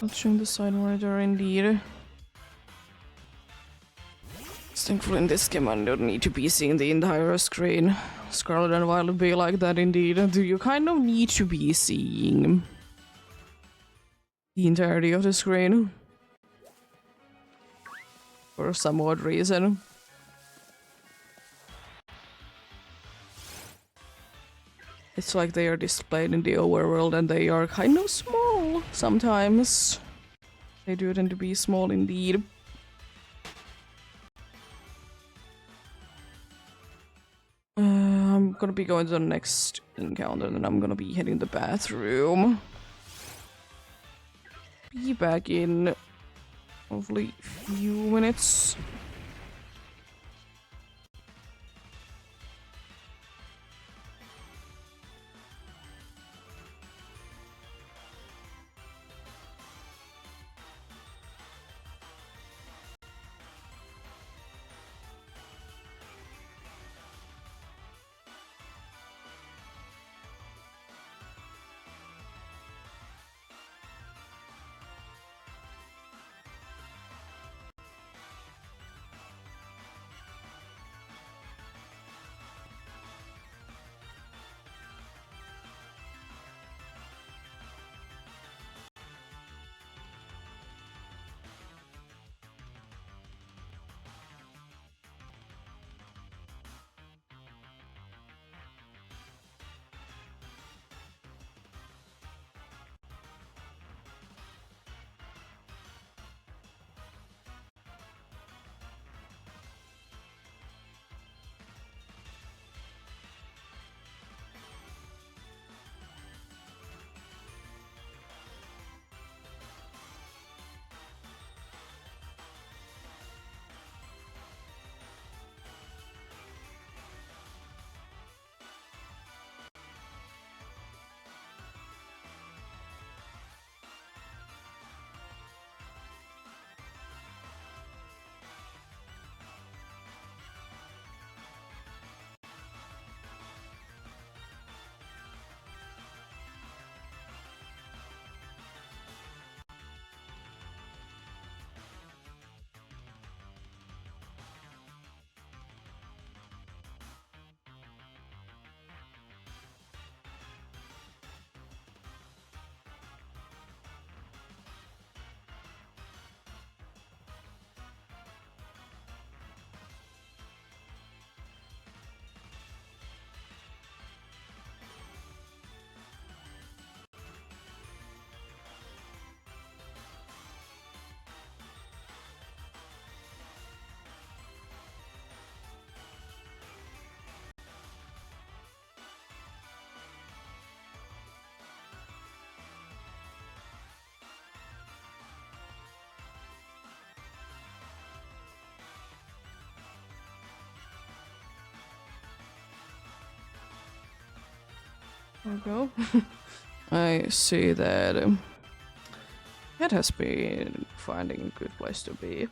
Watching the side monitor, indeed. Thankfully, in this game, I don't need to be seeing the entire screen. Scarlet and Violet be like that, indeed. Do you kind of need to be seeing the entirety of the screen? For some odd reason. It's like they are displayed in the overworld and they are kind of small sometimes. They do tend to be small indeed. I'm gonna be going to the next encounter and then I'm gonna be heading to the bathroom. Be back in hopefully a few minutes. There we go. I see that it has been finding a good place to be.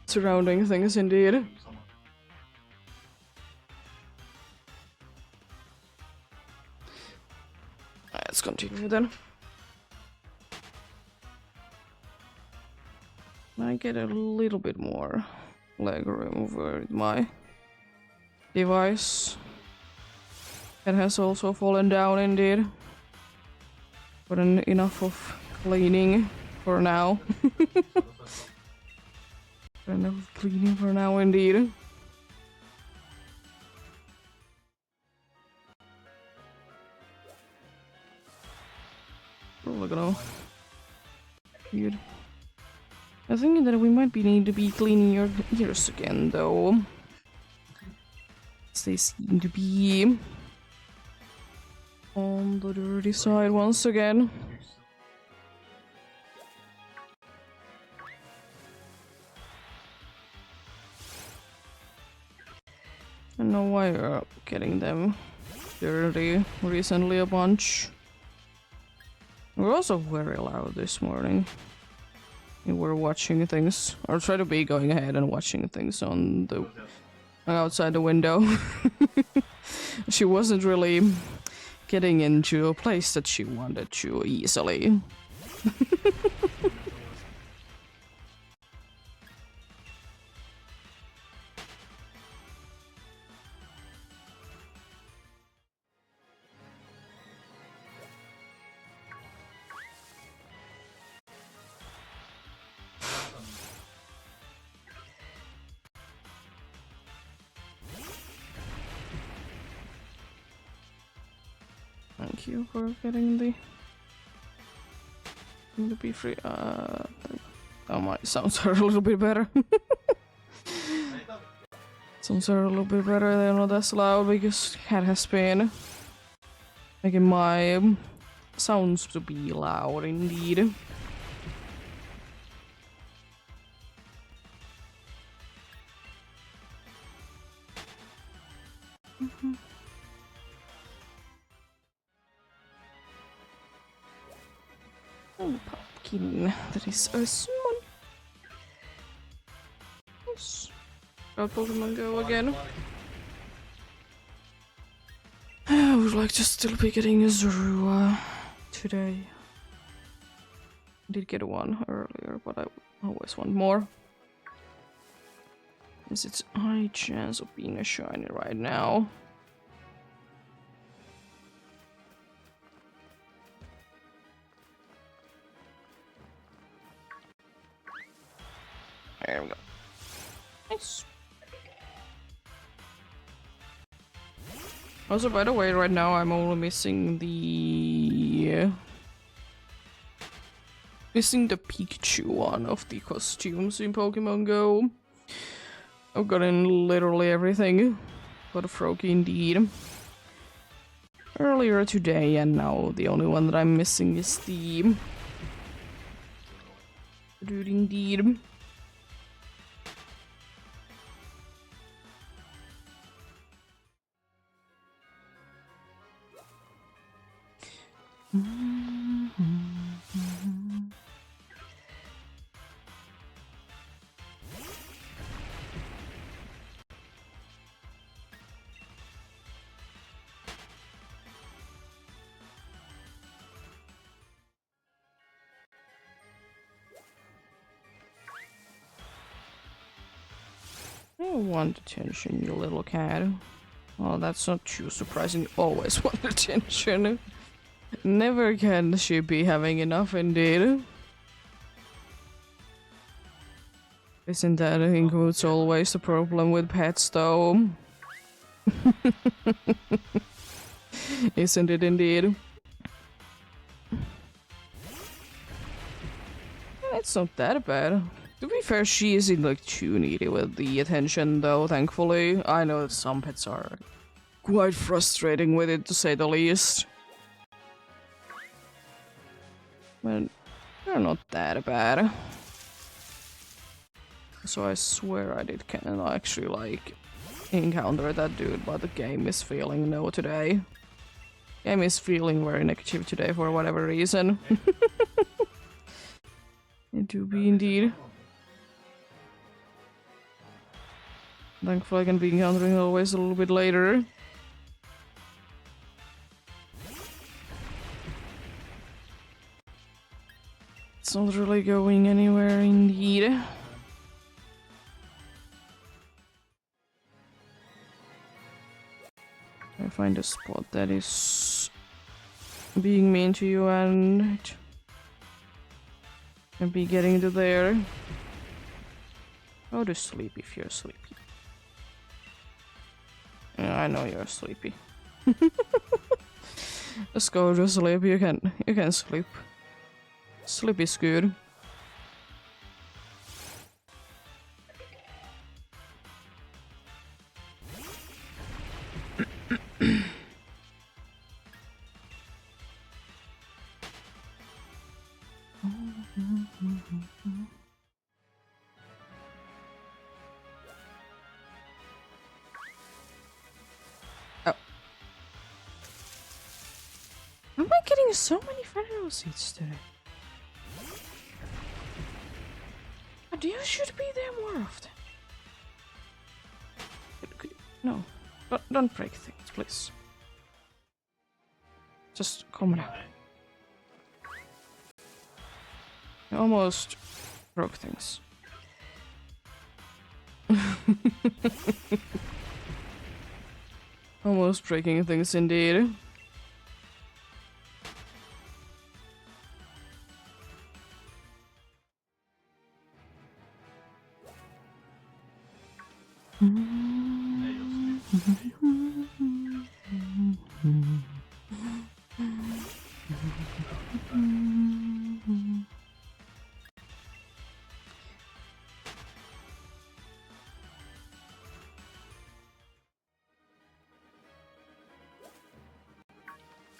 Surrounding things indeed. Let's continue then. I get a little bit more leg room with my device. It has also fallen down indeed. But enough of cleaning for now. Enough of cleaning for now indeed. Probably gonna... Weird. I think that we might need to be cleaning your ears again, though. They seem to be on the dirty side once again. I don't know why you're getting them dirty recently a bunch. We're also very loud this morning. We were watching things, or try to be going ahead and watching things on the outside the window. She wasn't really getting into a place that she wanted to easily. Thank you for getting the be free. Oh, my sounds are a little bit better. Sounds are a little bit better. They're not as loud because cat has been making my sounds to be loud indeed. Oh, pumpkin. That is a summon. Yes. Got Pokemon Go again. I would like to still be getting a Zorua today. I did get one earlier, but I always want more. Is its high chance of being a shiny right now? There we go. Nice. Also, by the way, right now I'm only missing the Pikachu one of the costumes in Pokemon Go. I've gotten literally everything, but a Froakie indeed. Earlier today, and now the only one that I'm missing is the dude indeed. I want attention, you little cat. Oh, that's not too surprising. You always want attention. Never can she be having enough, indeed. Isn't that includes always the problem with pets, though? Isn't it indeed? It's not that bad. To be fair, she isn't like too needy with the attention, though, thankfully. I know that some pets are quite frustrating with it, to say the least. But they're not that bad. So I swear I did kind of actually like encounter that dude, but the game is feeling no today. Game is feeling very negative today for whatever reason. It do be indeed. Thankfully I can be encountering always a little bit later. It's not really going anywhere indeed. I find a spot that is being mean to you and be getting to there. Go to sleep if you're sleepy. Yeah, I know you're sleepy. Just go to sleep. You can sleep. Sleep is good. Oh. Am I getting so many federal seats today? You should be there more often. No, don't break things, please. Just calm down. I almost broke things. Almost breaking things indeed.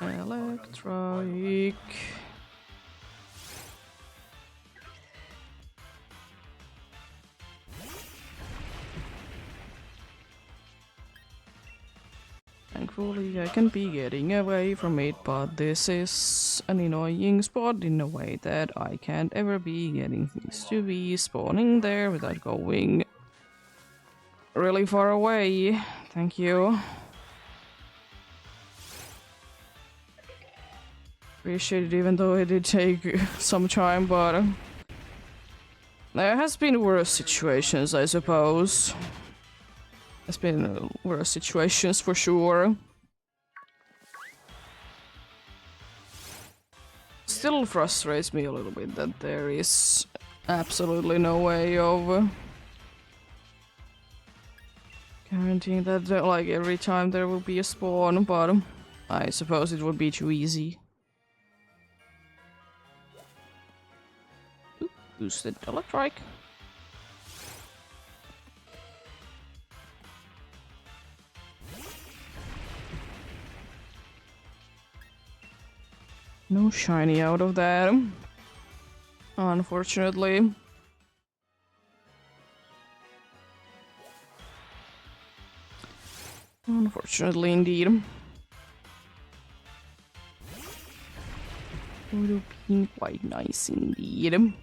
Electric. Thankfully I can be getting away from it, but this is an annoying spot in a way that I can't ever be getting things to be spawning there without going really far away. Thank you. Appreciate it, even though it did take some time, but there has been worse situations, I suppose. There's been worse situations for sure. Still frustrates me a little bit that there is absolutely no way of guaranteeing that like every time there will be a spawn, but I suppose it would be too easy. Boosted electric. No shiny out of that, unfortunately. Unfortunately, indeed. Would have been quite nice indeed.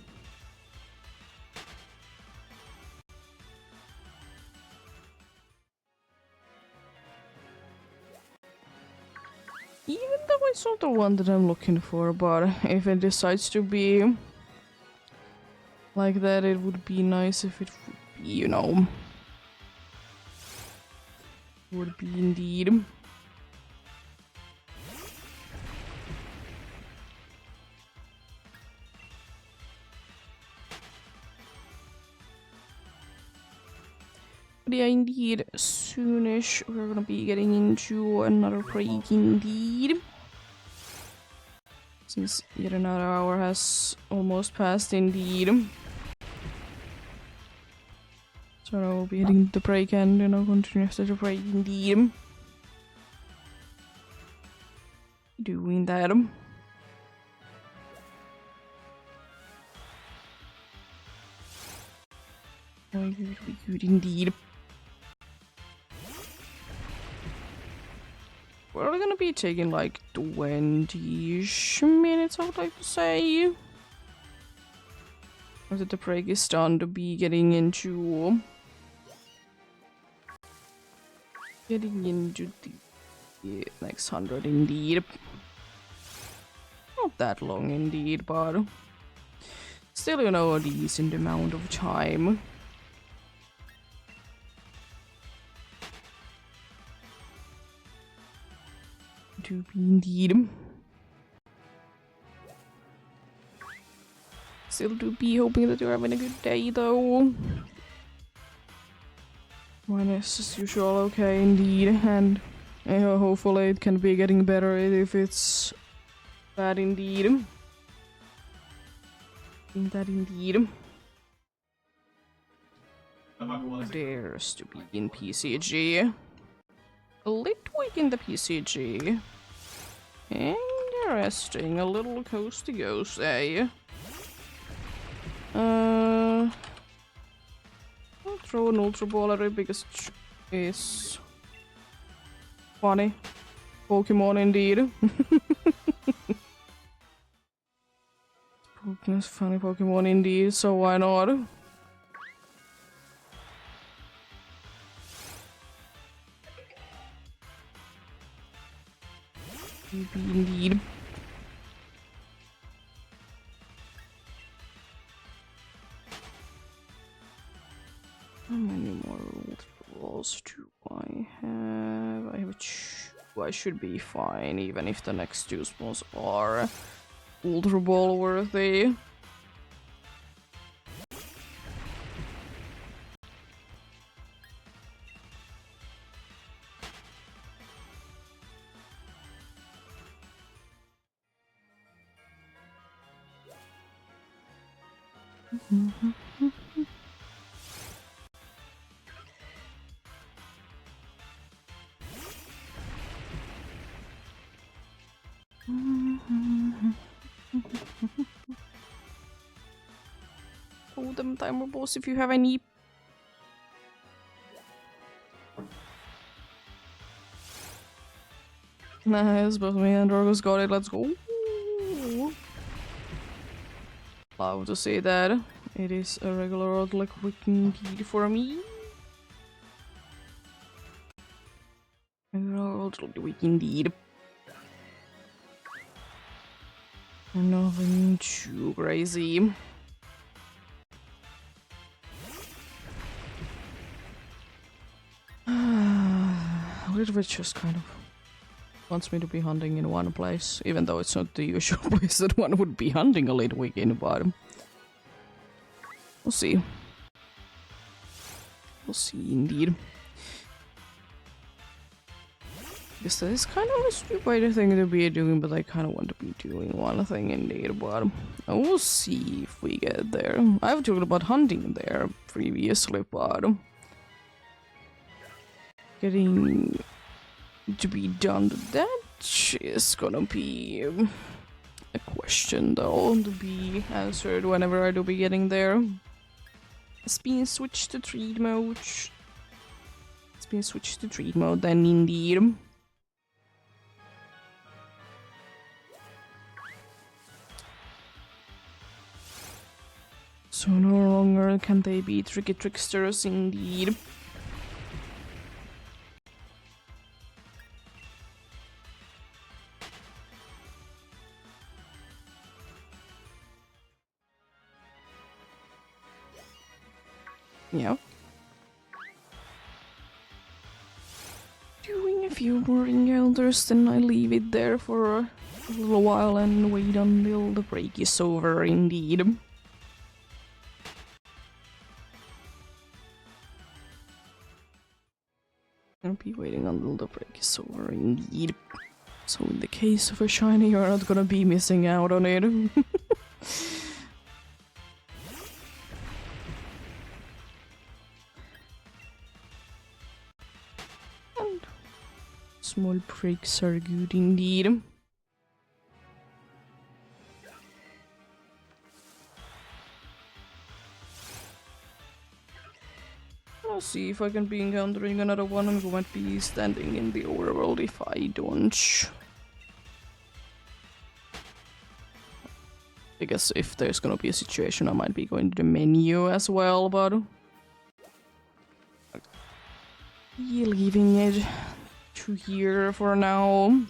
Even though it's not the one that I'm looking for, but if it decides to be like that, it would be nice if it would be, you know. Would be indeed. But yeah, indeed, soonish we're gonna be getting into another break indeed. Since yet another hour has almost passed indeed. So I will be hitting the break and then I'll continue after the break indeed. Doing that. Good indeed. probably gonna be taking like 20-ish minutes, I would like to say. After the break is done, to be getting into the next 100 indeed. Not that long indeed, but still, you know, a decent amount of time. To be indeed. Still to be hoping that you're having a good day though. Mine is as usual okay indeed, and hopefully it can be getting better if it's bad indeed. That indeed. There's to be in PCG. A little weak in the PCG. Interesting, a little coast to ghost, eh? I'll throw an Ultra Ball at it because it's funny. Pokemon indeed. It's funny Pokemon indeed, so why not? Indeed. How many more Ultra Balls do I have? I have two. I should be fine, even if the next two spawns are Ultra Ball worthy. Oh, them timer balls if you have any. Nice, but me and Dorgo's got it, let's go. Love to see that. It is a regular old luck week indeed for me. Regular old week indeed. Nothing too crazy. Which just kind of wants me to be hunting in one place, even though it's not the usual place that one would be hunting a late week in, but we'll see. We'll see indeed. Guess that is kind of a stupid thing to be doing, but I kind of want to be doing one thing indeed, but we'll see if we get there. I've talked about hunting there previously, but getting to be done to that is gonna be a question though to be answered whenever I do be getting there. It's been switched to treat mode. It's been switched to treat mode then indeed. So no longer can they be tricky tricksters indeed. Yeah. Doing a few more encounters, then I leave it there for a little while and wait until the break is over indeed. I'll be waiting until the break is over indeed. So in the case of a shiny, you're not gonna be missing out on it. And small breaks are good indeed. I'll see if I can be encountering another one who might be standing in the overworld if I don't. I guess if there's gonna be a situation, I might be going to the menu as well, but... leaving it to here for now.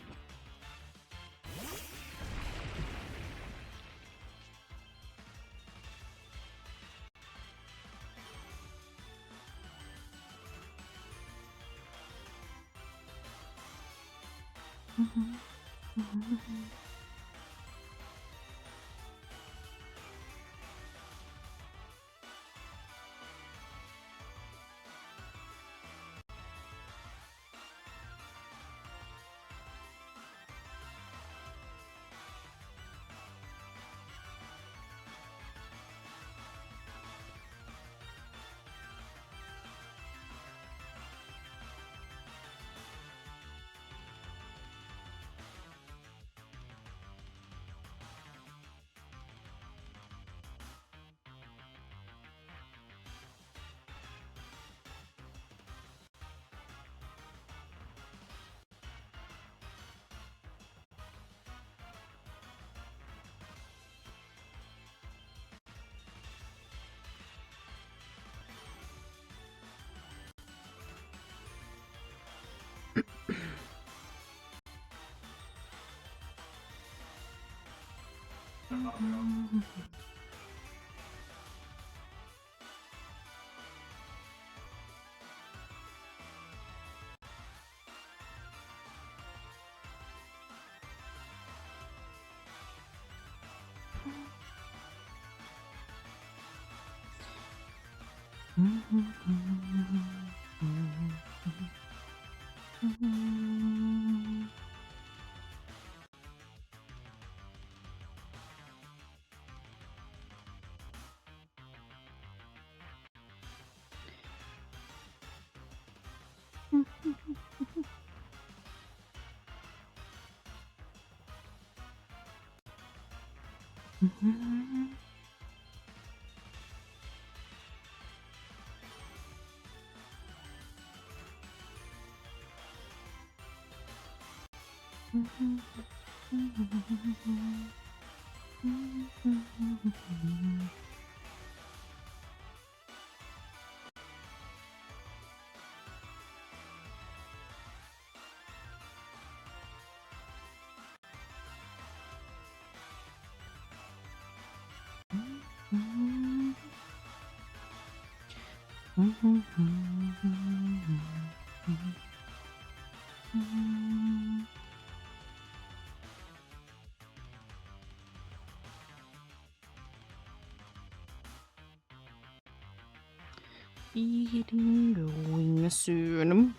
Eating going soon.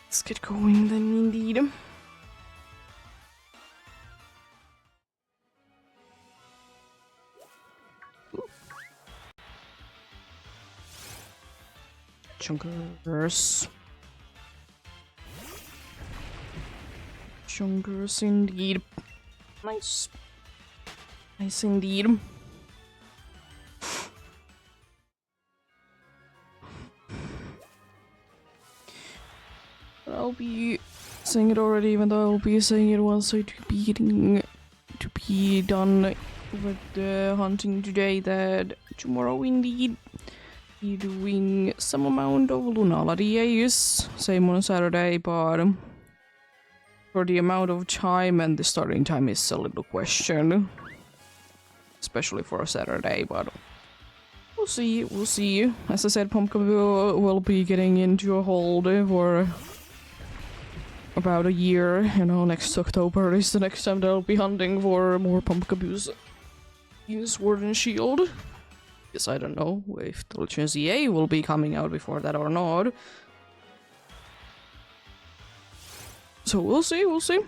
Let's get going then, indeed. Chunkers. Chunkers indeed. Nice. Nice indeed. I'll be saying it already, even though I'll be saying it once I to be done with the hunting today, that tomorrow indeed be doing some amount of Lunala days, same on Saturday, but for the amount of time and the starting time is a little question, especially for a Saturday, but we'll see. As I said, Pumpkin will be getting into a hold for about a year, next October is the next time they'll be hunting for more Pumpkaboos in Sword and Shield. Because I don't know if the Legends EA will be coming out before that or not. So we'll see, we'll see.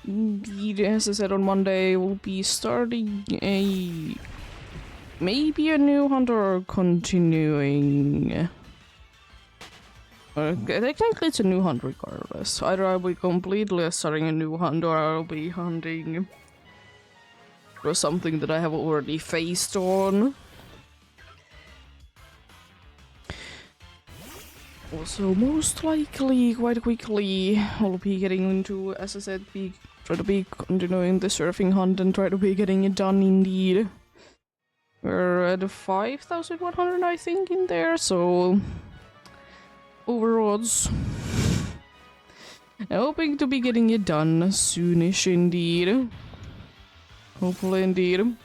Indeed, as I said on Monday, we'll be starting maybe a new hunt or continuing. Technically it's a new hunt regardless. Either I'll be completely starting a new hunt or I'll be hunting for something that I have already faced on. Also, most likely, quite quickly, I'll be getting into, as I said, try to be continuing the surfing hunt and try to be getting it done indeed. We're at 5,100, I think, in there, so overodds. Hoping to be getting it done soonish indeed. Hopefully indeed.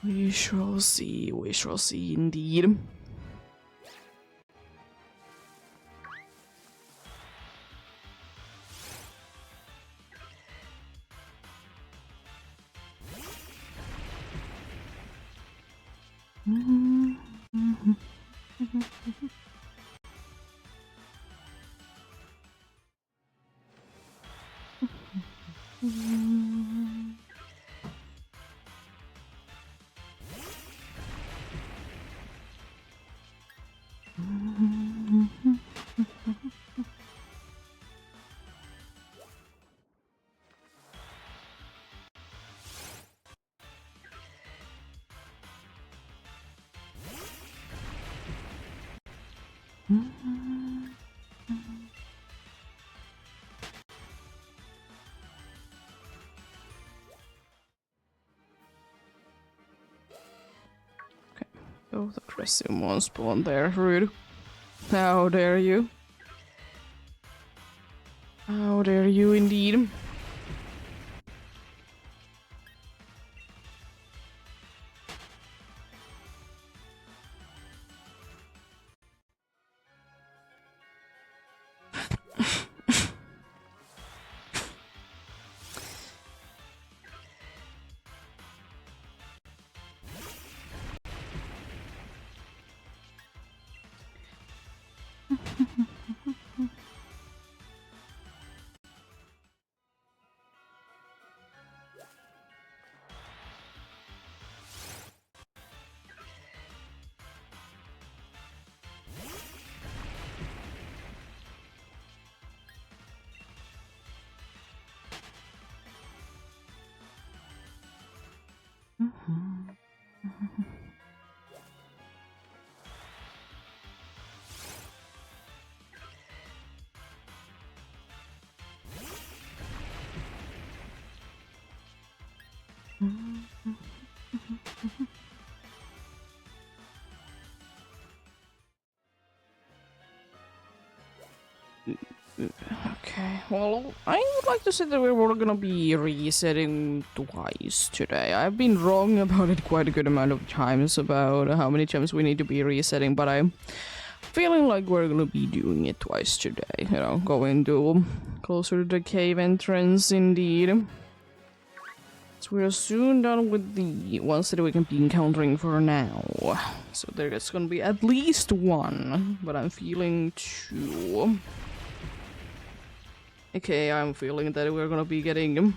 We shall see indeed. Oh, the resume won't spawn there, rude. How dare you? How dare you indeed? Okay, well, I would like to say that we were gonna be resetting twice today. I've been wrong about it quite a good amount of times about how many times we need to be resetting, but I'm feeling like we're gonna be doing it twice today. You know, going to closer to the cave entrance indeed. So we're soon done with the ones that we can be encountering for now. So there's gonna be at least one, but I'm feeling two. Okay, I'm feeling that we're gonna be getting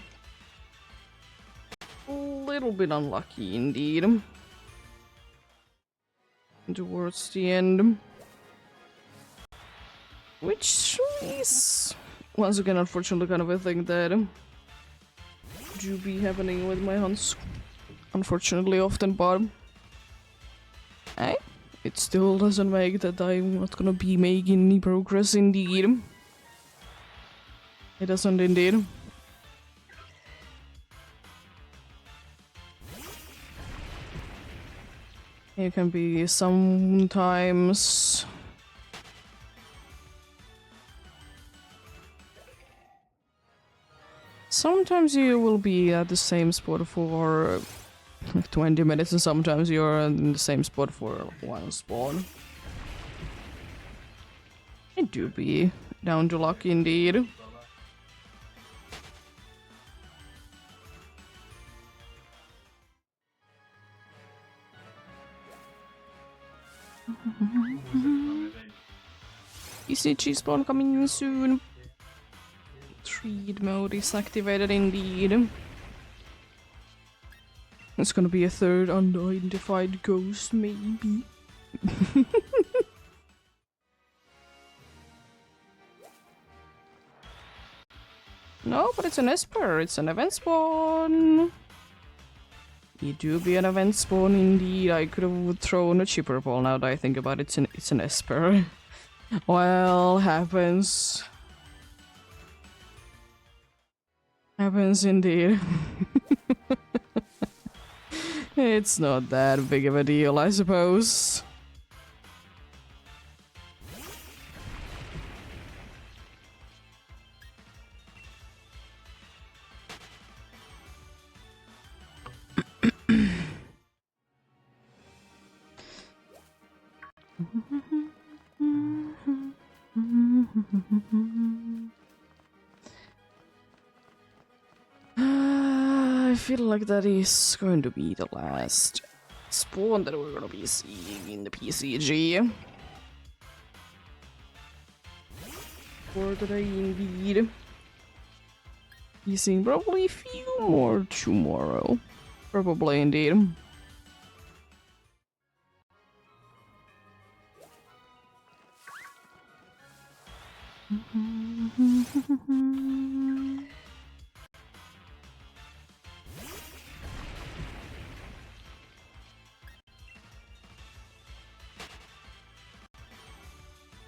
a little bit unlucky indeed. Towards the end. Which is, once again, unfortunately kind of a thing that do be happening with my hunts. Unfortunately often, but Eh? It still doesn't make that I'm not gonna be making any progress indeed. It doesn't indeed. It can be sometimes... Sometimes you will be at the same spot for 20 minutes and sometimes you're in the same spot for one spawn. It do be down to luck indeed. ECG spawn coming in soon. Treat mode is activated indeed. It's gonna be a third unidentified ghost, maybe. No, but it's an Esper. It's an event spawn. It do be an event spawn indeed. I could have thrown a chipper ball now that I think about it. It's an Esper. Well, happens. Happens indeed. It's not that big of a deal, I suppose. I feel like that is going to be the last spawn that we're gonna be seeing in the PCG. For today, indeed. Be seeing probably a few more tomorrow. Probably, indeed.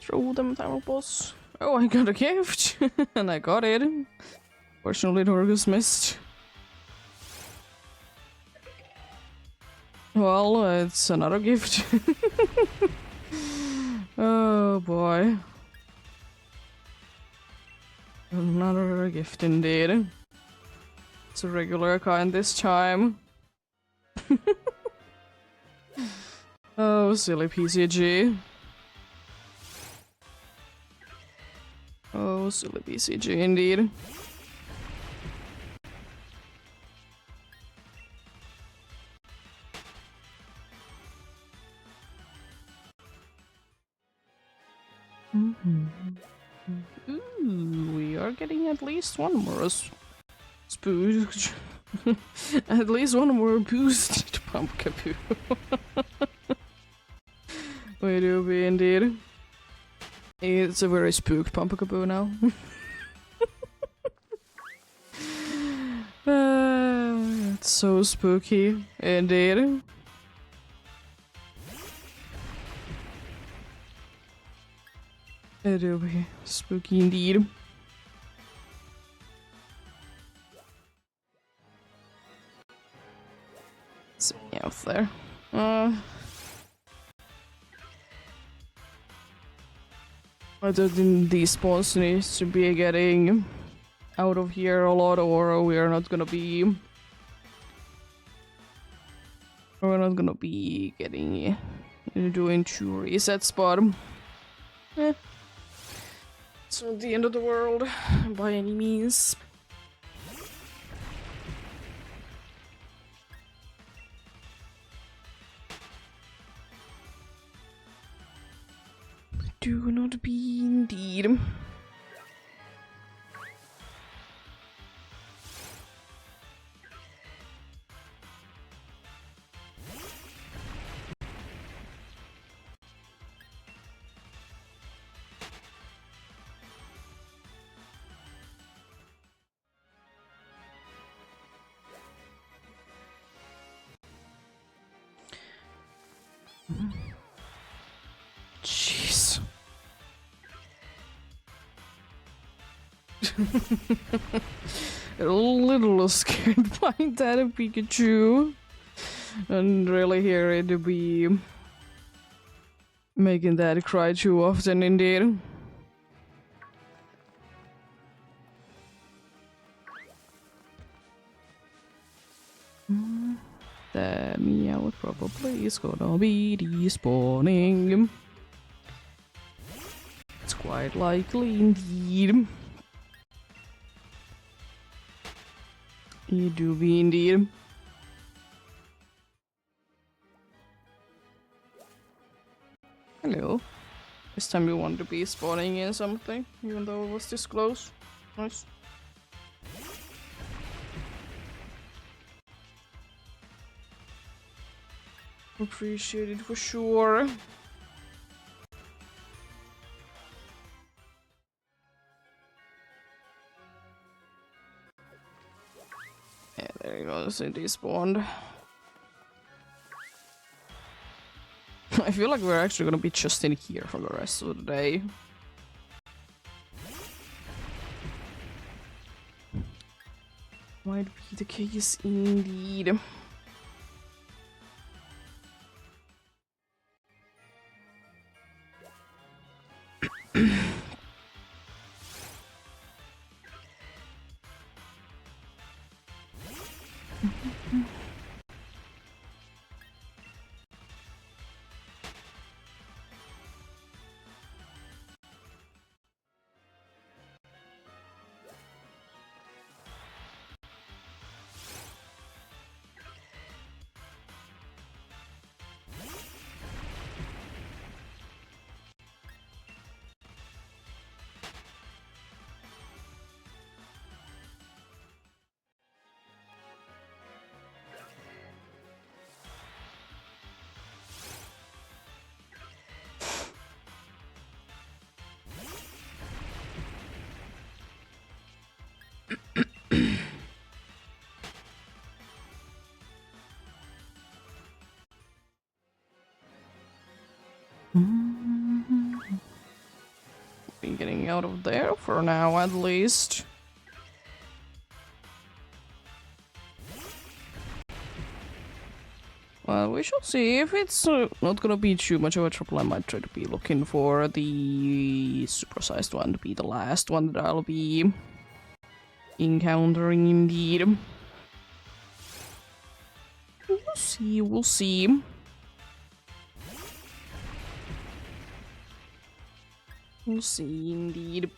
Throw them thermal balls. Oh, I got a gift! And I got it. Fortunately, Dorgus missed. Well, it's another gift. Oh boy. Another gift indeed. It's a regular kind this time. Oh, silly PCG. Oh, silly PCG indeed. Ooh, we are getting at least one more spooge. At least one more boost to Pumpkaboo. We do be indeed. It's a very spooked Pumpkaboo now. It's so spooky, indeed. It will be spooky indeed. See me out there. Other than these spawns needs to be getting out of here a lot, or we are not gonna be. We're not gonna be getting doing 2 resets, but it's not the end of the world by any means. Do not be indeed. Jeez. A little scared by that Pikachu. And really hear it to be making that cry too often indeed. That meow probably is gonna be despawning. It's quite likely indeed. It do be indeed. Hello. This time you want to be spawning in something, even though it was this close. Nice. Appreciate it for sure. Yeah, there you go, so despawned. I feel like we're actually gonna be just in here for the rest of the day. Might be the case indeed. Be getting out of there for now, at least. Well, we shall see. If it's not gonna be too much of a trouble, I might try to be looking for the supersized one to be the last one that I'll be encountering indeed. We'll see, we'll see. We'll see indeed.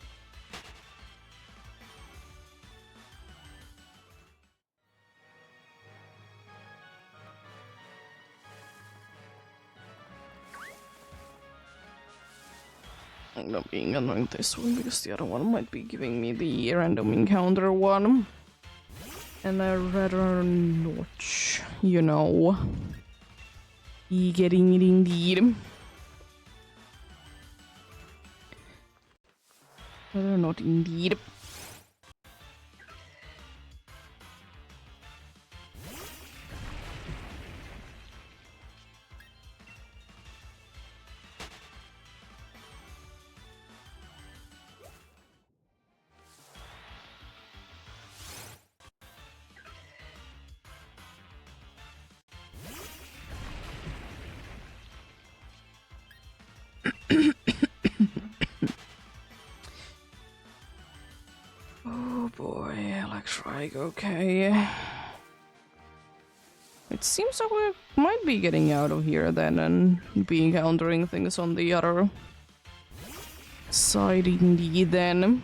I'm not being annoying this one because the other one might be giving me the random encounter one. And I'd rather not, you know, be getting it indeed. Rather not indeed. Oh boy, Electrike, okay. It seems like we might be getting out of here then and be encountering things on the other side indeed then.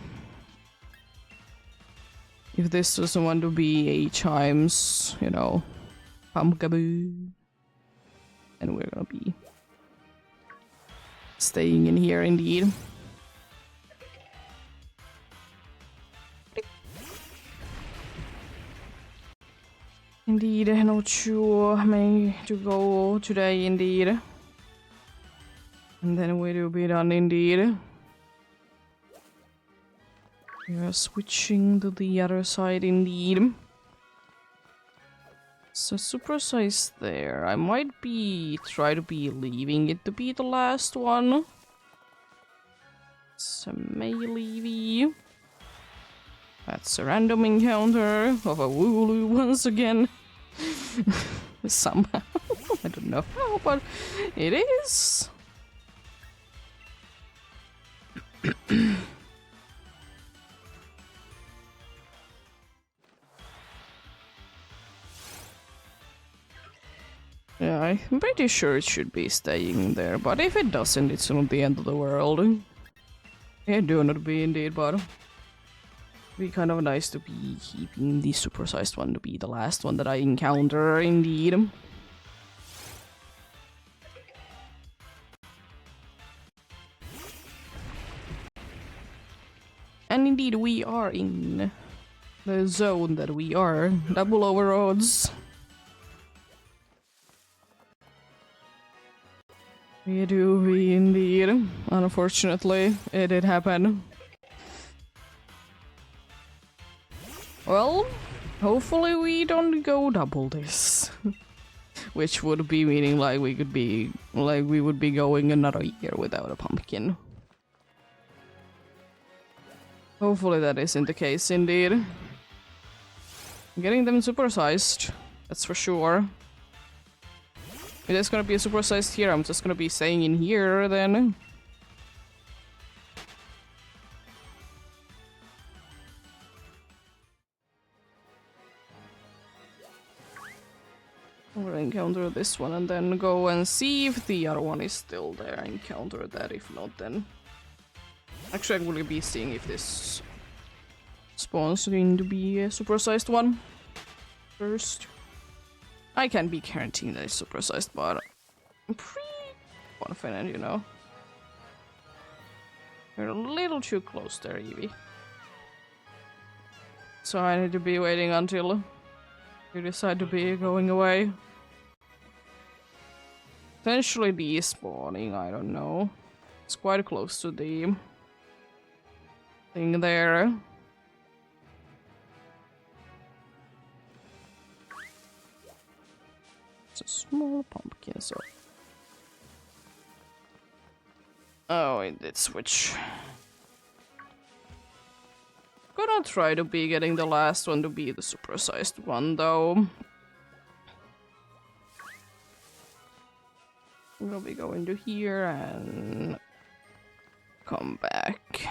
If this doesn't want to be 8 times, you know, pumpkaboo, then we're gonna be staying in here indeed. Indeed, not sure how many to go today indeed. And then we will be done indeed. We are switching to the other side indeed. So supersize there. I might try to be leaving it to be the last one. So melee. That's a random encounter of a Wooloo once again. Somehow. I don't know how, but it is. Yeah, I'm pretty sure it should be staying there, but if it doesn't, it's not the end of the world. It do not be indeed, but it'd be kind of nice to be keeping the supersized one to be the last one that I encounter, indeed. And indeed, we are in the zone that we are. Double over odds. We do, we indeed. Unfortunately, it did happen. Well, hopefully we don't go double this. Which would be meaning like we would be going another year without a pumpkin. Hopefully that isn't the case indeed. Getting them supersized, that's for sure. If there's gonna be a supersized here, I'm just gonna be staying in here then. We'll encounter this one and then go and see if the other one is still there. Encounter that, if not then... Actually, I will be seeing if this spawns in to be a supersized one first. I can't be guaranteeing that it's supersized, but I'm pretty confident, you know. We're a little too close there, Evie. So I need to be waiting until you decide to be going away. Potentially despawning, I don't know. It's quite close to the thing there. It's a small pumpkin, so... Oh, it did switch. Gonna try to be getting the last one to be the supersized one, though. We'll be going to here and... come back.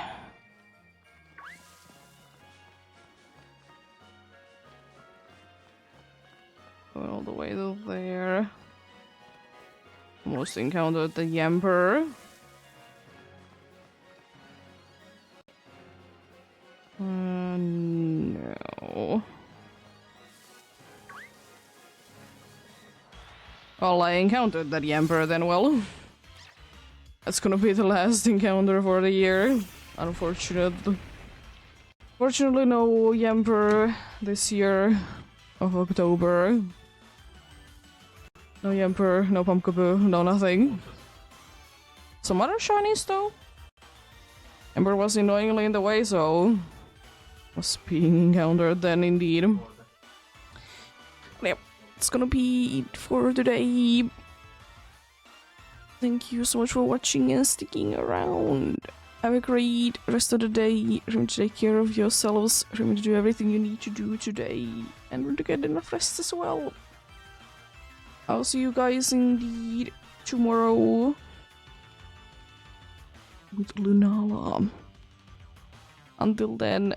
Going all the way to there. Almost encountered the Yamper. No. Well, I encountered that Yamper then, well. That's gonna be the last encounter for the year. Unfortunately. Fortunately, no Yamper this year of October. No Yamper, no Pumpkaboo, no nothing. Some other shinies though. Ember was annoyingly in the way, so was being encountered then indeed. Yep, it's gonna be it for today. Thank you so much for watching and sticking around. Have a great rest of the day. Remember to take care of yourselves. Remember to do everything you need to do today. And remember to get enough rest as well. I'll see you guys indeed tomorrow with Lunala. Until then,